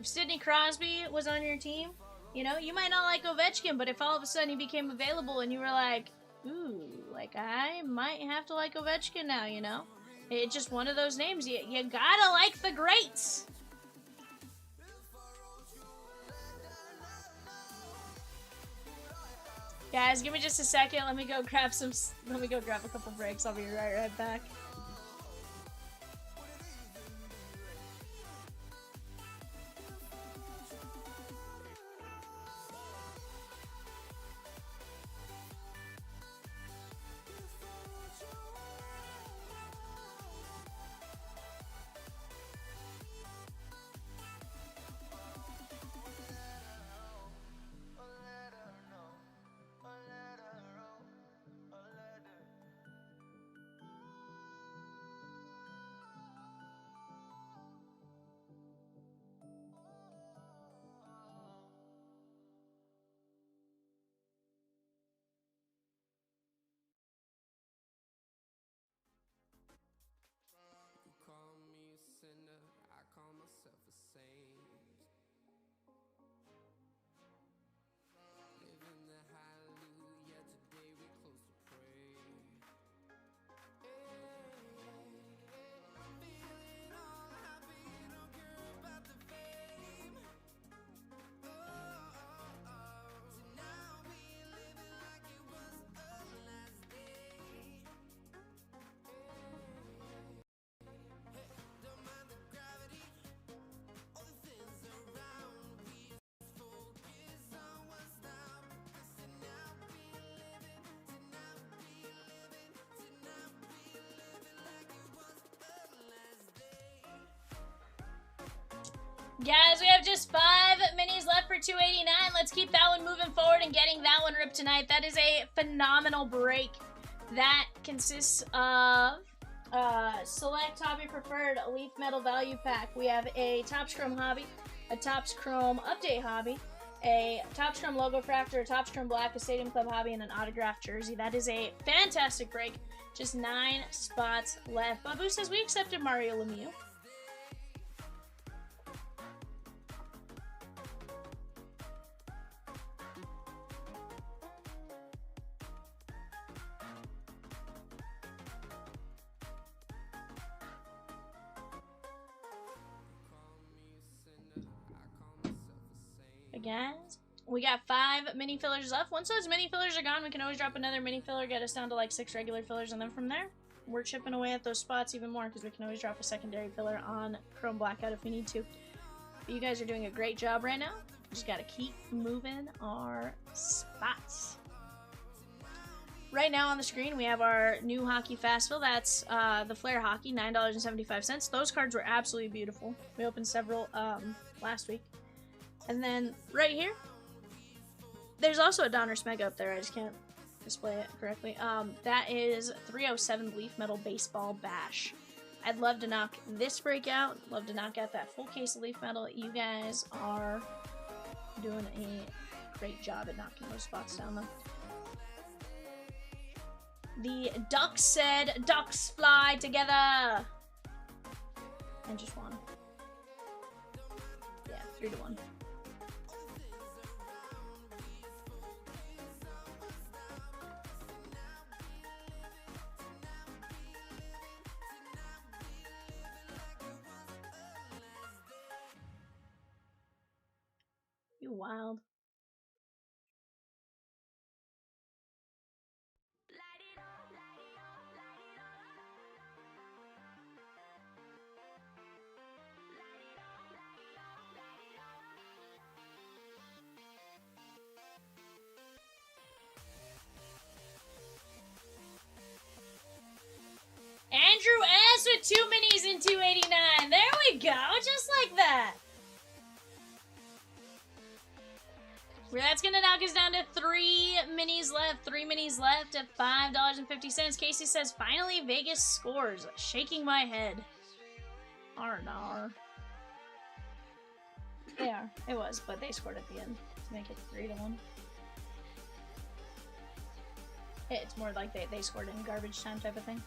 If Sidney Crosby was on your team, you know, you might not like Ovechkin, but if all of a sudden he became available and you were like, ooh, like, I might have to like Ovechkin now, you know? It's just one of those names. You gotta like the greats. Guys, give me just a second. Let me go grab a couple breaks. I'll be right back. Guys, we have just 5 minis left for 289. Let's keep that one moving forward and getting that one ripped tonight. That is a phenomenal break. That consists of Select Hobby Preferred Leaf Metal Value Pack. We have a Topps Chrome Hobby, a Topps Chrome Update Hobby, a Topps Chrome Logo Fractor, a Topps Chrome Black, a Stadium Club Hobby, and an autographed jersey. That is a fantastic break. Just 9 spots left. Babu says we accepted Mario Lemieux. Guys, we got 5 mini fillers left. Once those mini fillers are gone, we can always drop another mini filler, get us down to like 6 regular fillers, and then from there, we're chipping away at those spots even more because we can always drop a secondary filler on Chrome Blackout if we need to. But you guys are doing a great job right now. Just gotta keep moving our spots. Right now on the screen, we have our new Hockey Fast Fill. That's the Flair Hockey, $9.75. Those cards were absolutely beautiful. We opened several last week. And then right here, there's also a Donruss Mega up there. I just can't display it correctly. That is 307 Leaf Metal Baseball Bash. I'd love to knock this break out. Love to knock out that full case of Leaf Metal. You guys are Doing a great job at knocking those spots down, though. The ducks said, ducks fly together! And just won. Yeah, 3-1. You wild. Andrew S with 2 minis and 289. There we go, just like that. That's gonna knock us down to 3 minis left. 3 minis left at $5.50. Casey says, finally Vegas scores. Shaking my head. Arnar. They are. It was, but they scored at the end to make it 3-1. It's more like they scored in garbage time type of thing.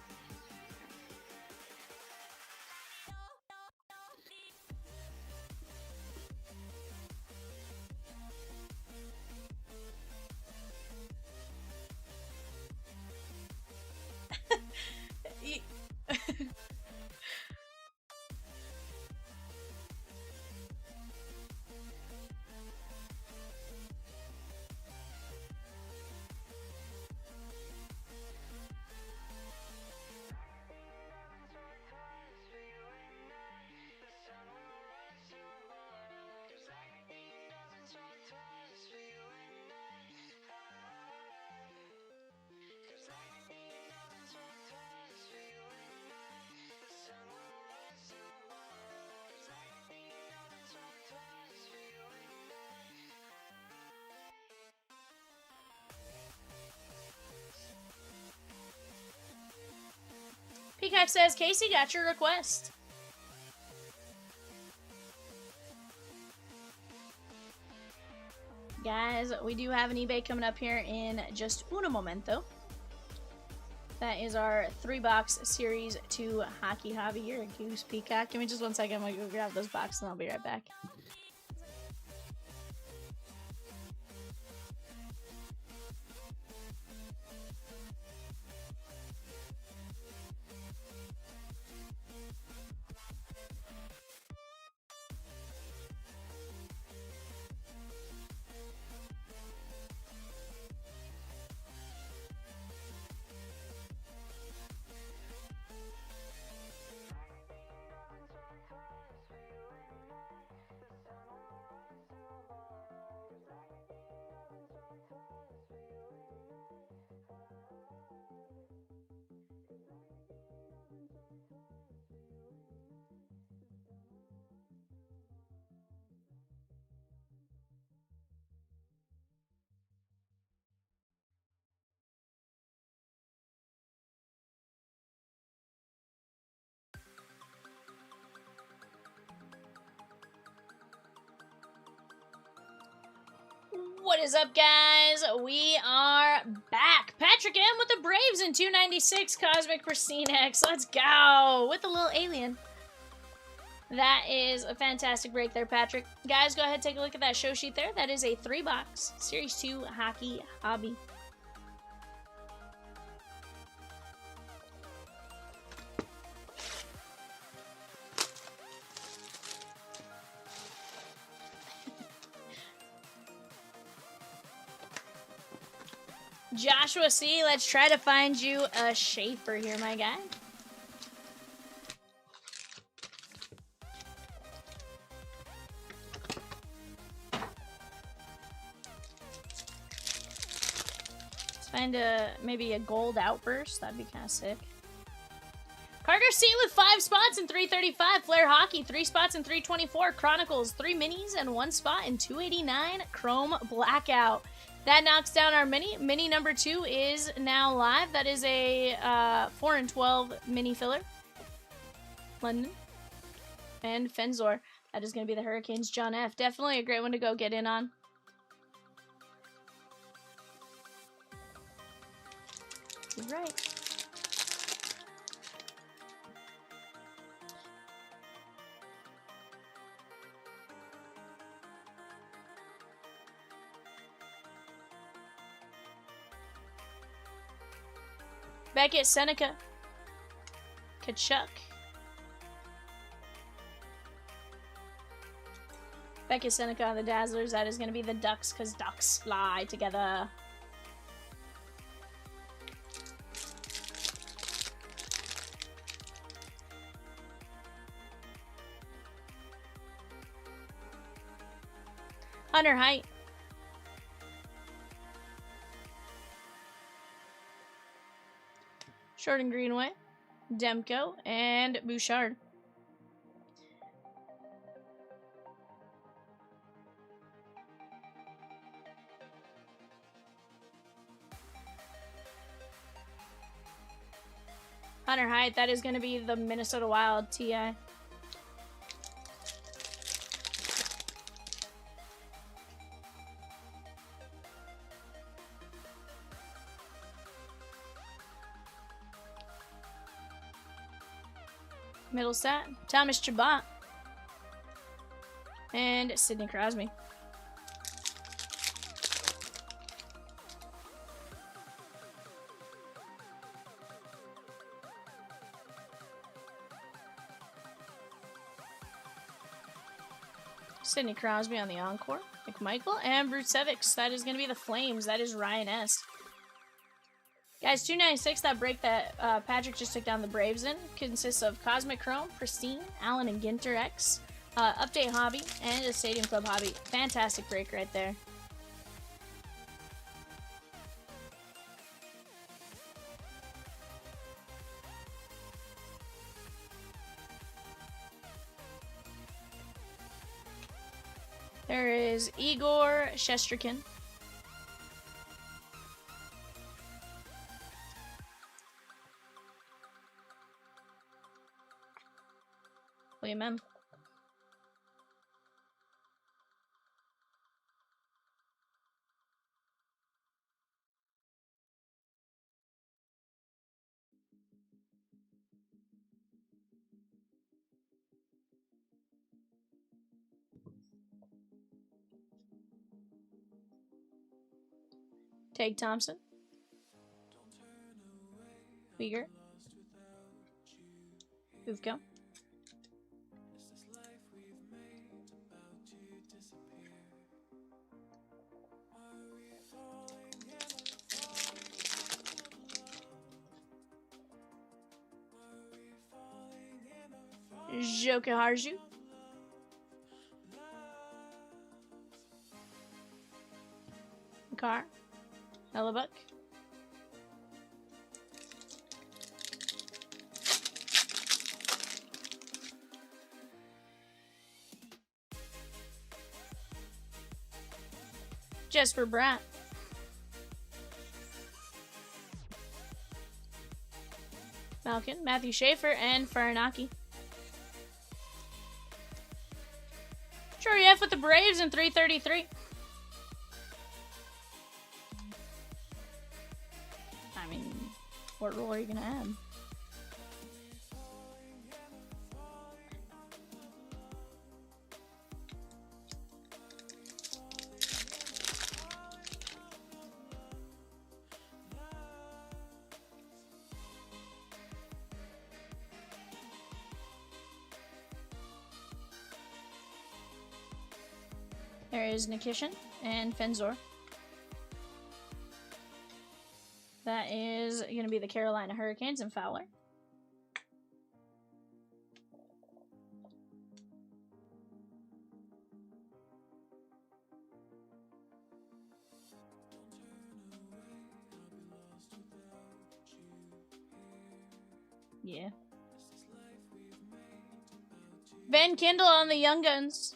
Peacock says, Casey got your request. Guys, we do have an eBay coming up here in just un momento. That is our 3-box Series 2 Hockey Hobby. You're a goose, Peacock. Give me just 1 second. I'm going to go grab those boxes and I'll be right back. What is up, guys? We are back. Patrick M with the Braves in 296 Cosmic Pristine X. Let's go with the little alien. That is a fantastic break there, Patrick. Guys, go ahead and take a look at that show sheet there. That is a 3-box Series 2 Hockey Hobby. Joshua C, let's try to find you a Schaefer here, my guy. Let's find maybe a gold outburst. That'd be kind of sick. Carter C with 5 spots in 335. Flair Hockey, 3 spots in 324. Chronicles, 3 minis and 1 spot in 289. Chrome Blackout. That knocks down our mini. Mini number 2 is now live. That is a 4 and 12 mini filler. London. And Fenzor. That is going to be the Hurricanes. John F. Definitely a great one to go get in on. You're right. Beckett, Seneca, Kachuk. Beckett, Seneca on the Dazzlers. That is going to be the Ducks because ducks fly together. Hunter Height. Jordan Greenway, Demko, and Bouchard. Hunter Height, that is going to be the Minnesota Wild TI. Middlestat, Thomas Chabot, and Sidney Crosby. Sidney Crosby on the Encore. McMichael and Brucevics. That is going to be the Flames. That is Ryan S. Guys, 296, that break that Patrick just took down the Braves in, consists of Cosmic Chrome, Pristine, Allen and Ginter X, Update Hobby, and a Stadium Club Hobby. Fantastic break right there. There is Igor Shesterkin. William M. Tage Thompson. Uyghur. Uvko. Joka Harju. Car. Hellebuck. Jesper Bratt. Malkin, Matthew Schaefer, and Farinaki. Choriev with the Braves in 333. I mean, what role are you going to add? There is Nikishin and Fenzor. That is going to be the Carolina Hurricanes and Fowler. Yeah. Van Kindle on the Young Guns.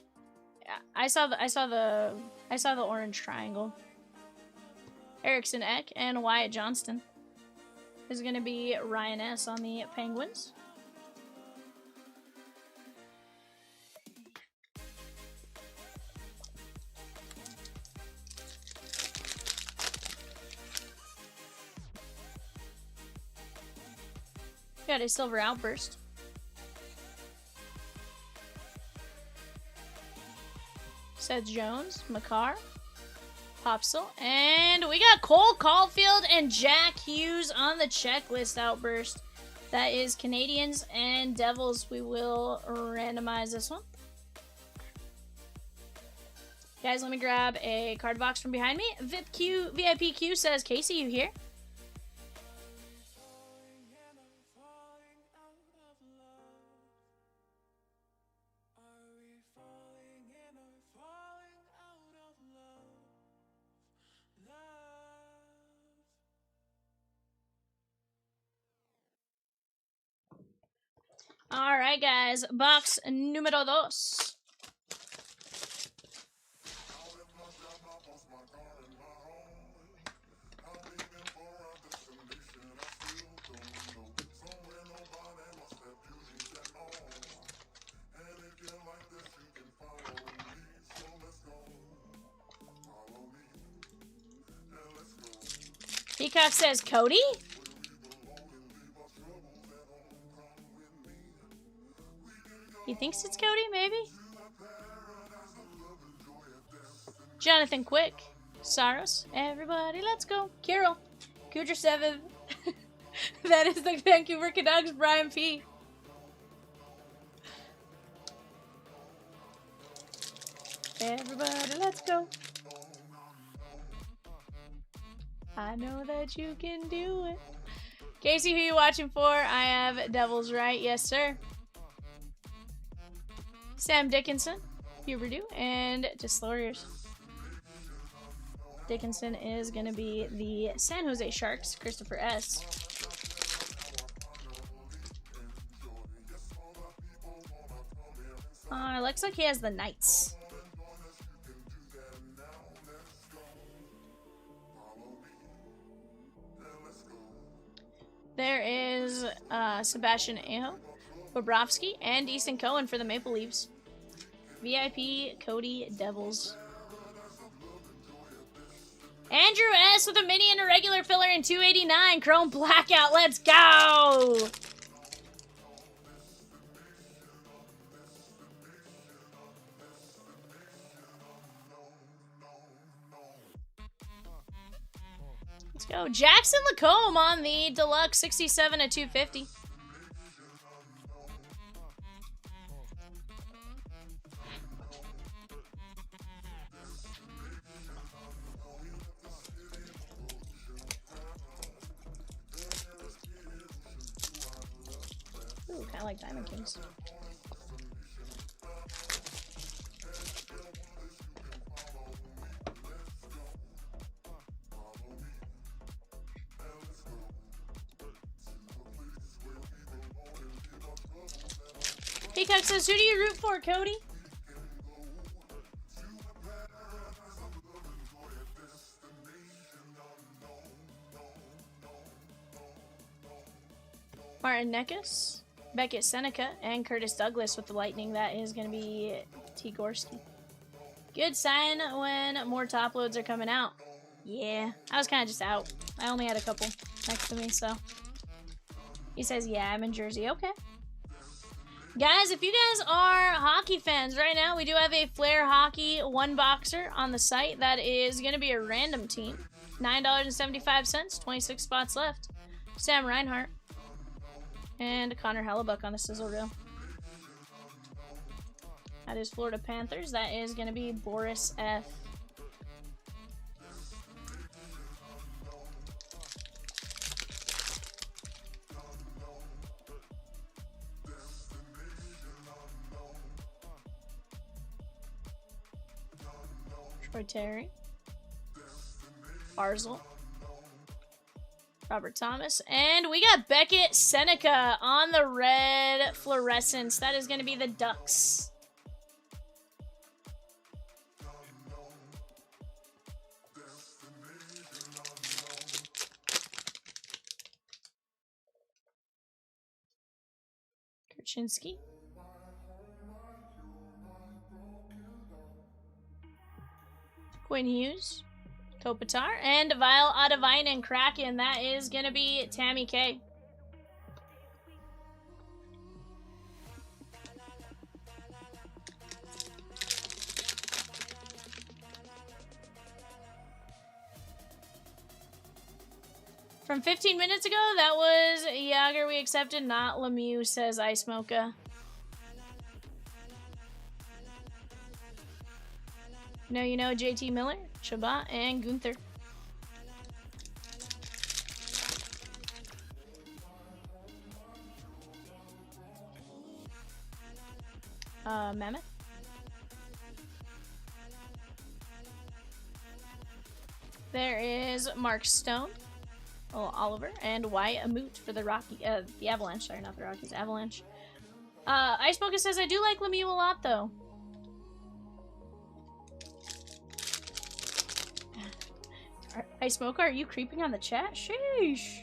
I saw the orange triangle. Erickson Eck and Wyatt Johnston. Is going to be Ryan S on the Penguins. Got a silver outburst. Seth Jones, Makar, Popsicle, and we got Cole Caulfield and Jack Hughes on the checklist outburst. That is Canadians and Devils. We will randomize this one. Guys, let me grab a card box from behind me. VIPQ says, Casey, you here? All right, guys. Box número 2. Peacock says, Cody? He thinks it's Cody, maybe? Jonathan Quick. Saros. Everybody, let's go. Kirill. Kudra 7. That is the Vancouver Canucks, Brian P. Everybody, let's go. I know that you can do it. Casey, who you watching for? I have Devils right. Yes, sir. Sam Dickinson, Huberdew, and Disloyers. Dickinson is going to be the San Jose Sharks, Christopher S. Looks like he has the Knights. There is Sebastian Aho, Bobrovsky, and Easton Cohen for the Maple Leafs. VIP, Cody, Devils. Andrew S. with a mini and a regular filler in 289. Chrome Blackout, let's go! Let's go. Jackson Lacombe on the Deluxe 67 of 250. Ooh, kind of like Diamond Kings. Peacock says, who do you root for, Cody? Martin Neckus, Beckett Seneca, and Curtis Douglas with the Lightning. That is going to be T. Gorski. Good sign when more top loads are coming out. Yeah, I was kind of just out. I only had a couple next to me, so. He says, yeah, I'm in Jersey. Okay. Guys, if you guys are hockey fans right now, we do have a Flair Hockey one boxer on the site. That is going to be a random team. $9.75, 26 spots left. Sam Reinhart. And Connor Hellebuck on the sizzle reel. That is Florida Panthers. That is going to be Boris F. Troy Terry. Barzal. Robert Thomas. And we got Beckett Seneca on the red fluorescence. That is going to be the Ducks. Kurchinski. Quinn Hughes. Kopitar. And Vile Adavine and Kraken. That is going to be Tammy K. From 15 minutes ago, that was Yager we accepted, not Lemieux, says Ice Mocha. No, you know JT Miller, Chabot, and Gunther. Mammoth. There is Mark Stone, Oliver, and Wyatt Amoot for the the Avalanche. Sorry, not the Rockies, Avalanche. Ice Mocha says, I do like Lemieux a lot, though. Ice Mocha, are you creeping on the chat? Sheesh.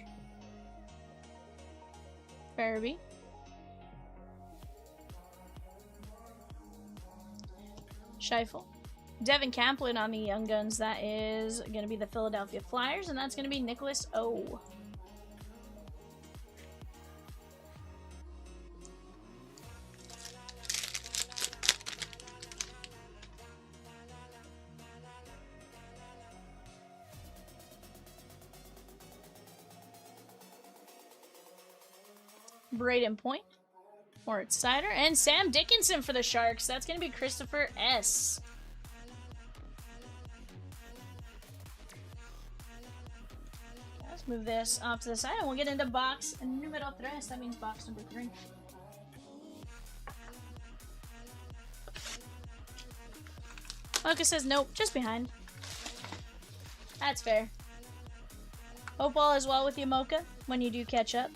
Farabee. Scheifele. Devin Camplin on the Young Guns. That is going to be the Philadelphia Flyers, and that's going to be Nicholas O. Braden Point, Moritz Sider, and Sam Dickinson for the Sharks. That's going to be Christopher S. Let's move this off to the side, and we'll get into box numero 3. That means box number 3. Mocha says nope, just behind. That's fair. Hope all is well with you, Mocha, when you do catch up.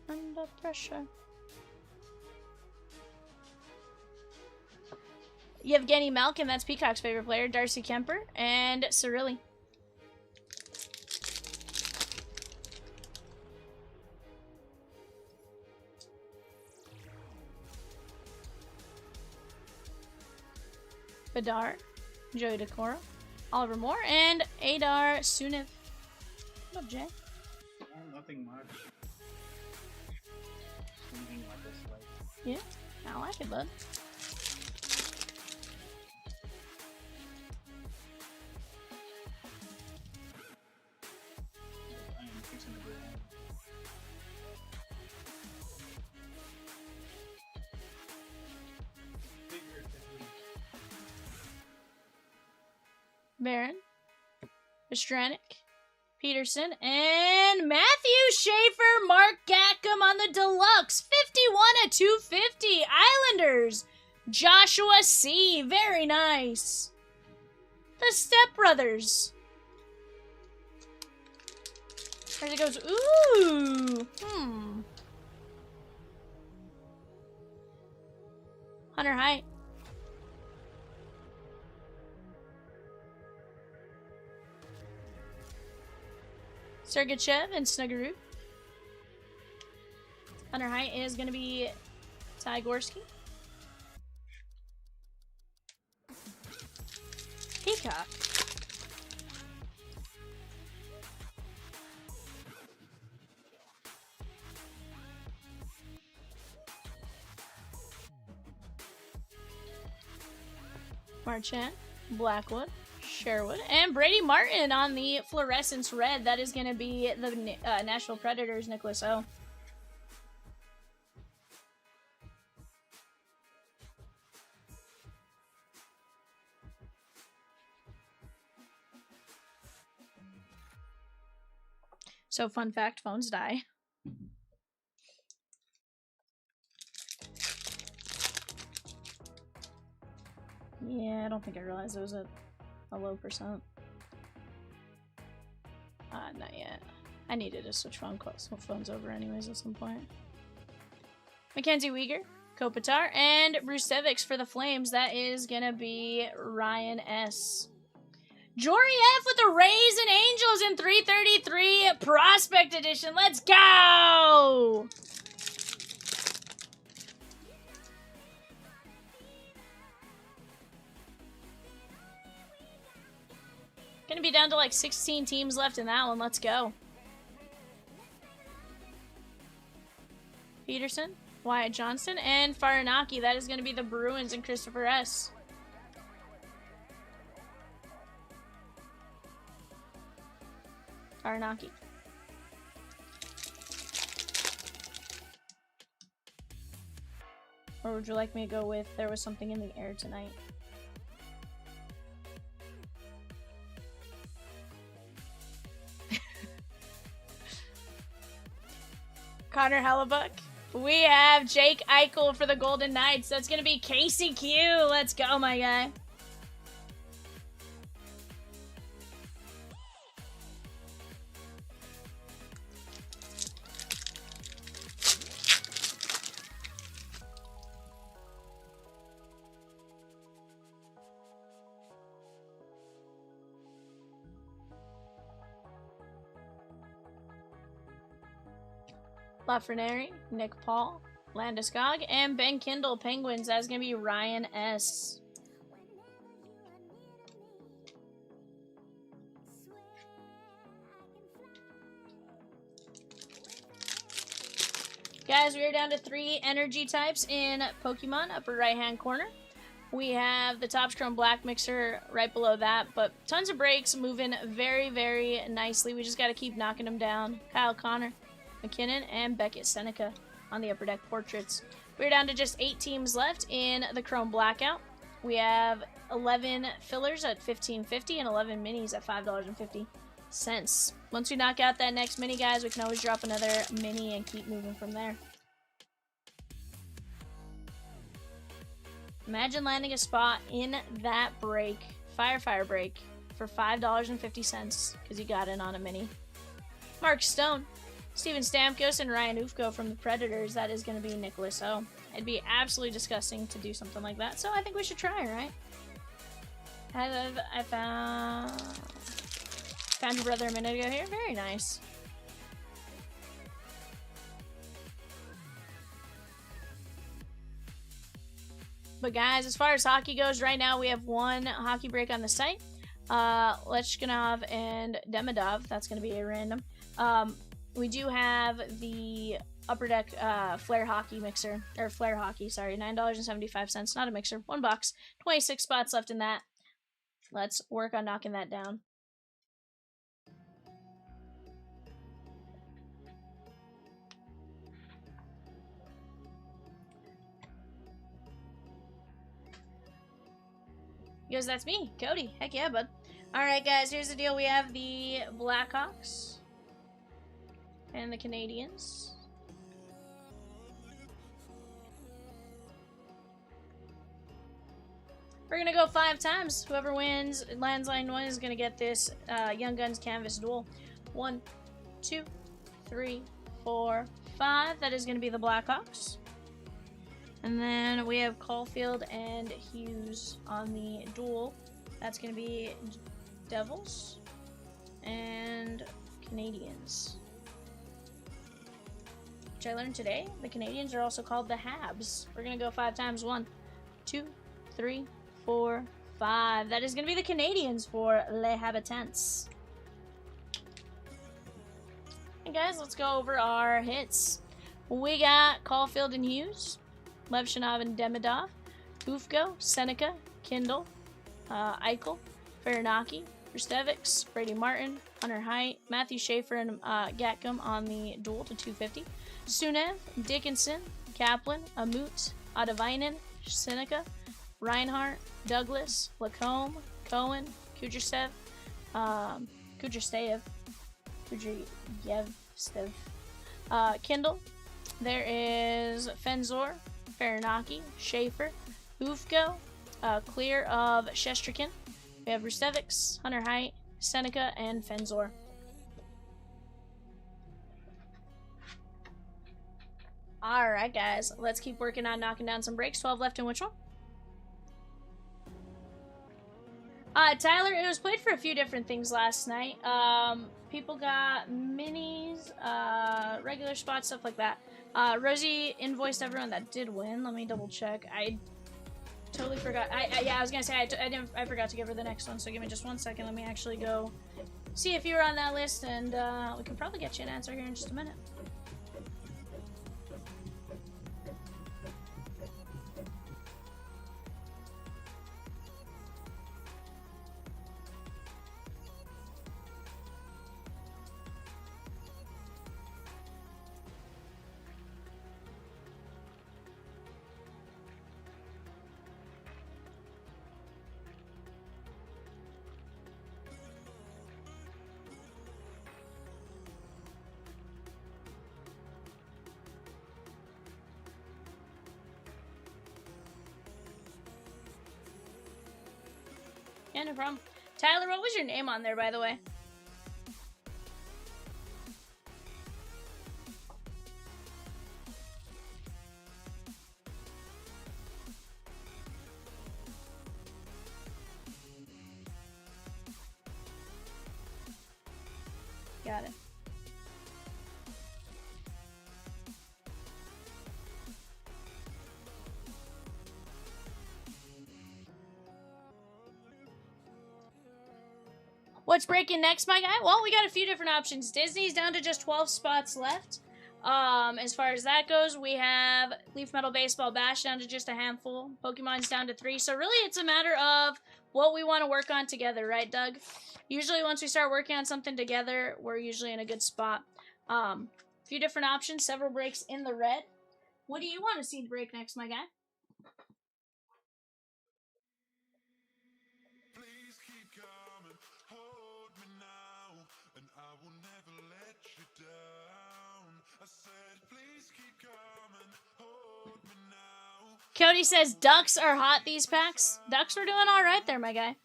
Under pressure. Yevgeny Malkin, that's Peacock's favorite player. Darcy Kemper and Cirilli. Bedard, Joey Decoro, Oliver Moore, and Adar Sunev. What up, Jay? Nothing much. Something like this, like. Yeah, I like it, bud. I am fixing to go home. Barron, Pastranac, Peterson, and Matthew Schaefer, Mark Gackham on the deluxe. 51/250. Islanders, Joshua C. Very nice. The Step Brothers. There it goes. Ooh. Hunter Height. Sergachev and Snuggerud. Hunter Height is going to be Ty Gorski. Peacock. Marchand, Blackwood, Sherwood, and Brady Martin on the fluorescence red. That is going to be the Nashville Predators, Nicholas O. So, fun fact, phones die. Yeah, I don't think I realized it was a low percent. Not yet. I needed to switch phones over anyways at some point. Mackenzie Weegar, Kopitar, and Bruce Sevix for the Flames. That is going to be Ryan S. Jory F with the Rays and Angels in 333 Prospect Edition. Let's go! Gonna be down to like 16 teams left in that one. Let's go. Peterson, Wyatt Johnston, and Farinaki. That is going to be the Bruins and Christopher S. Farinaki. Or would you like me to go with There Was Something in the Air Tonight? Connor Hellebuck. We have Jake Eichel for the Golden Knights. That's going to be Casey Q. Let's go, my guy. Lafreniere, Nick Paul, Landeskog, and Ben Kindle, Penguins. That's going to be Ryan S. Guys, we are down to 3 energy types in Pokemon, upper right-hand corner. We have the Topps Chrome Black Mixer right below that, but tons of breaks, moving very, very nicely. We just got to keep knocking them down. Kyle Connor, McKinnon, and Beckett Seneca on the upper deck portraits. We're down to just 8 teams left in the Chrome Blackout. We have 11 fillers at $15.50 and 11 minis at $5.50. Once we knock out that next mini, guys, we can always drop another mini and keep moving from there. Imagine landing a spot in that break, fire break, for $5.50 because you got in on a mini. Mark Stone, Steven Stamkos, and Ryan Ufko from the Predators. That is going to be Nicholas O. It'd be absolutely disgusting to do something like that, so I think we should try, right? I found your brother a minute ago here. Very nice. But guys, as far as hockey goes, right now we have 1 hockey break on the site. Lechkanov and Demidov. That's going to be a random. We do have the upper deck Flare Hockey mixer, or Flare Hockey, sorry, $9.75, not a mixer, 1 box, 26 spots left in that. Let's work on knocking that down. Because that's me, Cody. Heck yeah, bud. Alright, guys, here's the deal. We have the Blackhawks and the Canadians. We're gonna go 5 times. Whoever wins lands line 1 is gonna get this Young Guns Canvas Duel. 1, 2, 3, 4, 5. That is gonna be the Blackhawks. And then we have Caulfield and Hughes on the duel. That's gonna be Devils and Canadians. Which I learned today, the Canadians are also called the Habs. We're gonna go 5 times. 1, 2, 3, 4, 5. That is gonna be the Canadians for Les Habitants. And guys, let's go over our hits. We got Caulfield and Hughes, Levshinov and Demidov, Ufko, Seneca, Kindle, Eichel, Farinaki, Restevics, Brady Martin, Hunter Height, Matthew Schaefer, and Gatcomb on the duel to 250. Sunev, Dickinson, Kaplan, Amut, Adavainen, Seneca, Reinhardt, Douglas, Lacombe, Cohen, Kudrasev, Kindle. There is Fenzor, Farinaki, Schaefer, Ufko, clear of Shestrikin. We have Restevics, Hunter Height, Seneca, and Fenzor. Alright, guys. Let's keep working on knocking down some breaks. 12 left in which one? Tyler, it was played for a few different things last night. People got minis, regular spots, stuff like that. Rosie invoiced everyone that did win. Let me double check. I totally forgot. Yeah, I was gonna say I forgot to give her the next one. So give me just 1 second. Let me actually go see if you're on that list, and we can probably get you an answer here in just a minute. Yeah, no problem. Tyler, what was your name on there, by the way? Got it. What's breaking next, my guy? Well, we got a few different options. Disney's down to just 12 spots left. As far as that goes, we have Leaf Metal Baseball Bash down to just a handful. Pokemon's down to 3. So really, it's a matter of what we want to work on together, right, Doug? Usually, once we start working on something together, we're usually in a good spot. A few different options, several breaks in the red. What do you want to see break next, my guy? Cody says ducks are hot these packs. Ducks are doing alright there, my guy.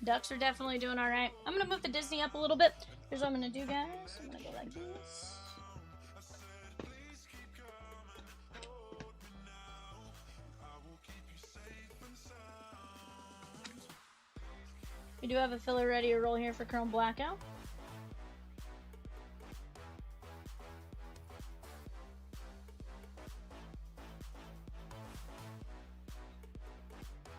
Ducks are definitely doing alright. I'm going to move the Disney up a little bit. Here's what I'm going to do, guys. I'm going to go like this. We do have a filler ready to roll here for Chrome Blackout.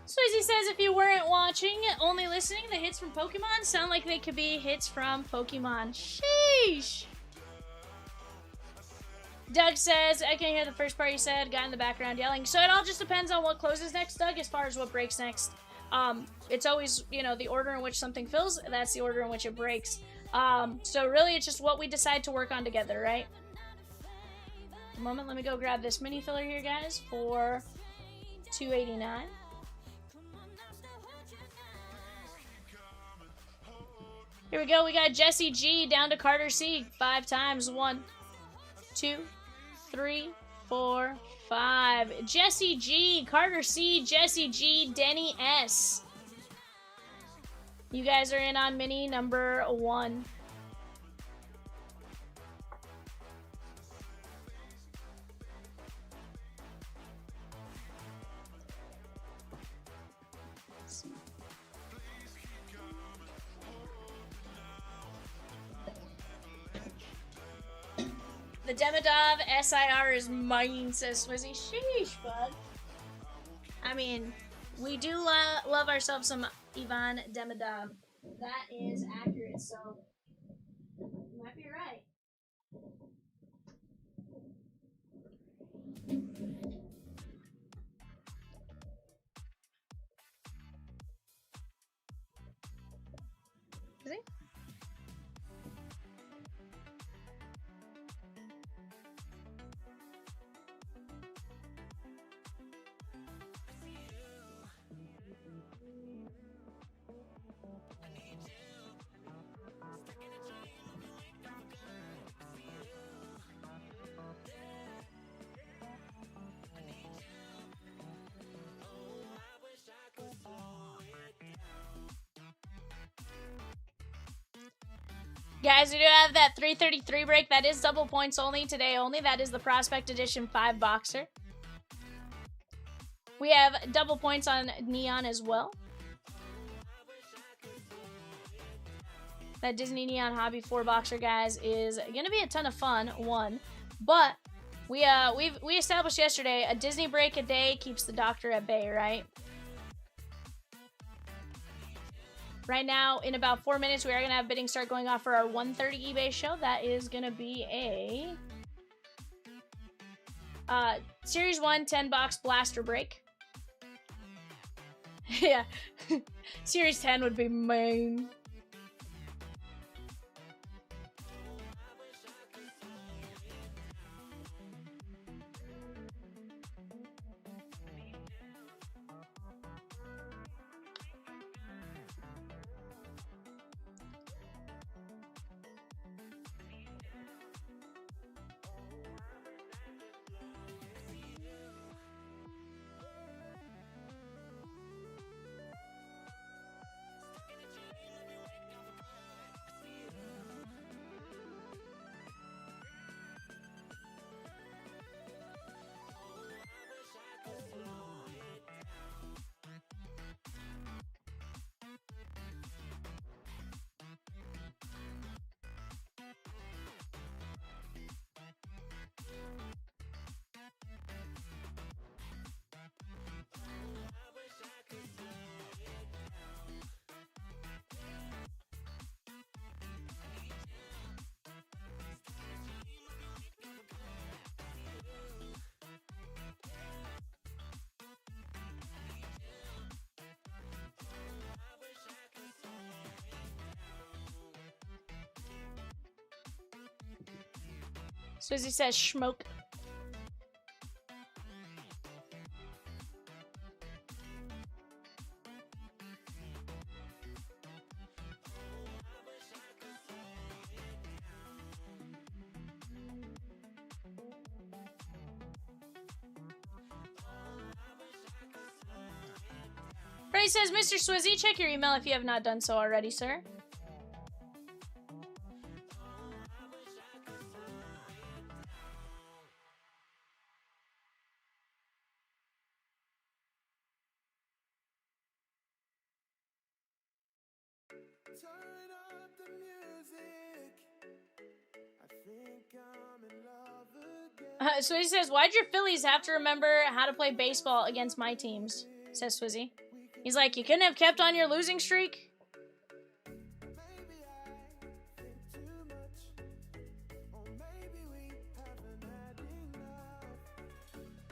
Swayze says if you weren't watching, only listening, the hits from Pokemon sound like they could be hits from Pokemon. Sheesh! Doug says, I can't hear the first part you said, guy in the background yelling. So it all just depends on what closes next, Doug, as far as what breaks next. It's always, you know, the order in which something fills, that's the order in which it breaks. So really it's just what we decide to work on together, right? A moment, let me go grab this mini filler here, guys, for $2.89. Here we go. We got Jesse G down to Carter C. 5 times. 1, 2, 3, 4, 5. Jesse G, Carter C, Jesse G, Denny S. You guys are in on mini number 1. The Demidov SIR is mine, says Swizzy. Sheesh, bud. I mean, we do love ourselves some Ivan Demidov. That is accurate, so you might be right. Is he? Guys, we do have that 333 break. That is double points only, today only. That is the Prospect Edition 5 boxer. We have double points on Neon as well. That Disney Neon Hobby 4 boxer, guys, is going to be a ton of fun, one. But we established yesterday a Disney break a day keeps the doctor at bay, right? Right now, in about 4 minutes, we are going to have bidding start going off for our 1:30 eBay show. That is going to be a Series 1 10-box blaster break. Yeah. Series 10 would be main. Swizzy says schmoke. Ray says, Mr. Swizzy, check your email if you have not done so already, sir. Turn up the music. I think I'm in love again. Swizzy says, why'd your Phillies have to remember how to play baseball against my teams? Says Swizzy. He's like, you couldn't have kept on your losing streak? Maybe I think too much, or maybe we haven't had enough.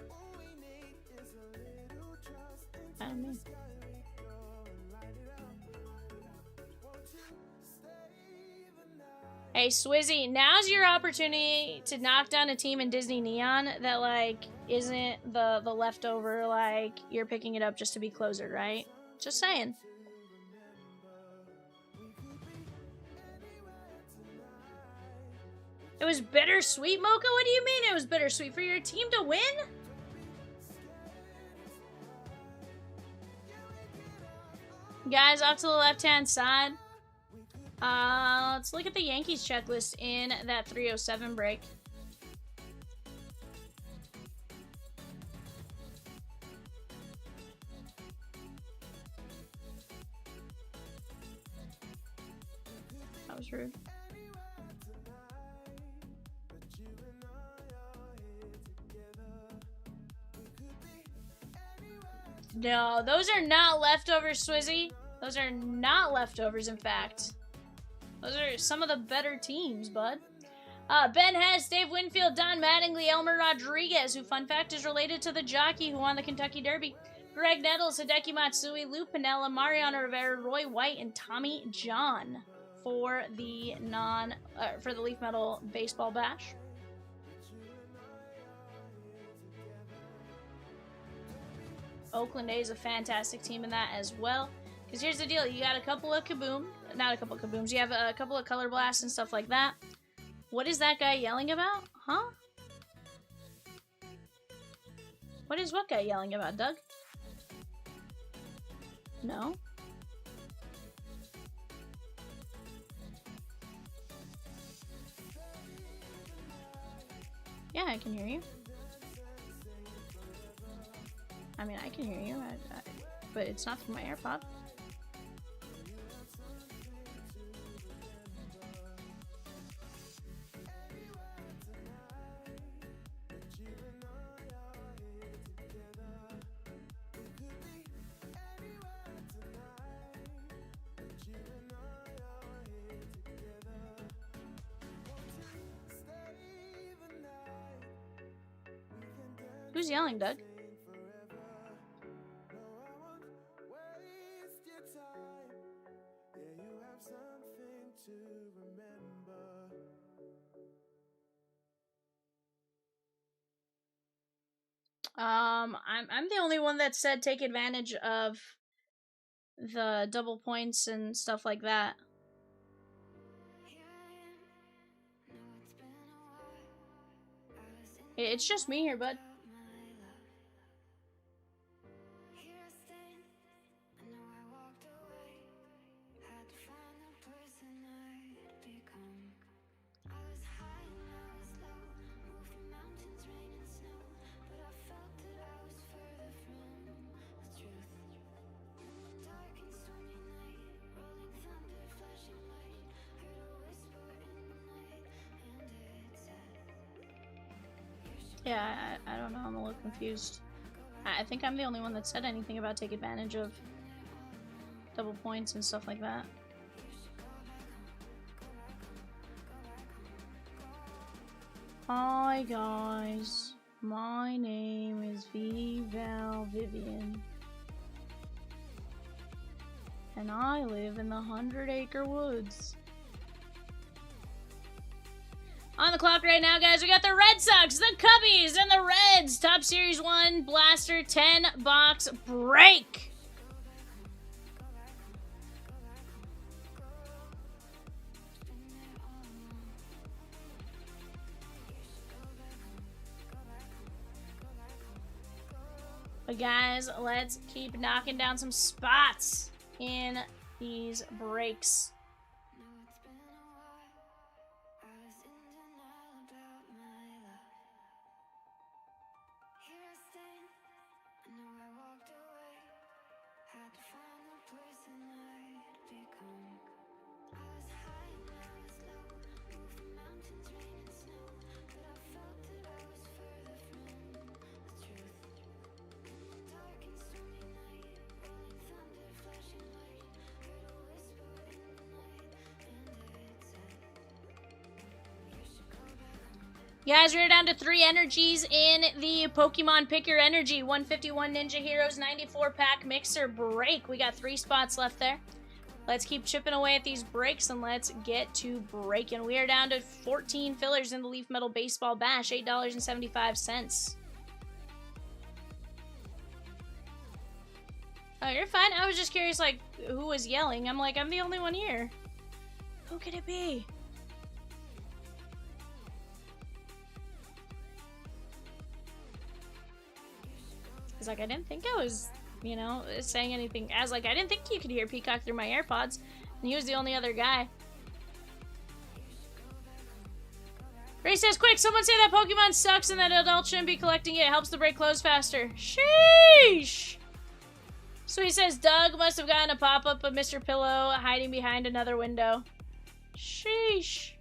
All we need is a little trust I don't into know. the sky we go and light it up. Won't you stay the night? Hey, Swizzy, now's your opportunity to knock down a team in Disney Neon that, like, isn't the leftover, like, you're picking it up just to be closer, right? Just saying. It was bittersweet, Mocha? What do you mean it was bittersweet? For your team to win? Guys, off to the left-hand side. Let's look at the Yankees checklist in that 307 break. That was rude. No, those are not leftovers, Swizzy. Those are not leftovers, in fact. Those are some of the better teams, bud. Ben Hess, Dave Winfield, Don Mattingly, Elmer Rodriguez, who, fun fact, is related to the jockey who won the Kentucky Derby. Greg Nettles, Hideki Matsui, Lou Pinella, Mariano Rivera, Roy White, and Tommy John for the for the Leaf Metal Baseball Bash. Oakland A is a fantastic team in that as well. Because here's the deal. You got a couple of Kabooms. Not a couple of Kabooms. You have a couple of Color Blasts and stuff like that. What is that guy yelling about? Huh? What is what guy yelling about, Doug? No? Yeah, I can hear you. I mean, I can hear you, but it's not through my AirPod. Who's yelling, Doug? I'm the only one that said take advantage of the double points and stuff like that. It's just me here, bud. Yeah, I don't know. I'm a little confused. I think I'm the only one that said anything about take advantage of double points and stuff like that. Hi guys, my name is VAL Vivian, and I live in the 100-acre woods. On the clock right now, guys, we got the Red Sox, the Cubbies, and the Reds. Top Series 1 Blaster 10-box break. But guys, let's keep knocking down some spots in these breaks. Guys, we're down to 3 energies in the Pokemon Pick Your Energy 151 Ninja Heroes 94-pack mixer break. We got 3 spots left there. Let's keep chipping away at these breaks and let's get to breaking. We are down to 14 fillers in the Leaf Metal Baseball Bash, $8.75. Oh, you're fine. I was just curious, like, who was yelling. I'm like, I'm the only one here. Who could it be? Cause like I didn't think I was, you know, saying anything. I was like, I didn't think you could hear Peacock through my AirPods, and he was the only other guy. Ray says, quick, someone say that Pokemon sucks and that adults shouldn't be collecting it. It helps the break close faster. Sheesh! Sweet says, Doug must have gotten a pop-up of Mr. Pillow hiding behind another window. Sheesh.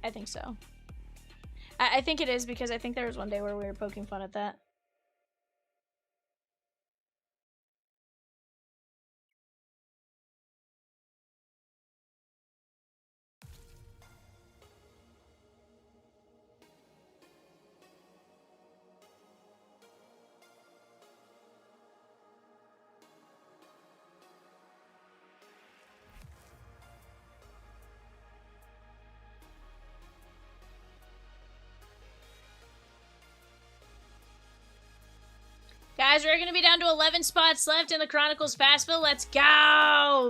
I think so. I think it is because I think there was one day where we were poking fun at that. Guys, we're going to be down to 11 spots left in the Chronicles Fastbill. Let's go!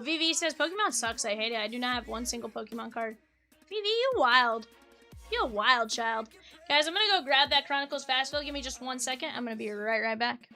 VV says, Pokemon sucks. I hate it. I do not have one single Pokemon card. VV, you wild. You a wild child. Guys, I'm going to go grab that Chronicles Fastbill. Give me just 1 second. I'm going to be right back.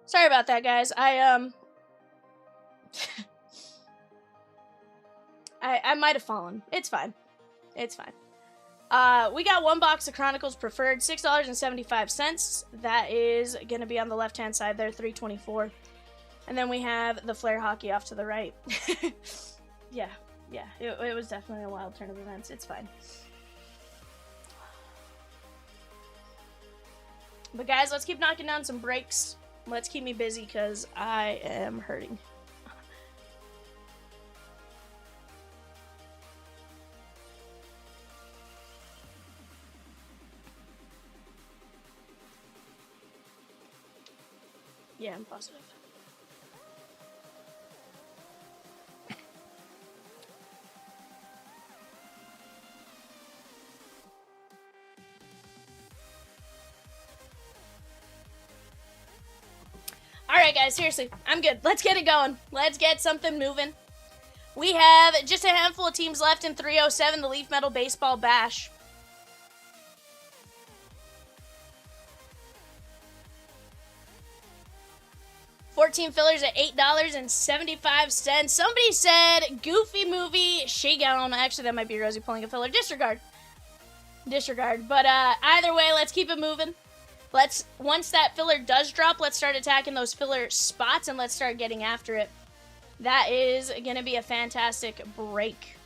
Sorry about that, guys. I might have fallen. It's fine. It's fine. We got one box of Chronicles Preferred, $6.75. That is gonna be on the left-hand side there, $3.24. And then we have the Flare Hockey off to the right. Yeah, it was definitely a wild turn of events. It's fine. But guys, let's keep knocking down some breaks. Let's keep me busy, because I am hurting. Yeah, I'm positive. Alright guys, seriously, I'm good. Let's get it going. Let's get something moving. We have just a handful of teams left in 307, the Leaf Metal Baseball Bash. $14 fillers at $8.75. Somebody said Goofy Movie Shakedown. Actually, that might be Rosie pulling a filler. Disregard. But either way, let's keep it moving. Once that filler does drop, let's start attacking those filler spots and let's start getting after it. That is going to be a fantastic break.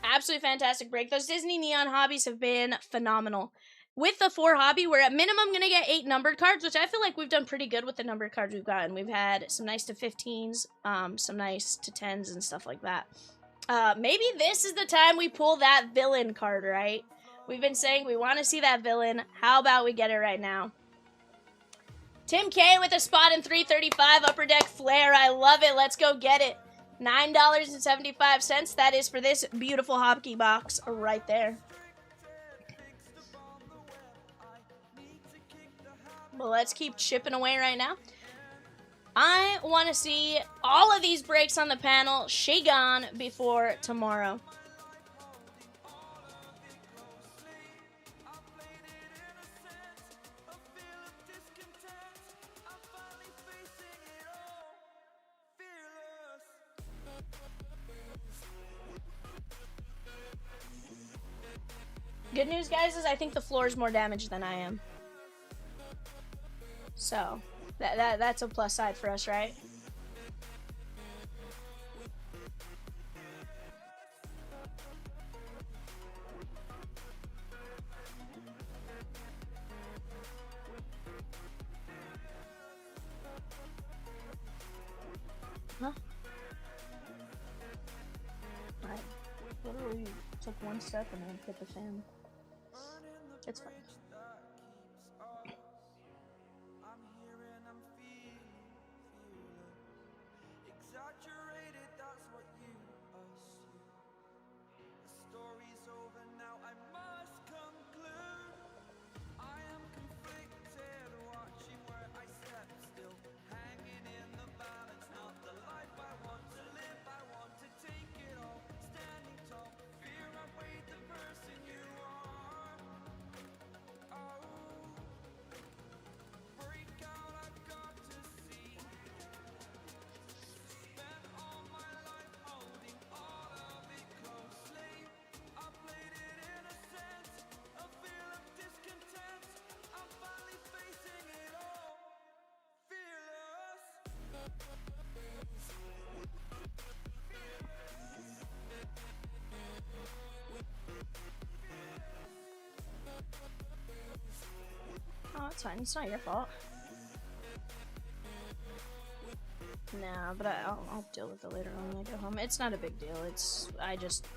Absolutely fantastic break. Those Disney Neon hobbies have been phenomenal. With the 4 hobby, we're at minimum going to get 8 numbered cards, which I feel like we've done pretty good with the numbered cards we've gotten. We've had some nice to 15s, some nice to 10s and stuff like that. Maybe this is the time we pull that villain card, right? We've been saying we want to see that villain. How about we get it right now? Tim K with a spot in 335, Upper Deck Flare. I love it. Let's go get it. $9.75. That is for this beautiful hockey box right there. Well, let's keep chipping away right now. I want to see all of these breaks on the panel shake on before tomorrow. Good news, guys, is I think the floor is more damaged than I am. So, that's a plus side for us, right? Huh? I literally took one step and then hit the fan. It's fine. Oh, it's fine. It's not your fault. Nah, but I'll deal with it later on when I go home. It's not a big deal. I just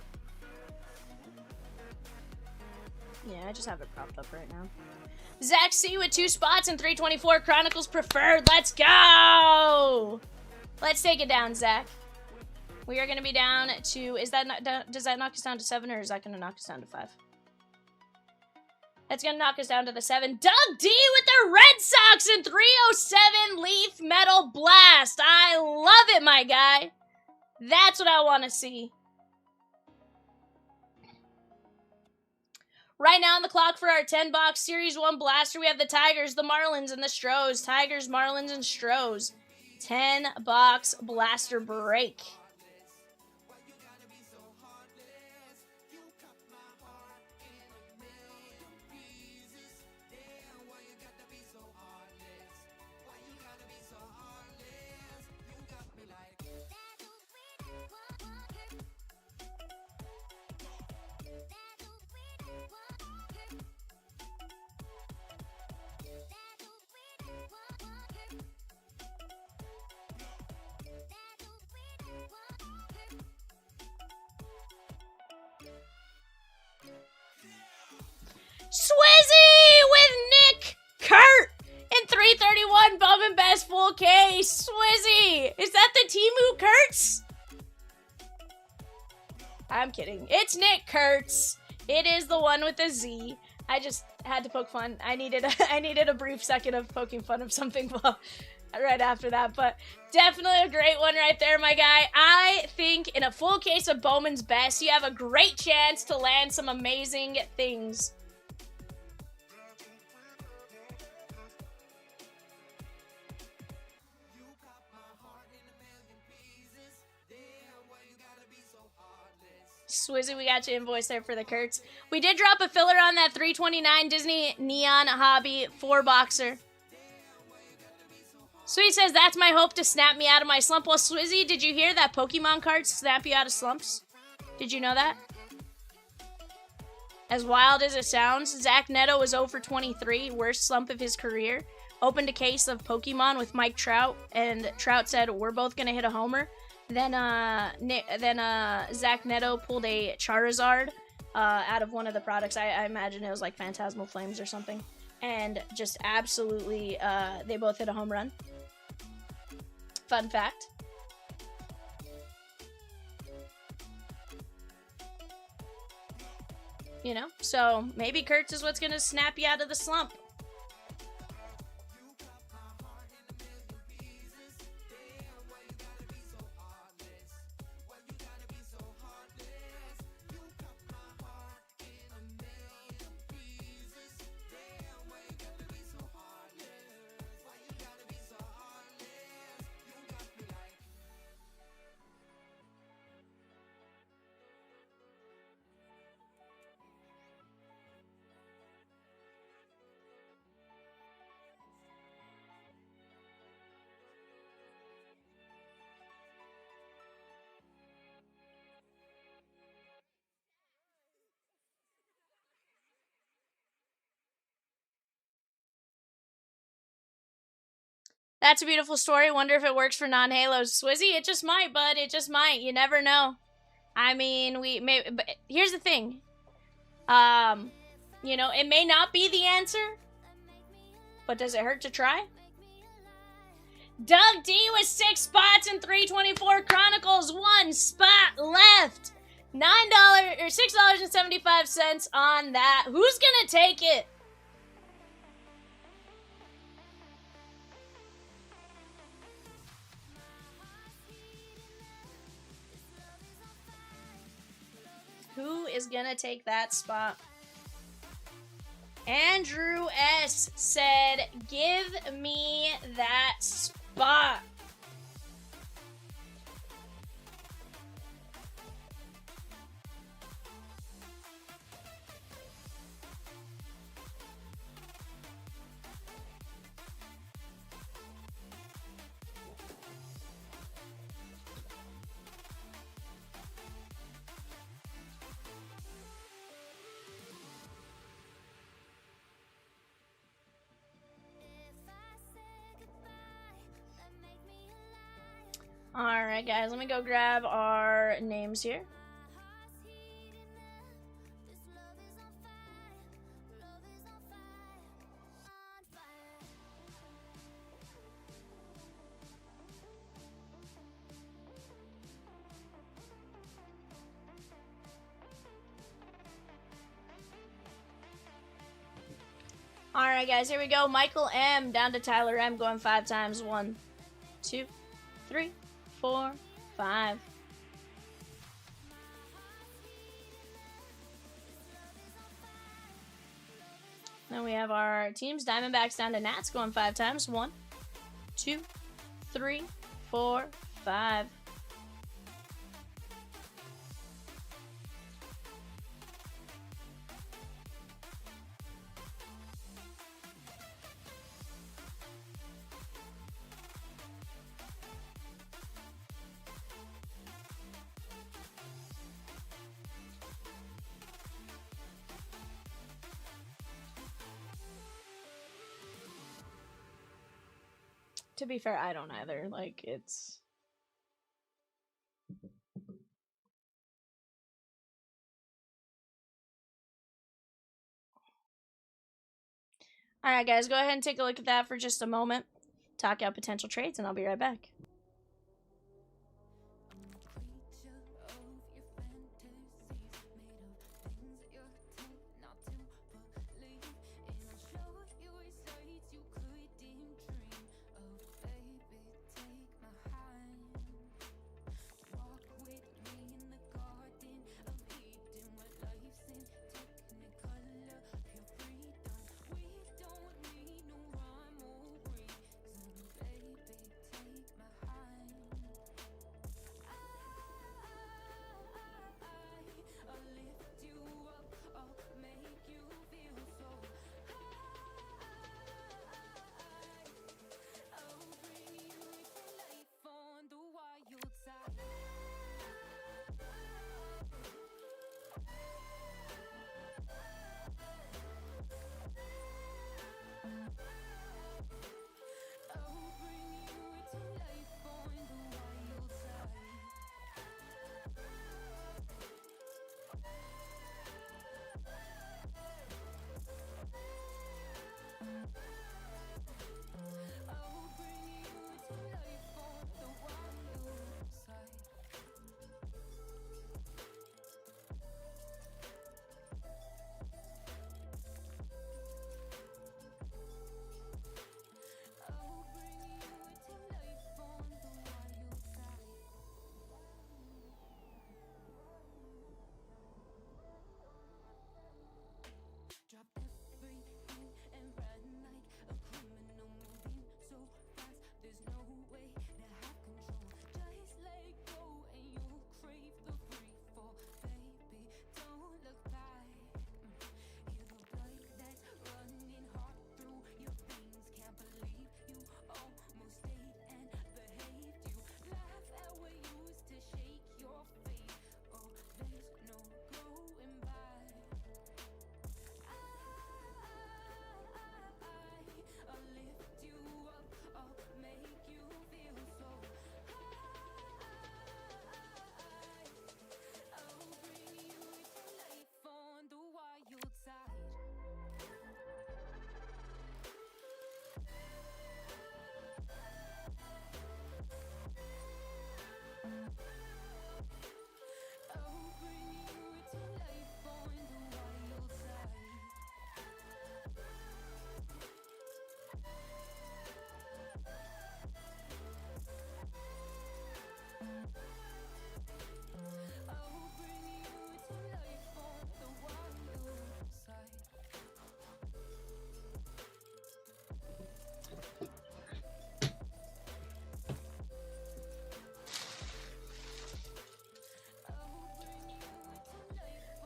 have it propped up right now. Zach C with 2 spots and 324 Chronicles Preferred. Let's go! Let's take it down, Zach. We are going to be down to, does that knock us down to 7 or is that going to knock us down to 5? That's going to knock us down to the 7. Doug D with the Red Sox in 307 Leaf Metal Blast. I love it, my guy. That's what I want to see. Right now on the clock for our 10-box Series 1 blaster, we have the Tigers, the Marlins, and the Stros. Tigers, Marlins, and Stros. 10-box blaster break. Swizzy with Nick Kurt in 331 Bowman Best Full Case. Swizzy! Is that the Timu Kurtz? I'm kidding. It's Nick Kurtz. It is the one with the Z. I just had to poke fun. I needed a brief second of poking fun of something right after that, but definitely a great one right there, my guy. I think in a full case of Bowman's Best, you have a great chance to land some amazing things. Swizzy, we got your invoice there for the Kurtz. We did drop a filler on that 329 Disney Neon Hobby 4-boxer. Sweet says, that's my hope to snap me out of my slump. Well, Swizzy, did you hear that Pokemon cards snap you out of slumps? Did you know that? As wild as it sounds, Zach Neto was 0 for 23, worst slump of his career. Opened a case of Pokemon with Mike Trout, and Trout said, we're both going to hit a homer. Then Zach Neto pulled a Charizard out of one of the products. I imagine it was like Phantasmal Flames or something. And just absolutely, they both hit a home run. Fun fact. You know, so maybe Kurtz is what's going to snap you out of the slump. That's a beautiful story. Wonder if it works for non-Halos. Swizzy, it just might, bud. It just might. You never know. I mean, but here's the thing. You know, it may not be the answer, but does it hurt to try? Doug D with 6 spots and 324 Chronicles. 1 spot left. $9 or $6.75 on that. Who's gonna take it? Who is gonna take that spot? Andrew S. said, give me that spot. Alright, guys, let me go grab our names here. Alright, guys, here we go. Michael M. down to Tyler M. going 5 times. 1, 2, 3, 4, 5. Then we have our teams. Diamondbacks down to Nats going 5 times. 1, 2, 3, 4, 5. To be fair, I don't either. Like, it's... Alright, guys, go ahead and take a look at that for just a moment. Talk out potential trades, and I'll be right back.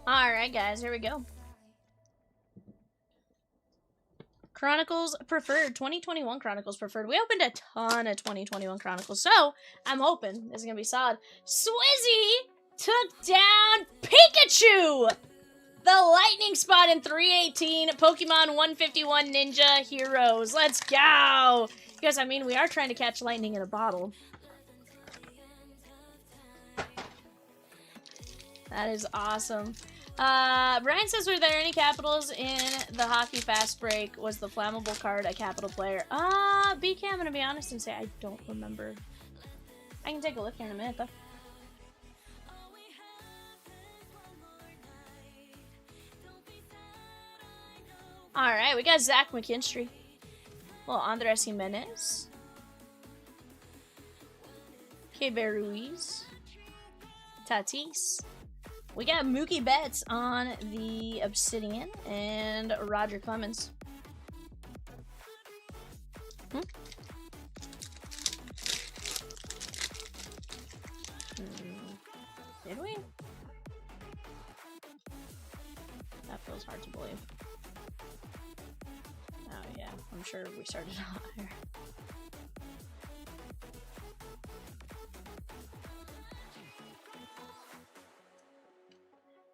Alright, guys, here we go. Chronicles Preferred. 2021 Chronicles Preferred. We opened a ton of 2021 Chronicles, so I'm hoping this is going to be solid. Swizzy took down Pikachu! The lightning spot in 318. Pokemon 151 Ninja Heroes. Let's go! Because, I mean, we are trying to catch lightning in a bottle. That is awesome. Brian says, were there any capitals in the hockey fast break? Was the flammable card a capital player? BK, I'm gonna be honest and say I don't remember. I can take a look here in a minute, though. Alright, we got Zach McKinstry. Well, Andres Jimenez. Keber Ruiz. Tatis. We got Mookie Betts on the Obsidian and Roger Clemens. Did we? That feels hard to believe. Oh yeah, I'm sure we started higher.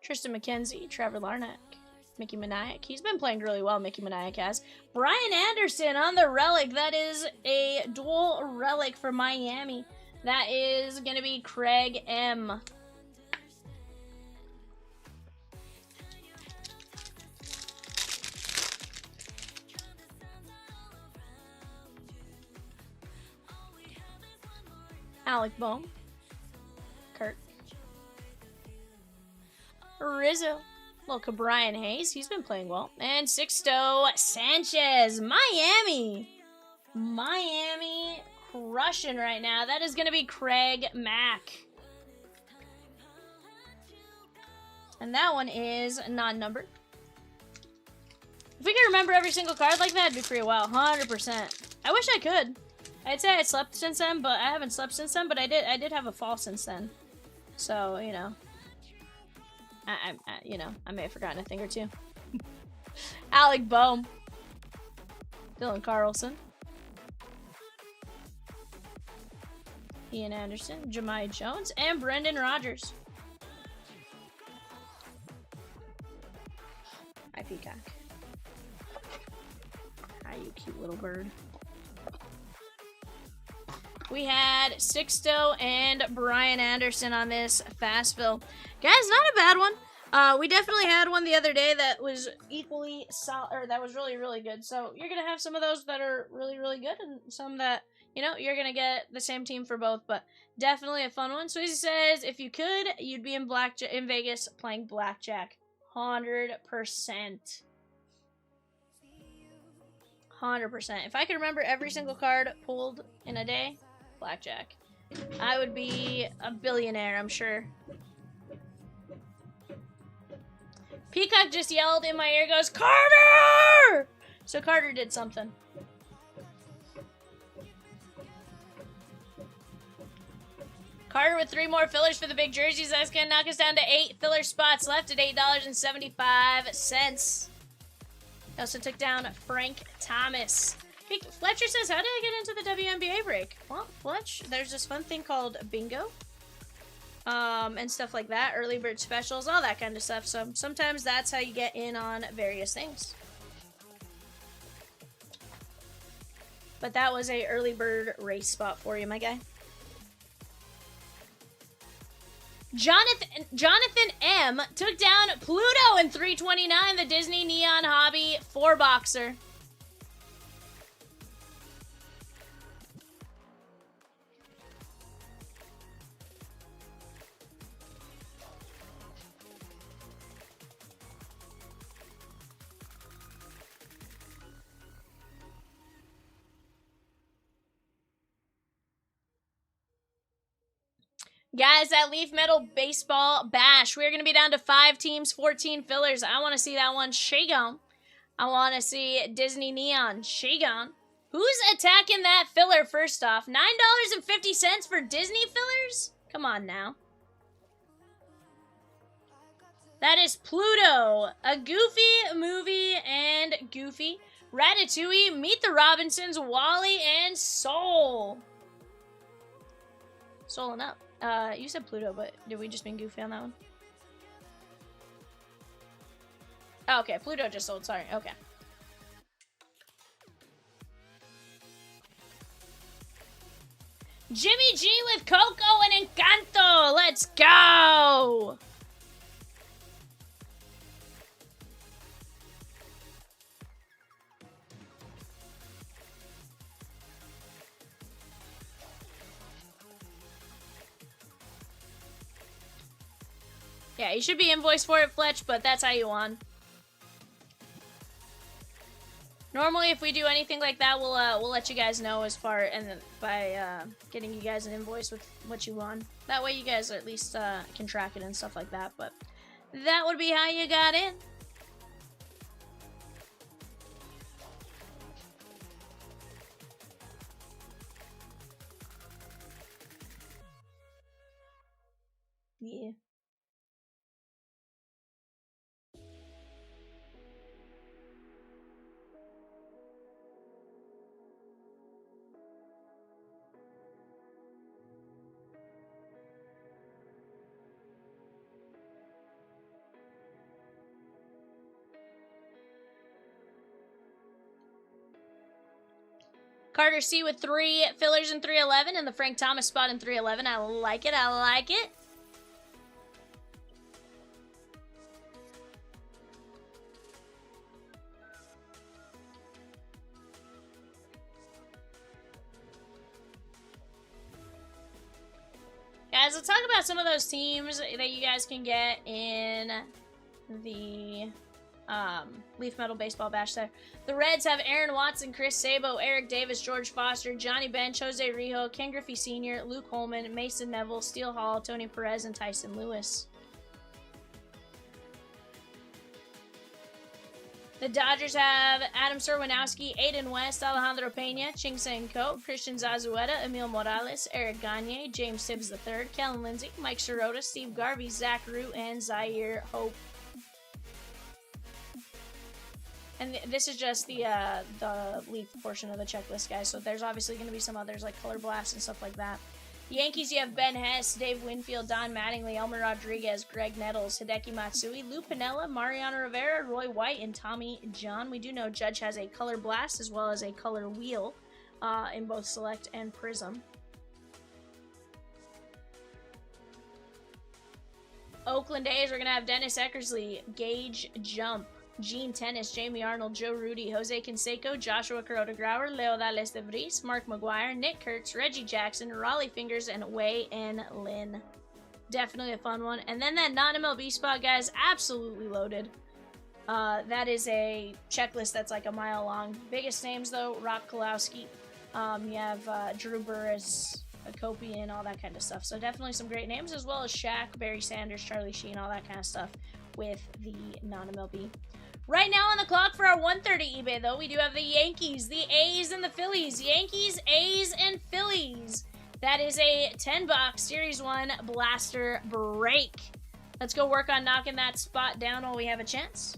Tristan McKenzie, Trevor Larnack, Mickey Maniac. He's been playing really well, Mickey Maniac has. Brian Anderson on the relic. That is a dual relic for Miami. That is going to be Craig M. Alec Bohm. Kurt. Rizzo. Look at Brian Hayes. He's been playing well. And Sixto Sanchez. Miami. Miami crushing right now. That is going to be Craig Mack. And that one is non-numbered. If we could remember every single card like that, it'd be pretty well. 100%. I wish I could. I'd say I slept since then, but I haven't slept since then. But I did have a fall since then. So, you know. I may have forgotten a thing or two. Alec Bohm. Dylan Carlson. Ian Anderson. Jemai Jones. And Brendan Rodgers. Hi, Peacock. Hi, you cute little bird. We had Sixto and Brian Anderson on this fast fill. Guys, not a bad one. We definitely had one the other day that was equally solid, or that was really, really good. So you're going to have some of those that are really, really good, and some that, you know, you're going to get the same team for both, but definitely a fun one. So he says, if you could, you'd be in Vegas playing blackjack. 100%. 100%. If I could remember every single card pulled in a day, blackjack. I would be a billionaire, I'm sure. Peacock just yelled in my ear, goes, Carter! So Carter did something. Carter with 3 more fillers for the big jerseys. That's going to knock us down to 8 filler spots left at $8.75. He also took down Frank Thomas. Hey, Fletcher says, how did I get into the WNBA break? Well, Fletch, there's this fun thing called bingo. And stuff like that. Early bird specials, all that kind of stuff. So sometimes that's how you get in on various things. But that was a early bird race spot for you, my guy. Jonathan M. took down Pluto in 329, the Disney Neon Hobby 4-boxer. Guys, that Leaf Metal Baseball Bash, we're going to be down to 5 teams, 14 fillers. I want to see that one shake on. I want to see Disney Neon shake on. Who's attacking that filler first off? $9.50 for Disney fillers? Come on now. That is Pluto, A Goofy Movie and Goofy, Ratatouille, Meet the Robinsons, Wally, and Soul. Soul and Up. You said Pluto, but did we just mean Goofy on that one? Oh, okay, Pluto just sold, sorry, okay. Jimmy G with Coco and Encanto, let's go! Yeah, you should be invoiced for it, Fletch, but that's how you won. Normally, if we do anything like that, we'll let you guys know as far, and then by getting you guys an invoice with what you won. That way, you guys at least can track it and stuff like that. But that would be how you got in. Yeah. Carter C with 3 fillers in 311 and the Frank Thomas spot in 311. I like it. I like it. Guys, let's talk about some of those teams that you guys can get in the Leaf Metal Baseball Bash there. The Reds have Aaron Watson, Chris Sabo, Eric Davis, George Foster, Johnny Bench, Jose Rijo, Ken Griffey Sr., Luke Holman, Mason Neville, Steele Hall, Tony Perez, and Tyson Lewis. The Dodgers have Adam Serwinowski, Aiden West, Alejandro Pena, Ching-Seng Ko, Christian Zazueta, Emil Morales, Eric Gagne, James Tibbs III, Kellen Lindsay, Mike Sirota, Steve Garvey, Zach Root, and Zaire Hope. And this is just the Leaf portion of the checklist, guys. So there's obviously going to be some others like Color Blast and stuff like that. The Yankees, you have Ben Hess, Dave Winfield, Don Mattingly, Elmer Rodriguez, Greg Nettles, Hideki Matsui, Lou Piniella, Mariano Rivera, Roy White, and Tommy John. We do know Judge has a Color Blast as well as a Color Wheel in both Select and Prizm. Oakland A's, we're going to have Dennis Eckersley, Gage Jump, Gene Tennis, Jamie Arnold, Joe Rudy, Jose Canseco, Joshua Kuroda-Grauer, Leo Dales de Vries, Mark McGuire, Nick Kurtz, Reggie Jackson, Raleigh Fingers, and Wei and Lin. Definitely a fun one. And then that non-MLB spot, guys, absolutely loaded. That is a checklist that's like a mile long. Biggest names, though, Rob Kolowski. You have Drew Burris, Kopian, all that kind of stuff. So definitely some great names, as well as Shaq, Barry Sanders, Charlie Sheen, all that kind of stuff with the non-MLB. Right now on the clock for our 130 eBay, though, we do have the Yankees, the A's, and the Phillies. Yankees, A's, and Phillies. That is a 10-box Series 1 blaster break. Let's go work on knocking that spot down while we have a chance.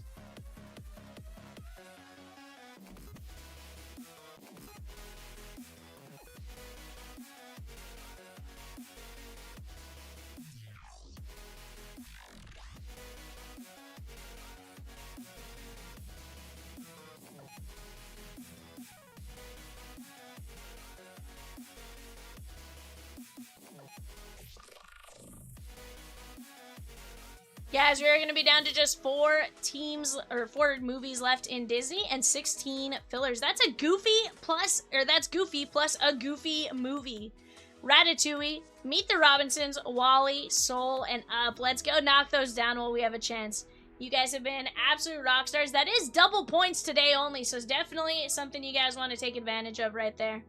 Guys, we are going to be down to just 4 teams, or 4 movies left in Disney, and 16 fillers. That's a Goofy plus, or that's Goofy plus a Goofy movie. Ratatouille, Meet the Robinsons, WALL-E, Soul, and Up. Let's go knock those down while we have a chance. You guys have been absolute rock stars. That is double points today only, so it's definitely something you guys want to take advantage of right there.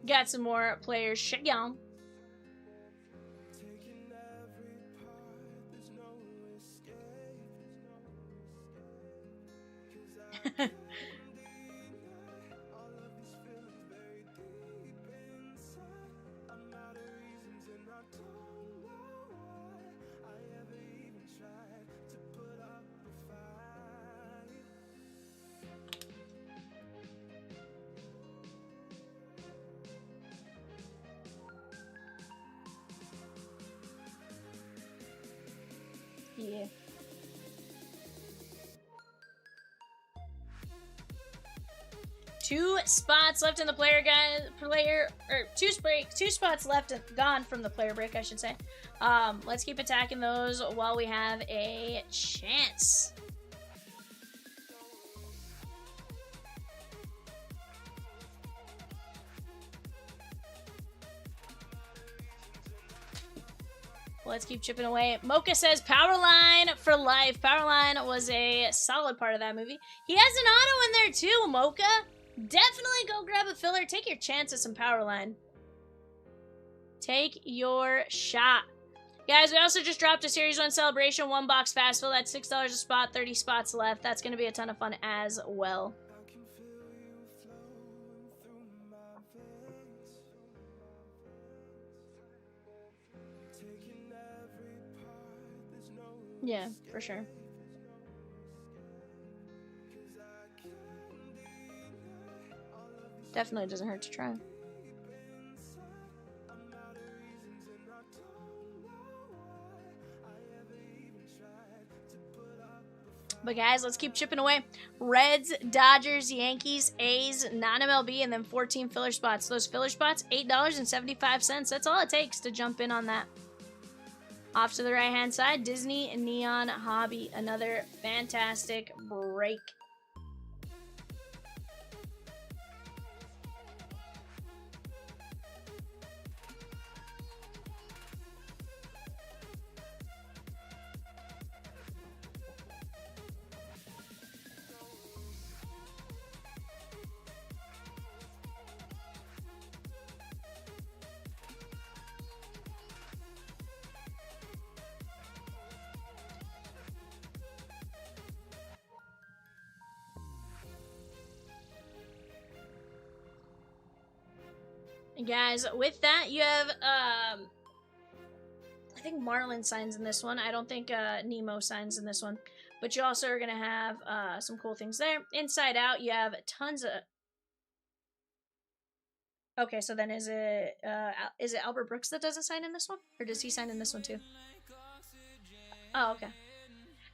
Got some more players. Shagyong. Yeah. Two spots left in the player guide. Two spots left gone from the player break, I should say. Let's keep attacking those while we have a chance. Let's keep chipping away. Mocha says Powerline for life. Powerline was a solid part of that movie. He has an auto in there too, Mocha. Definitely go grab a filler. Take your chance at some Powerline. Take your shot. Guys, we also just dropped a Series 1 Celebration 1-box fast fill. That's $6 a spot, 30 spots left. That's going to be a ton of fun as well. Yeah, for sure. Definitely doesn't hurt to try. But guys, let's keep chipping away. Reds, Dodgers, Yankees, A's, non-MLB, and then 14 filler spots. Those filler spots, $8.75. That's all it takes to jump in on that. Off to the right-hand side, Disney Neon Hobby. Another fantastic break. Guys, with that, you have, I think Marlin signs in this one. I don't think Nemo signs in this one. But you also are going to have some cool things there. Inside out, you have tons of... Okay, so then is it Albert Brooks that doesn't sign in this one? Or does he sign in this one too? Oh, okay.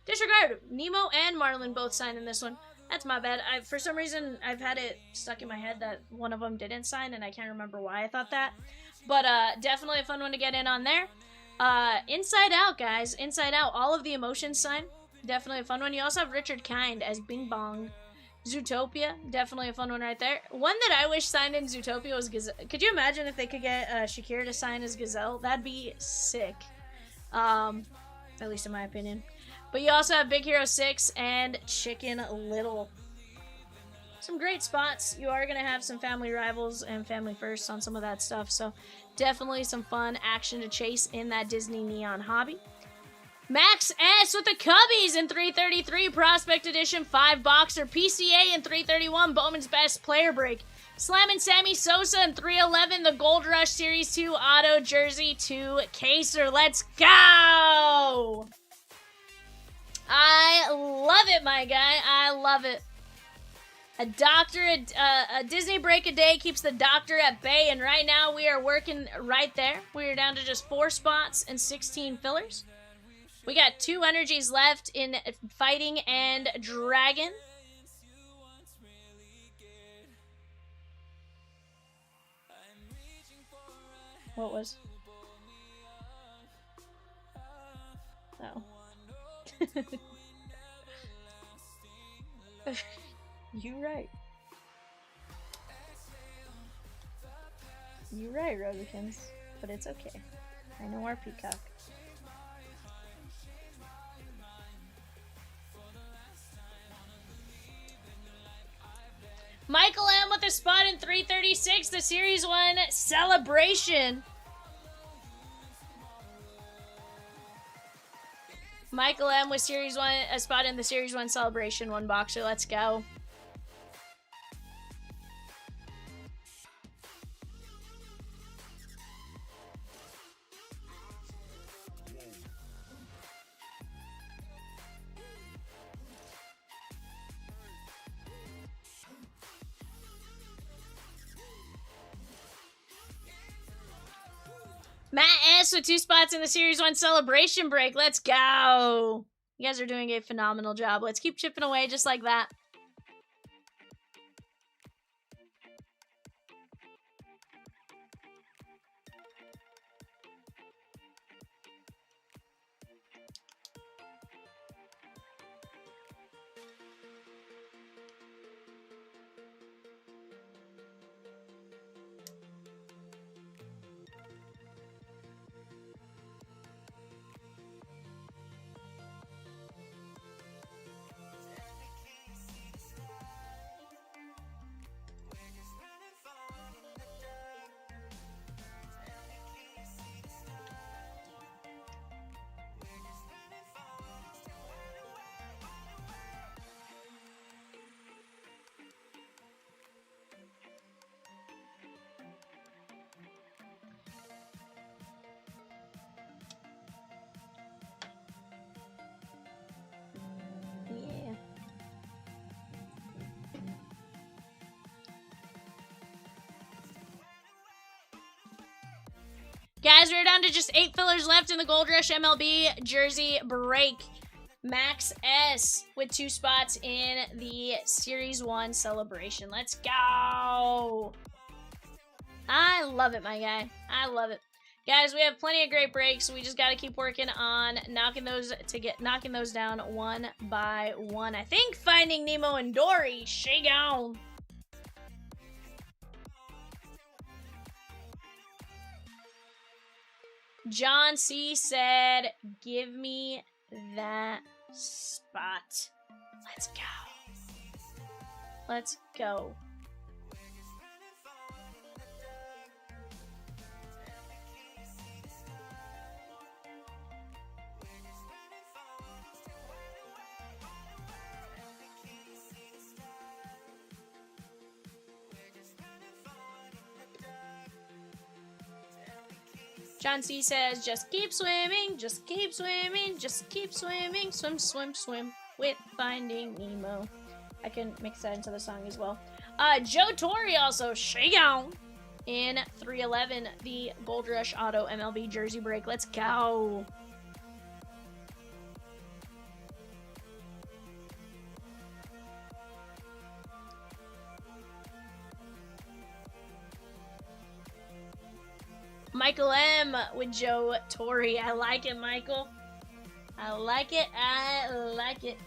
Disregard! Nemo and Marlin both sign in this one. That's my bad. For some reason, I've had it stuck in my head that one of them didn't sign, and I can't remember why I thought that. But definitely a fun one to get in on there. Inside Out, guys. Inside Out. All of the emotions sign. Definitely a fun one. You also have Richard Kind as Bing Bong. Zootopia. Definitely a fun one right there. One that I wish signed in Zootopia was Gazelle. Could you imagine if they could get Shakira to sign as Gazelle? That'd be sick. At least in my opinion. But you also have Big Hero 6 and Chicken Little. Some great spots. You are going to have some family rivals and family firsts on some of that stuff. So definitely some fun action to chase in that Disney Neon Hobby. Max S with the Cubbies in 333 Prospect Edition 5-boxer. PCA in 331 Bowman's Best Player Break. Slammin' Sammy Sosa in 311 the Gold Rush Series 2 Auto Jersey 2 Caser. Let's go! I love it, my guy. I love it. A Disney break a day keeps the doctor at bay, and right now we are working right there. We are down to just 4 spots and 16 fillers. We got 2 energies left in Fighting and Dragon. What was? Oh. You right. You right, Rosykins. But it's okay. I know our peacock. Michael M with a spot in 336, the Series 1 Celebration. Michael M with Series 1, a spot in the Series 1 Celebration 1-boxer. Let's go. Matt S with 2 spots in the Series 1 Celebration break. Let's go. You guys are doing a phenomenal job. Let's keep chipping away just like that. Guys, we're down to just 8 fillers left in the Gold Rush MLB jersey break. Max S with 2 spots in the Series 1 celebration. Let's go. I love it, my guy. I love it. Guys, we have plenty of great breaks. We just got to keep working on knocking those down one by one. I think Finding Nemo and Dory. She gone. John C. said, give me that spot. Let's go. Let's go. John C. says, just keep swimming, just keep swimming, just keep swimming, swim, swim, swim with Finding Nemo. I can mix that into the song as well. Joe Torre also, shake on in 311, the Gold Rush Auto MLB jersey break. Let's go. Michael M with Joe Torre. I like it, Michael. I like it. I like it.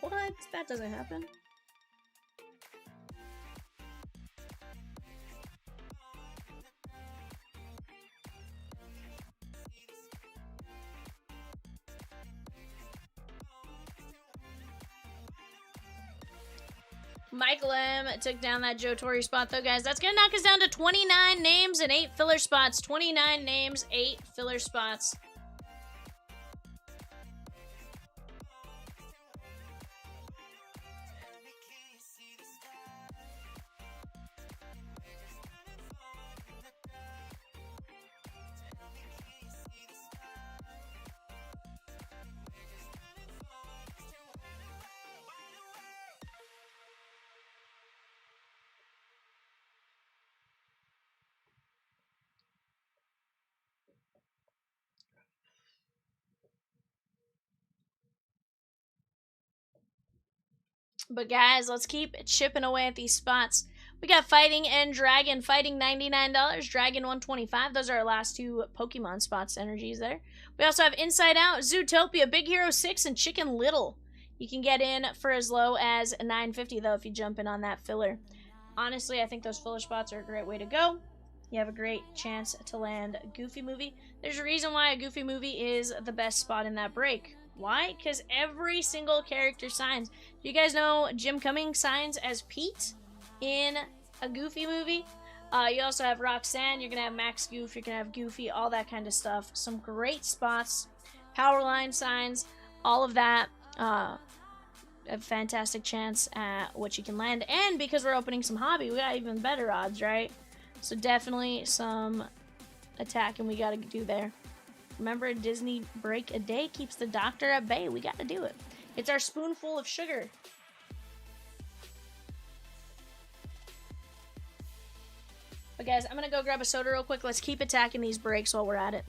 What? That doesn't happen. Michael M took down that Joe Torre spot, though, guys. That's going to knock us down to 29 names and 8 filler spots. 29 names, 8 filler spots. But guys, let's keep chipping away at these spots. We got Fighting and Dragon. Fighting $99, Dragon $125. Those are our last 2 Pokemon spots energies there. We also have Inside Out, Zootopia, Big Hero 6, and Chicken Little. You can get in for as low as $9.50 though if you jump in on that filler. Honestly, I think those filler spots are a great way to go. You have a great chance to land a Goofy movie. There's a reason why a Goofy movie is the best spot in that break. Why? Because every single character signs. Do you guys know Jim Cummings signs as Pete in a Goofy movie? You also have Roxanne. You're going to have Max Goof. You're going to have Goofy. All that kind of stuff. Some great spots. Powerline signs. All of that. A fantastic chance at what you can land. And because we're opening some hobby, we got even better odds, right? So definitely some attacking we got to do there. Remember, a Disney break a day keeps the doctor at bay. We got to do it. It's our spoonful of sugar. But guys, I'm going to go grab a soda real quick. Let's keep attacking these breaks while we're at it.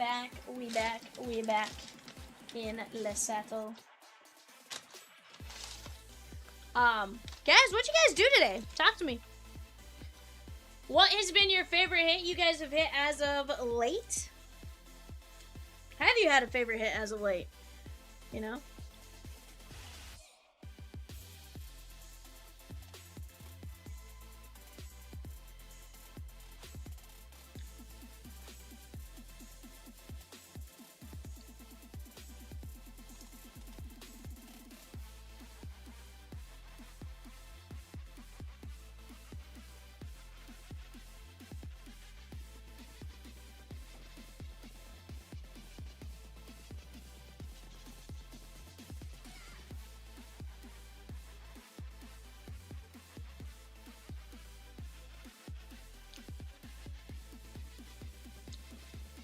back, we back, we back in Le Saddle. Guys, what you guys do today? Talk to me. What has been your favorite hit you guys have hit as of late? Have you had a favorite hit as of late? You know?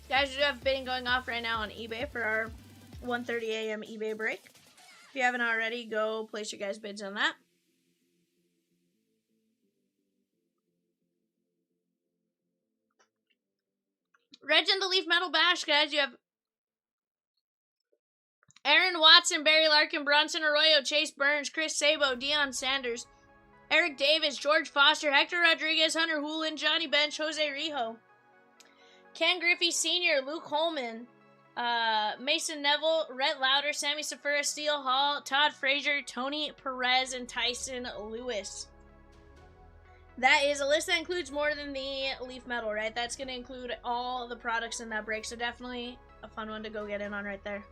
Guys, we do have bidding going off right now on eBay for our 1:30 a.m. eBay break. If you haven't already, go place your guys' bids on that. Reg in the Leaf Metal Bash, guys. You have Aaron Watson, Barry Larkin, Bronson Arroyo, Chase Burns, Chris Sabo, Deion Sanders, Eric Davis, George Foster, Hector Rodriguez, Hunter Hoolin, Johnny Bench, Jose Rijo, Ken Griffey Sr., Luke Holman, Mason Neville, Rhett Lauder, Sammy Safura, Steele Hall, Todd Frazier, Tony Perez, and Tyson Lewis. That is a list that includes more than the Leaf Metal, right? That's going to include all the products in that break, so definitely a fun one to go get in on right there.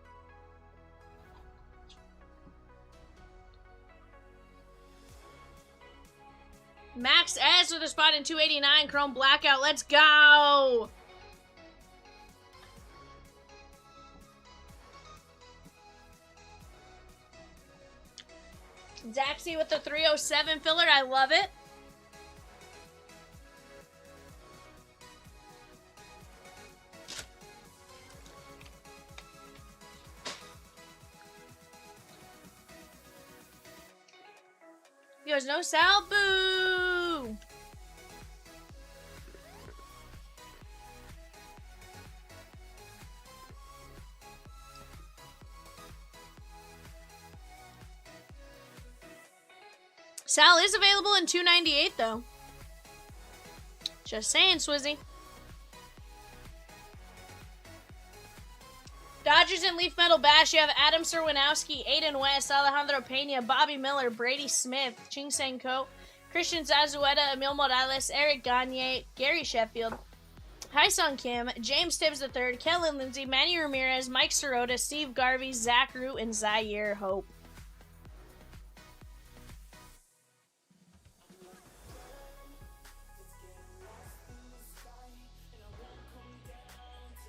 Max S with a spot in 289, Chrome Blackout. Let's go! Zaxi with the 307 filler. I love it. He goes, no Sal, boo! Sal is available in 298 though. Just saying, Swizzy. Dodgers and Leaf Metal Bash. You have Adam Serwinowski, Aiden West, Alejandro Pena, Bobby Miller, Brady Smith, Ching Sang Ko, Christian Zazueta, Emil Morales, Eric Gagne, Gary Sheffield, Hyesung Kim, James Tibbs III, Kellen Lindsay, Manny Ramirez, Mike Sirota, Steve Garvey, Zach Root, and Zaire Hope.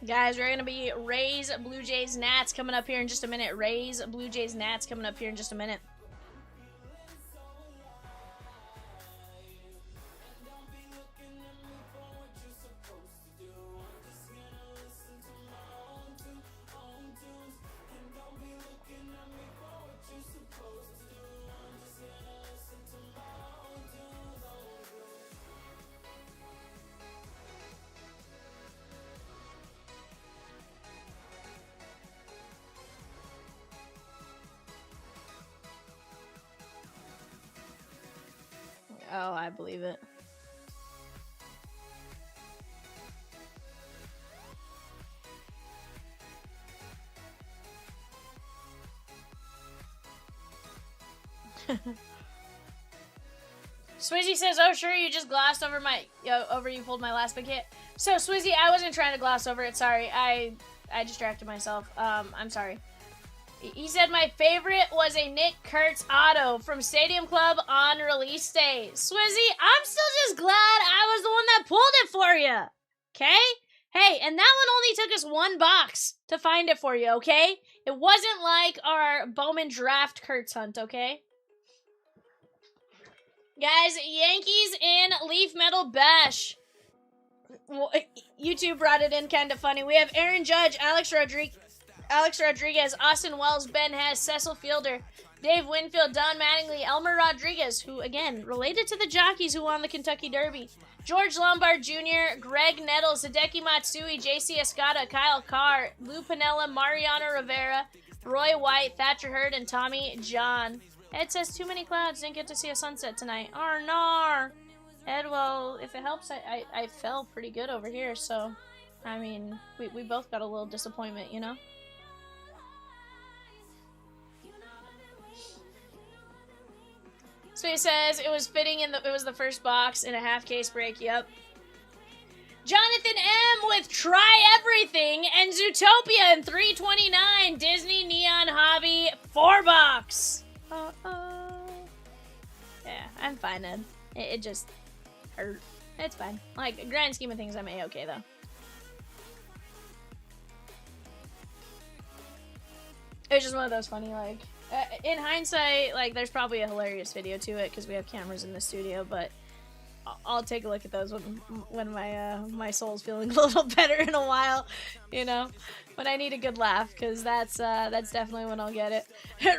Guys, we're going to be Rays, Blue Jays, Nats coming up here in just a minute. Rays, Blue Jays, Nats coming up here in just a minute. Oh, I believe it. Swizzy says, oh sure, you just glossed over you pulled my last big hit. So Swizzy, I wasn't trying to gloss over it, sorry. I distracted myself. I'm sorry. He said my favorite was a Nick Kurtz auto from Stadium Club on release day. Swizzy, I'm still just glad I was the one that pulled it for you. Okay? Hey, and that one only took us one box to find it for you, okay? It wasn't like our Bowman draft Kurtz hunt, okay? Guys, Yankees in Leaf Metal Bash. YouTube brought it in kind of funny. We have Aaron Judge, Alex Rodriguez, Austin Wells, Ben Hess, Cecil Fielder, Dave Winfield, Don Mattingly, Elmer Rodriguez, who, again, related to the jockeys who won the Kentucky Derby. George Lombard Jr., Greg Nettles, Hideki Matsui, JC Escada, Kyle Carr, Lou Pinella, Mariano Rivera, Roy White, Thatcher Hurd, and Tommy John. Ed says, too many clouds, didn't get to see a sunset tonight. Oh, no. Ed, well, if it helps, I fell pretty good over here, so, I mean, we both got a little disappointment, you know? So he says, it was fitting it was the first box in a half case break, yep. Jonathan M. with Try Everything and Zootopia in 329 Disney Neon Hobby 4-box. Yeah, I'm fine, Ed. It just hurt. It's fine. Like, grand scheme of things, I'm A-okay, though. It's just one of those funny, like, in hindsight, like, there's probably a hilarious video to it because we have cameras in the studio, but I'll take a look at those when my soul's feeling a little better in a while, you know, when I need a good laugh, because that's definitely when I'll get it.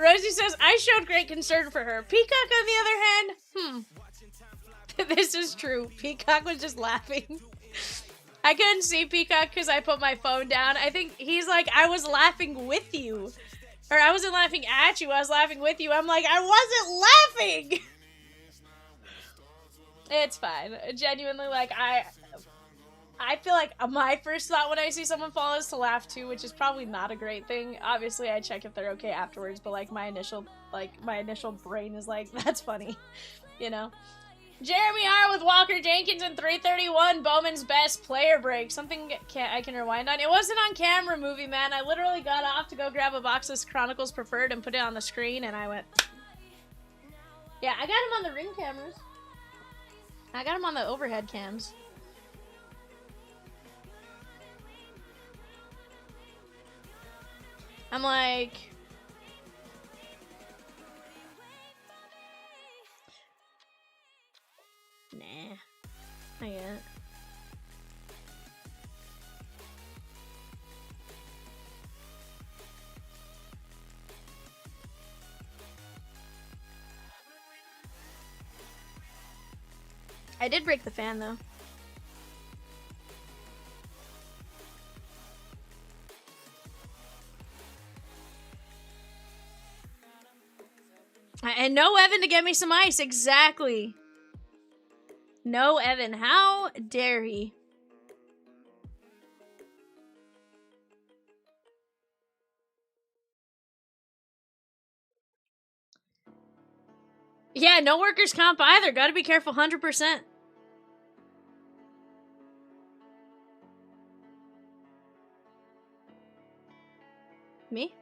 Rosie says, I showed great concern for her. Peacock, on the other hand, this is true. Peacock was just laughing. I couldn't see Peacock because I put my phone down. I think he's like, I was laughing with you. Or I wasn't laughing at you, I was laughing with you. I'm like, I wasn't laughing! It's fine. Genuinely, like, I feel like my first thought when I see someone fall is to laugh too, which is probably not a great thing. Obviously, I check if they're okay afterwards, but, like, my initial brain is like, that's funny. You know? Jeremy R. with Walker Jenkins in 331, Bowman's best player break. Something I can rewind on. It wasn't on camera, movie man. I literally got off to go grab a box of Chronicles Preferred and put it on the screen, and I went... Yeah, I got him on the ring cameras. I got him on the overhead cams. I'm like... Nah. I get it. I did break the fan, though. And no Evan to get me some ice. Exactly. No Evan. How dare he? Yeah, no workers' comp either. Gotta be careful 100%. Me?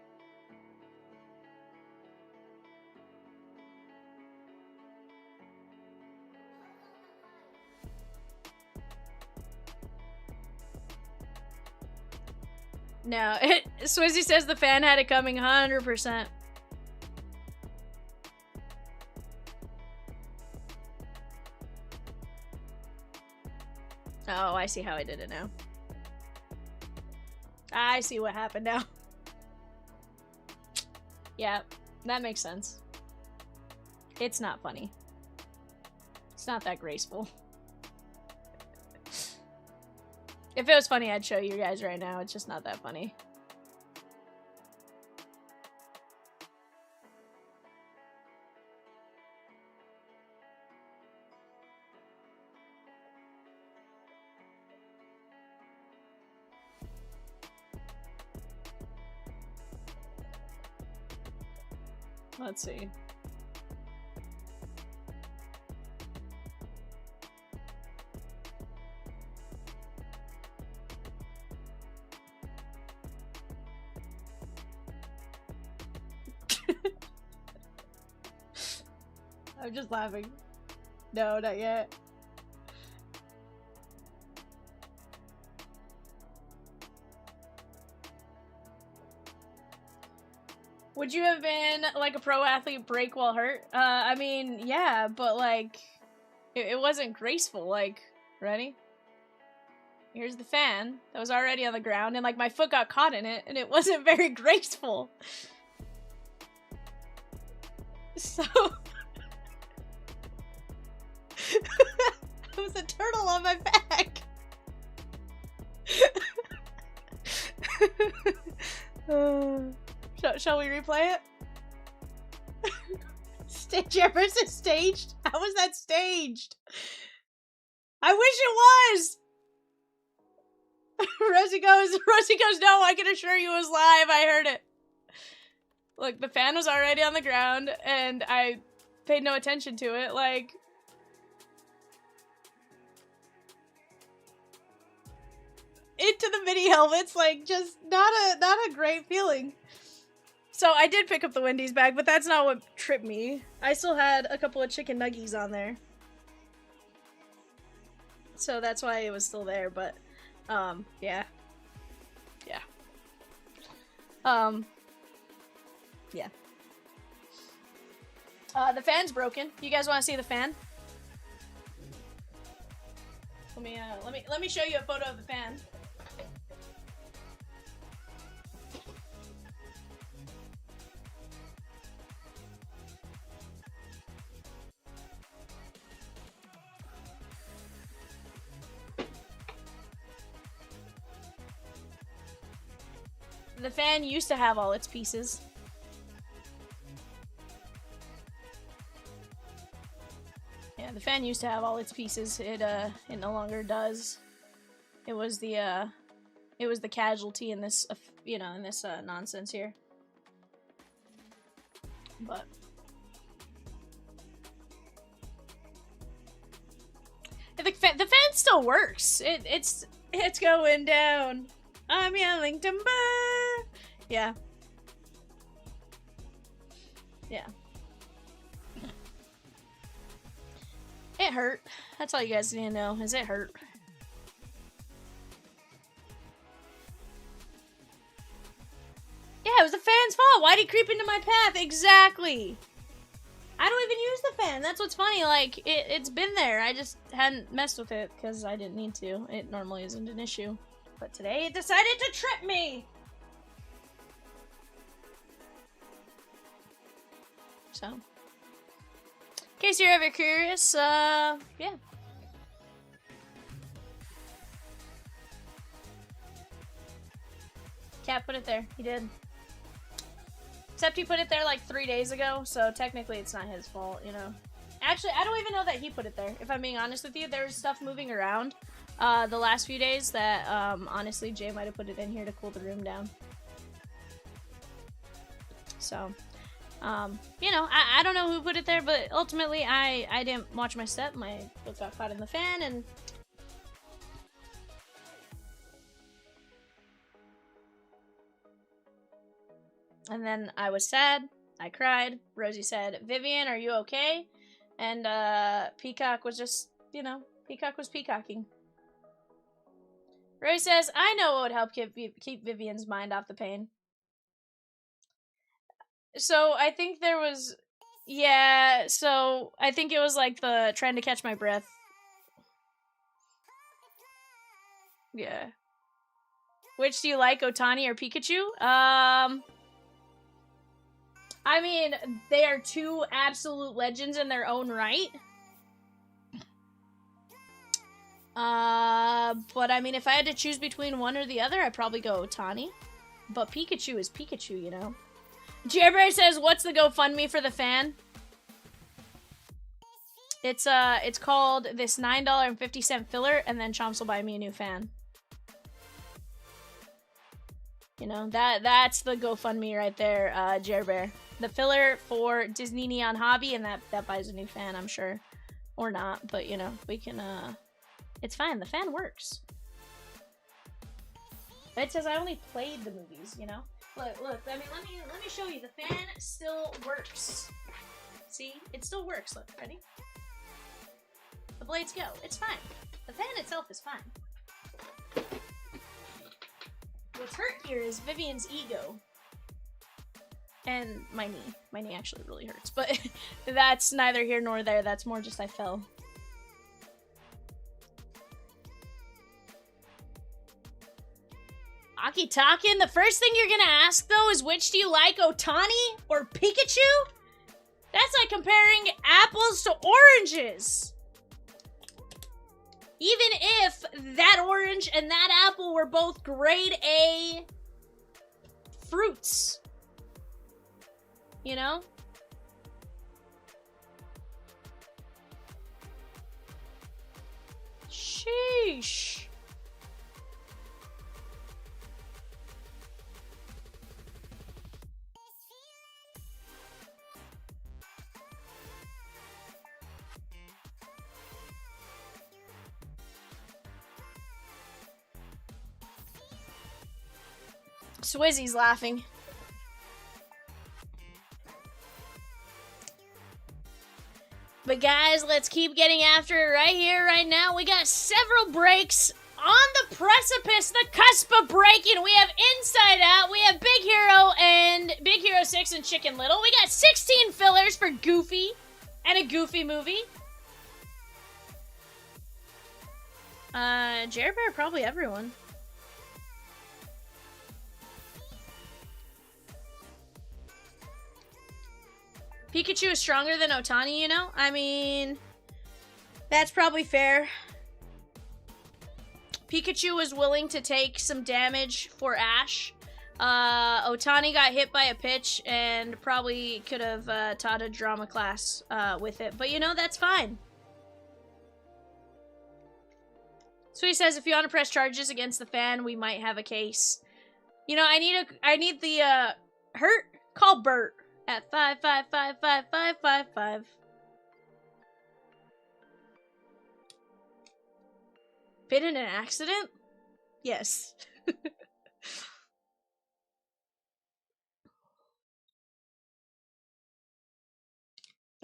No, Swizzy says the fan had it coming 100%. Oh, I see how I did it now. I see what happened now. Yeah, that makes sense. It's not funny. It's not that graceful. If it was funny, I'd show you guys right now. It's just not that funny. Let's see. I'm just laughing. No, not yet. Would you have been, like, a pro athlete break while hurt? I mean, yeah, but, like, it wasn't graceful. Like, ready? Here's the fan that was already on the ground, and, like, my foot got caught in it, and it wasn't very graceful. So it was a turtle on my back. Shall we replay it? Stage versus staged? How was that staged? I wish it was! Rosie goes, no, I can assure you it was live, I heard it. Look, the fan was already on the ground, and I paid no attention to it, like... Into the mini helmets, like, just not a great feeling. So I did pick up the Wendy's bag, but that's not what tripped me. I still had a couple of chicken nuggies on there. So that's why it was still there, but, yeah. Yeah. Yeah. The fan's broken. You guys want to see the fan? Let me show you a photo of the fan. The fan used to have all its pieces. Yeah, the fan used to have all its pieces. It no longer does. It was the casualty in this, you know, in this nonsense here. But the fan still works. It's going down. I'm yelling timber. Yeah. Yeah. It hurt. That's all you guys need to know, is it hurt. Yeah, it was the fan's fault. Why'd he creep into my path? Exactly. I don't even use the fan. That's what's funny. Like, it's been there. I just hadn't messed with it because I didn't need to. It normally isn't an issue. But today it decided to trip me! So. In case you're ever curious, yeah. Cat put it there. He did. Except he put it there like 3 days ago, so technically it's not his fault, you know. Actually, I don't even know that he put it there, if I'm being honest with you. There was stuff moving around the last few days that, honestly, Jay might have put it in here to cool the room down. So, you know, I don't know who put it there, but ultimately I didn't watch my step. My foot got caught in the fan, and then I was sad. I cried. Rosie said, "Vivian, are you okay?" And Peacock was just, you know, Peacock was peacocking. Rosie says, "I know what would help keep Vivian's mind off the pain." So I think there was, yeah, so I think it was like the trying to catch my breath. Yeah. Which do you like, Otani or Pikachu? I mean, they are two absolute legends in their own right. But I mean, if I had to choose between one or the other, I'd probably go Otani. But Pikachu is Pikachu, you know? Jerry says, "What's the GoFundMe for the fan?" It's called this $9.50 filler, and then Chomps will buy me a new fan. You know, that's the GoFundMe right there, Jer Bear. The filler for Disney Neon Hobby, and that buys a new fan, I'm sure. Or not, but you know, we can, it's fine, the fan works. It says I only played the movies, you know? Look, I mean, let me show you, the fan still works. See? It still works, look, ready? The blades go, it's fine. The fan itself is fine. What's hurt here is Vivian's ego. And my knee. My knee actually really hurts, but that's neither here nor there. That's more just I fell. Aki Takin, the first thing you're gonna ask though is which do you like, Otani or Pikachu? That's like comparing apples to oranges. Even if that orange and that apple were both grade A fruits. You know? Sheesh. Swizzy's laughing. But guys, let's keep getting after it right here, right now. We got several breaks on the precipice, the cusp of breaking. We have Inside Out, we have Big Hero and Big Hero 6 and Chicken Little. We got 16 fillers for Goofy and a Goofy movie. Jer Bear, probably everyone. Pikachu is stronger than Otani, you know? I mean, that's probably fair. Pikachu was willing to take some damage for Ash. Otani got hit by a pitch and probably could have taught a drama class with it. But, you know, that's fine. So he says, if you want to press charges against the fan, we might have a case. You know, I need the, hurt? Call Bert. At 5555555. Been in an accident? Yes.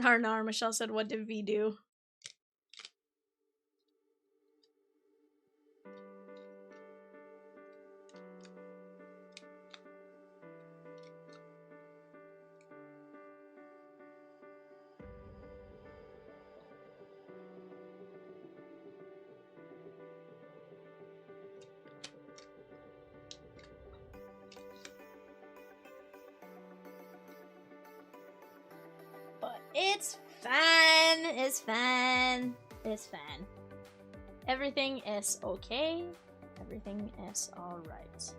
Arnar, Michelle said, what did V do? It's fine. It's fine. It's fine. Everything is okay. Everything is alright.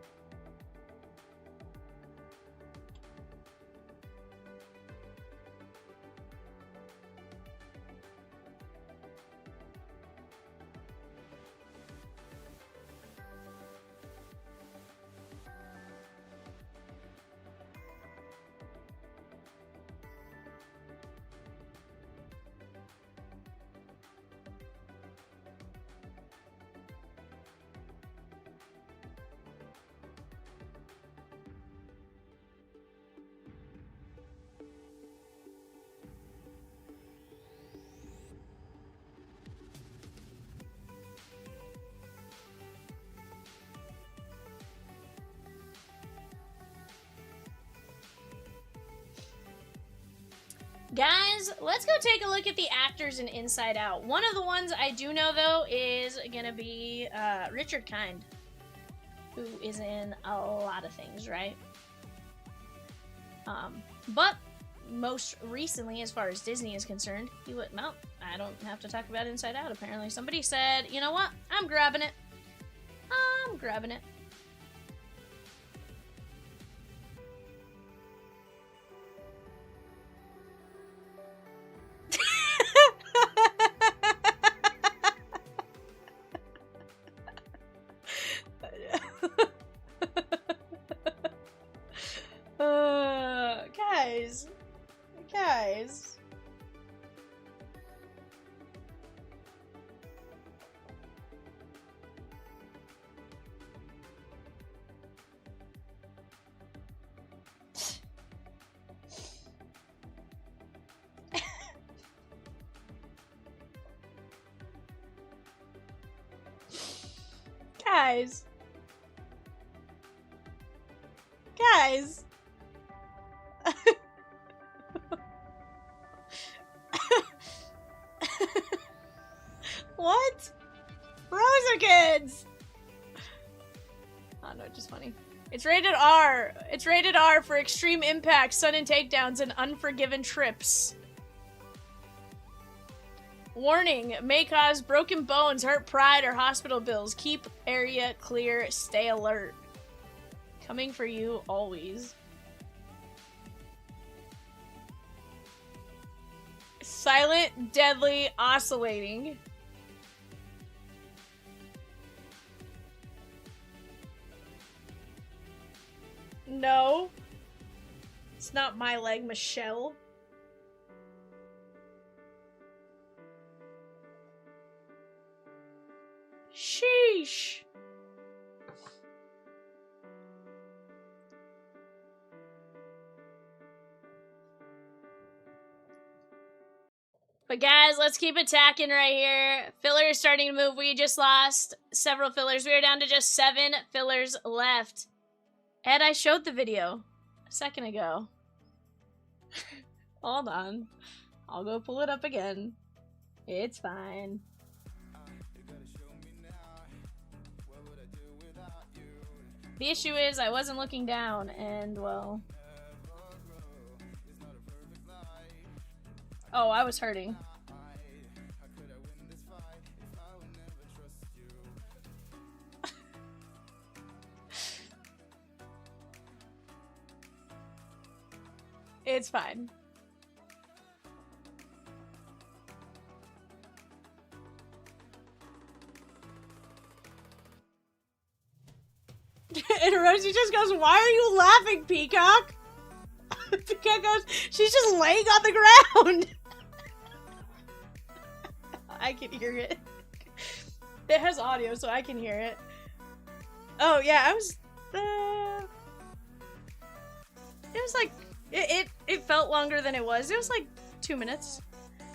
Guys, let's go take a look at the actors in Inside Out. One of the ones I do know, though, is gonna be Richard Kind, who is in a lot of things, right? But most recently, as far as Disney is concerned, he went, no, I don't have to talk about Inside Out, apparently. Somebody said, you know what? I'm grabbing it. I'm grabbing it. Guys. Guys. Guys. What? Rosa kids! Oh no, just funny. It's rated R. It's rated R for extreme impact, sudden takedowns, and unforgiven trips. Warning, may cause broken bones, hurt pride, or hospital bills. Keep area clear, stay alert. Coming for you always. Silent, deadly, oscillating. No. It's not my leg, Michelle. Sheesh. But guys, let's keep attacking right here. Filler is starting to move. We just lost several fillers. We are down to just 7 fillers left. And I showed the video a second ago. Hold on. I'll go pull it up again. It's fine. The issue is I wasn't looking down, and well... Oh, I was hurting. It's fine. And Rosie just goes, "Why are you laughing, Peacock?" Peacock goes, "She's just laying on the ground." I can hear it. It has audio, so I can hear it. Oh, yeah, I was... It was like... It felt longer than it was. It was like 2 minutes.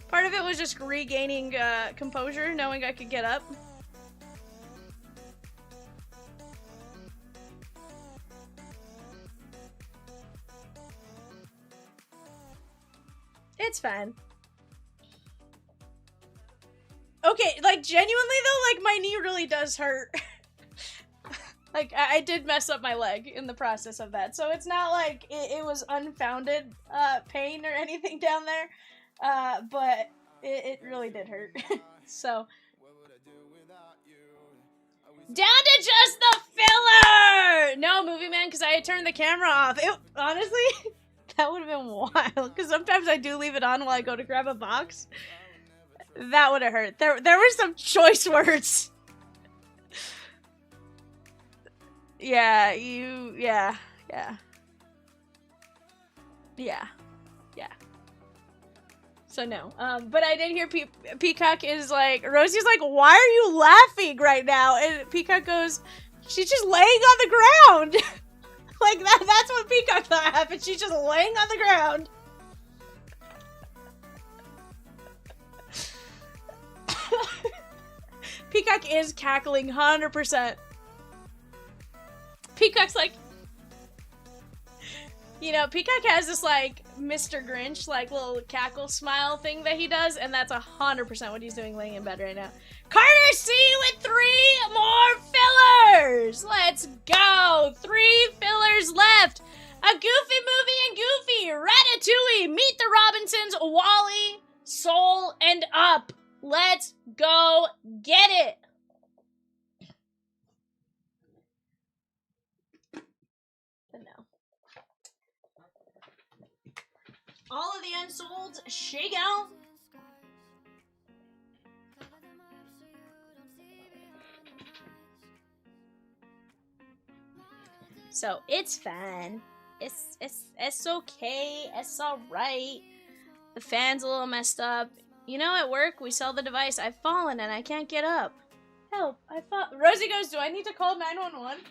Part of it was just regaining composure, knowing I could get up. It's fine. Okay, like, genuinely though, like, my knee really does hurt. Like, I did mess up my leg in the process of that, so it's not like it was unfounded pain or anything down there, but it really did hurt. So, down to just the filler! No, Movie Man, because I had turned the camera off. Honestly, that would have been wild, because sometimes I do leave it on while I go to grab a box. That would have hurt. There were some choice words. Yeah, yeah. So no, but I did hear Peacock is like, Rosie's like, "Why are you laughing right now?" And Peacock goes, "She's just laying on the ground." Like, that's what Peacock thought happened. She's just laying on the ground. Peacock is cackling 100%. Peacock's like, you know, Peacock has this like Mr. Grinch like little cackle smile thing that he does, and that's 100% what he's doing laying in bed right now. Carter C with 3 more fillers. Let's go. 3 fillers left. A Goofy Movie and Goofy, Ratatouille, Meet the Robinsons, Wall-E, Soul, and Up. Let's go get it. But no. All of the unsolds, shake out. So it's fine. It's okay. It's alright. The fan's a little messed up. You know, at work, we sell the device. I've fallen and I can't get up. Help, I fall. Rosie goes, "Do I need to call 911?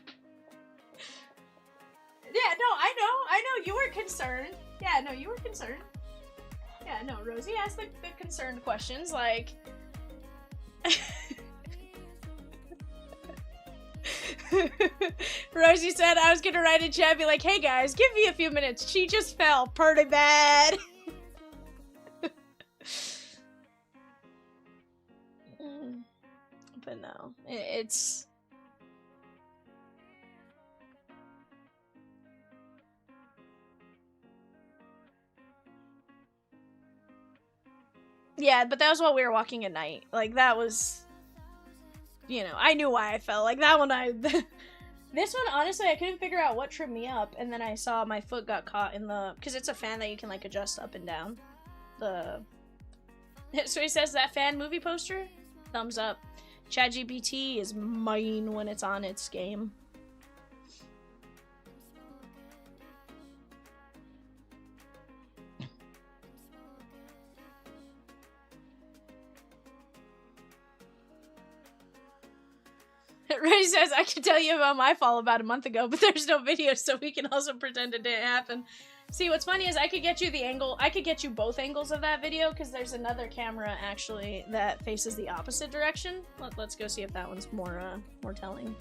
Yeah, no, I know. You were concerned. Yeah, no, you were concerned. Yeah, no, Rosie asked the concerned questions, like... Rosie said I was gonna write in chat, be like, "Hey guys, give me a few minutes. She just fell pretty bad." But no, it's... Yeah, but that was while we were walking at night. Like, that was... You know, I knew why I fell. Like, that one This one, honestly, I couldn't figure out what tripped me up, and then I saw my foot got caught in the... Because it's a fan that you can, like, adjust up and down. So he says, that fan movie poster? Thumbs up. ChatGPT is mine when it's on its game. Ray says, I can tell you about my fall about a month ago, but there's no video, so we can also pretend it didn't happen. See, what's funny is I could get you the angle, I could get you both angles of that video, because there's another camera, actually, that faces the opposite direction. Let's go see if that one's more telling.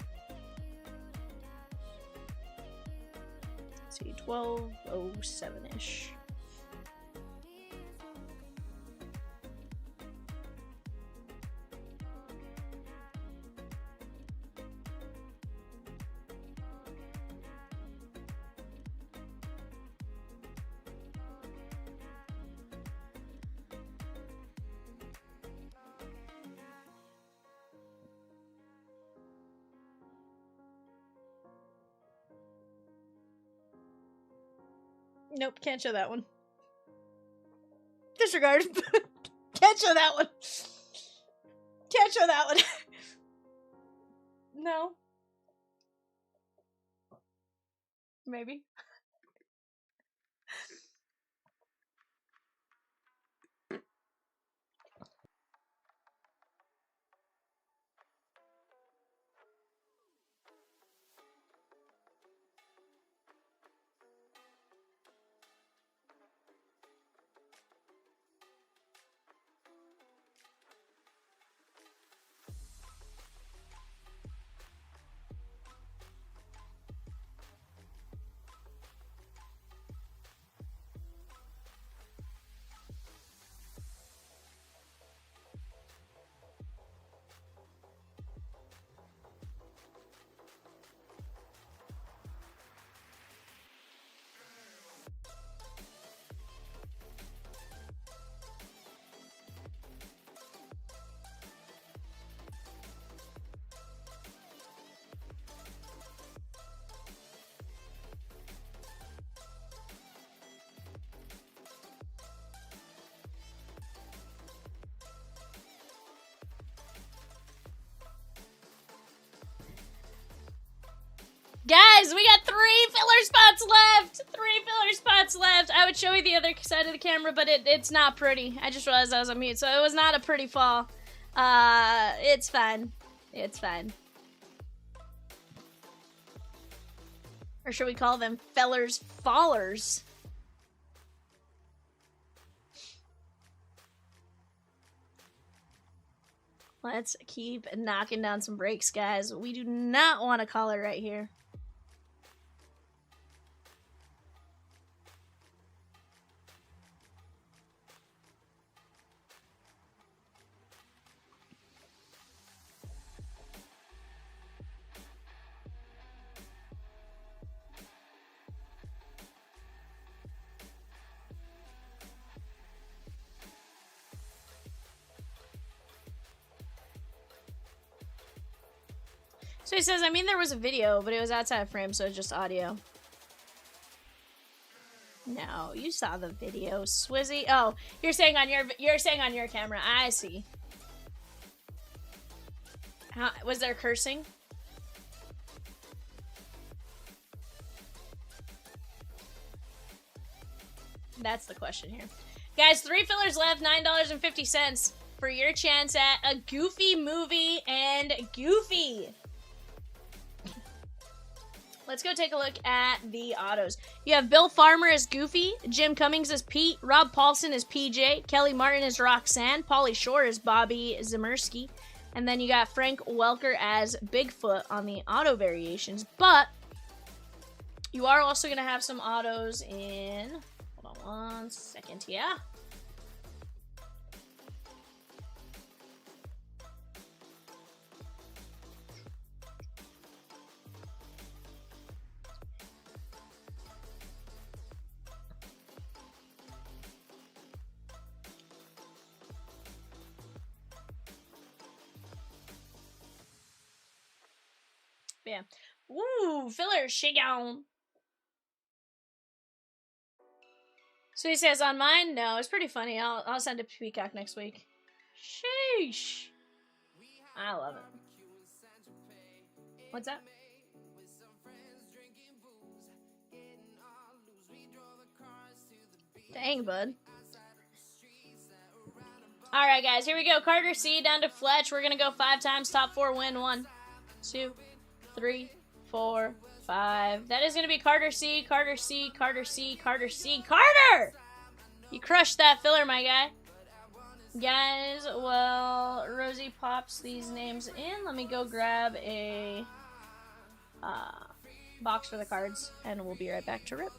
Let's see, 12:07-ish. Nope, can't show that one. Disregard. Can't show that one. Can't show that one. No. Maybe. Guys, we got 3 filler spots left! 3 filler spots left! I would show you the other side of the camera, but it's not pretty. I just realized I was on mute, so it was not a pretty fall. It's fine. It's fine. Or should we call them fellers fallers? Let's keep knocking down some breaks, guys. We do not want to call it right here. So he says, I mean, there was a video, but it was outside of frame, so it's just audio. No, you saw the video, Swizzy. Oh, you're saying on your camera. I see. How, was there cursing? That's the question here. Guys, 3 fillers left, $9.50 for your chance at a Goofy movie and Goofy. Let's go take a look at the autos. You have Bill Farmer as Goofy, Jim Cummings as Pete, Rob Paulson as PJ, Kelly Martin as Roxanne, Pauly Shore as Bobby Zimmerski, and then you got Frank Welker as Bigfoot on the auto variations. But you are also going to have some autos in... Hold on 1 second, yeah. But yeah. Woo! Filler, shake on. So he says on mine, no, it's pretty funny. I'll send it to Peacock next week. Sheesh. I love it. What's up? Dang, bud. Alright, guys, here we go. Carter C down to Fletch. We're going to go 5 times. Top 4 win. 1, 2, 3, 4, 5. That is going to be Carter C, Carter C, Carter C, Carter C. Carter! You crushed that filler, my guy. Guys, well, Rosie pops these names in. Let me go grab a box for the cards, and we'll be right back to rip.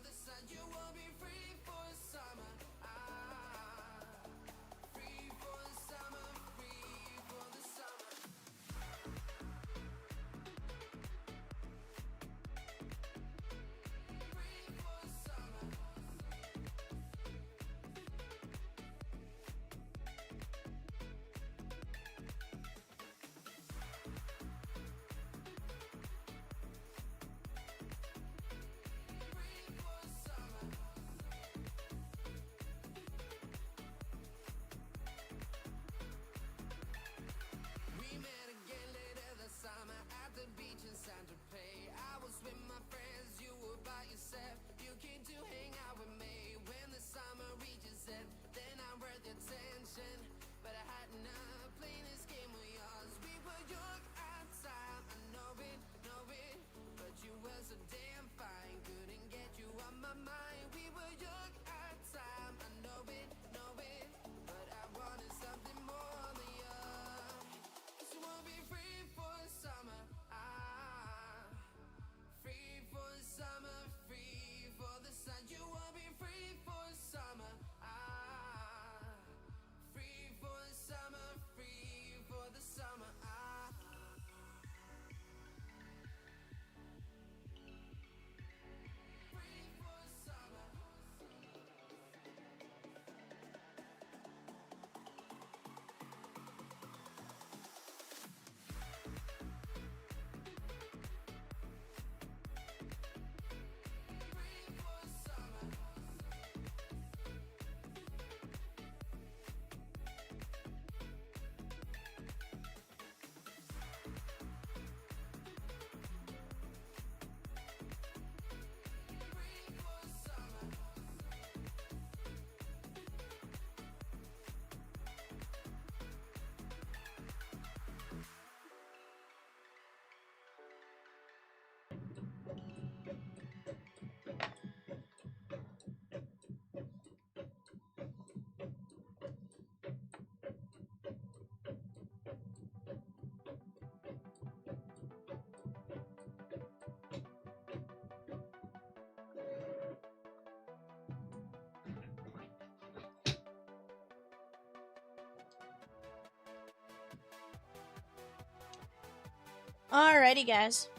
Alrighty, guys.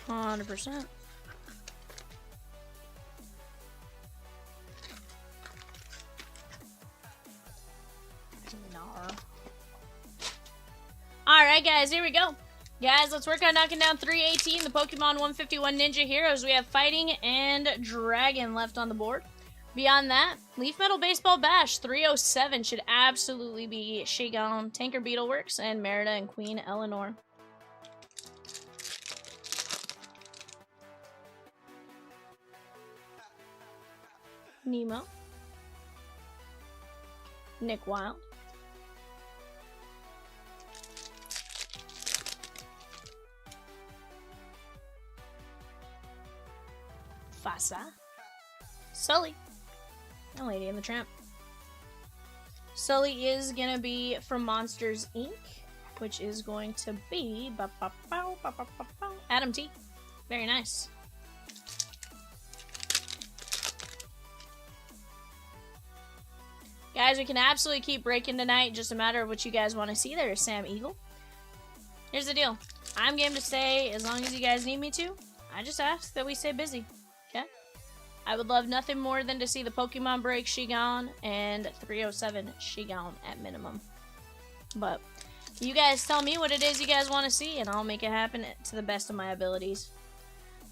%. Alright, guys, here we go. Guys, let's work on knocking down 318, the Pokemon 151 Ninja Heroes. We have Fighting and Dragon left on the board. Beyond that, Leaf Metal Baseball Bash 307 should absolutely be Shagon, Tanker Beetleworks, and Merida and Queen Eleanor. Nemo. Nick Wilde. Fasa. Sully. And Lady and the Tramp. Sully is gonna be from Monsters Inc., which is going to be Adam T. Very nice. Guys, we can absolutely keep breaking tonight. Just a matter of what you guys want to see. There's Sam Eagle. Here's the deal. I'm game to stay as long as you guys need me to. I just ask that we stay busy. Okay? I would love nothing more than to see the Pokemon break Shigon and 307 Shigon at minimum. But you guys tell me what it is you guys want to see, and I'll make it happen to the best of my abilities.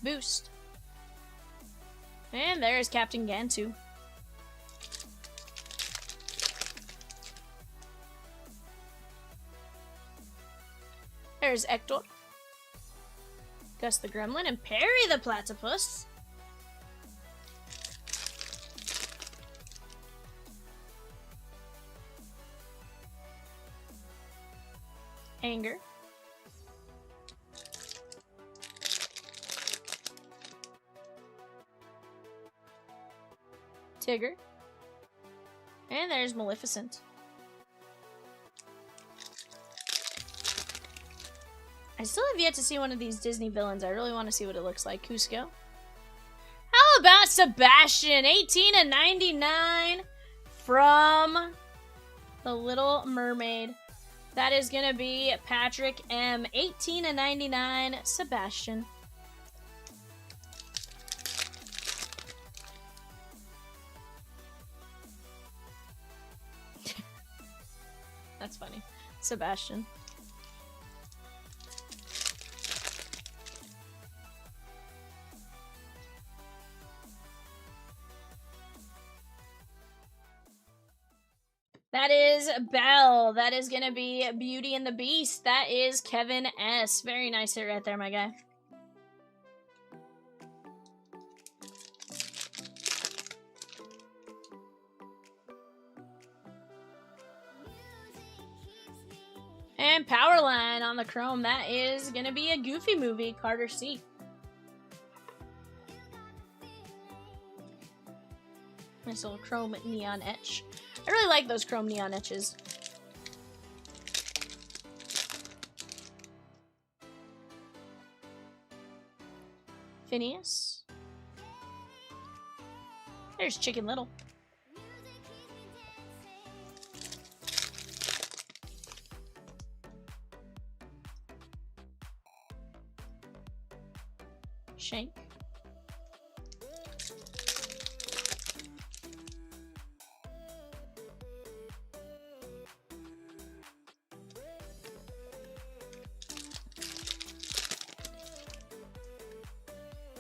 Boost. And there's Captain Gantu. There's Ector. Gus the Gremlin and Perry the Platypus. Anger. Tigger. And there's Maleficent. I still have yet to see one of these Disney villains. I really want to see what it looks like. Cusco. How about Sebastian? 18/99 from The Little Mermaid. That is going to be Patrick M. 18/99 Sebastian. That's funny. Sebastian. That is Belle. That is going to be Beauty and the Beast. That is Kevin S. Very nice hit right there, my guy. And Powerline on the Chrome. That is going to be a Goofy movie. Carter C. Nice little Chrome neon etch. I really like those Chrome neon etches. Phineas. There's Chicken Little. Shank.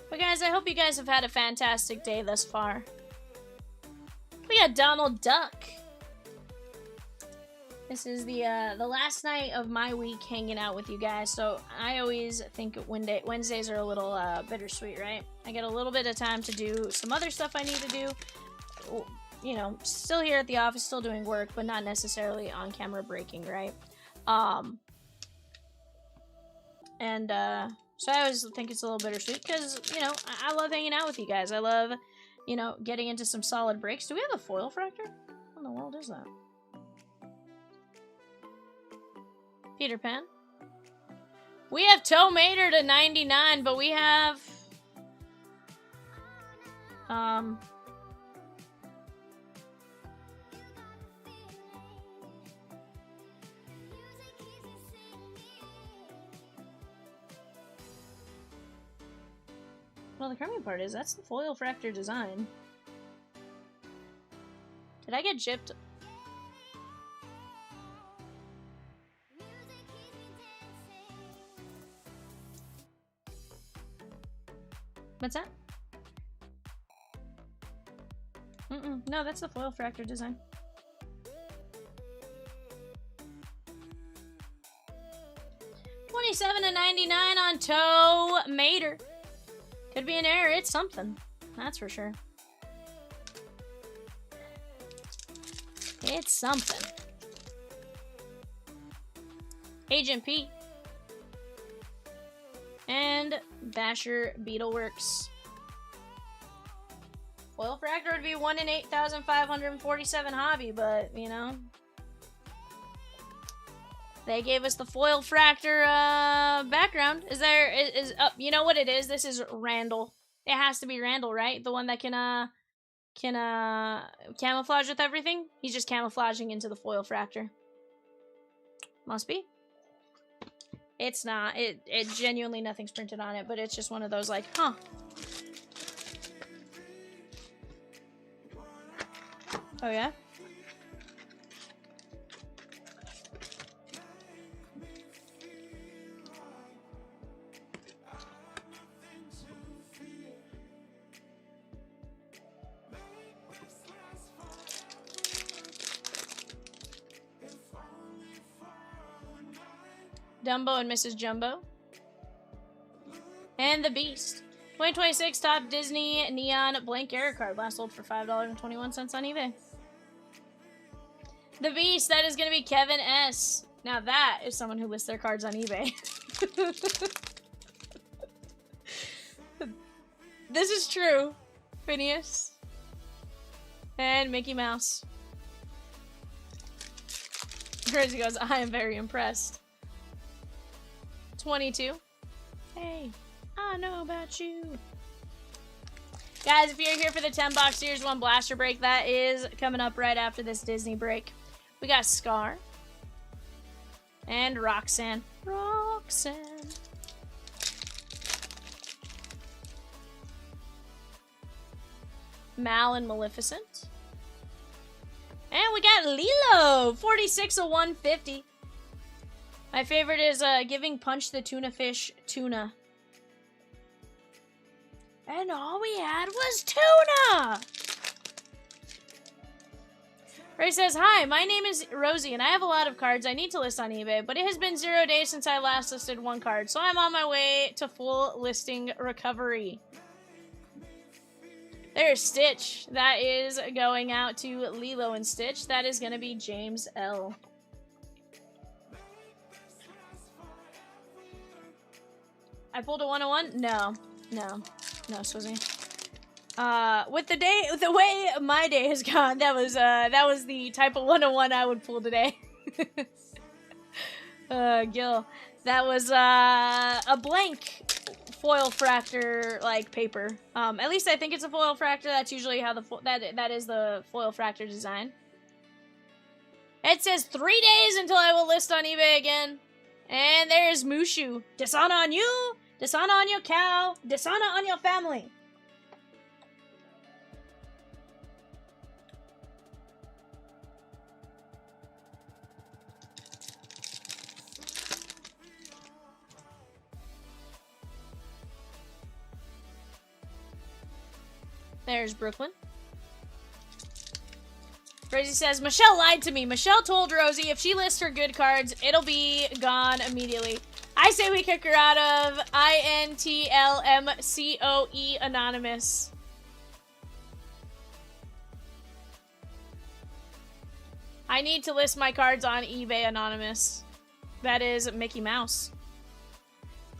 But guys, I hope you guys have had a fantastic day thus far. We got Donald Duck. This is the last night of my week hanging out with you guys, so I always think Wednesdays are a little bittersweet, right? I get a little bit of time to do some other stuff I need to do. You know, still here at the office, still doing work, but not necessarily on camera breaking, right? So I always think it's a little bittersweet because, you know, I love hanging out with you guys. I love, you know, getting into some solid breaks. Do we have a foil fractor? What in the world is that? Peter Pan. We have Tow Mater to 99, but we have... Well, the crummy part is, that's the foil fractor design. Did I get gypped? What's that? No, that's the foil fractor design. $27.99 on Tow Mater. Could be an error. It's something. That's for sure. It's something. Agent P. And Basher Beetleworks. Foil fractor would be 1 in 8,547 hobby, but, you know. They gave us the foil fractor background. You know what it is? This is Randall. It has to be Randall, right? The one that can camouflage with everything. He's just camouflaging into the foil fractor. Must be. It's not. It genuinely nothing's printed on it, but it's just one of those like, huh. Oh yeah? Dumbo and Mrs. Jumbo. And the Beast. 2026 top Disney neon blank error card. Last sold for $5.21 on eBay. The Beast, that is going to be Kevin S. Now that is someone who lists their cards on eBay. This is true. Phineas. And Mickey Mouse. Crazy goes, I am very impressed. 22. Hey, I know about you. Guys, if you're here for the 10-box Series 1 blaster break, that is coming up right after this Disney break. We got Scar. And Roxanne. Roxanne. Mal and Maleficent. And we got Lilo. 46 of 150. My favorite is giving Punch the Tuna Fish tuna. And all we had was tuna! Ray says, hi, my name is Rosie, and I have a lot of cards I need to list on eBay, but it has been 0 days since I last listed one card, so I'm on my way to full listing recovery. There's Stitch. That is going out to Lilo and Stitch. That is going to be James L. I pulled a 101? No, Swizzy. With the way my day has gone, that was the type of 101 I would pull today. Gil, that was a blank foil fractor like paper. At least I think it's a foil fractor. That's usually how that is the foil fractor design. It says 3 days until I will list on eBay again. And there's Mushu. Dishonor on you, dishonor on your cow, dishonor on your family. There's Brooklyn. Rosie says, Michelle lied to me. Michelle told Rosie if she lists her good cards, it'll be gone immediately. I say we kick her out of INTLMCOE Anonymous. I need to list my cards on eBay Anonymous. That is Mickey Mouse.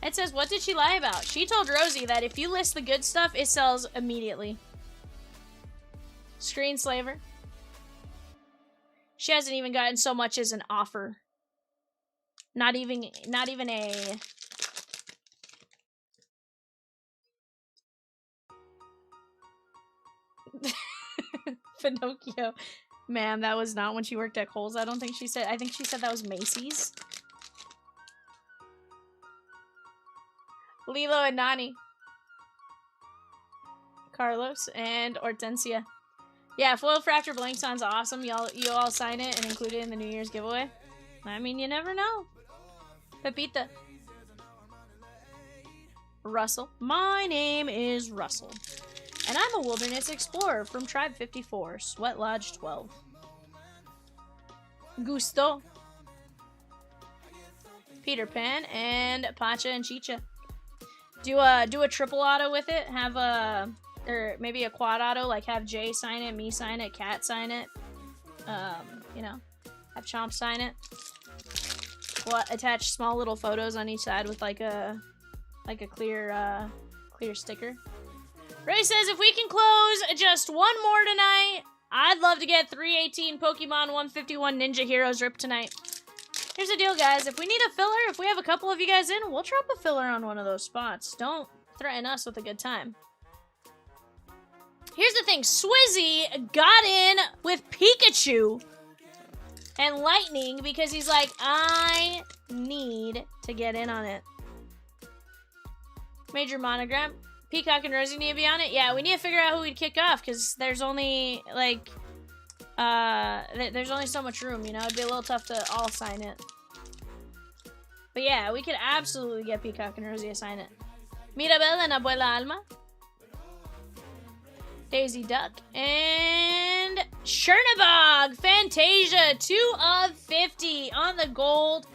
It says, what did she lie about? She told Rosie that if you list the good stuff, it sells immediately. Screenslaver. She hasn't even gotten so much as an offer. Not even a... Pinocchio. Ma'am, that was not when she worked at Kohl's. I think she said that was Macy's. Lilo and Nani. Carlos and Hortensia. Yeah, foil fractor blank sounds awesome. You all sign it and include it in the New Year's giveaway. I mean, you never know. Pepita. Russell. My name is Russell. And I'm a wilderness explorer from Tribe 54, Sweat Lodge 12. Gusto. Peter Pan and Pacha and Chicha. Do a triple auto with it. Have a... Or maybe a quad auto, like have Jay sign it, me sign it, Kat sign it. You know, have Chomp sign it. We'll attach small little photos on each side with like a clear sticker. Ray says if we can close just one more tonight, I'd love to get 318 Pokemon 151 Ninja Heroes ripped tonight. Here's the deal, guys. If we need a filler, if we have a couple of you guys in, we'll drop a filler on one of those spots. Don't threaten us with a good time. Here's the thing, Swizzy got in with Pikachu. And Lightning, because he's like, I need to get in on it. Major Monogram. Peacock and Rosie need to be on it. Yeah, we need to figure out who we'd kick off, because there's only, like, there's only so much room, you know? It'd be a little tough to all sign it. But yeah, we could absolutely get Peacock and Rosie to sign it. Mirabelle and Abuela Alma. Daisy Duck. And Chernabog. Fantasia. 2 of 50 on the gold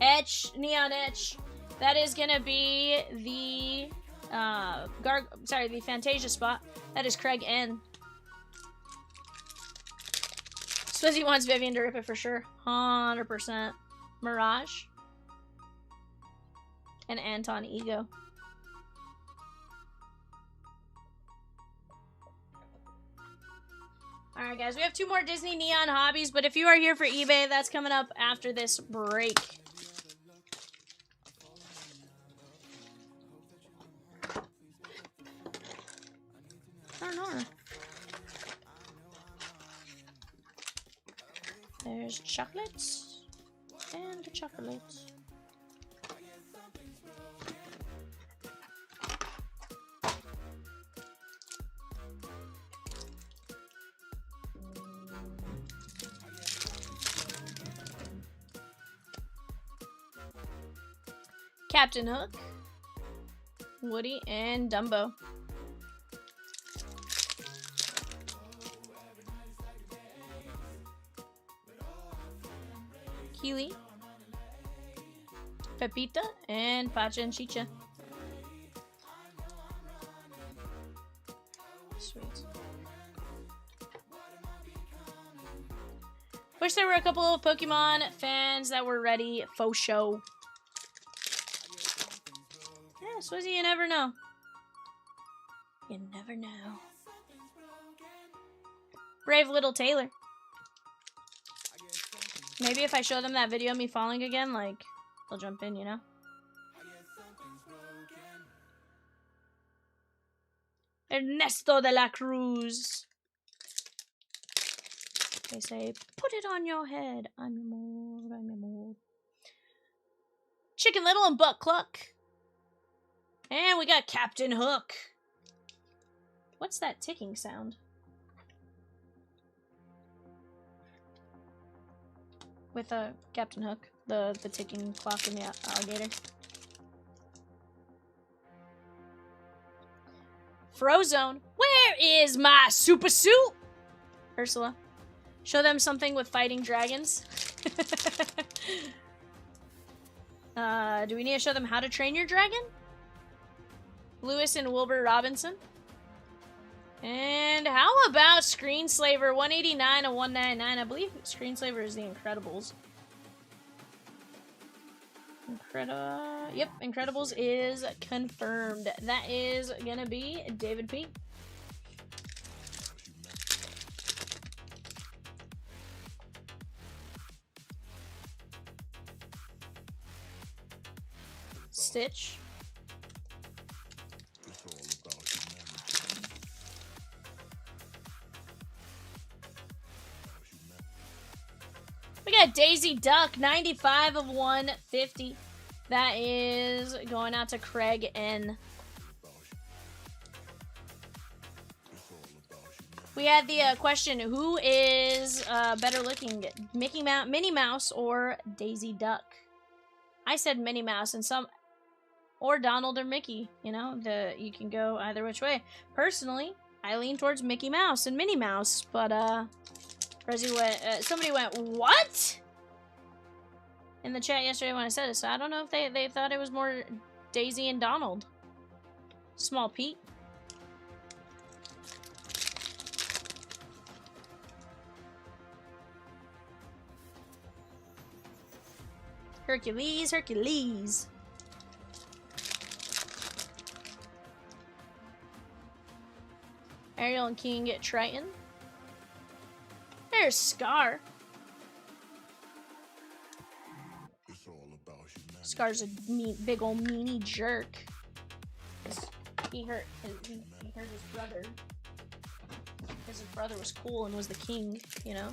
etch, neon etch. That is going to be the the Fantasia spot. That is Craig N. Swizzy wants Vivian to rip it for sure. 100%. Mirage. And Anton Ego. Alright guys, we have 2 more Disney Neon Hobbies, but if you are here for eBay, that's coming up after this break. I don't know. There's chocolates and chocolates. Captain Hook, Woody, and Dumbo. Keely, Pepita, and Pacha and Chicha. Sweet. Wish there were a couple of Pokemon fans that were ready faux show. Yeah, Swizzy, you never know. You never know. Brave little Taylor. Maybe if I show them that video of me falling again, like, they'll jump in, you know? Ernesto de la Cruz. They say, put it on your head. I'm your mold, I'm your mold. Chicken Little and Butt Cluck. And we got Captain Hook. What's that ticking sound? With Captain Hook, the ticking clock in the alligator. Frozone, where is my super suit? Ursula, show them something with fighting dragons. Do we need to show them how to train your dragon? Lewis and Wilbur Robinson. And how about Screenslaver 189 and 199? I believe Screenslaver is the Incredibles. Yep, Incredibles is confirmed. That is gonna be David P. Stitch. We got Daisy Duck, 95 of 150. That is going out to Craig N. We had the question, who is better looking, Minnie Mouse or Daisy Duck? I said Minnie Mouse, and or Donald or Mickey, you know, you can go either which way. Personally, I lean towards Mickey Mouse and Minnie Mouse, but somebody went, what? In the chat yesterday when I said it, so I don't know if they thought it was more Daisy and Donald. Small Pete. Hercules, Hercules. Ariel and King get Triton. There's Scar. Scar's a big old meanie jerk. He hurt his brother. Because his brother was cool and was the king, you know?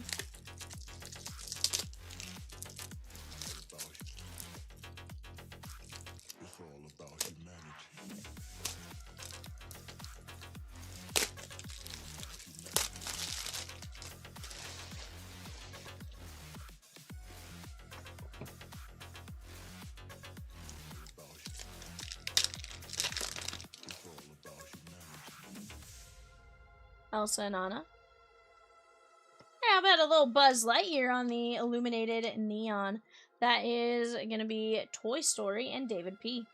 Elsa and Anna. How about a little Buzz Lightyear on the illuminated neon? That is going to be Toy Story and David P.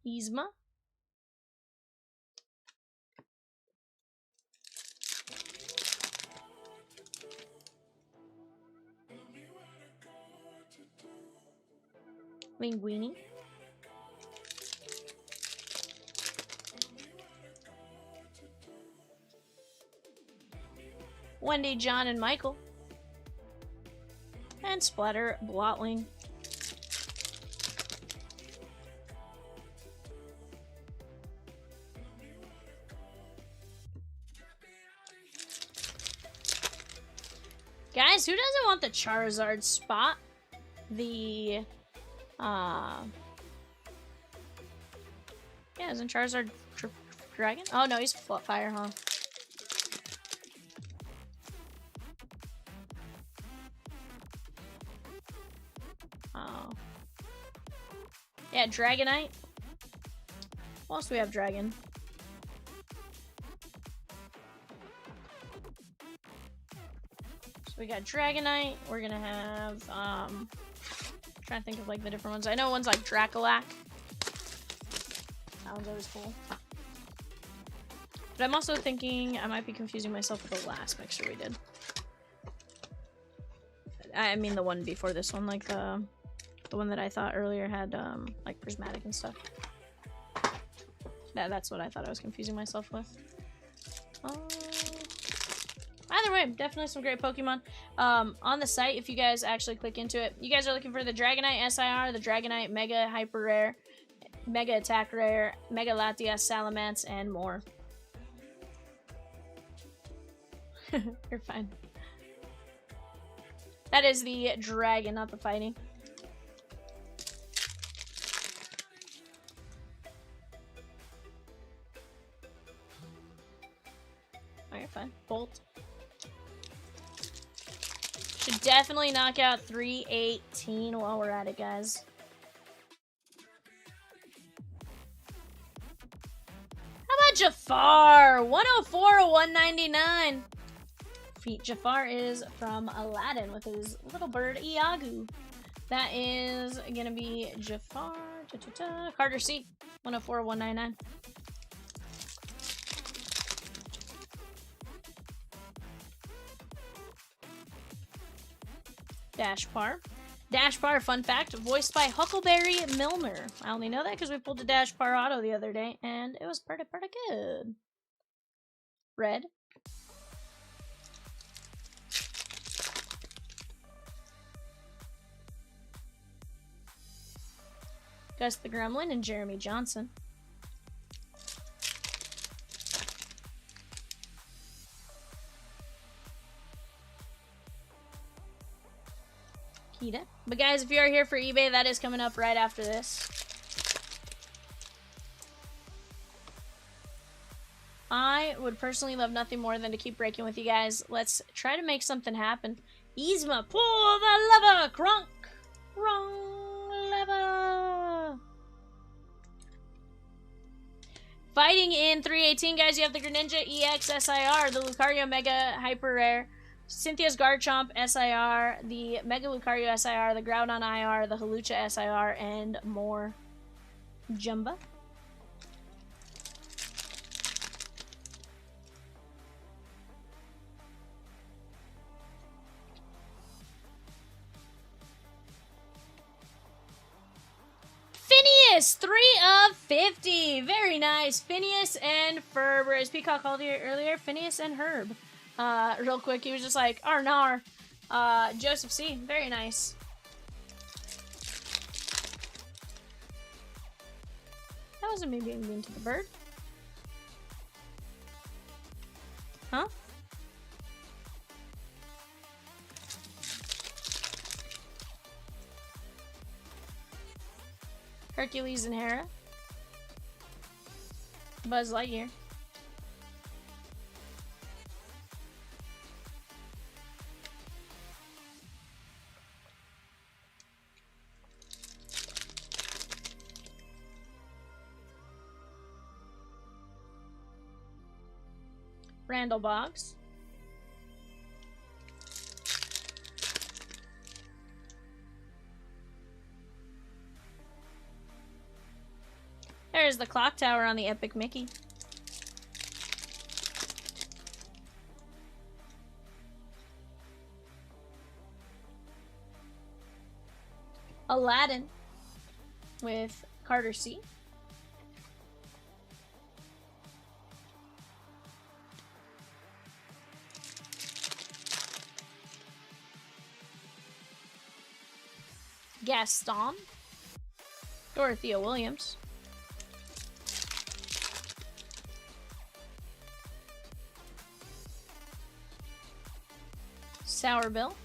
Yzma. Linguini. Wendy, John, and Michael. And Splatter, Blotling. Guys, who doesn't want the Charizard spot? The, yeah, isn't Charizard Dragon? Oh, no, he's Fire, huh? Oh. Yeah, Dragonite. What else do we have, Dragon? So we got Dragonite. We're gonna have, trying to think of, like, the different ones. I know one's like Dracolac. That one's always cool. But I'm also thinking I might be confusing myself with the last mixture we did. I mean the one before this one, like the one that I thought earlier had like prismatic and stuff. That's what I thought I was confusing myself with. Either way, definitely some great Pokemon. On the site, if you guys actually click into it, you guys are looking for the Dragonite SIR, the Dragonite Mega Hyper Rare, Mega Attack Rare, Mega Latias, Salamence, and more. You're fine. That is the dragon, not the fighting. Oh, you're fine. Bolt. Should definitely knock out 318 while we're at it, guys. How about Jafar? 104 or 199. Jafar is from Aladdin with his little bird Iago. That is gonna be Jafar. Carter C. 104 or 199. Dashpar. Dashpar, fun fact, voiced by Huckleberry Milner. I only know that because we pulled a Dashpar auto the other day, and it was pretty good. Red. Gus the Gremlin and Jeremy Johnson. Kita. But guys, if you are here for eBay, that is coming up right after this. I would personally love nothing more than to keep breaking with you guys. Let's try to make something happen. Yzma, pull the lever! Crunk! Wrong lever! Fighting in 318, guys, you have the Greninja EX SIR, the Lucario Mega Hyper Rare, Cynthia's Garchomp SIR, the Mega Lucario SIR, the Groudon IR, the Hawlucha SIR, and more. Jumba. Phineas, 3 of 50. Very nice. Phineas and Ferb, or as Peacock called it earlier, Phineas and Herb. Real quick, he was just like, Arnar. Joseph C, very nice. That wasn't me being mean to the bird. Huh? Hercules and Hera. Buzz Lightyear. Randall Boggs. There's the clock tower on the Epic Mickey. Aladdin with Carter C. Gaston. Dorothea Williams. Sour Bill.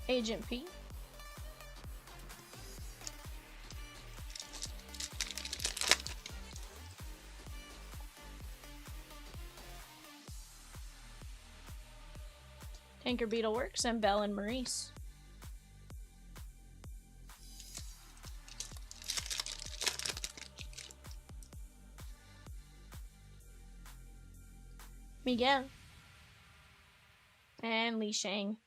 Agent P. Tanker Beetleworks and Belle and Maurice. Miguel. And Li Shang.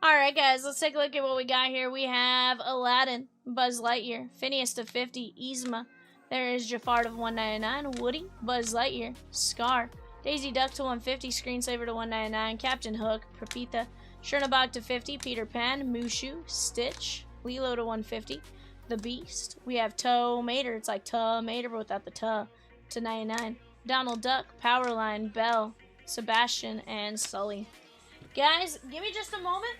Alright guys, let's take a look at what we got here. We have Aladdin, Buzz Lightyear, Phineas to 50, Yzma. There is Jafar to 199, Woody, Buzz Lightyear, Scar, Daisy Duck to 150, Screensaver to 199, Captain Hook, Prapitha, Chernabog to 50, Peter Pan, Mushu, Stitch, Lilo to 150, The Beast. We have Toe Mater, it's like Tuh Mater but without the tuh, to 99. Donald Duck, Powerline, Belle, Sebastian, and Sully. Guys, give me just a moment.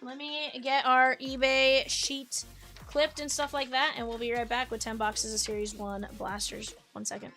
Let me get our eBay sheet clipped and stuff like that, and we'll be right back with 10 boxes of Series 1 blasters. 1 second.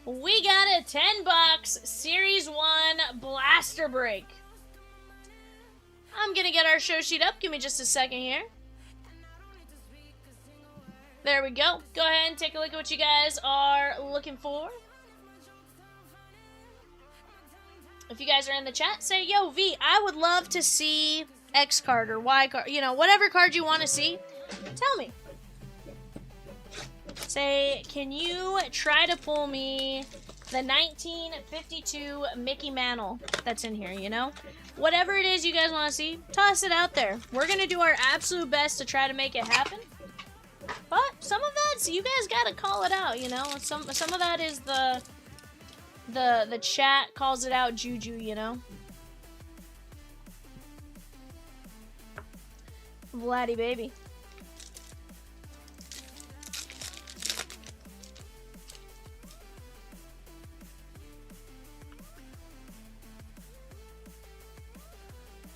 We got a 10-box Series 1 Blaster Break. I'm gonna get our show sheet up. Give me just a second here. There we go. Go ahead and take a look at what you guys are looking for. If you guys are in the chat, say, yo, V, I would love to see X card or Y card. You know, whatever card you want to see, tell me. Say, can you try to pull me the 1952 Mickey Mantle that's in here, you know? Whatever it is you guys want to see, toss it out there. We're going to do our absolute best to try to make it happen. But some of that, so you guys got to call it out, you know? Some of that is the chat calls it out juju, you know? Vladdy baby.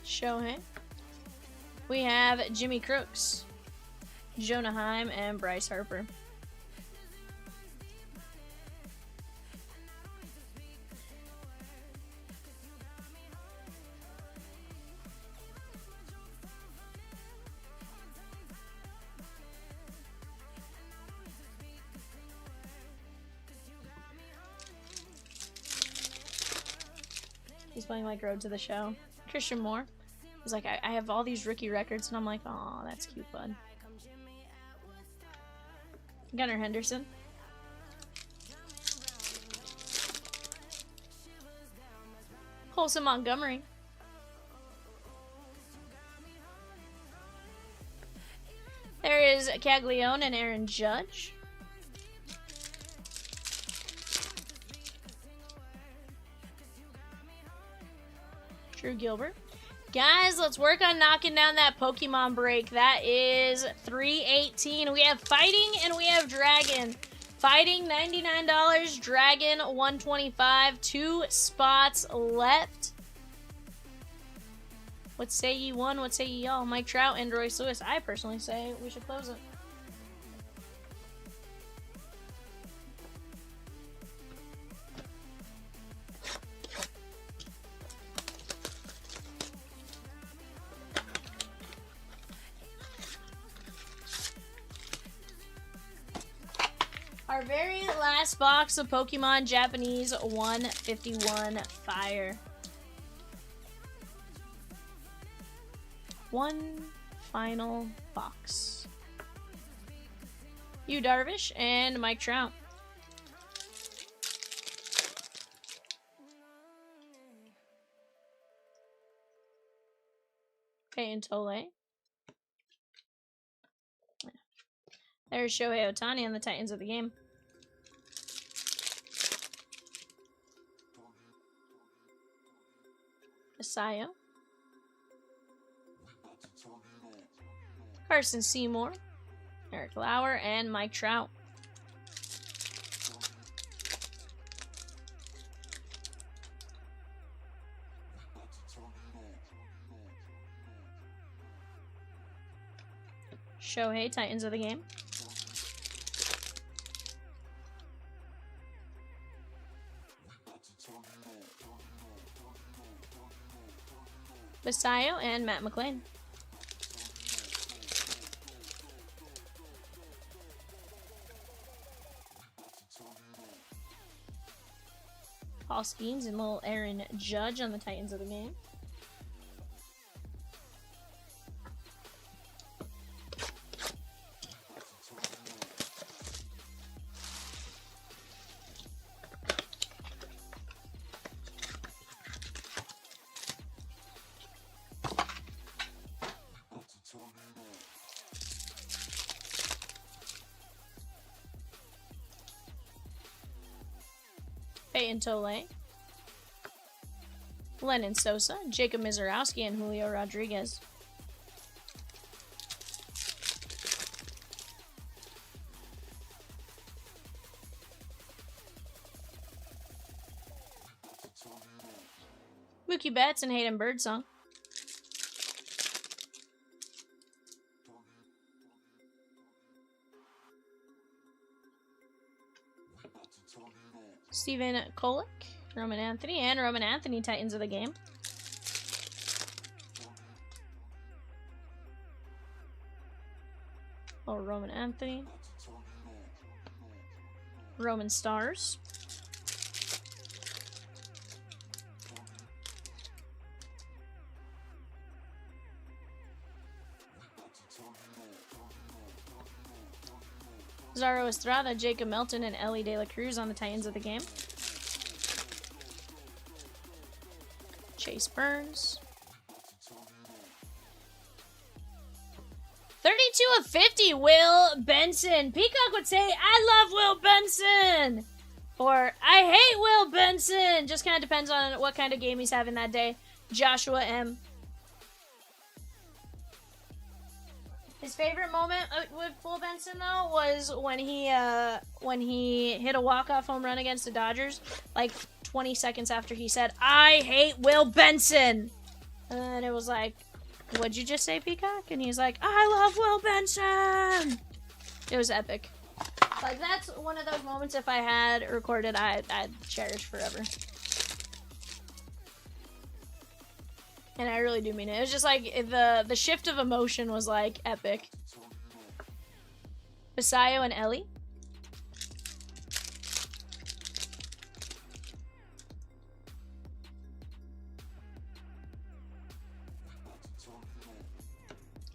Shohei. We have Jimmy Crooks, Jonah Heim, and Bryce Harper. He's playing like Road to the Show. Christian Moore. He's like, I have all these rookie records, and I'm like, oh, that's cute, bud. Gunnar Henderson. Colson Montgomery. There is Caglione and Aaron Judge. Drew Gilbert. Guys, let's work on knocking down that Pokemon break. That is 318. We have Fighting and we have Dragon. Fighting, $99. Dragon, $125. 2 spots left. What say ye one? What say ye all? Mike Trout and Royce Lewis. I personally say we should close it. Our very last box of Pokemon Japanese 151 Fire. One final box. Yu Darvish and Mike Trout. Peyton Tole. There's Shohei Ohtani on the Titans of the game. Asayo. Carson Seymour. Eric Lauer and Mike Trout. Shohei, Titans of the game. Basayo and Matt McLean. Paul Skeens and little Aaron Judge on the Titans of the game. Peyton Tole, Lennon Sosa, Jacob Mizorowski, and Julio Rodriguez. Mookie Betts and Hayden Birdsong. Steven Kolick, Roman Anthony, and Roman Anthony, Titans of the game. Oh, Roman Anthony. Roman Stars. Zaro Estrada, Jacob Melton, and Ellie De La Cruz on the Titans of the game. Chase Burns. 32 of 50, Will Benson. Peacock would say, I love Will Benson. Or, I hate Will Benson. Just kind of depends on what kind of game he's having that day. Joshua M. His favorite moment with Will Benson, though, was when he hit a walk-off home run against the Dodgers, like 20 seconds after he said, I hate Will Benson. And it was like, what'd you just say, Peacock? And he's like, I love Will Benson. It was epic. Like, that's one of those moments, if I had recorded, I'd cherish forever. And I really do mean it. It was just like, the shift of emotion was like epic. Basayo and Ellie.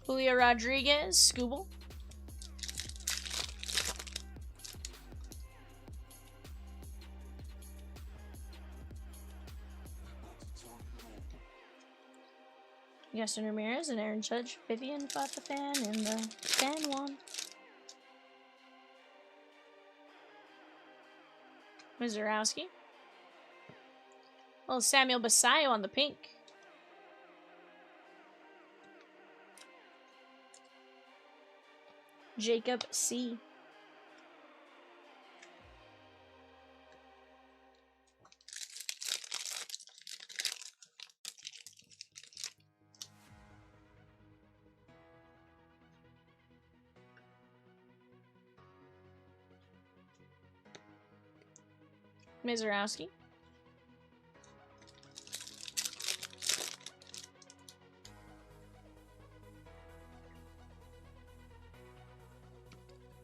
Julio Rodriguez, Scooble. Justin Ramirez and Aaron Judge. Vivian fought the fan, and the fan won. Mizurowski. Well, Samuel Basayo on the pink. Jacob C. Mizurowski.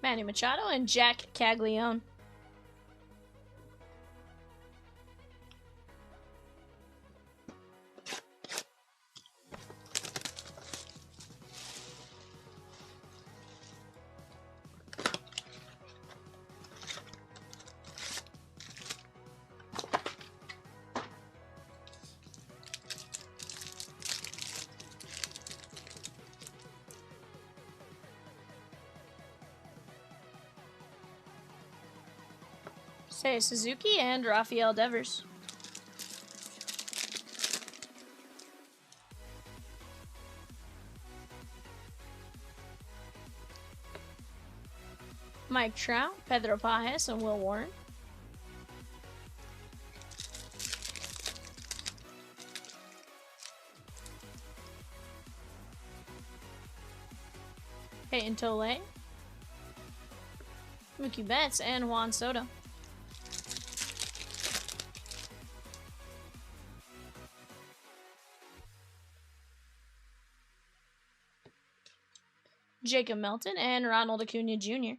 Manny Machado and Jack Caglione. Seiya Suzuki and Rafael Devers. Mike Trout, Pedro Pajes, and Will Warren. Peyton Tole, Mookie Betts, and Juan Soto. Jacob Melton and Ronald Acuna Jr.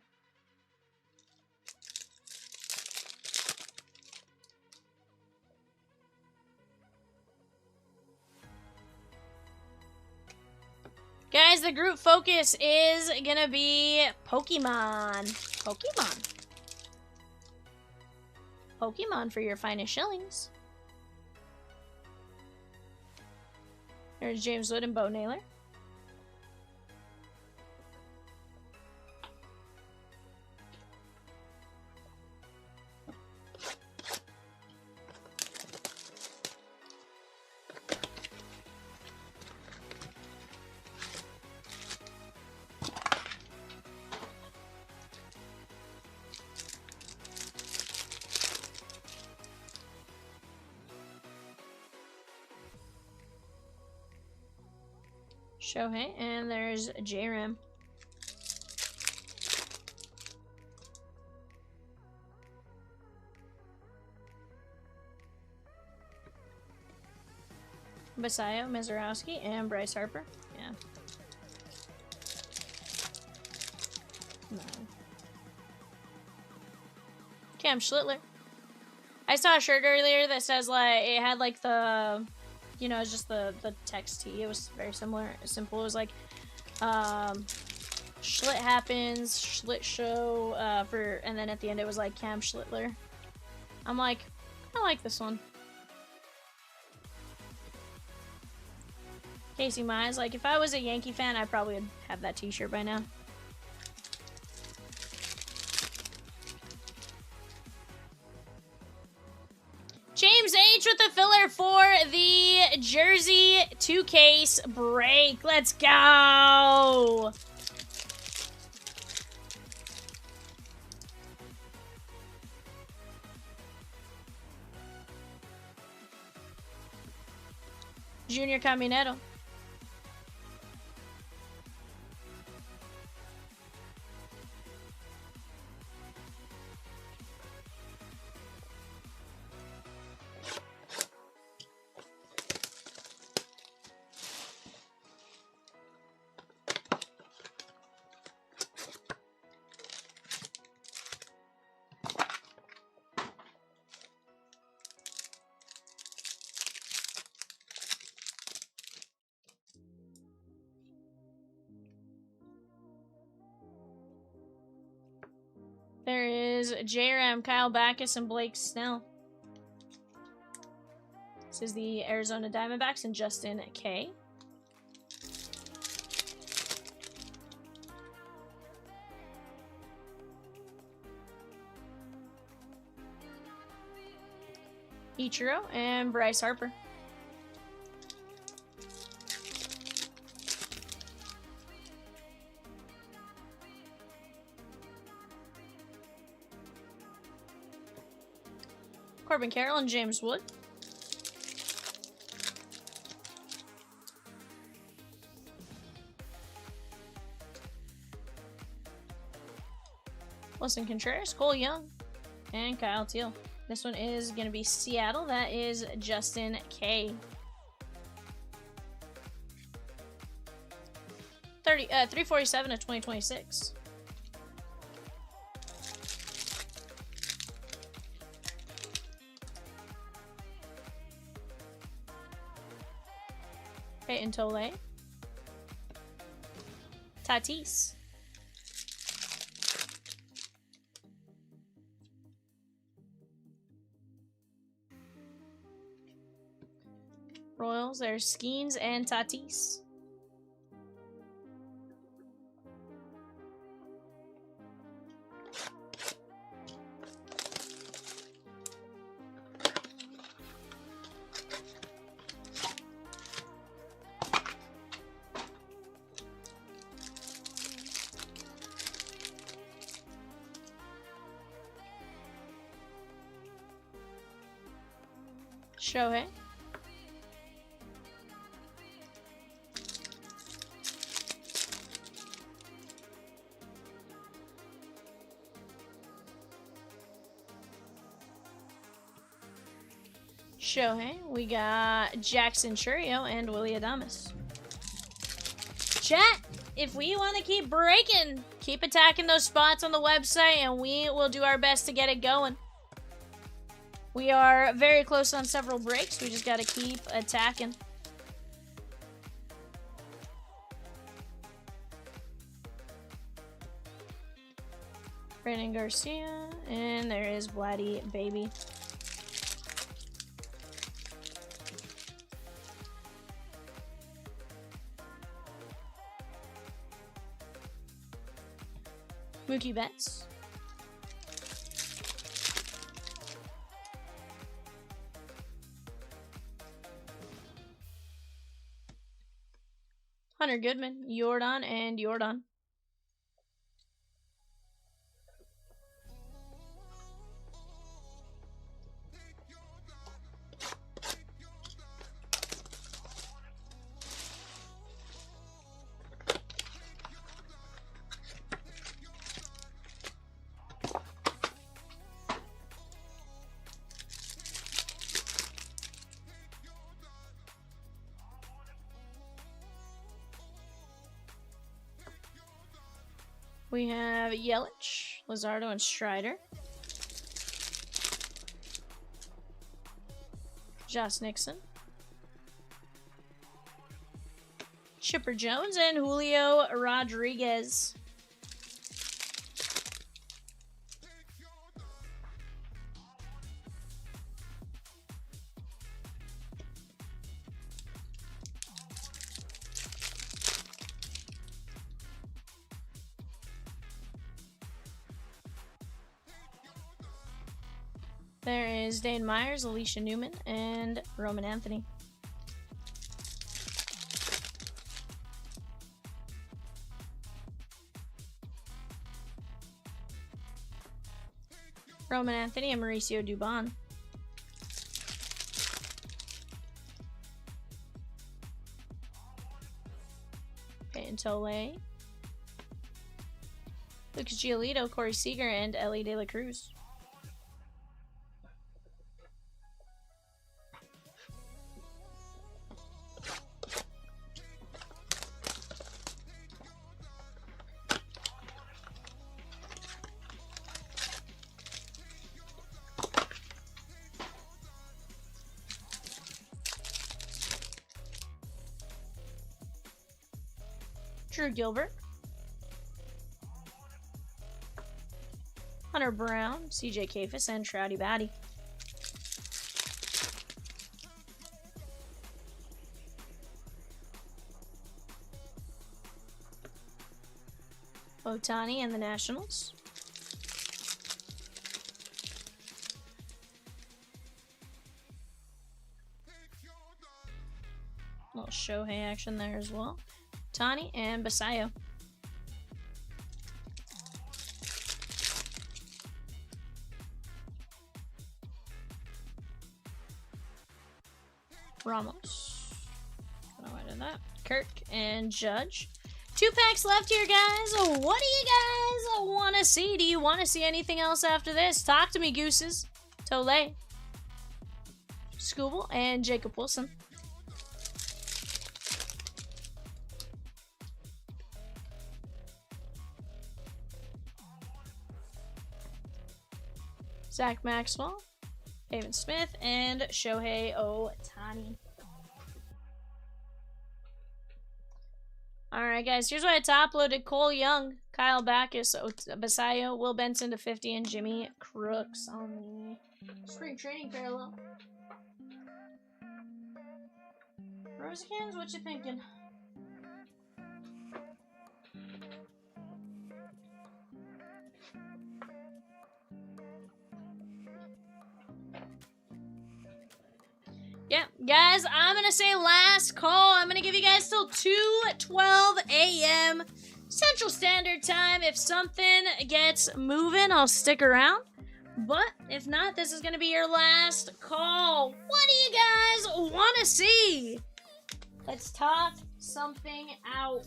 Guys, the group focus is gonna be Pokemon. Pokemon for your finest shillings. There's James Wood and Bo Naylor. Shohei, and there's J-Ram. Basayo, Mizorowski, and Bryce Harper. Yeah. No. Cam Schlittler. I saw a shirt earlier that says, like, it had, like, the, you know, it's just the text tee. It was very simple. It was like, Schlitt happens, Schlitt show, and then at the end it was like Cam Schlittler. I'm like, I like this one. Casey Mize, like, if I was a Yankee fan, I probably would have that t-shirt by now. James H with the filler for the jersey 2-case break. Let's go! Junior Caminero. There is JRM, Kyle Backus, and Blake Snell. This is the Arizona Diamondbacks and Justin K. Ichiro and Bryce Harper. Corbin Carroll and James Wood. Wilson Contreras, Cole Young, and Kyle Teal. This one is going to be Seattle. That is Justin K. 347 of 2026. Peyton Tole. Tatis. Royals, there's Skeens and Tatis. Shohei. Shohei. We got Jackson Churio and Willy Adames. Chat, if we want to keep breaking, keep attacking those spots on the website, and we will do our best to get it going. We are very close on several breaks. We just got to keep attacking. Brandon Garcia, and there is Vladdy Baby. Mookie Betts. Hunter Goodman, Jordan, and Jordan. We have Yelich, Luzardo, and Strider. Josh Nixon. Chipper Jones and Julio Rodriguez. There is Dane Myers, Alicia Newman, and Roman Anthony. Roman Anthony and Mauricio Dubon. Peyton Tole. Lucas Giolito, Corey Seager, and Ellie De La Cruz. Drew Gilbert. Hunter Brown, CJ Kafis, and Trouty Batty. Otani and the Nationals. A little Shohei action there as well. Otani and Basayo. Ramos. Gonna wait on that. Kirk and Judge. 2 packs left here, guys. What do you guys want to see? Do you want to see anything else after this? Talk to me, Gooses. Tole. Scooble and Jacob Wilson. Zach Maxwell, David Smith, and Shohei Ohtani. Alright, guys, here's what I top loaded. Cole Young, Kyle Backus, Basayo, Will Benson to 50, and Jimmy Crooks on the spring training parallel. Rosekins, what you thinking? Yeah, guys, I'm going to say last call. I'm going to give you guys till 2:12 a.m. Central Standard Time. If something gets moving, I'll stick around. But if not, this is going to be your last call. What do you guys want to see? Let's talk something out.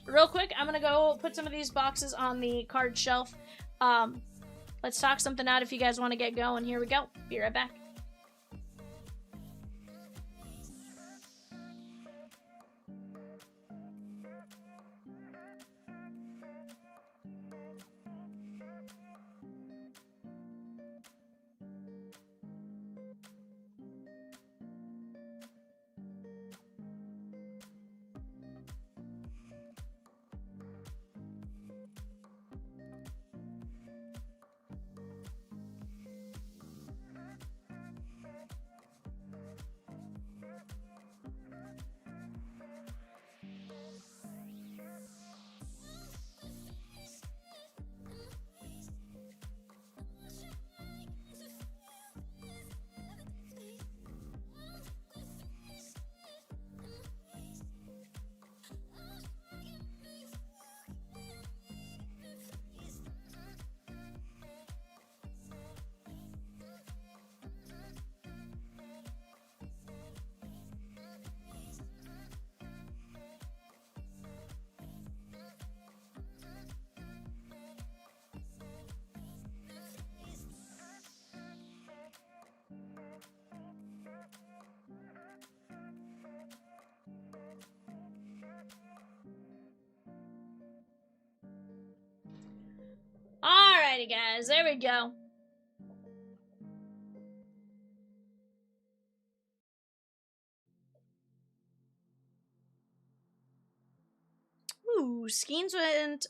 Real quick, I'm going to go put some of these boxes on the card shelf. Let's talk something out if you guys want to get going. Here we go. Be right back. Alrighty, guys. There we go. Ooh, Skeens went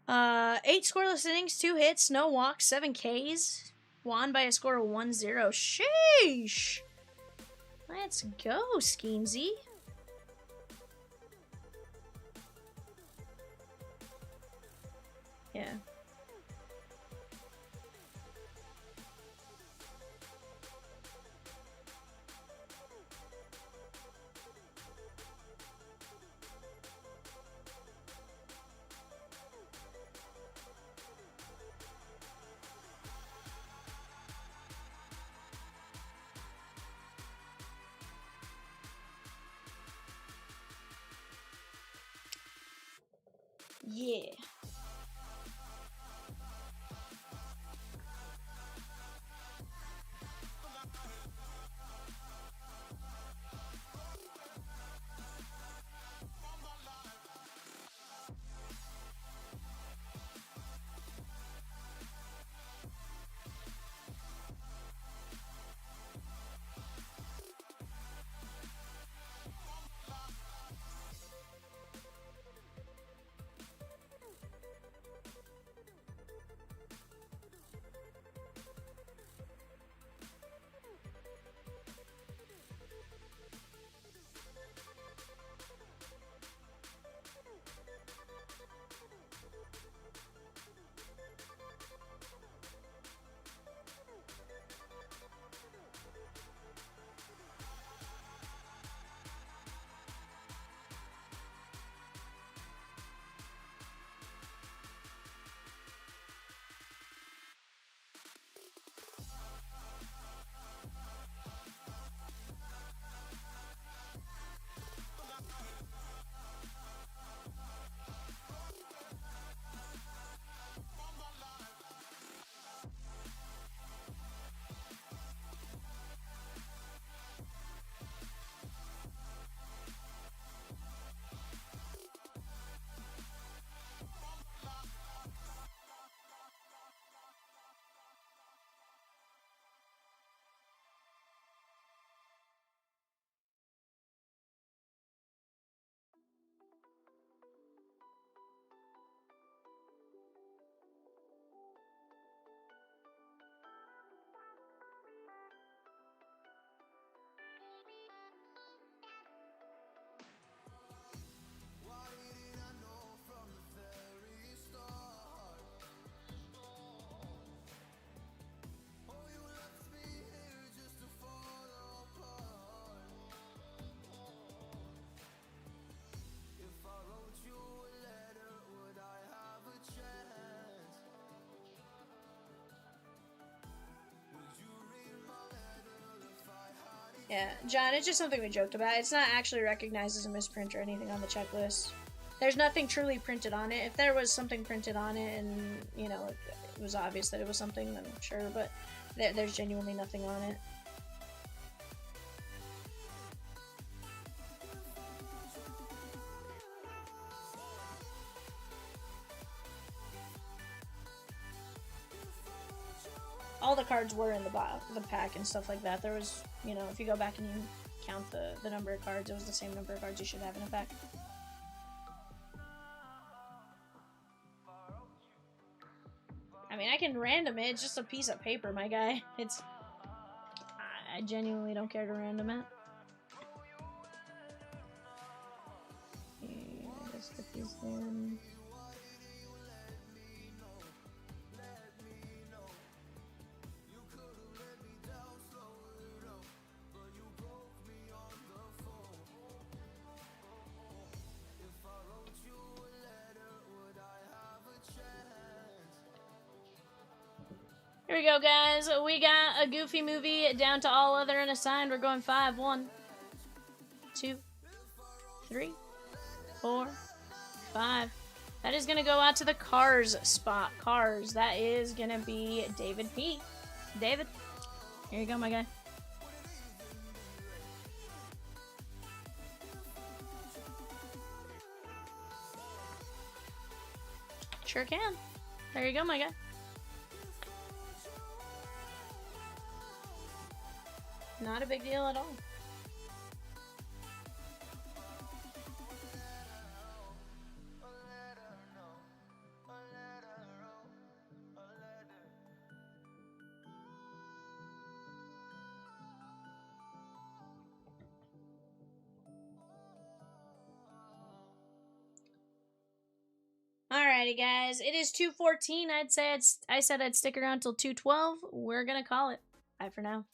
8 scoreless innings, 2 hits, no walks, 7 Ks. Won by a score of 1-0. Sheesh! Let's go, Skeensy. Yeah. Yeah. Yeah, John, it's just something we joked about. It's not actually recognized as a misprint or anything on the checklist. There's nothing truly printed on it. If there was something printed on it and, you know, it was obvious that it was something, then sure, but there's genuinely nothing on it. All the cards were in the pack and stuff like that. There was, you know, if you go back and you count the number of cards, it was the same number of cards you should have in a pack. I mean, I can random it. It's just a piece of paper, my guy. It's... I genuinely don't care to random it. Okay, let's get these in. Here we go, guys. We got a Goofy movie down to all other unassigned. We're going 5. 1, 2, 3, 4, 5. That is going to go out to the Cars spot. Cars. That is going to be David P. David, here you go, my guy. Sure can. There you go, my guy. Not a big deal at all. Alrighty, guys. It is 2:14. I said I'd stick around till 2:12. We're gonna call it. Bye for now.